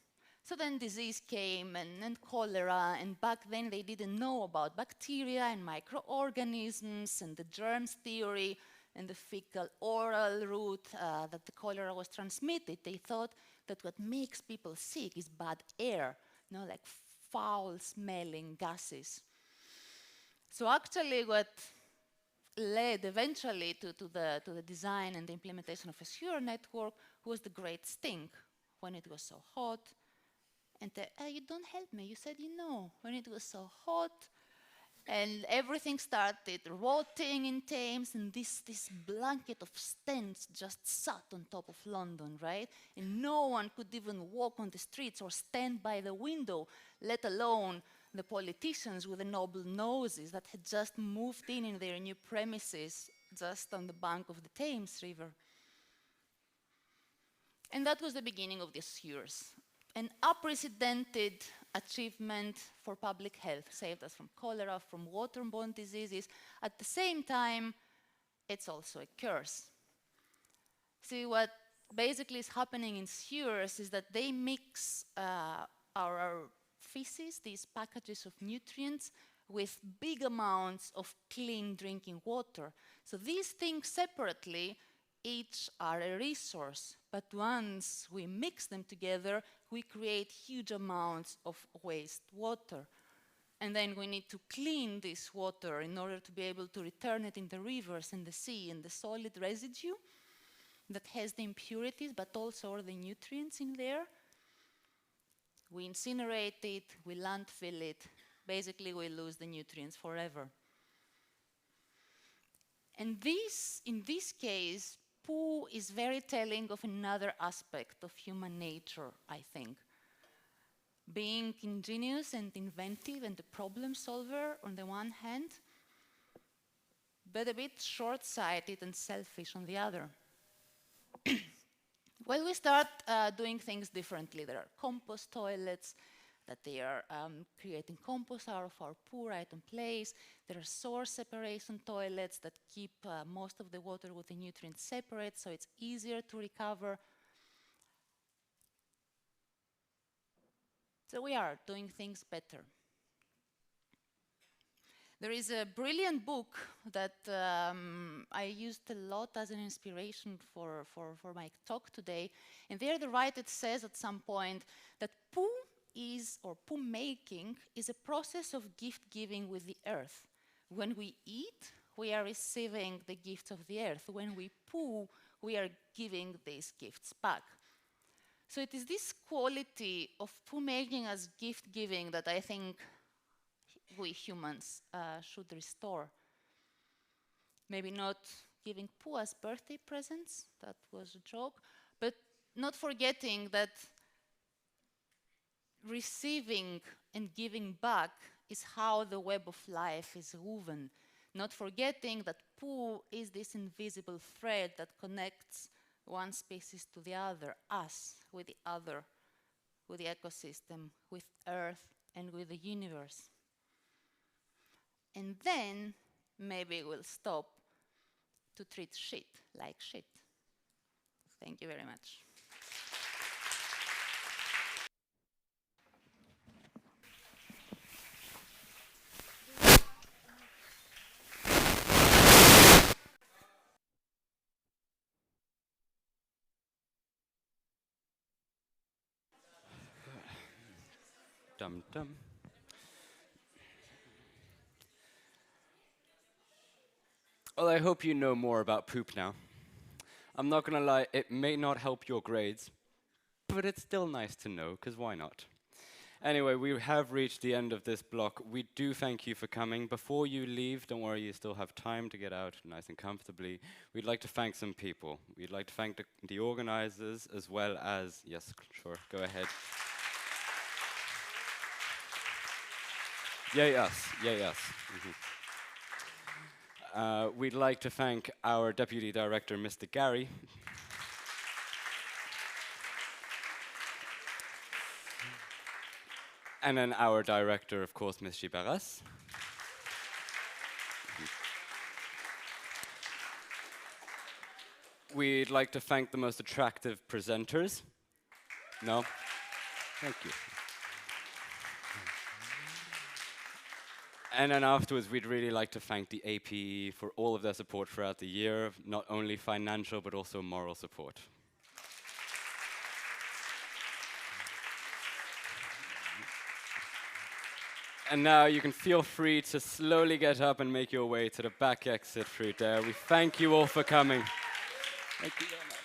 So then disease came and cholera, and back then they didn't know about bacteria and microorganisms and the germs theory and the fecal-oral route that the cholera was transmitted. They thought that what makes people sick is bad air, like foul-smelling gases. So actually what led eventually to the design and the implementation of a sewer network was the Great Stink, when it was so hot. And you don't help me, you said you know. When it was so hot, and everything started rotting in Thames, and this blanket of stench just sat on top of London, right? And no one could even walk on the streets or stand by the window, let alone the politicians with the noble noses that had just moved in their new premises just on the bank of the Thames River. And that was the beginning of the sewers. An unprecedented achievement for public health, saved us from cholera, from waterborne diseases. At the same time, it's also a curse. See, what basically is happening in sewers is that they mix our feces, these packages of nutrients, with big amounts of clean drinking water. So these things separately each are a resource, but once we mix them together, we create huge amounts of wastewater. And then we need to clean this water in order to be able to return it in the rivers and the sea and the solid residue that has the impurities, but also all the nutrients in there. We incinerate it, we landfill it. Basically, we lose the nutrients forever. And in this case, poo is very telling of another aspect of human nature, I think. Being ingenious and inventive and a problem solver on the one hand, but a bit short-sighted and selfish on the other. Well, we start doing things differently. There are compost toilets, that they are creating compost out of our poo right in place. There are source separation toilets that keep most of the water with the nutrients separate, so it's easier to recover. So we are doing things better. There is a brilliant book that I used a lot as an inspiration for my talk today. And there the writer says at some point that poo making is a process of gift giving with the earth. When we eat, we are receiving the gifts of the earth. When we poo, we are giving these gifts back. So it is this quality of poo making as gift giving that I think we humans should restore. Maybe not giving poo as birthday presents, that was a joke, but not forgetting that receiving and giving back is how the web of life is woven. Not forgetting that poo is this invisible thread that connects one species to the other, us with the other, with the ecosystem, with Earth, and with the universe. And then maybe we'll stop to treat shit like shit. Thank you very much. Dum dum. Well, I hope you know more about poop now. I'm not gonna lie, it may not help your grades, but it's still nice to know, because why not? Anyway, we have reached the end of this block. We do thank you for coming. Before you leave, don't worry, you still have time to get out nice and comfortably. We'd like to thank some people. We'd like to thank the organizers, as well as, yes, sure, go ahead. Yay us, yay us. We'd like to thank our Deputy Director, Mr. Gary. And then our director, of course, Ms. Gibaras. We'd like to thank the most attractive presenters. No? Thank you. And then afterwards, we'd really like to thank the APE for all of their support throughout the year, not only financial, but also moral support. And now you can feel free to slowly get up and make your way to the back exit through there. We thank you all for coming. Thank you very much.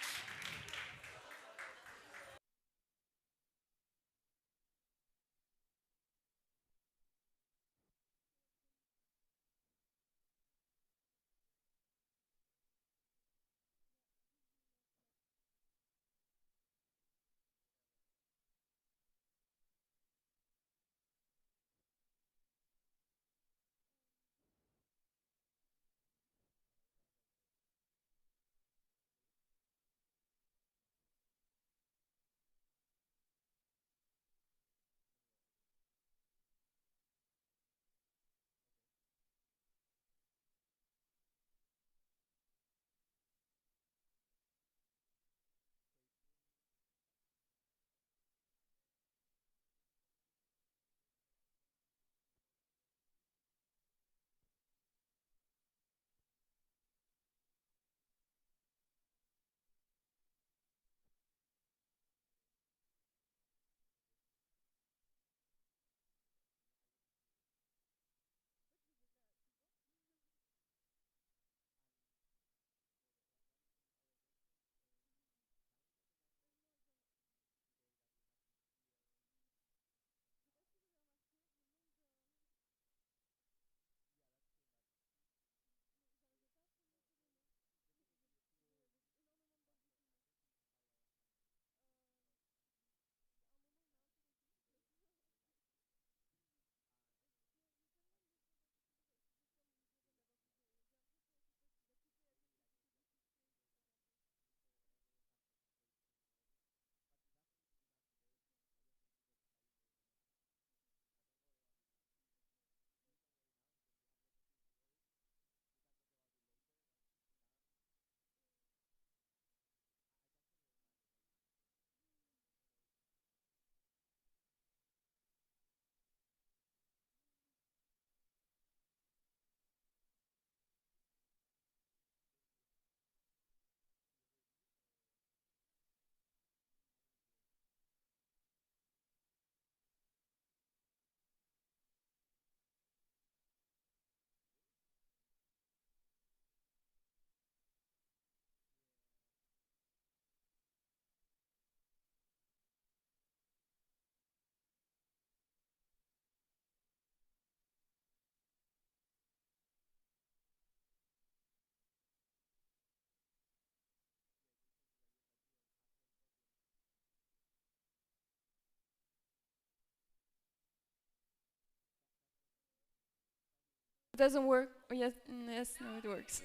It doesn't work. Oh, yes, yes, no, it works.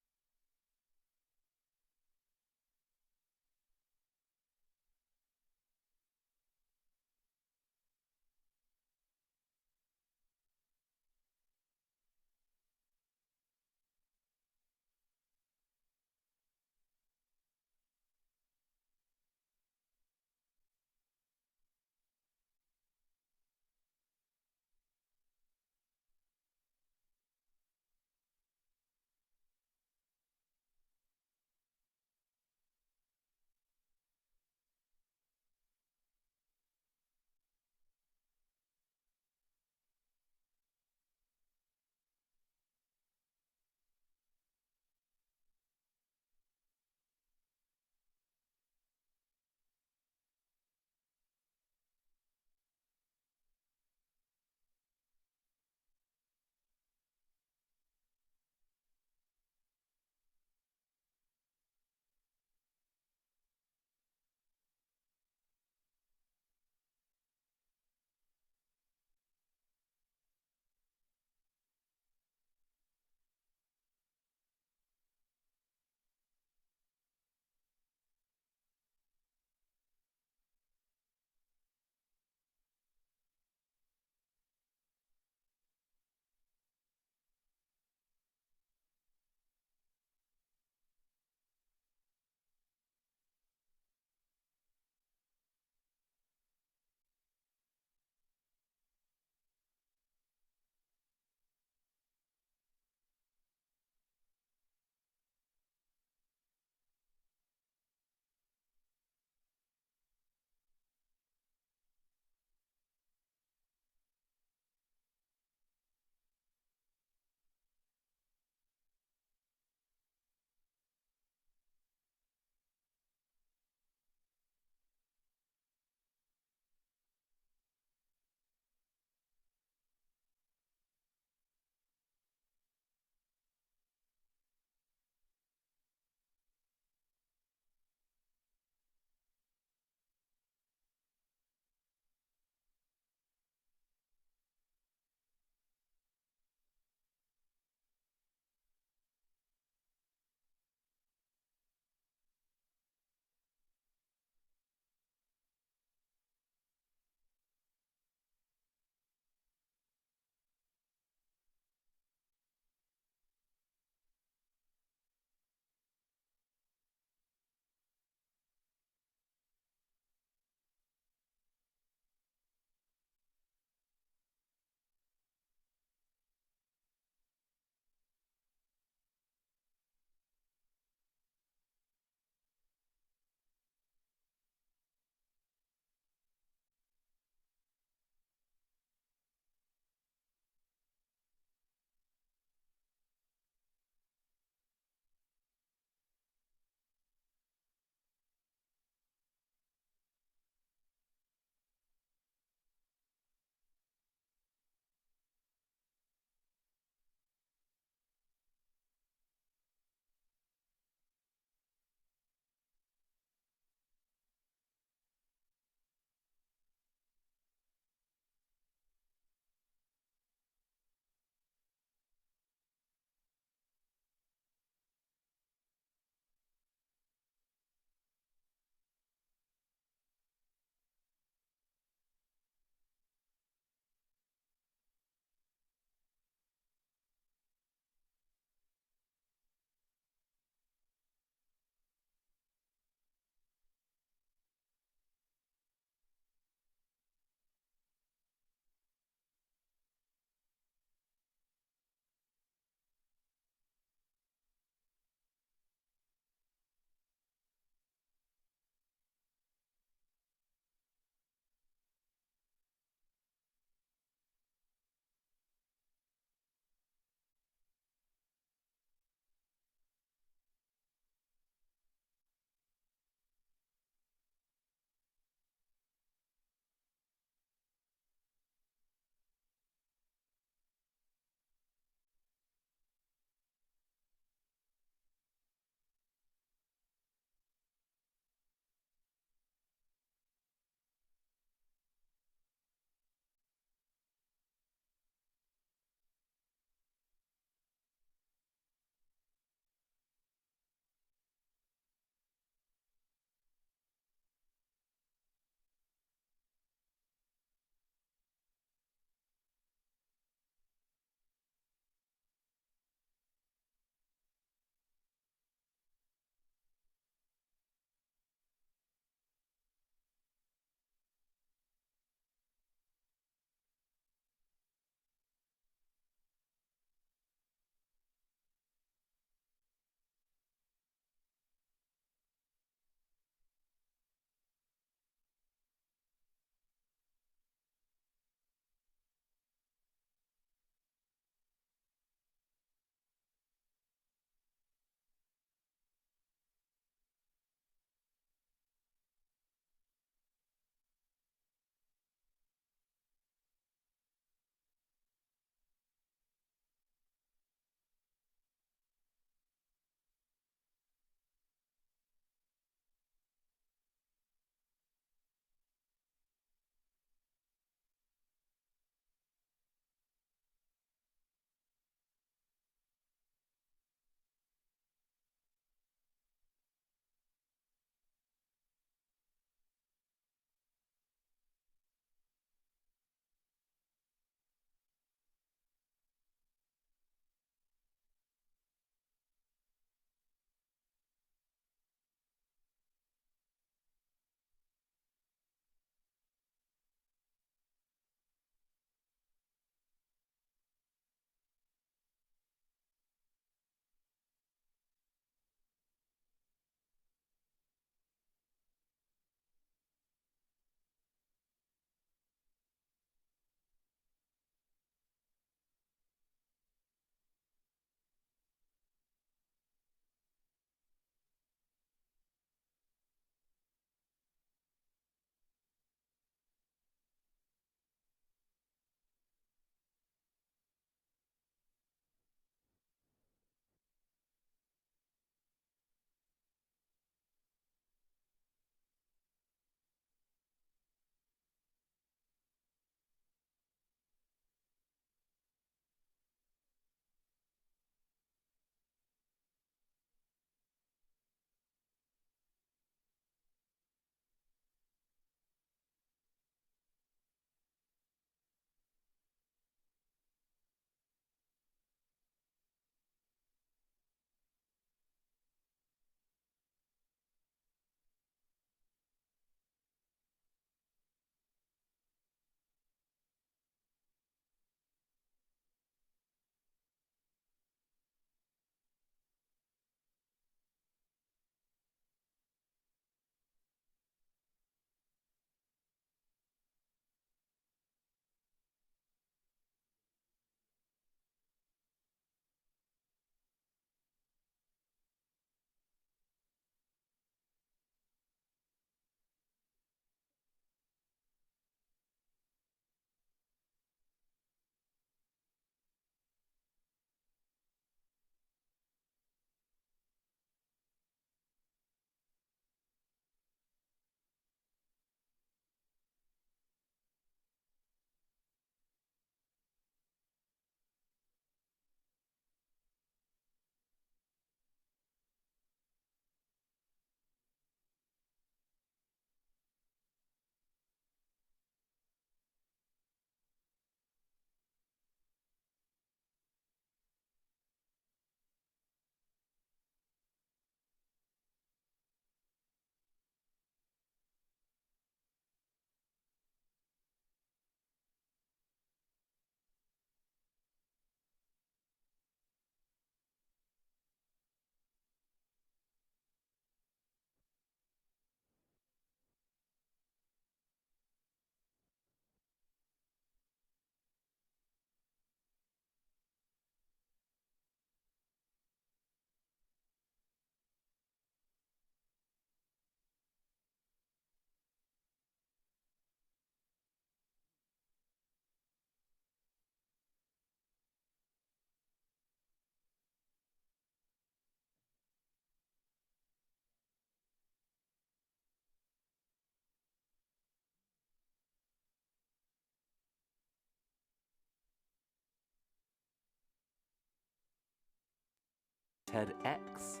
TEDx.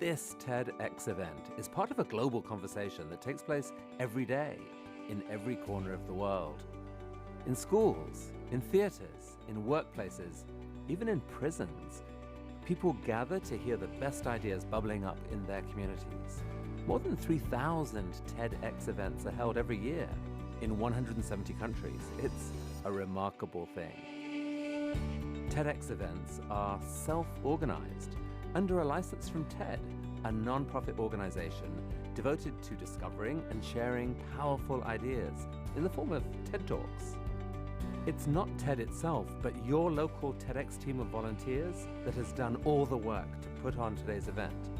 This TEDx event is part of a global conversation that takes place every day in every corner of the world. In schools, in theaters, in workplaces, even in prisons, people gather to hear the best ideas bubbling up in their communities. More than 3,000 TEDx events are held every year in 170 countries. It's a remarkable thing. TEDx events are self-organized under a license from TED, a non-profit organization devoted to discovering and sharing powerful ideas in the form of TED Talks. It's not TED itself, but your local TEDx team of volunteers that has done all the work to put on today's event,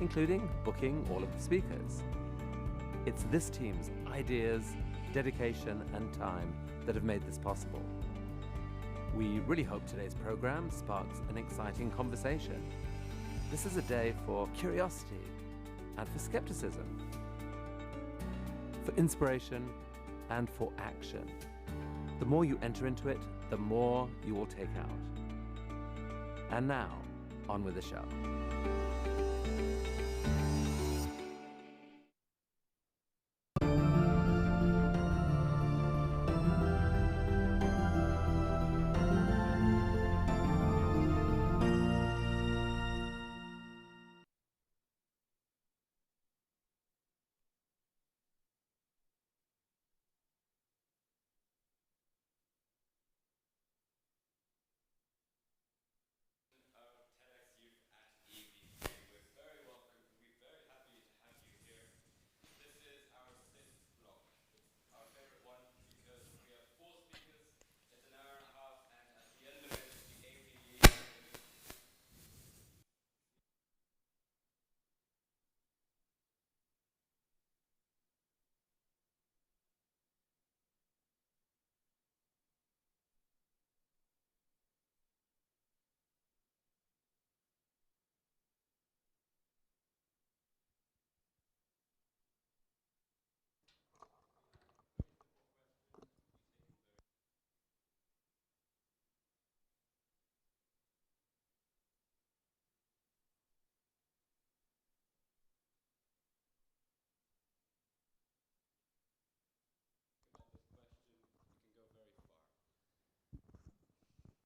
including booking all of the speakers. It's this team's ideas, dedication, and time that have made this possible. We really hope today's program sparks an exciting conversation. This is a day for curiosity and for skepticism, for inspiration and for action. The more you enter into it, the more you will take out. And now, on with the show.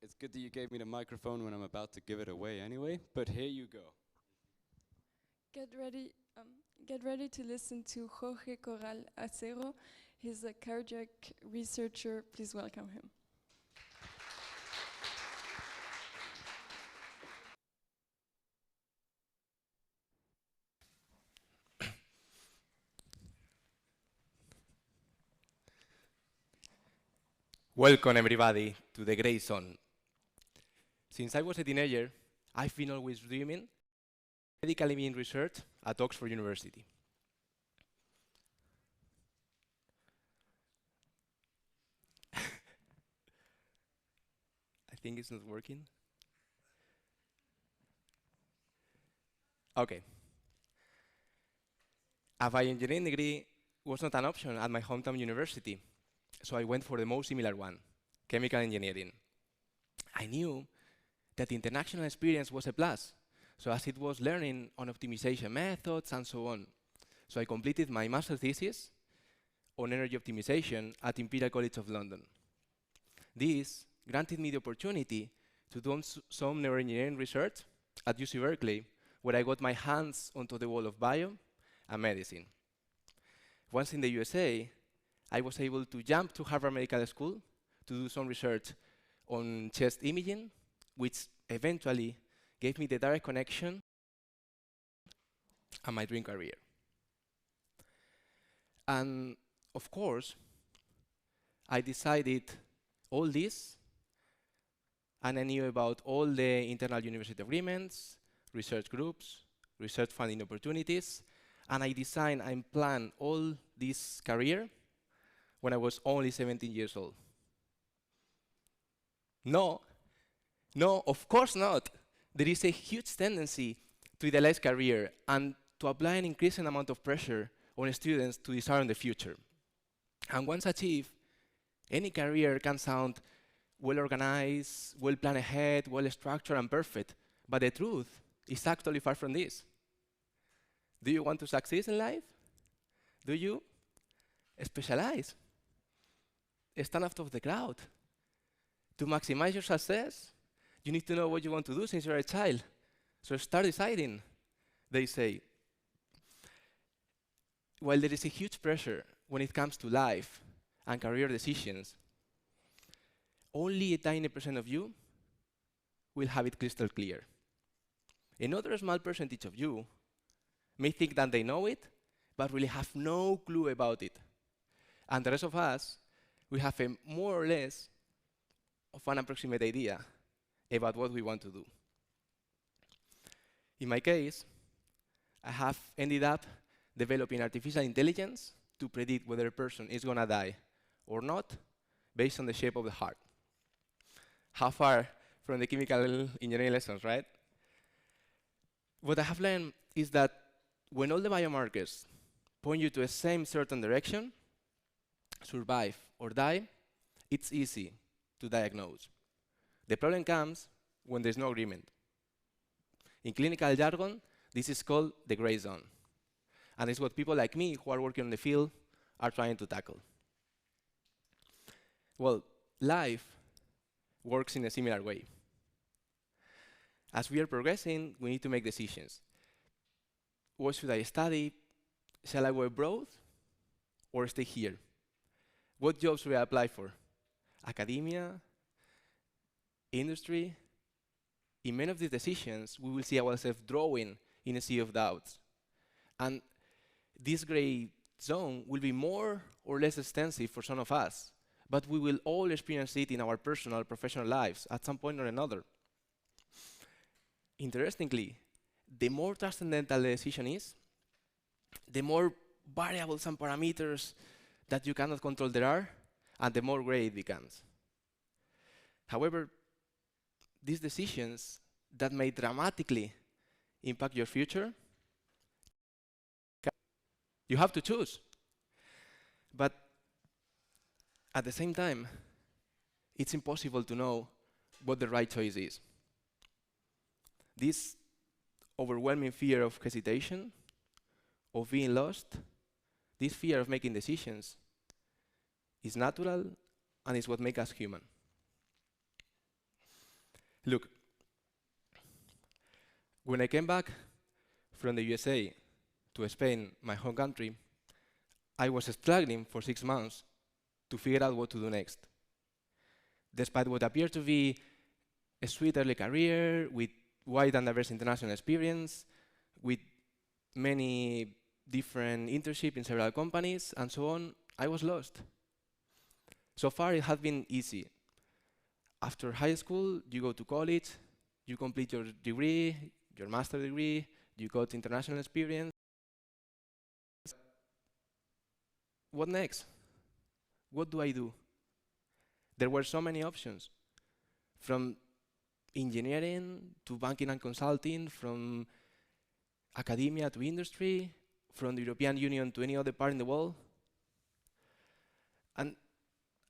It's good that you gave me the microphone when I'm about to give it away anyway, but here you go. Get ready to listen to Jorge Corral Acero. He's a cardiac researcher. Please welcome him. Welcome everybody to the Grey Zone. Since I was a teenager, I've been always dreaming medically being research at Oxford University. I think it's not working. Okay. A bioengineering degree was not an option at my hometown university, so I went for the most similar one, chemical engineering. I knew that the international experience was a plus, so as it was learning on optimization methods and so on. So I completed my master's thesis on energy optimization at Imperial College of London. This granted me the opportunity to do some neuroengineering research at UC Berkeley, where I got my hands onto the wall of bio and medicine. Once in the USA, I was able to jump to Harvard Medical School to do some research on chest imaging, which eventually gave me the direct connection and my dream career. And of course, I decided all this, and I knew about all the internal university agreements, research groups, research funding opportunities, and I designed and planned all this career when I was only 17 years old. No, of course not. There is a huge tendency to idealize career and to apply an increasing amount of pressure on students to decide on the future. And once achieved, any career can sound well organized, well planned ahead, well structured and perfect. But the truth is actually far from this. Do you want to succeed in life? Do you specialize? Stand out of the crowd. To maximize your success, you need to know what you want to do since you're a child. So start deciding, they say. While there is a huge pressure when it comes to life and career decisions, only a tiny percent of you will have it crystal clear. Another small percentage of you may think that they know it, but really have no clue about it. And the rest of us, we have a more or less of an approximate idea about what we want to do. In my case, I have ended up developing artificial intelligence to predict whether a person is going to die or not based on the shape of the heart. How far from the chemical engineering lessons, right? What I have learned is that when all the biomarkers point you to a same certain direction, survive or die, it's easy to diagnose. The problem comes when there's no agreement. In clinical jargon, this is called the gray zone. And it's what people like me who are working in the field are trying to tackle. Well, life works in a similar way. As we are progressing, we need to make decisions. What should I study? Shall I go abroad or stay here? What jobs should I apply for? Academia? Industry? In many of these decisions, we will see ourselves drawing in a sea of doubts. And this gray zone will be more or less extensive for some of us, but we will all experience it in our personal, professional lives at some point or another. Interestingly, the more transcendental the decision is, the more variables and parameters that you cannot control there are, and the more gray it becomes. However, these decisions that may dramatically impact your future, you have to choose. But at the same time, it's impossible to know what the right choice is. This overwhelming fear of hesitation, of being lost, this fear of making decisions is natural and is what makes us human. Look, when I came back from the USA to Spain, my home country, I was struggling for 6 months to figure out what to do next. Despite what appeared to be a sweet early career with wide and diverse international experience, with many different internships in several companies, and so on, I was lost. So far, it has been easy. After high school, you go to college, you complete your degree, your master's degree, you got international experience. What next? What do I do? There were so many options, from engineering to banking and consulting, from academia to industry, from the European Union to any other part in the world. And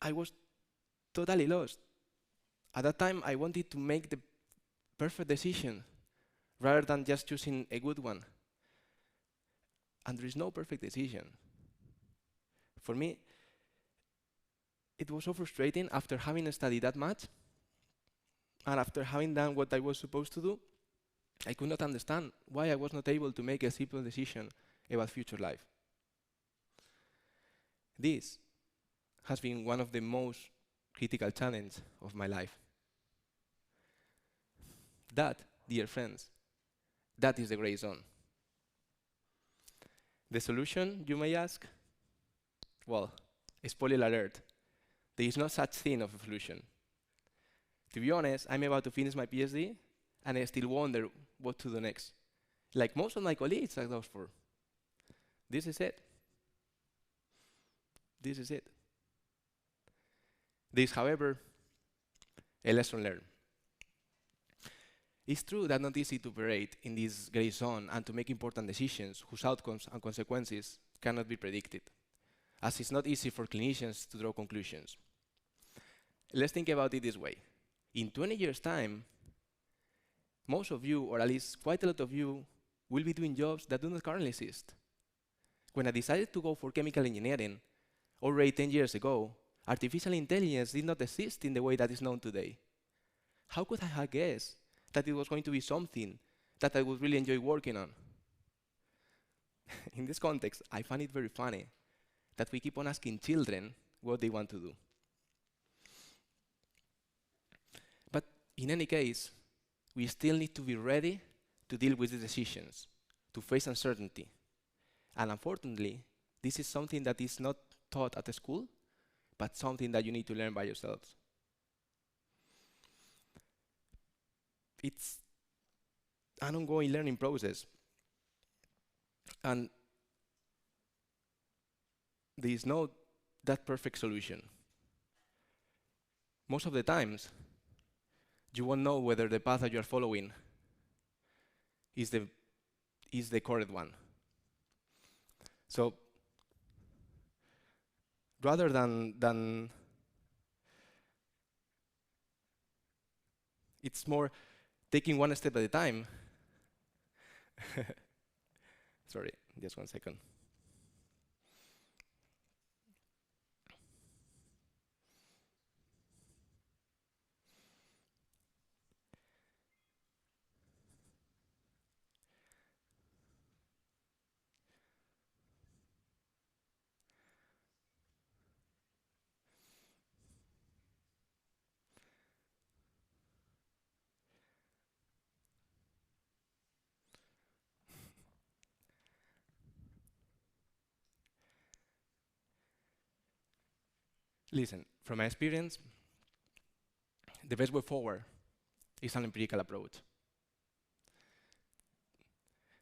I was totally lost. At that time, I wanted to make the perfect decision rather than just choosing a good one. And there is no perfect decision. For me, it was so frustrating after having studied that much and after having done what I was supposed to do. I could not understand why I was not able to make a simple decision about future life. This has been one of the most critical challenges of my life. That, dear friends, that is the gray zone. The solution, you may ask? Well, spoiler alert, there is no such thing of a solution. To be honest, I'm about to finish my PhD, and I still wonder what to do next. Like most of my colleagues at Oxford. This is it. This is it. There is, however, a lesson learned. It's true that not easy to operate in this gray zone and to make important decisions whose outcomes and consequences cannot be predicted, as it's not easy for clinicians to draw conclusions. Let's think about it this way. In 20 years' time, most of you, or at least quite a lot of you, will be doing jobs that do not currently exist. When I decided to go for chemical engineering, already 10 years ago, artificial intelligence did not exist in the way that is known today. How could I have guessed that it was going to be something that I would really enjoy working on? In this context, I find it very funny that we keep on asking children what they want to do. But in any case, we still need to be ready to deal with the decisions, to face uncertainty. And unfortunately, this is something that is not taught at the school, but something that you need to learn by yourselves. It's an ongoing learning process. And there is no that perfect solution. Most of the times, you won't know whether the path that you are following is the correct one. So rather than it's more taking one step at a time. Sorry, just 1 second. Listen, from my experience, the best way forward is an empirical approach.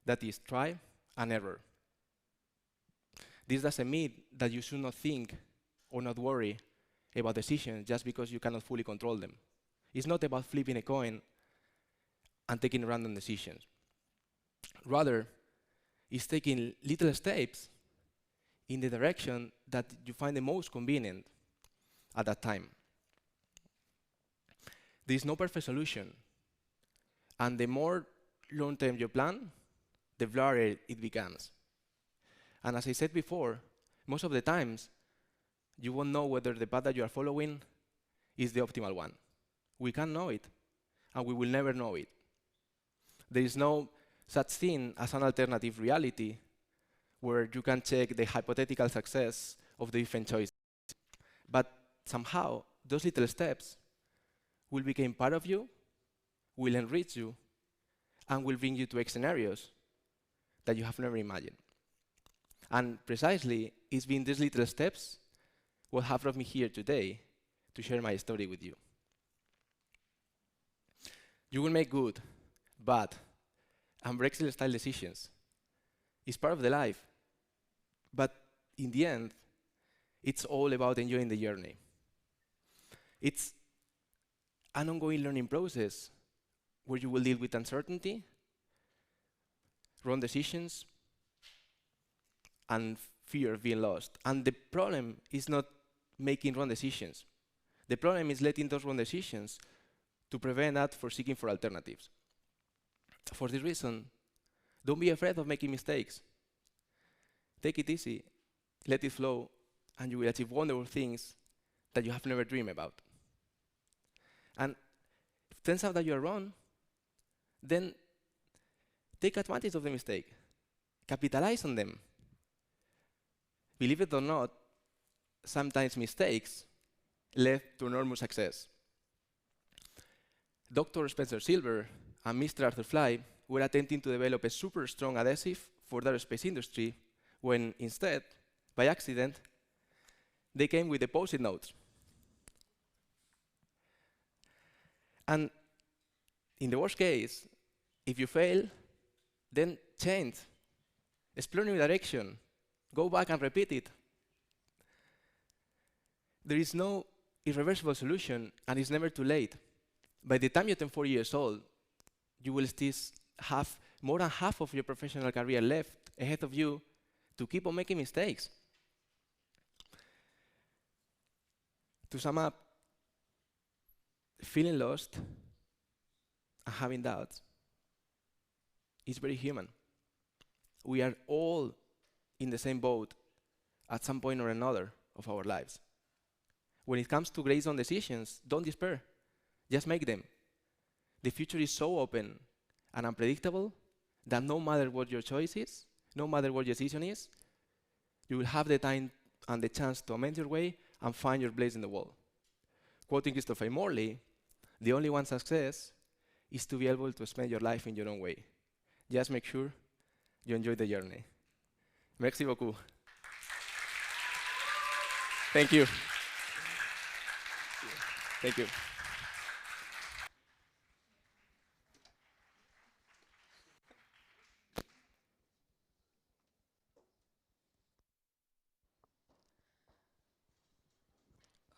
That is, try and error. This doesn't mean that you should not think or not worry about decisions just because you cannot fully control them. It's not about flipping a coin and taking random decisions. Rather, it's taking little steps in the direction that you find the most convenient at that time. There is no perfect solution. And the more long-term you plan, the blurrier it becomes. And as I said before, most of the times, you won't know whether the path that you are following is the optimal one. We can't know it, and we will never know it. There is no such thing as an alternative reality where you can check the hypothetical success of the different choices. But somehow, those little steps will become part of you, will enrich you, and will bring you to scenarios that you have never imagined. And precisely, it's been these little steps what have brought me here today to share my story with you. You will make good, bad, and Brexit-style decisions. It's part of the life. But in the end, it's all about enjoying the journey. It's an ongoing learning process where you will deal with uncertainty, wrong decisions, and fear of being lost. And the problem is not making wrong decisions. The problem is letting those wrong decisions to prevent us from seeking for alternatives. For this reason, don't be afraid of making mistakes. Take it easy, let it flow, and you will achieve wonderful things that you have never dreamed about. And if it turns out that you are wrong, then take advantage of the mistake. Capitalize on them. Believe it or not, sometimes mistakes led to enormous success. Dr. Spencer Silver and Mr. Arthur Fly were attempting to develop a super strong adhesive for the aerospace industry when instead, by accident, they came with the Post-it notes. And in the worst case, if you fail, then change. Explore new direction. Go back and repeat it. There is no irreversible solution, and it's never too late. By the time you turn 4 years old, you will still have more than half of your professional career left ahead of you to keep on making mistakes. To sum up, feeling lost and having doubts is very human. We are all in the same boat at some point or another of our lives. When it comes to grades on decisions, don't despair. Just make them. The future is so open and unpredictable that no matter what your choice is, no matter what your decision is, you will have the time and the chance to amend your way and find your place in the world. Quoting Christopher Morley, the only one success is to be able to spend your life in your own way. Just make sure you enjoy the journey. Merci beaucoup. Thank you. Thank you.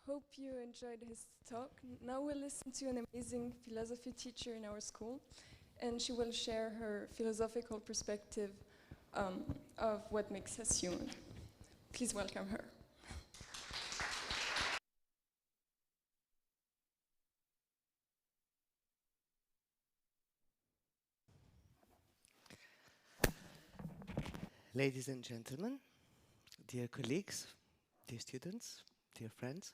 Hope you enjoyed his talk. Now we'll listen to an amazing philosophy teacher in our school, and she will share her philosophical perspective of what makes us human. Please welcome her. Ladies and gentlemen, dear colleagues, dear students, dear friends,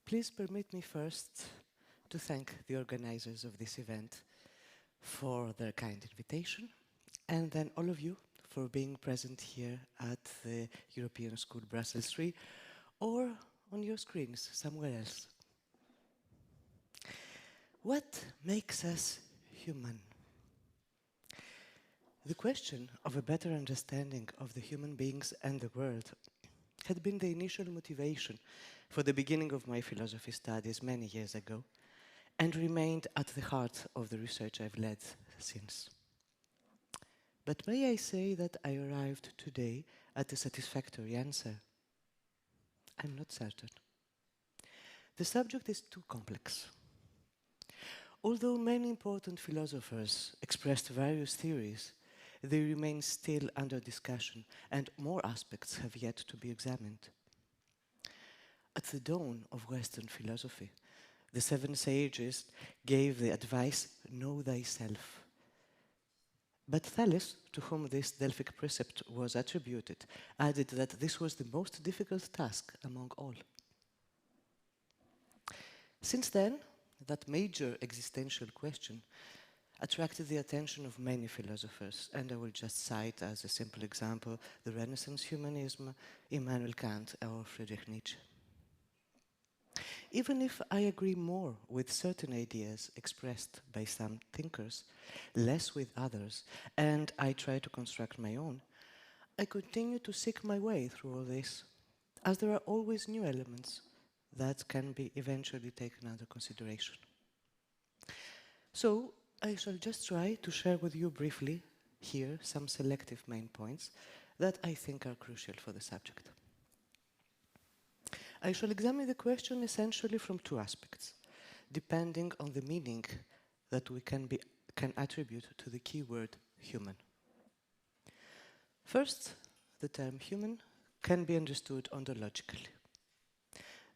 please permit me first to thank the organizers of this event for their kind invitation, and then all of you for being present here at the European School Brussels 3 or on your screens somewhere else. What makes us human? The question of a better understanding of the human beings and the world had been the initial motivation for the beginning of my philosophy studies many years ago, and remained at the heart of the research I've led since. But may I say that I arrived today at a satisfactory answer? I'm not certain. The subject is too complex. Although many important philosophers expressed various theories, they remain still under discussion, and more aspects have yet to be examined. At the dawn of Western philosophy, the 7 sages gave the advice, know thyself. But Thales, to whom this Delphic precept was attributed, added that this was the most difficult task among all. Since then, that major existential question attracted the attention of many philosophers, and I will just cite as a simple example the Renaissance humanism, Immanuel Kant, or Friedrich Nietzsche. Even if I agree more with certain ideas expressed by some thinkers, less with others, and I try to construct my own, I continue to seek my way through all this, as there are always new elements that can be eventually taken under consideration. So, I shall just try to share with you briefly here some selective main points that I think are crucial for the subject. I shall examine the question essentially from 2 aspects, depending on the meaning that we can attribute to the keyword human. First, the term human can be understood ontologically.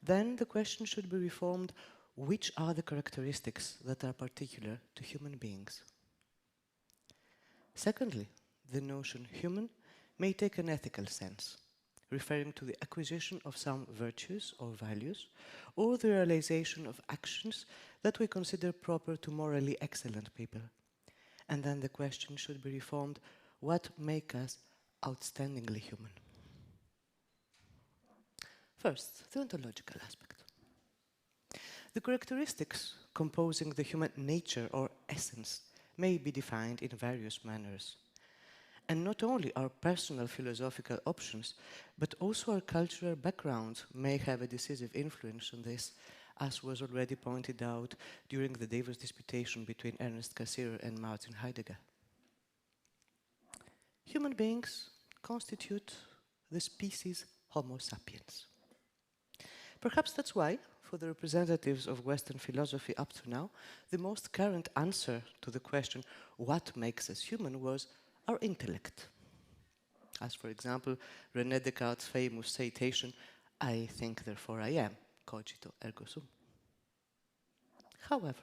Then the question should be reformed: which are the characteristics that are particular to human beings? Secondly, the notion human may take an ethical sense, referring to the acquisition of some virtues or values, or the realization of actions that we consider proper to morally excellent people. And then the question should be reformed: what makes us outstandingly human? First, the ontological aspect. The characteristics composing the human nature or essence may be defined in various manners. And not only our personal philosophical options, but also our cultural background may have a decisive influence on this, as was already pointed out during the Davos disputation between Ernst Cassirer and Martin Heidegger. Human beings constitute the species Homo sapiens. Perhaps that's why, for the representatives of Western philosophy up to now, the most current answer to the question, what makes us human, was our intellect. As, for example, René Descartes' famous citation, I think, therefore I am, cogito ergo sum. However,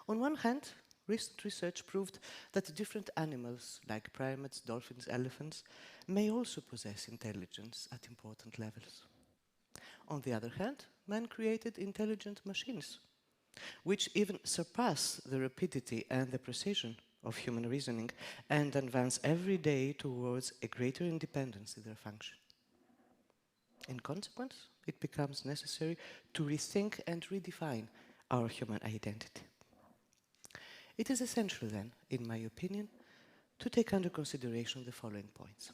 on one hand, recent research proved that different animals, like primates, dolphins, elephants, may also possess intelligence at important levels. On the other hand, man created intelligent machines, which even surpass the rapidity and the precision of human reasoning and advance every day towards a greater independence in their function. In consequence, it becomes necessary to rethink and redefine our human identity. It is essential then, in my opinion, to take under consideration the following points.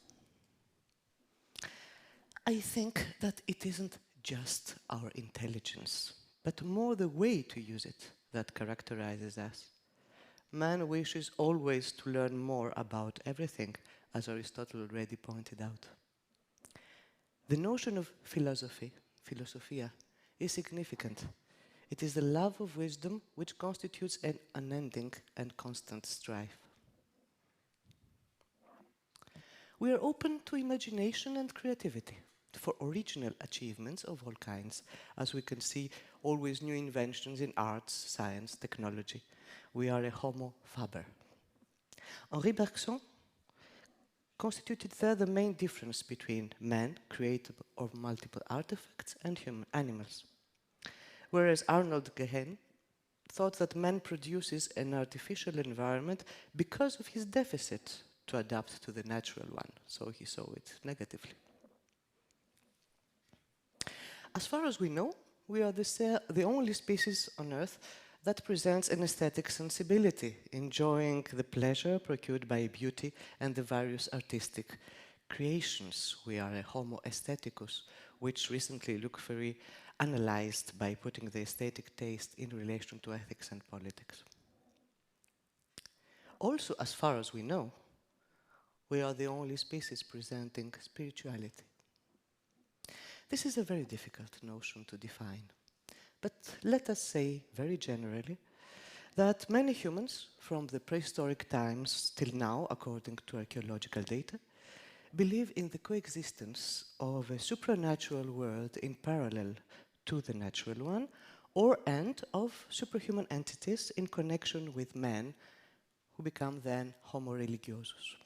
I think that it isn't just our intelligence, but more the way to use it that characterizes us. Man wishes always to learn more about everything, as Aristotle already pointed out. The notion of philosophy, philosophia, is significant. It is the love of wisdom which constitutes an unending and constant strife. We are open to imagination and creativity, for original achievements of all kinds, as we can see always new inventions in arts, science, technology. We are a homo faber. Henri Bergson constituted there the main difference between man, created of multiple artifacts, and human animals. Whereas Arnold Gehlen thought that man produces an artificial environment because of his deficit to adapt to the natural one, so he saw it negatively. As far as we know, we are the only species on Earth that presents an aesthetic sensibility, enjoying the pleasure procured by beauty and the various artistic creations. We are a homo aestheticus, which recently looked very analyzed by putting the aesthetic taste in relation to ethics and politics. Also, as far as we know, we are the only species presenting spirituality. This is a very difficult notion to define, but let us say very generally that many humans from the prehistoric times till now, according to archaeological data, believe in the coexistence of a supernatural world in parallel to the natural one, and of superhuman entities in connection with man, who become then homo religiosus.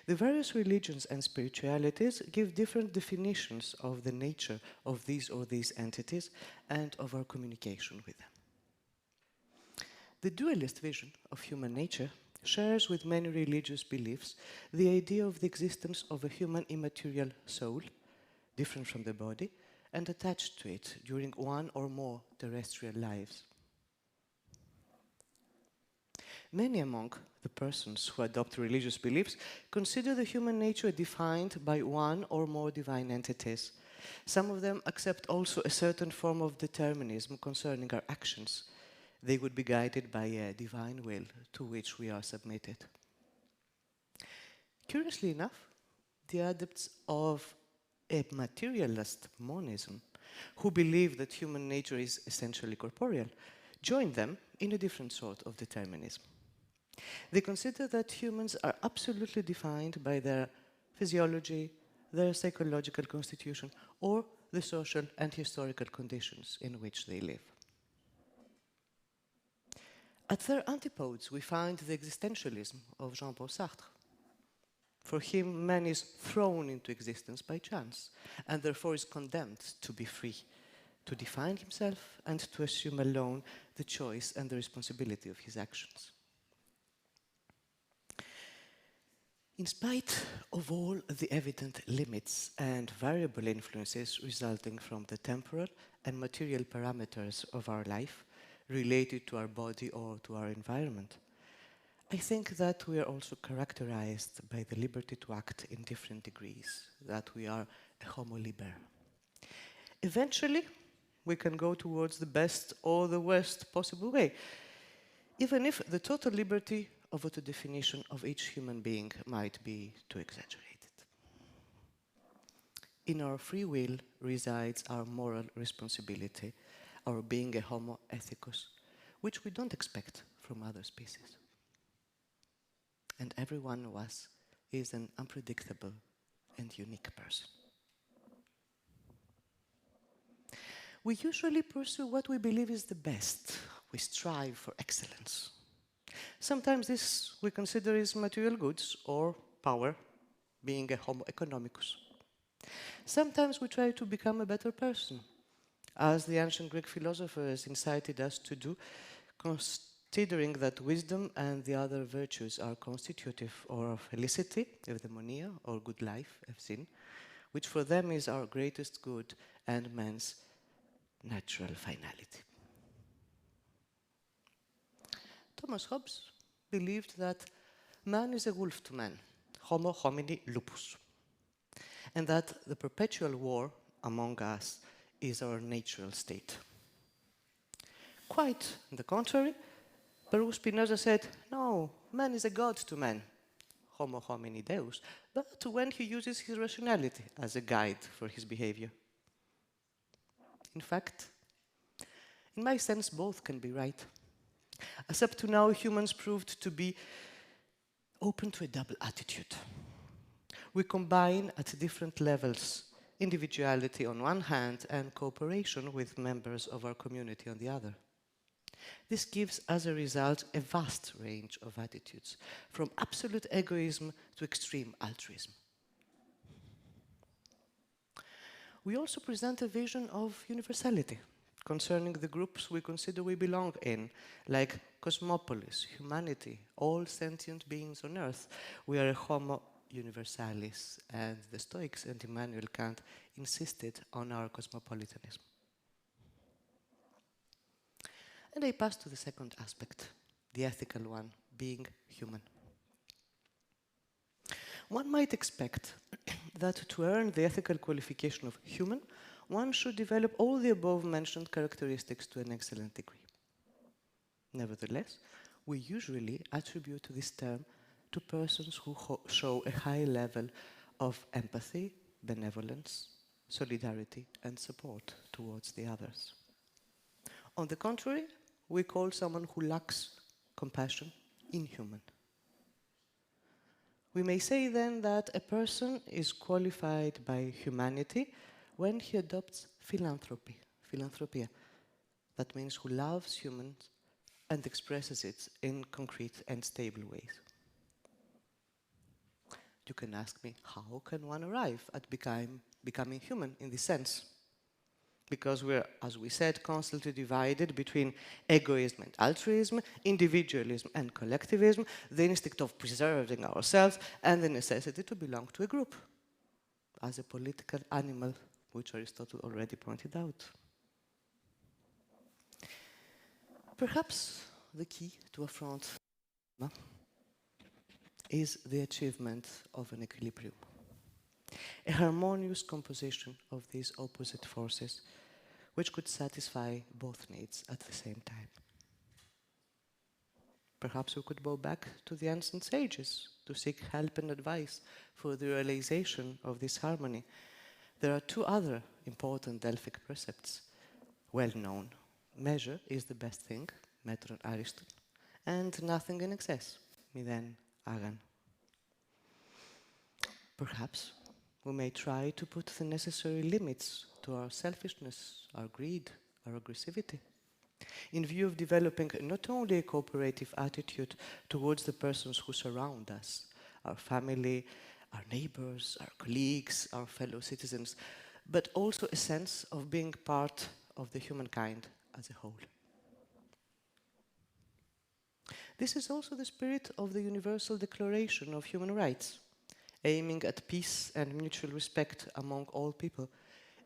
The various religions and spiritualities give different definitions of the nature of these or these entities and of our communication with them. The dualist vision of human nature shares with many religious beliefs the idea of the existence of a human immaterial soul, different from the body, and attached to it during one or more terrestrial lives. Many among the persons who adopt religious beliefs consider the human nature defined by one or more divine entities. Some of them accept also a certain form of determinism concerning our actions. They would be guided by a divine will to which we are submitted. Curiously enough, the adepts of a materialist monism, who believe that human nature is essentially corporeal, join them in a different sort of determinism. They consider that humans are absolutely defined by their physiology, their psychological constitution, or the social and historical conditions in which they live. At their antipodes, we find the existentialism of Jean-Paul Sartre. For him, man is thrown into existence by chance, and therefore is condemned to be free, to define himself, and to assume alone the choice and the responsibility of his actions. In spite of all the evident limits and variable influences resulting from the temporal and material parameters of our life related to our body or to our environment, I think that we are also characterized by the liberty to act in different degrees, that we are a homo liber. Eventually, we can go towards the best or the worst possible way, even if the total liberty of auto-definition of each human being might be too exaggerated. In our free will resides our moral responsibility, our being a homo ethicus, which we don't expect from other species. And every one of us is an unpredictable and unique person. We usually pursue what we believe is the best. We strive for excellence. Sometimes this we consider is material goods or power, being a homo economicus. Sometimes we try to become a better person, as the ancient Greek philosophers incited us to do, considering that wisdom and the other virtues are constitutive of felicity, eudaimonia, or good life, sin, which for them is our greatest good and man's natural finality. Thomas Hobbes believed that man is a wolf to man, homo homini lupus, and that the perpetual war among us is our natural state. Quite the contrary, Baruch Spinoza said, no, man is a god to man, homo homini deus, but when he uses his rationality as a guide for his behavior. In fact, in my sense, both can be right. As up to now, humans proved to be open to a double attitude. We combine at different levels individuality on one hand and cooperation with members of our community on the other. This gives as a result a vast range of attitudes, from absolute egoism to extreme altruism. We also present a vision of universality concerning the groups we consider we belong in, like cosmopolis, humanity, all sentient beings on earth. We are a homo universalis, and the Stoics and Immanuel Kant insisted on our cosmopolitanism. And I pass to the second aspect, the ethical one, being human. One might expect that to earn the ethical qualification of human, one should develop all the above-mentioned characteristics to an excellent degree. Nevertheless, we usually attribute this term to persons who show a high level of empathy, benevolence, solidarity, and support towards the others. On the contrary, we call someone who lacks compassion inhuman. We may say then that a person is qualified by humanity when he adopts philanthropia. That means who loves humans and expresses it in concrete and stable ways. You can ask me, how can one arrive at becoming human in this sense? Because we're, as we said, constantly divided between egoism and altruism, individualism and collectivism, the instinct of preserving ourselves, and the necessity to belong to a group, as a political animal, which Aristotle already pointed out. Perhaps the key to affront is the achievement of an equilibrium, a harmonious composition of these opposite forces, which could satisfy both needs at the same time. Perhaps we could go back to the ancient sages to seek help and advice for the realization of this harmony. There are two other important Delphic precepts, well known. Measure is the best thing, metron ariston, and nothing in excess, miden agan. Perhaps we may try to put the necessary limits to our selfishness, our greed, our aggressivity, in view of developing not only a cooperative attitude towards the persons who surround us, our family, our neighbors, our colleagues, our fellow citizens, but also a sense of being part of the humankind as a whole. This is also the spirit of the Universal Declaration of Human Rights, aiming at peace and mutual respect among all people,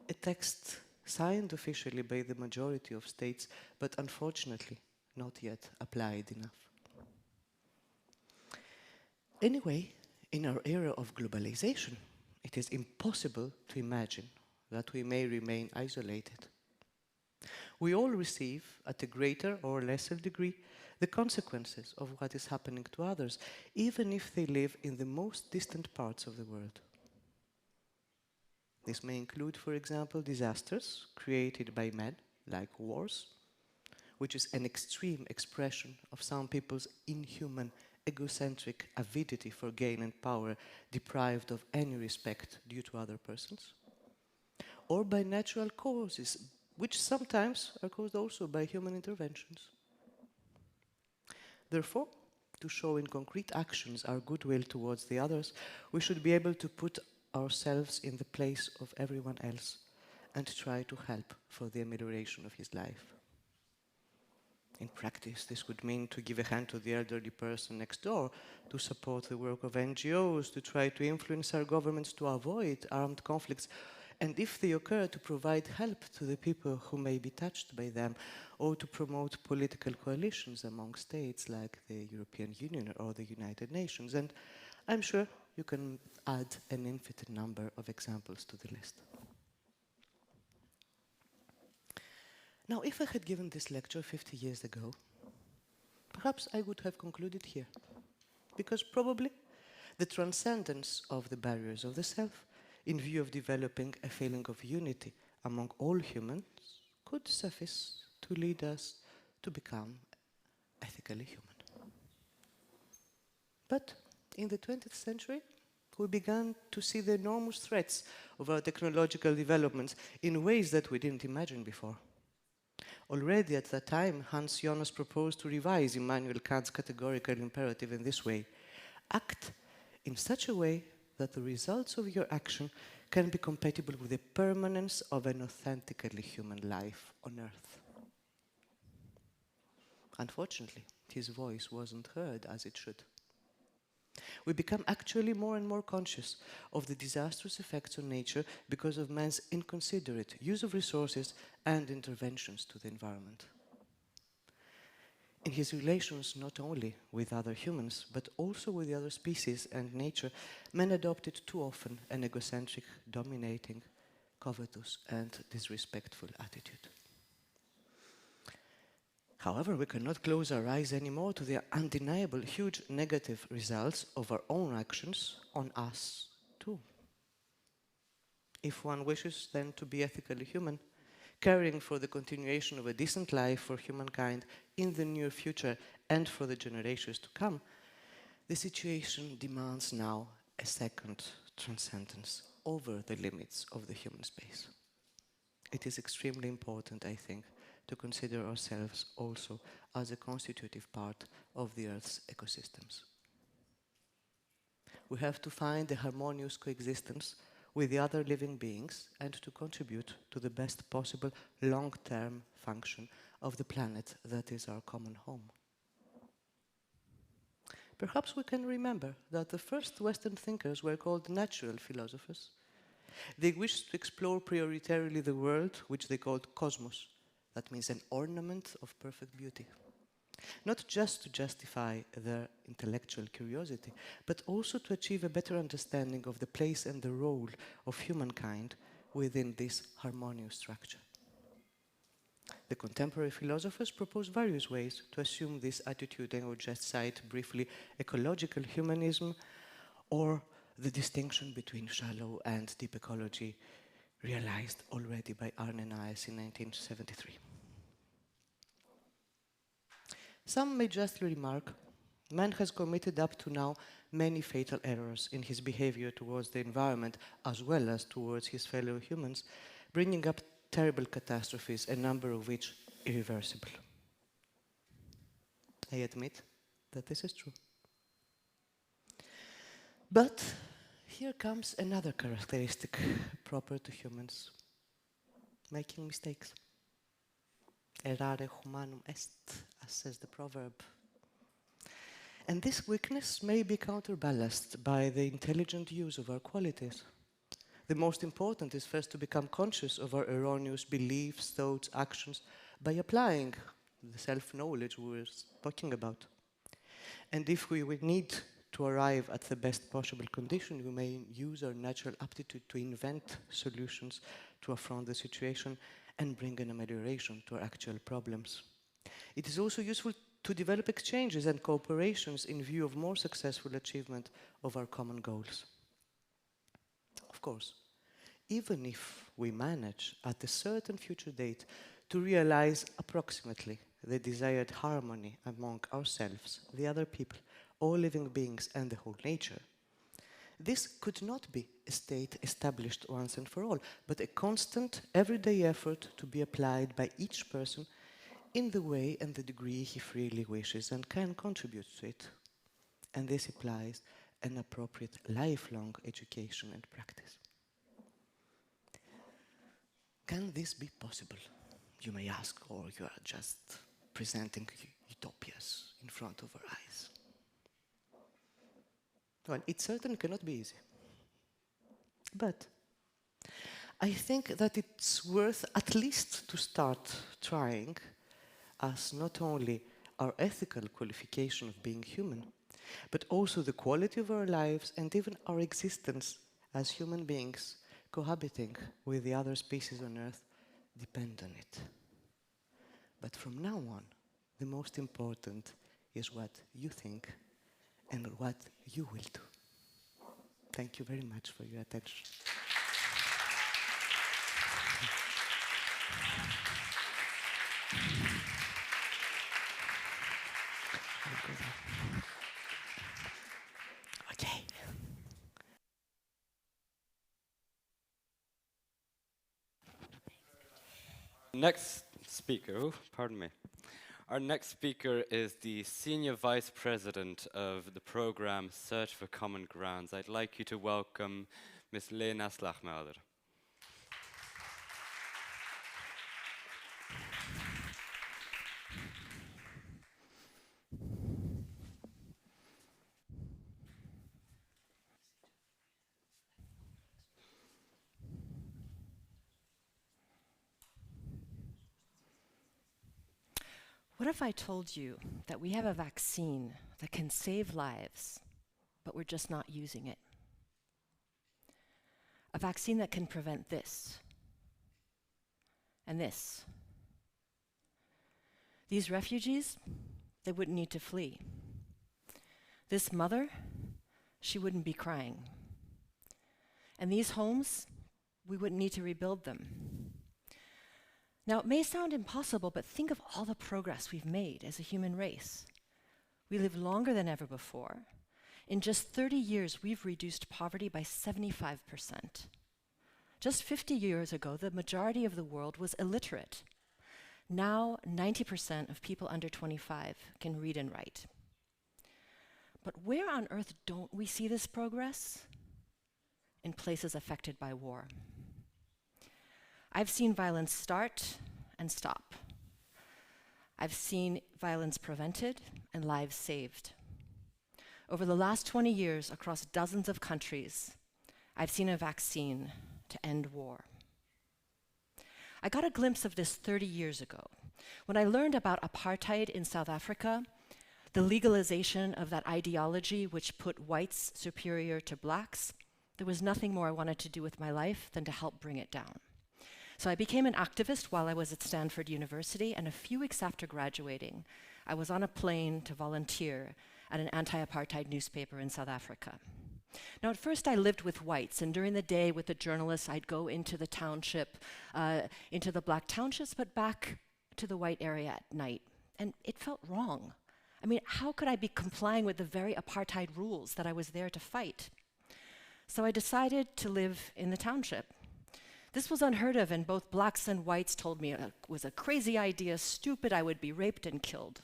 a text signed officially by the majority of states, but unfortunately not yet applied enough. Anyway, in our era of globalization, it is impossible to imagine that we may remain isolated. We all receive, at a greater or lesser degree, the consequences of what is happening to others, even if they live in the most distant parts of the world. This may include, for example, disasters created by men, like wars, which is an extreme expression of some people's inhuman, egocentric avidity for gain and power, deprived of any respect due to other persons, or by natural causes, which sometimes are caused also by human interventions. Therefore, to show in concrete actions our goodwill towards the others, we should be able to put ourselves in the place of everyone else and try to help for the amelioration of his life. In practice, this would mean to give a hand to the elderly person next door, to support the work of NGOs, to try to influence our governments to avoid armed conflicts, and if they occur, to provide help to the people who may be touched by them, or to promote political coalitions among states like the European Union or the United Nations. And I'm sure you can add an infinite number of examples to the list. Now, if I had given this lecture 50 years ago, perhaps I would have concluded here, because probably the transcendence of the barriers of the self, in view of developing a feeling of unity among all humans, could suffice to lead us to become ethically human. But in the 20th century, we began to see the enormous threats of our technological developments in ways that we didn't imagine before. Already at that time, Hans Jonas proposed to revise Immanuel Kant's categorical imperative in this way: act in such a way that the results of your action can be compatible with the permanence of an authentically human life on Earth. Unfortunately, his voice wasn't heard as it should. We become actually more and more conscious of the disastrous effects on nature because of man's inconsiderate use of resources and interventions to the environment. In his relations not only with other humans, but also with the other species and nature, man adopted too often an egocentric, dominating, covetous, and disrespectful attitude. However, we cannot close our eyes anymore to the undeniable huge negative results of our own actions on us too. If one wishes then to be ethically human, caring for the continuation of a decent life for humankind in the near future and for the generations to come, the situation demands now a second transcendence over the limits of the human space. It is extremely important, I think, to consider ourselves also as a constitutive part of the Earth's ecosystems. We have to find a harmonious coexistence with the other living beings and to contribute to the best possible long-term function of the planet that is our common home. Perhaps we can remember that the first Western thinkers were called natural philosophers. They wished to explore prioritarily the world, which they called cosmos. That means an ornament of perfect beauty. Not just to justify their intellectual curiosity, but also to achieve a better understanding of the place and the role of humankind within this harmonious structure. The contemporary philosophers propose various ways to assume this attitude, and I will just cite briefly ecological humanism or the distinction between shallow and deep ecology realized already by Arne-Naes in 1973. Some may justly remark, man has committed up to now many fatal errors in his behavior towards the environment as well as towards his fellow humans, bringing up terrible catastrophes, a number of which irreversible. I admit that this is true. But here comes another characteristic proper to humans: making mistakes. Errare humanum est, as says the proverb. And this weakness may be counterbalanced by the intelligent use of our qualities. The most important is first to become conscious of our erroneous beliefs, thoughts, actions, by applying the self-knowledge we were talking about. And if we need to arrive at the best possible condition, we may use our natural aptitude to invent solutions to affront the situation and bring an amelioration to our actual problems. It is also useful to develop exchanges and cooperations in view of more successful achievement of our common goals. Of course, even if we manage at a certain future date to realize approximately the desired harmony among ourselves, the other people, all living beings and the whole nature, this could not be a state established once and for all, but a constant, everyday effort to be applied by each person in the way and the degree he freely wishes and can contribute to it. And this implies an appropriate lifelong education and practice. Can this be possible? You may ask, or you are just presenting utopias in front of our eyes. Well, it certainly cannot be easy. But I think that it's worth at least to start trying, as not only our ethical qualification of being human, but also the quality of our lives and even our existence as human beings cohabiting with the other species on Earth depend on it. But from now on, the most important is what you think and what you will do. Thank you very much for your attention. Okay. Next speaker, pardon me. Our next speaker is the Senior Vice President of the program Search for Common Grounds. I'd like you to welcome Ms. Lena Slagmelder. What if I told you that we have a vaccine that can save lives, but we're just not using it? A vaccine that can prevent this and this. These refugees, they wouldn't need to flee. This mother, she wouldn't be crying. And these homes, we wouldn't need to rebuild them. Now, it may sound impossible, but think of all the progress we've made as a human race. We live longer than ever before. In just 30 years, we've reduced poverty by 75%. Just 50 years ago, the majority of the world was illiterate. Now, 90% of people under 25 can read and write. But where on earth don't we see this progress? In places affected by war. I've seen violence start and stop. I've seen violence prevented and lives saved. Over the last 20 years, across dozens of countries, I've seen a vaccine to end war. I got a glimpse of this 30 years ago when I learned about apartheid in South Africa, the legalization of that ideology which put whites superior to blacks. There was nothing more I wanted to do with my life than to help bring it down. So I became an activist while I was at Stanford University, and a few weeks after graduating, I was on a plane to volunteer at an anti-apartheid newspaper in South Africa. Now, at first I lived with whites, and during the day with the journalists, I'd go into the township, into the black townships, but back to the white area at night. And it felt wrong. I mean, how could I be complying with the very apartheid rules that I was there to fight? So I decided to live in the township. This was unheard of, and both blacks and whites told me it was a crazy idea, stupid, I would be raped and killed.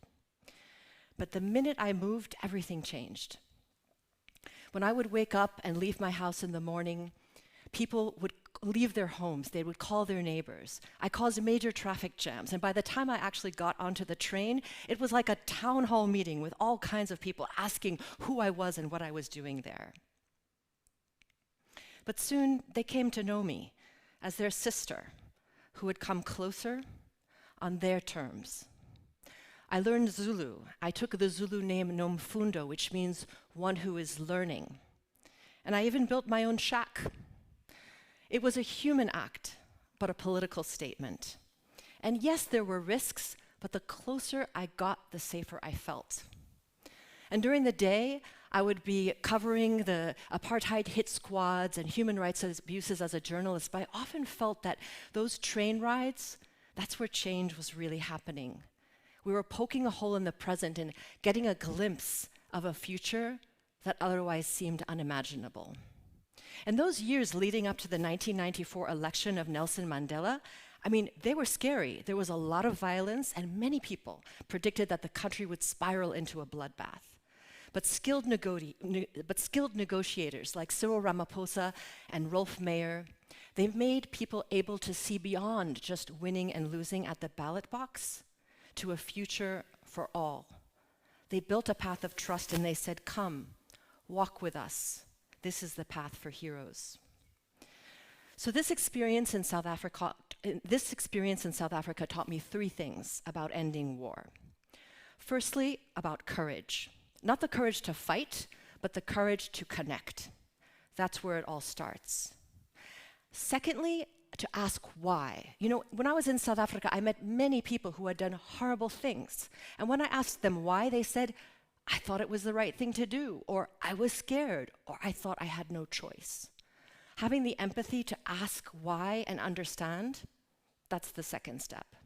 But the minute I moved, everything changed. When I would wake up and leave my house in the morning, people would leave their homes, they would call their neighbors. I caused major traffic jams, and by the time I actually got onto the train, it was like a town hall meeting with all kinds of people asking who I was and what I was doing there. But soon they came to know me as their sister, who would come closer on their terms. I learned Zulu. I took the Zulu name Nomfundo, which means one who is learning. And I even built my own shack. It was a human act, but a political statement. And yes, there were risks, but the closer I got, the safer I felt. And during the day, I would be covering the apartheid hit squads and human rights abuses as a journalist, but I often felt that those train rides, that's where change was really happening. We were poking a hole in the present and getting a glimpse of a future that otherwise seemed unimaginable. In those years leading up to the 1994 election of Nelson Mandela, I mean, they were scary. There was a lot of violence, and many people predicted that the country would spiral into a bloodbath. But skilled negotiators like Cyril Ramaphosa and Rolf Mayer, they made people able to see beyond just winning and losing at the ballot box to a future for all. They built a path of trust and they said, come, walk with us. This is the path for heroes. So this experience in South Africa taught me three things about ending war. Firstly, about courage. Not the courage to fight, but the courage to connect. That's where it all starts. Secondly, to ask why. You know, when I was in South Africa, I met many people who had done horrible things. And when I asked them why, they said, I thought it was the right thing to do, or I was scared, or I thought I had no choice. Having the empathy to ask why and understand, that's the second step.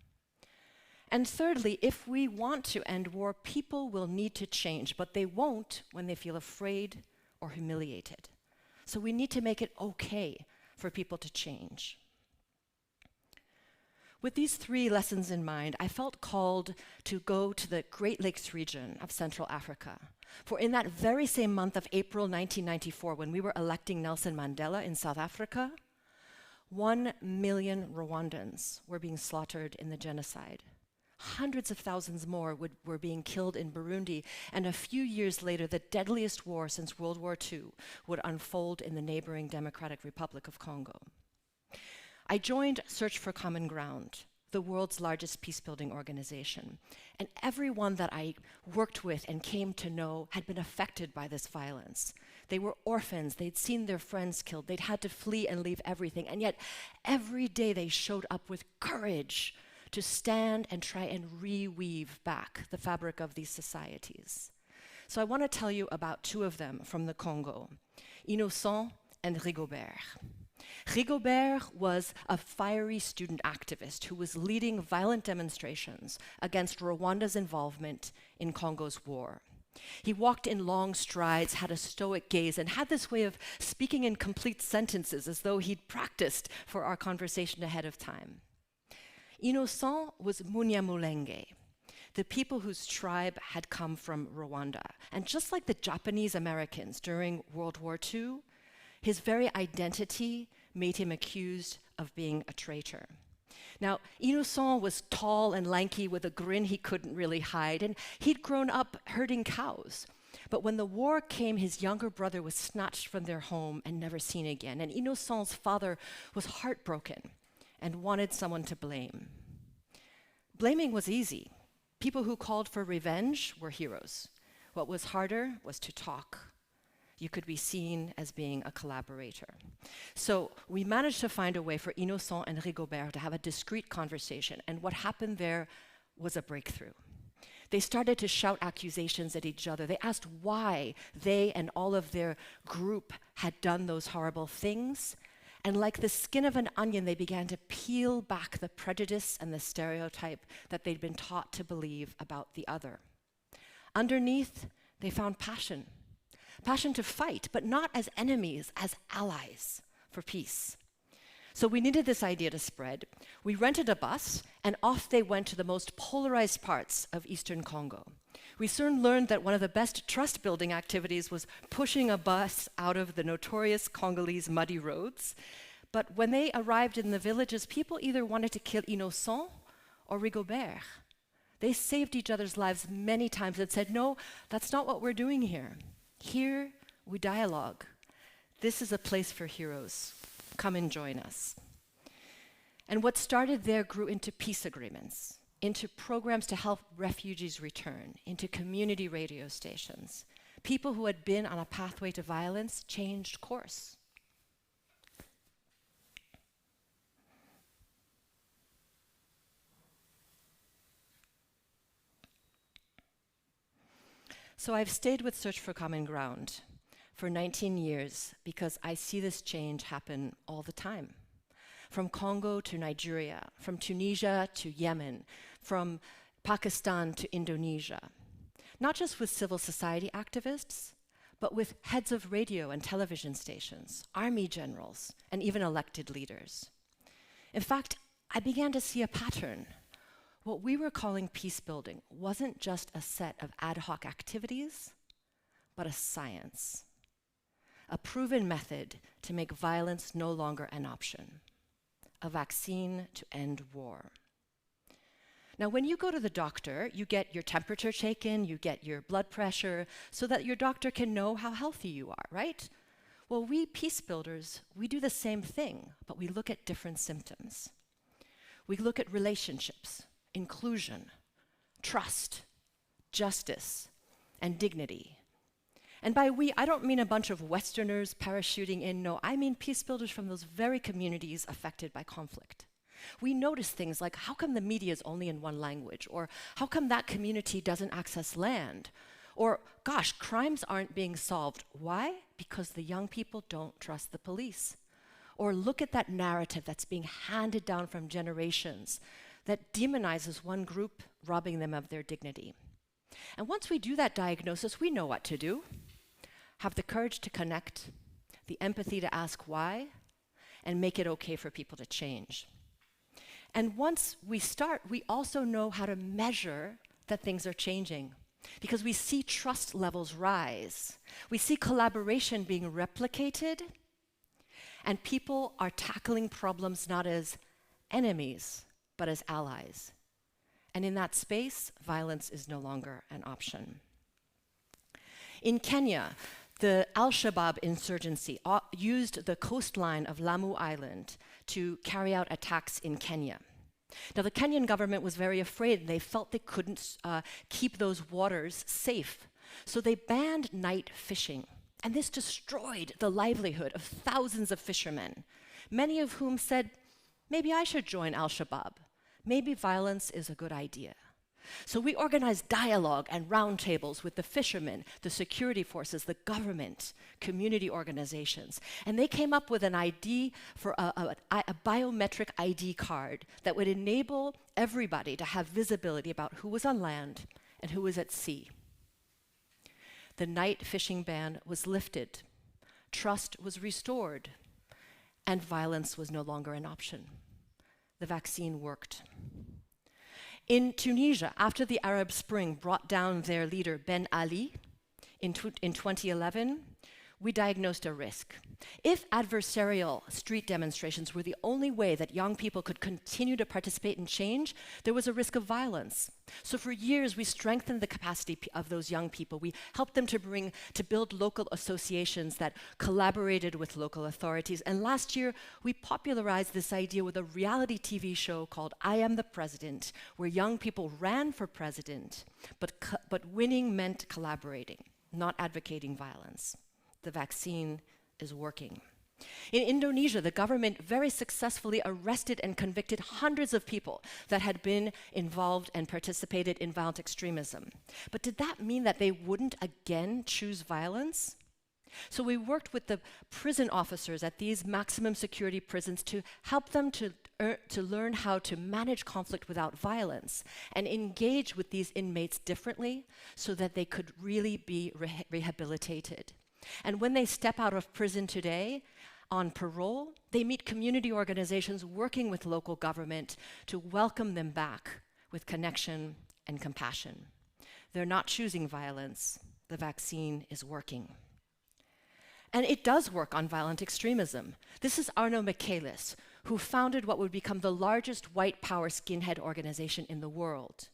And thirdly, if we want to end war, people will need to change, but they won't when they feel afraid or humiliated. So we need to make it okay for people to change. With these three lessons in mind, I felt called to go to the Great Lakes region of Central Africa. For in that very same month of April 1994, when we were electing Nelson Mandela in South Africa, 1 million Rwandans were being slaughtered in the genocide. Hundreds of thousands more were being killed in Burundi, and a few years later, the deadliest war since World War II would unfold in the neighboring Democratic Republic of Congo. I joined Search for Common Ground, the world's largest peacebuilding organization, and everyone that I worked with and came to know had been affected by this violence. They were orphans, they'd seen their friends killed, they'd had to flee and leave everything, and yet every day they showed up with courage to stand and try and reweave back the fabric of these societies. So I want to tell you about two of them from the Congo, Innocent and Rigobert. Rigobert was a fiery student activist who was leading violent demonstrations against Rwanda's involvement in Congo's war. He walked in long strides, had a stoic gaze, and had this way of speaking in complete sentences as though he'd practiced for our conversation ahead of time. Innocent was Munyamulenge, the people whose tribe had come from Rwanda. And just like the Japanese Americans during World War II, his very identity made him accused of being a traitor. Now, Innocent was tall and lanky with a grin he couldn't really hide, and he'd grown up herding cows. But when the war came, his younger brother was snatched from their home and never seen again. And Innocent's father was heartbroken and wanted someone to blame. Blaming was easy. People who called for revenge were heroes. What was harder was to talk. You could be seen as being a collaborator. So we managed to find a way for Innocent and Rigobert to have a discreet conversation, and what happened there was a breakthrough. They started to shout accusations at each other. They asked why they and all of their group had done those horrible things. And like the skin of an onion, they began to peel back the prejudice and the stereotype that they'd been taught to believe about the other. Underneath, they found passion. Passion to fight, but not as enemies, as allies for peace. So we needed this idea to spread. We rented a bus, and off they went to the most polarized parts of Eastern Congo. We soon learned that one of the best trust-building activities was pushing a bus out of the notorious Congolese muddy roads. But when they arrived in the villages, people either wanted to kill Innocent or Rigobert. They saved each other's lives many times and said, no, that's not what we're doing here. Here, we dialogue. This is a place for heroes. Come and join us. And what started there grew into peace agreements, into programs to help refugees return, into community radio stations. People who had been on a pathway to violence changed course. So I've stayed with Search for Common Ground for 19 years because I see this change happen all the time. From Congo to Nigeria, from Tunisia to Yemen, from Pakistan to Indonesia. Not just with civil society activists, but with heads of radio and television stations, army generals, and even elected leaders. In fact, I began to see a pattern. What we were calling peace building wasn't just a set of ad hoc activities, but a science, a proven method to make violence no longer an option, a vaccine to end war. Now, when you go to the doctor, you get your temperature taken, you get your blood pressure, so that your doctor can know how healthy you are, right? Well, we peace builders, we do the same thing, but we look at different symptoms. We look at relationships, inclusion, trust, justice, and dignity. And by we, I don't mean a bunch of Westerners parachuting in, no, I mean peace builders from those very communities affected by conflict. We notice things like, how come the media is only in one language? Or how come that community doesn't access land? Or, gosh, crimes aren't being solved. Why? Because the young people don't trust the police. Or look at that narrative that's being handed down from generations that demonizes one group, robbing them of their dignity. And once we do that diagnosis, we know what to do. Have the courage to connect, the empathy to ask why, and make it okay for people to change. And once we start, we also know how to measure that things are changing, because we see trust levels rise. We see collaboration being replicated, and people are tackling problems not as enemies, but as allies. And in that space, violence is no longer an option. In Kenya, the Al-Shabaab insurgency used the coastline of Lamu Island to carry out attacks in Kenya. Now, the Kenyan government was very afraid. They felt they couldn't keep those waters safe. So they banned night fishing. And this destroyed the livelihood of thousands of fishermen, many of whom said, maybe I should join Al-Shabaab. Maybe violence is a good idea. So we organized dialogue and roundtables with the fishermen, the security forces, the government, community organizations. And they came up with an ID for a biometric ID card that would enable everybody to have visibility about who was on land and who was at sea. The night fishing ban was lifted, trust was restored, and violence was no longer an option. The vaccine worked. In Tunisia, after the Arab Spring brought down their leader Ben Ali in 2011, we diagnosed a risk. If adversarial street demonstrations were the only way that young people could continue to participate in change, there was a risk of violence. So for years, we strengthened the capacity of those young people. We helped them to build local associations that collaborated with local authorities. And last year, we popularized this idea with a reality TV show called I Am the President, where young people ran for president, but winning meant collaborating, not advocating violence. The vaccine is working. In Indonesia, the government very successfully arrested and convicted hundreds of people that had been involved and participated in violent extremism. But did that mean that they wouldn't again choose violence? So we worked with the prison officers at these maximum security prisons to help them to learn how to manage conflict without violence and engage with these inmates differently so that they could really be rehabilitated. And when they step out of prison today, on parole, they meet community organizations working with local government to welcome them back with connection and compassion. They're not choosing violence. The vaccine is working. And it does work on violent extremism. This is Arno Michaelis, who founded what would become the largest white power skinhead organization in the world.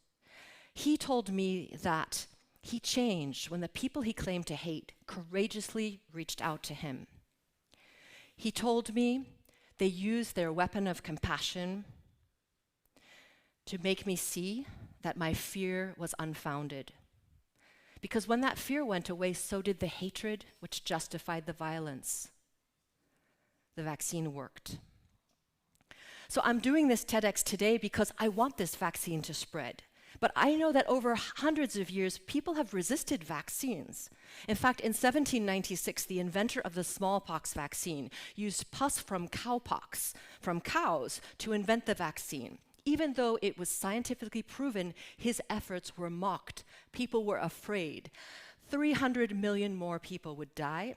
He told me that he changed when the people he claimed to hate courageously reached out to him. He told me they used their weapon of compassion to make me see that my fear was unfounded. Because when that fear went away, so did the hatred which justified the violence. The vaccine worked. So I'm doing this TEDx today because I want this vaccine to spread. But I know that over hundreds of years, people have resisted vaccines. In fact, in 1796, the inventor of the smallpox vaccine used pus from cowpox, from cows, to invent the vaccine. Even though it was scientifically proven, his efforts were mocked. People were afraid. 300 million more people would die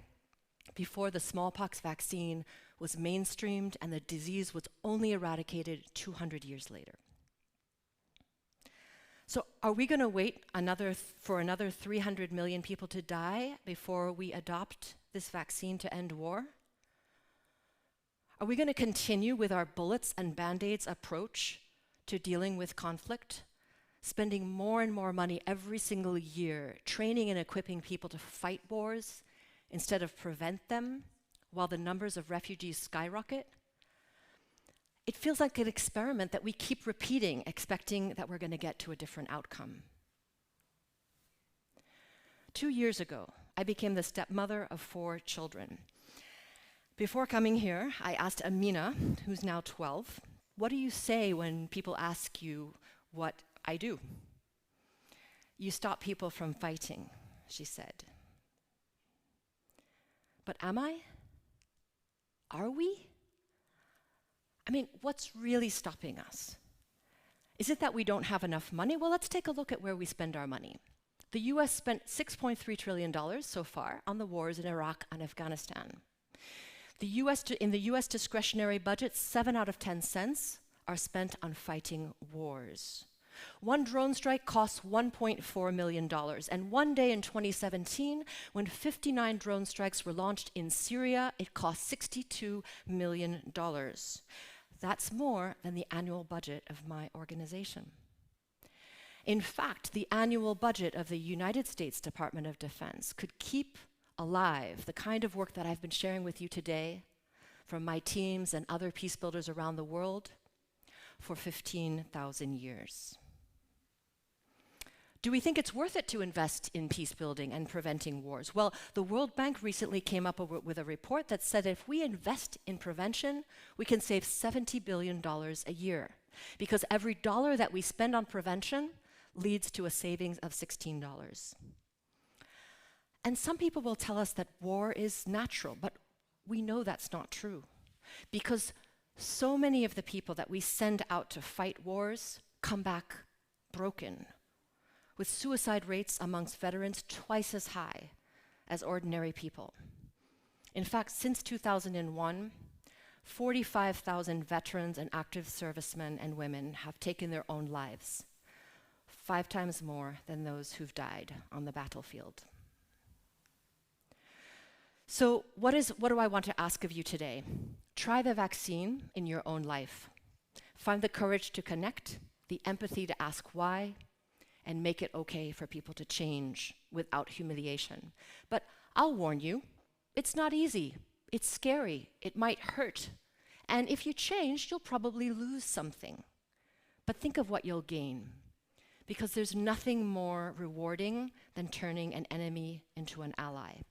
before the smallpox vaccine was mainstreamed and the disease was only eradicated 200 years later. So are we going to wait for another 300 million people to die before we adopt this vaccine to end war? Are we going to continue with our bullets and band-aids approach to dealing with conflict, spending more and more money every single year training and equipping people to fight wars instead of prevent them while the numbers of refugees skyrocket? It feels like an experiment that we keep repeating, expecting that we're going to get to a different outcome. 2 years ago, I became the stepmother of 4 children. Before coming here, I asked Amina, who's now 12, what do you say when people ask you what I do? You stop people from fighting, she said. But am I? Are we? I mean, what's really stopping us? Is it that we don't have enough money? Well, let's take a look at where we spend our money. The US spent $6.3 trillion so far on the wars in Iraq and Afghanistan. In the US discretionary budget, 7 out of 10 cents are spent on fighting wars. One drone strike costs $1.4 million, and one day in 2017, when 59 drone strikes were launched in Syria, it cost $62 million. That's more than the annual budget of my organization. In fact, the annual budget of the United States Department of Defense could keep alive the kind of work that I've been sharing with you today from my teams and other peace builders around the world for 15,000 years. Do we think it's worth it to invest in peace building and preventing wars? Well, the World Bank recently came up with a report that said if we invest in prevention, we can save $70 billion a year, because every dollar that we spend on prevention leads to a savings of $16. And some people will tell us that war is natural, but we know that's not true, because so many of the people that we send out to fight wars come back broken, with suicide rates amongst veterans twice as high as ordinary people. In fact, since 2001, 45,000 veterans and active servicemen and women have taken their own lives, 5 times more than those who've died on the battlefield. So what do I want to ask of you today? Try the vaccine in your own life. Find the courage to connect, the empathy to ask why, and make it okay for people to change without humiliation. But I'll warn you, it's not easy. It's scary. It might hurt. And if you change, you'll probably lose something. But think of what you'll gain, because there's nothing more rewarding than turning an enemy into an ally.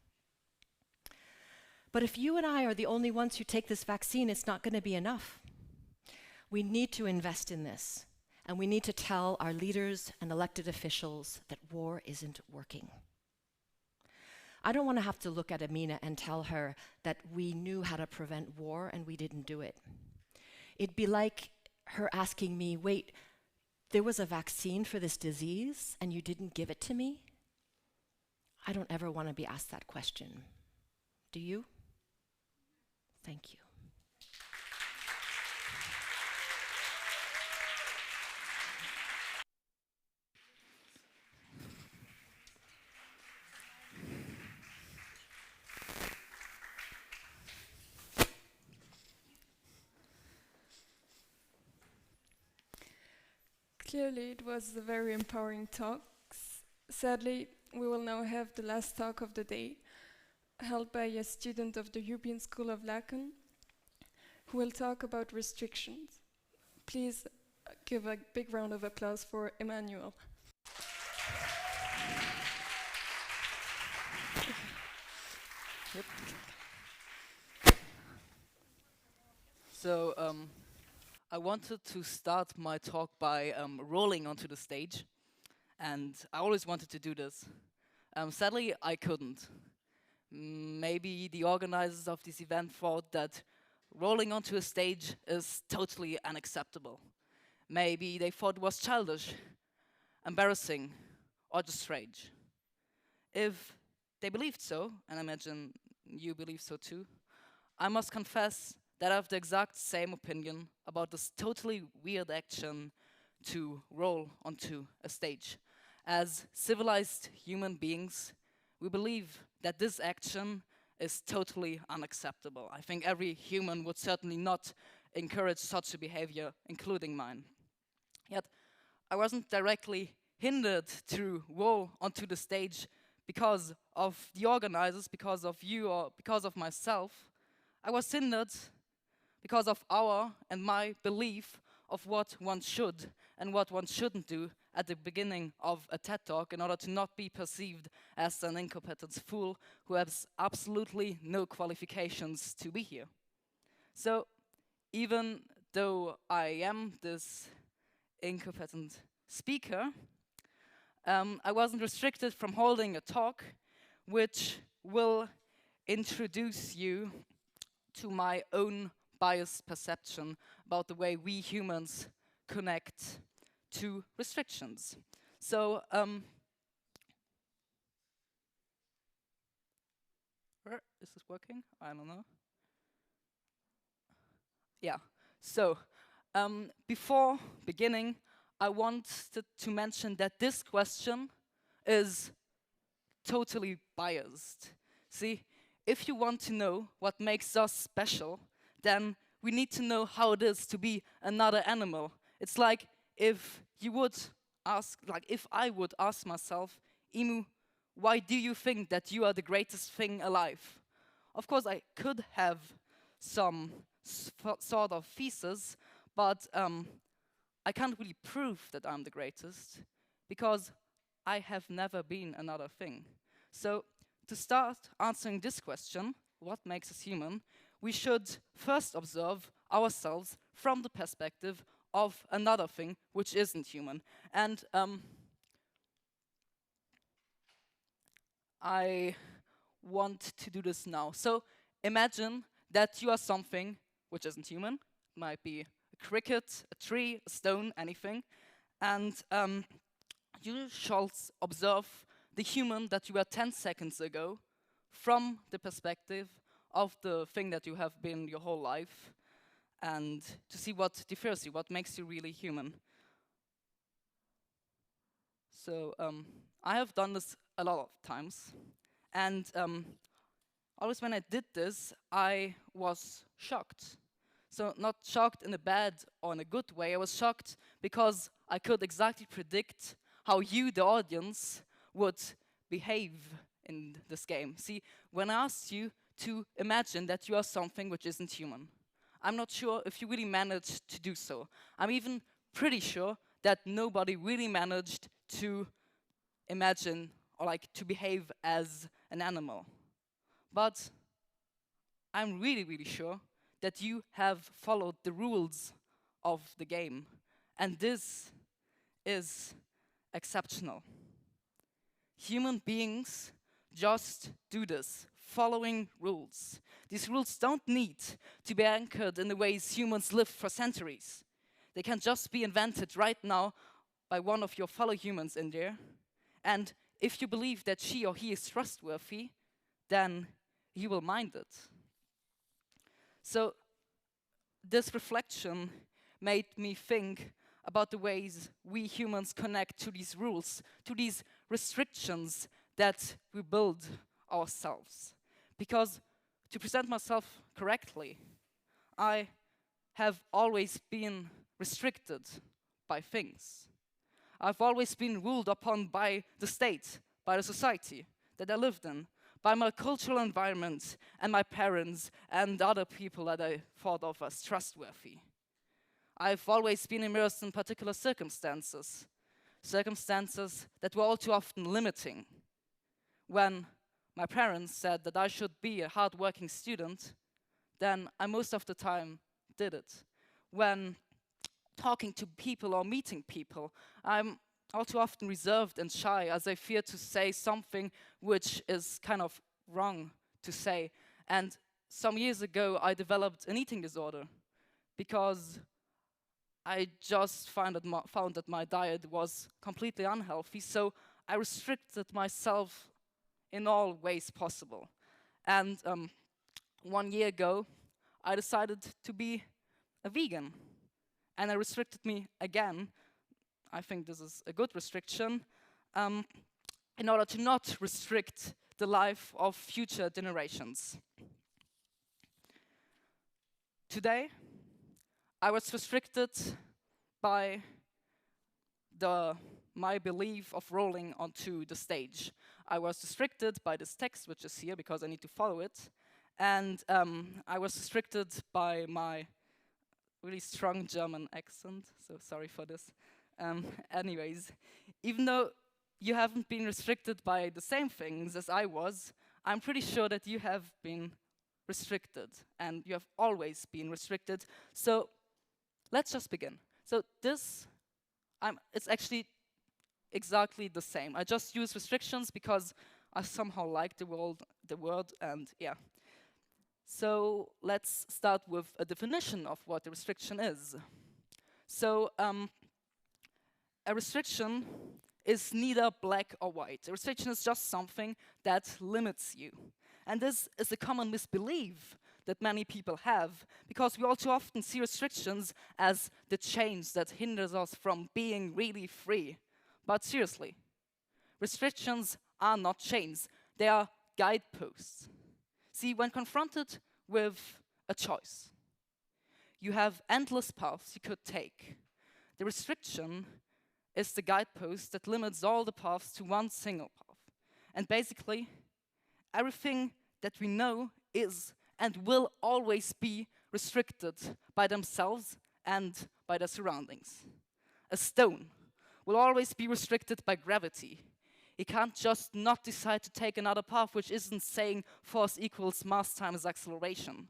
But if you and I are the only ones who take this vaccine, it's not going to be enough. We need to invest in this, and we need to tell our leaders and elected officials that war isn't working. I don't want to have to look at Amina and tell her that we knew how to prevent war and we didn't do it. It'd be like her asking me, wait, there was a vaccine for this disease and you didn't give it to me? I don't ever want to be asked that question. Do you? Thank you. Clearly, it was a very empowering talk. Sadly, we will now have the last talk of the day, held by a student of the European School of Laeken, who will talk about restrictions. Please give a big round of applause for Emmanuel. Yep. So I wanted to start my talk by rolling onto the stage, and I always wanted to do this. Sadly, I couldn't. Maybe the organizers of this event thought that rolling onto a stage is totally unacceptable. Maybe they thought it was childish, embarrassing, or just strange. If they believed so, and I imagine you believe so too, I must confess that I have the exact same opinion about this totally weird action to roll onto a stage. As civilized human beings, we believe that this action is totally unacceptable. I think every human would certainly not encourage such a behavior, including mine. Yet, I wasn't directly hindered to roll onto the stage because of the organizers, because of you, or because of myself. I was hindered because of our and my belief of what one should and what one shouldn't do at the beginning of a TED Talk in order to not be perceived as an incompetent fool who has absolutely no qualifications to be here. So, even though I am this incompetent speaker, I wasn't restricted from holding a talk which will introduce you to my own biased perception about the way we humans connect to restrictions. So, is this working? I don't know. Yeah, so before beginning, I wanted to mention that this question is totally biased. See, if you want to know what makes us special, then we need to know how it is to be another animal. It's like if you would ask, like if I would ask myself, Emu, why do you think that you are the greatest thing alive? Of course, I could have some sort of thesis, but I can't really prove that I'm the greatest because I have never been another thing. So to start answering this question, what makes us human, we should first observe ourselves from the perspective of another thing which isn't human. And I want to do this now. So imagine that you are something which isn't human. It might be a cricket, a tree, a stone, anything. And you shall observe the human that you were 10 seconds ago from the perspective of the thing that you have been your whole life, and to see what differs you, what makes you really human. So I have done this a lot of times, and always when I did this, I was shocked. So not shocked in a bad or in a good way, I was shocked because I could exactly predict how you, the audience, would behave in this game. See, when I asked you to imagine that you are something which isn't human, I'm not sure if you really managed to do so. I'm even pretty sure that nobody really managed to imagine or like to behave as an animal. But I'm really, really sure that you have followed the rules of the game. And this is exceptional. Human beings just do this, following rules. These rules don't need to be anchored in the ways humans lived for centuries. They can just be invented right now by one of your fellow humans in there. And if you believe that she or he is trustworthy, then you will mind it. So this reflection made me think about the ways we humans connect to these rules, to these restrictions that we build ourselves. Because to present myself correctly, I have always been restricted by things. I've always been ruled upon by the state, by the society that I lived in, by my cultural environment and my parents and other people that I thought of as trustworthy. I've always been immersed in particular circumstances that were all too often limiting. When my parents said that I should be a hard-working student, then I most of the time did it. When talking to people or meeting people, I'm all too often reserved and shy as I fear to say something which is kind of wrong to say. And some years ago, I developed an eating disorder because I just found that my diet was completely unhealthy, so I restricted myself in all ways possible. And 1 year ago, I decided to be a vegan. And it restricted me again. I think this is a good restriction, in order to not restrict the life of future generations. Today, I was restricted by my belief of rolling onto the stage. I was restricted by this text, which is here, because I need to follow it. And I was restricted by my really strong German accent, so sorry for this. Anyways, even though you haven't been restricted by the same things as I was, I'm pretty sure that you have been restricted, and you have always been restricted. So let's just begin. So this, it's actually exactly the same. I just use restrictions because I somehow like the word, and yeah. So let's start with a definition of what a restriction is. So a restriction is neither black or white. A restriction is just something that limits you. And this is a common misbelief that many people have, because we all too often see restrictions as the chains that hinders us from being really free. But seriously, restrictions are not chains, they are guideposts. See, when confronted with a choice, you have endless paths you could take. The restriction is the guidepost that limits all the paths to one single path. And basically, everything that we know is and will always be restricted by themselves and by their surroundings. A stone will always be restricted by gravity. It can't just not decide to take another path which isn't saying force equals mass times acceleration.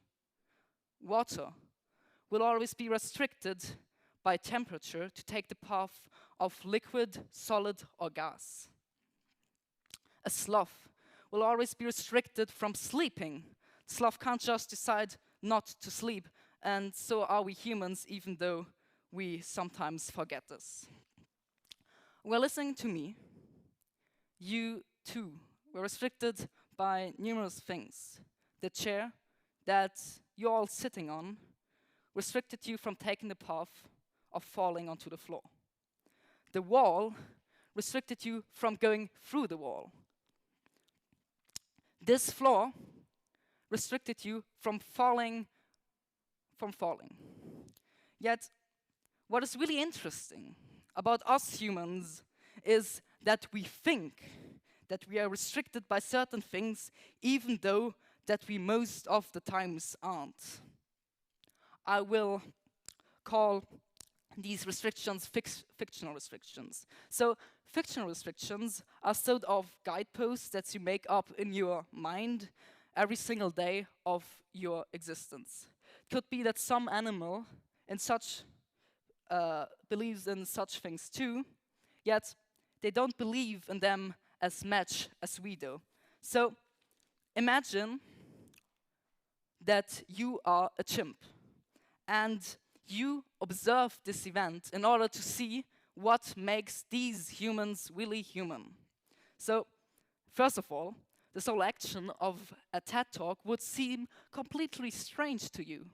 Water will always be restricted by temperature to take the path of liquid, solid, or gas. A sloth will always be restricted from sleeping. Sloth can't just decide not to sleep, and so are we humans, even though we sometimes forget this. Well, listening to me, you too were restricted by numerous things. The chair that you're all sitting on restricted you from taking the path of falling onto the floor. The wall restricted you from going through the wall. This floor restricted you from falling. Yet, what is really interesting about us humans is that we think that we are restricted by certain things, even though that we most of the times aren't. I will call these restrictions fictional restrictions. So fictional restrictions are sort of guideposts that you make up in your mind every single day of your existence. It could be that some animal in such believes in such things too, yet they don't believe in them as much as we do. So imagine that you are a chimp and you observe this event in order to see what makes these humans really human. So, first of all, this whole action of a TED Talk would seem completely strange to you.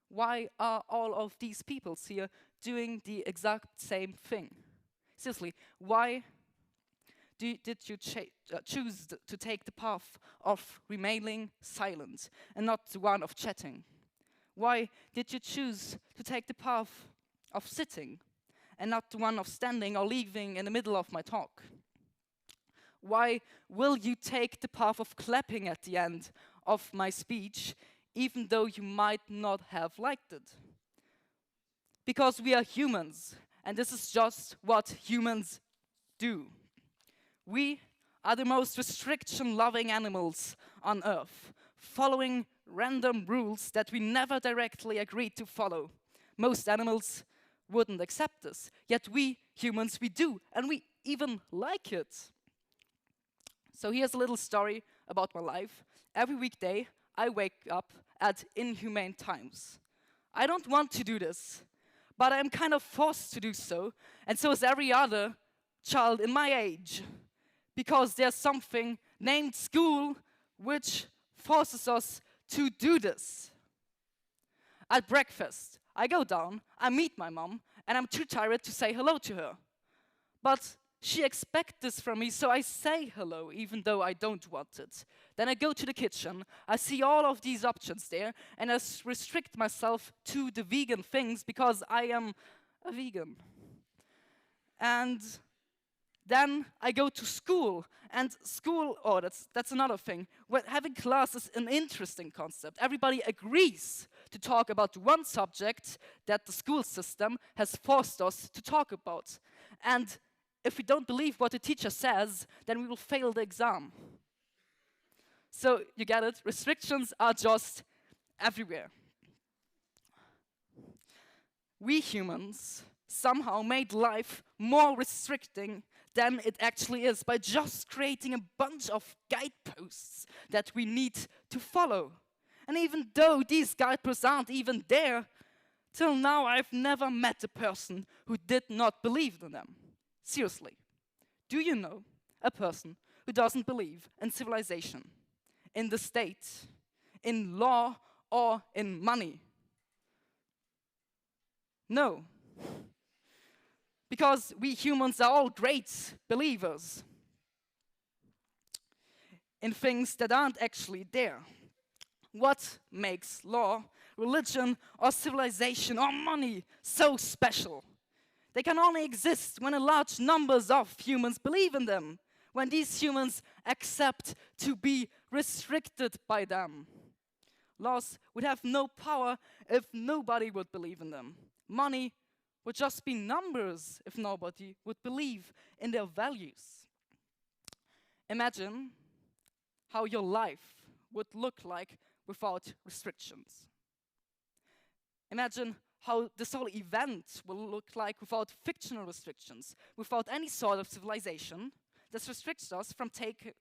Why are all of these people here doing the exact same thing? Seriously, why did you choose to take the path of remaining silent and not the one of chatting? Why did you choose to take the path of sitting and not the one of standing or leaving in the middle of my talk? Why will you take the path of clapping at the end of my speech, even though you might not have liked it? Because we are humans, and this is just what humans do. We are the most restriction-loving animals on Earth, following random rules that we never directly agreed to follow. Most animals wouldn't accept this, yet we humans, we do, and we even like it. So here's a little story about my life. Every weekday, I wake up at inhumane times. I don't want to do this, but I'm kind of forced to do so, and so is every other child in my age, because there's something named school which forces us to do this. At breakfast, I go down, I meet my mom, and I'm too tired to say hello to her. But she expects this from me, so I say hello, even though I don't want it. Then I go to the kitchen, I see all of these options there, and I restrict myself to the vegan things because I am a vegan. And then I go to school, and school, oh, that's another thing. When having class is an interesting concept. Everybody agrees to talk about one subject that the school system has forced us to talk about. And if we don't believe what the teacher says, then we will fail the exam. So, you get it? Restrictions are just everywhere. We humans somehow made life more restricting than it actually is by just creating a bunch of guideposts that we need to follow. And even though these guideposts aren't even there, till now I've never met a person who did not believe in them. Seriously, do you know a person who doesn't believe in civilization, in the state, in law, or in money? No. Because we humans are all great believers in things that aren't actually there. What makes law, religion, or civilization, or money so special? They can only exist when a large numbers of humans believe in them, when these humans accept to be restricted by them. Laws would have no power if nobody would believe in them. Money would just be numbers if nobody would believe in their values. Imagine how your life would look like without restrictions. Imagine how this whole event will look like without fictional restrictions, without any sort of civilization that restricts us from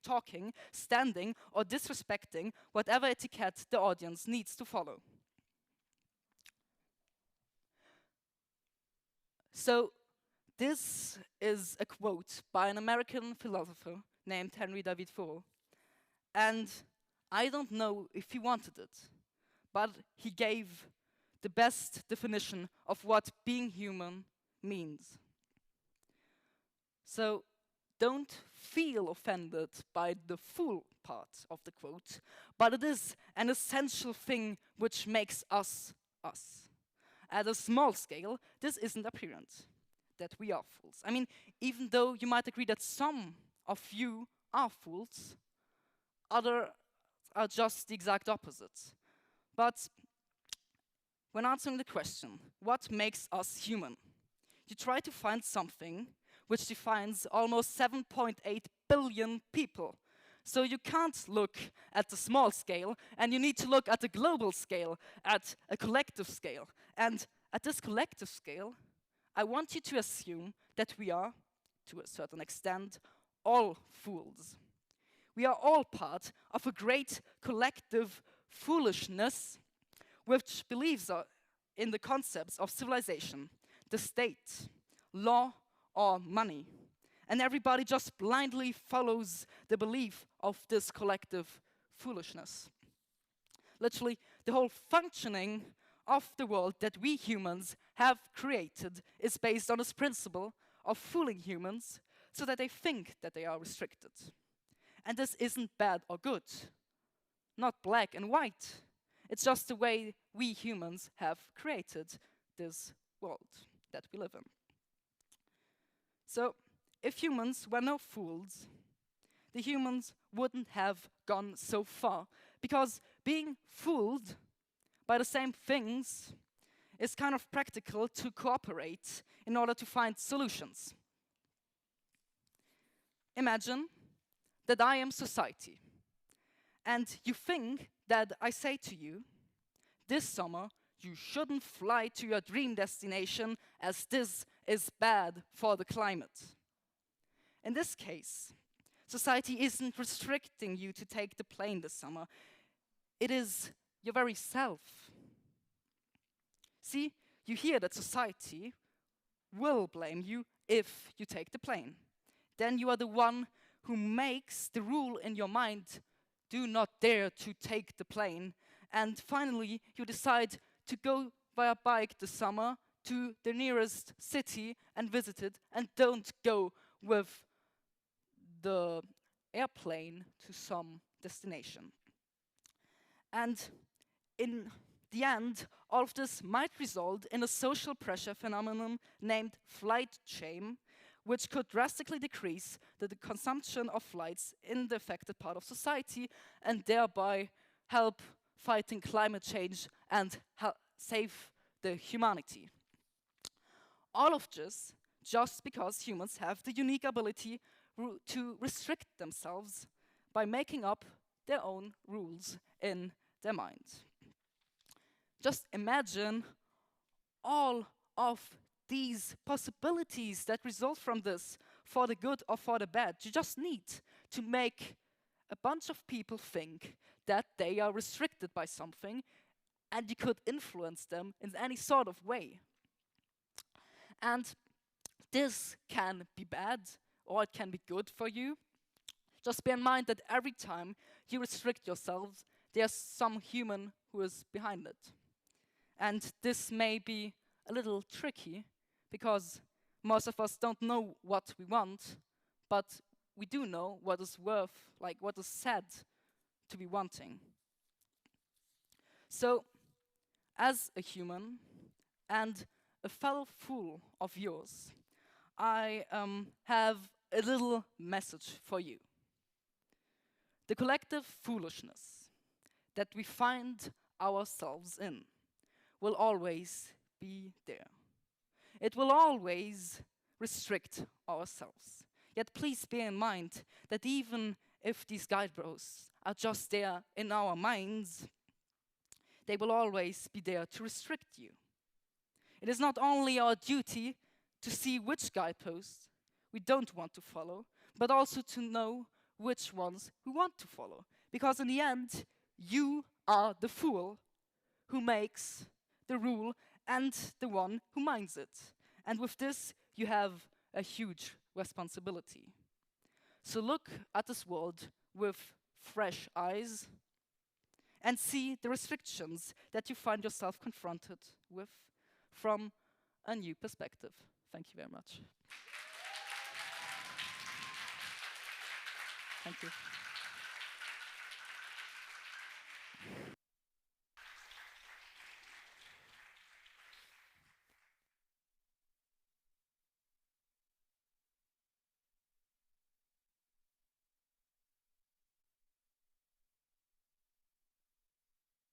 talking, standing, or disrespecting whatever etiquette the audience needs to follow. So, this is a quote by an American philosopher named Henry David Thoreau. And I don't know if he wanted it, but he gave the best definition of what being human means. So, don't feel offended by the full part of the quote, but it is an essential thing which makes us us. At a small scale, this isn't apparent, that we are fools. I mean, even though you might agree that some of you are fools, others are just the exact opposite. But when answering the question, what makes us human? You try to find something which defines almost 7.8 billion people. So you can't look at the small scale, and you need to look at the global scale, at a collective scale. And at this collective scale, I want you to assume that we are, to a certain extent, all fools. We are all part of a great collective foolishness which believes in the concepts of civilization, the state, law, or money. And everybody just blindly follows the belief of this collective foolishness. Literally, the whole functioning of the world that we humans have created is based on this principle of fooling humans so that they think that they are restricted. And this isn't bad or good, not black and white. It's just the way we humans have created this world that we live in. So, if humans were no fools, the humans wouldn't have gone so far, because being fooled by the same things is kind of practical to cooperate in order to find solutions. Imagine that I am society, and you think that I say to you, this summer you shouldn't fly to your dream destination as this is bad for the climate. In this case, society isn't restricting you to take the plane this summer. It is your very self. See, you hear that society will blame you if you take the plane. Then you are the one who makes the rule in your mind do not dare to take the plane. And finally, you decide to go via bike this summer to the nearest city and visit it, and don't go with the airplane to some destination. And in the end, all of this might result in a social pressure phenomenon named flight shame, which could drastically decrease the consumption of flights in the affected part of society and thereby help fighting climate change and save the humanity. All of this just because humans have the unique ability to restrict themselves by making up their own rules in their mind. Just imagine all of these possibilities that result from this, for the good or for the bad. You just need to make a bunch of people think that they are restricted by something, and you could influence them in any sort of way. And this can be bad, or it can be good for you. Just bear in mind that every time you restrict yourselves, there's some human who is behind it. And this may be a little tricky, because most of us don't know what we want, but we do know what is what is said to be wanting. So, as a human and a fellow fool of yours, I have a little message for you. The collective foolishness that we find ourselves in will always be there. It will always restrict ourselves. Yet please bear in mind that even if these guideposts are just there in our minds, they will always be there to restrict you. It is not only our duty to see which guideposts we don't want to follow, but also to know which ones we want to follow. Because in the end, you are the fool who makes the rule and the one who minds it. And with this, you have a huge responsibility. So look at this world with fresh eyes and see the restrictions that you find yourself confronted with from a new perspective. Thank you very much. Thank you.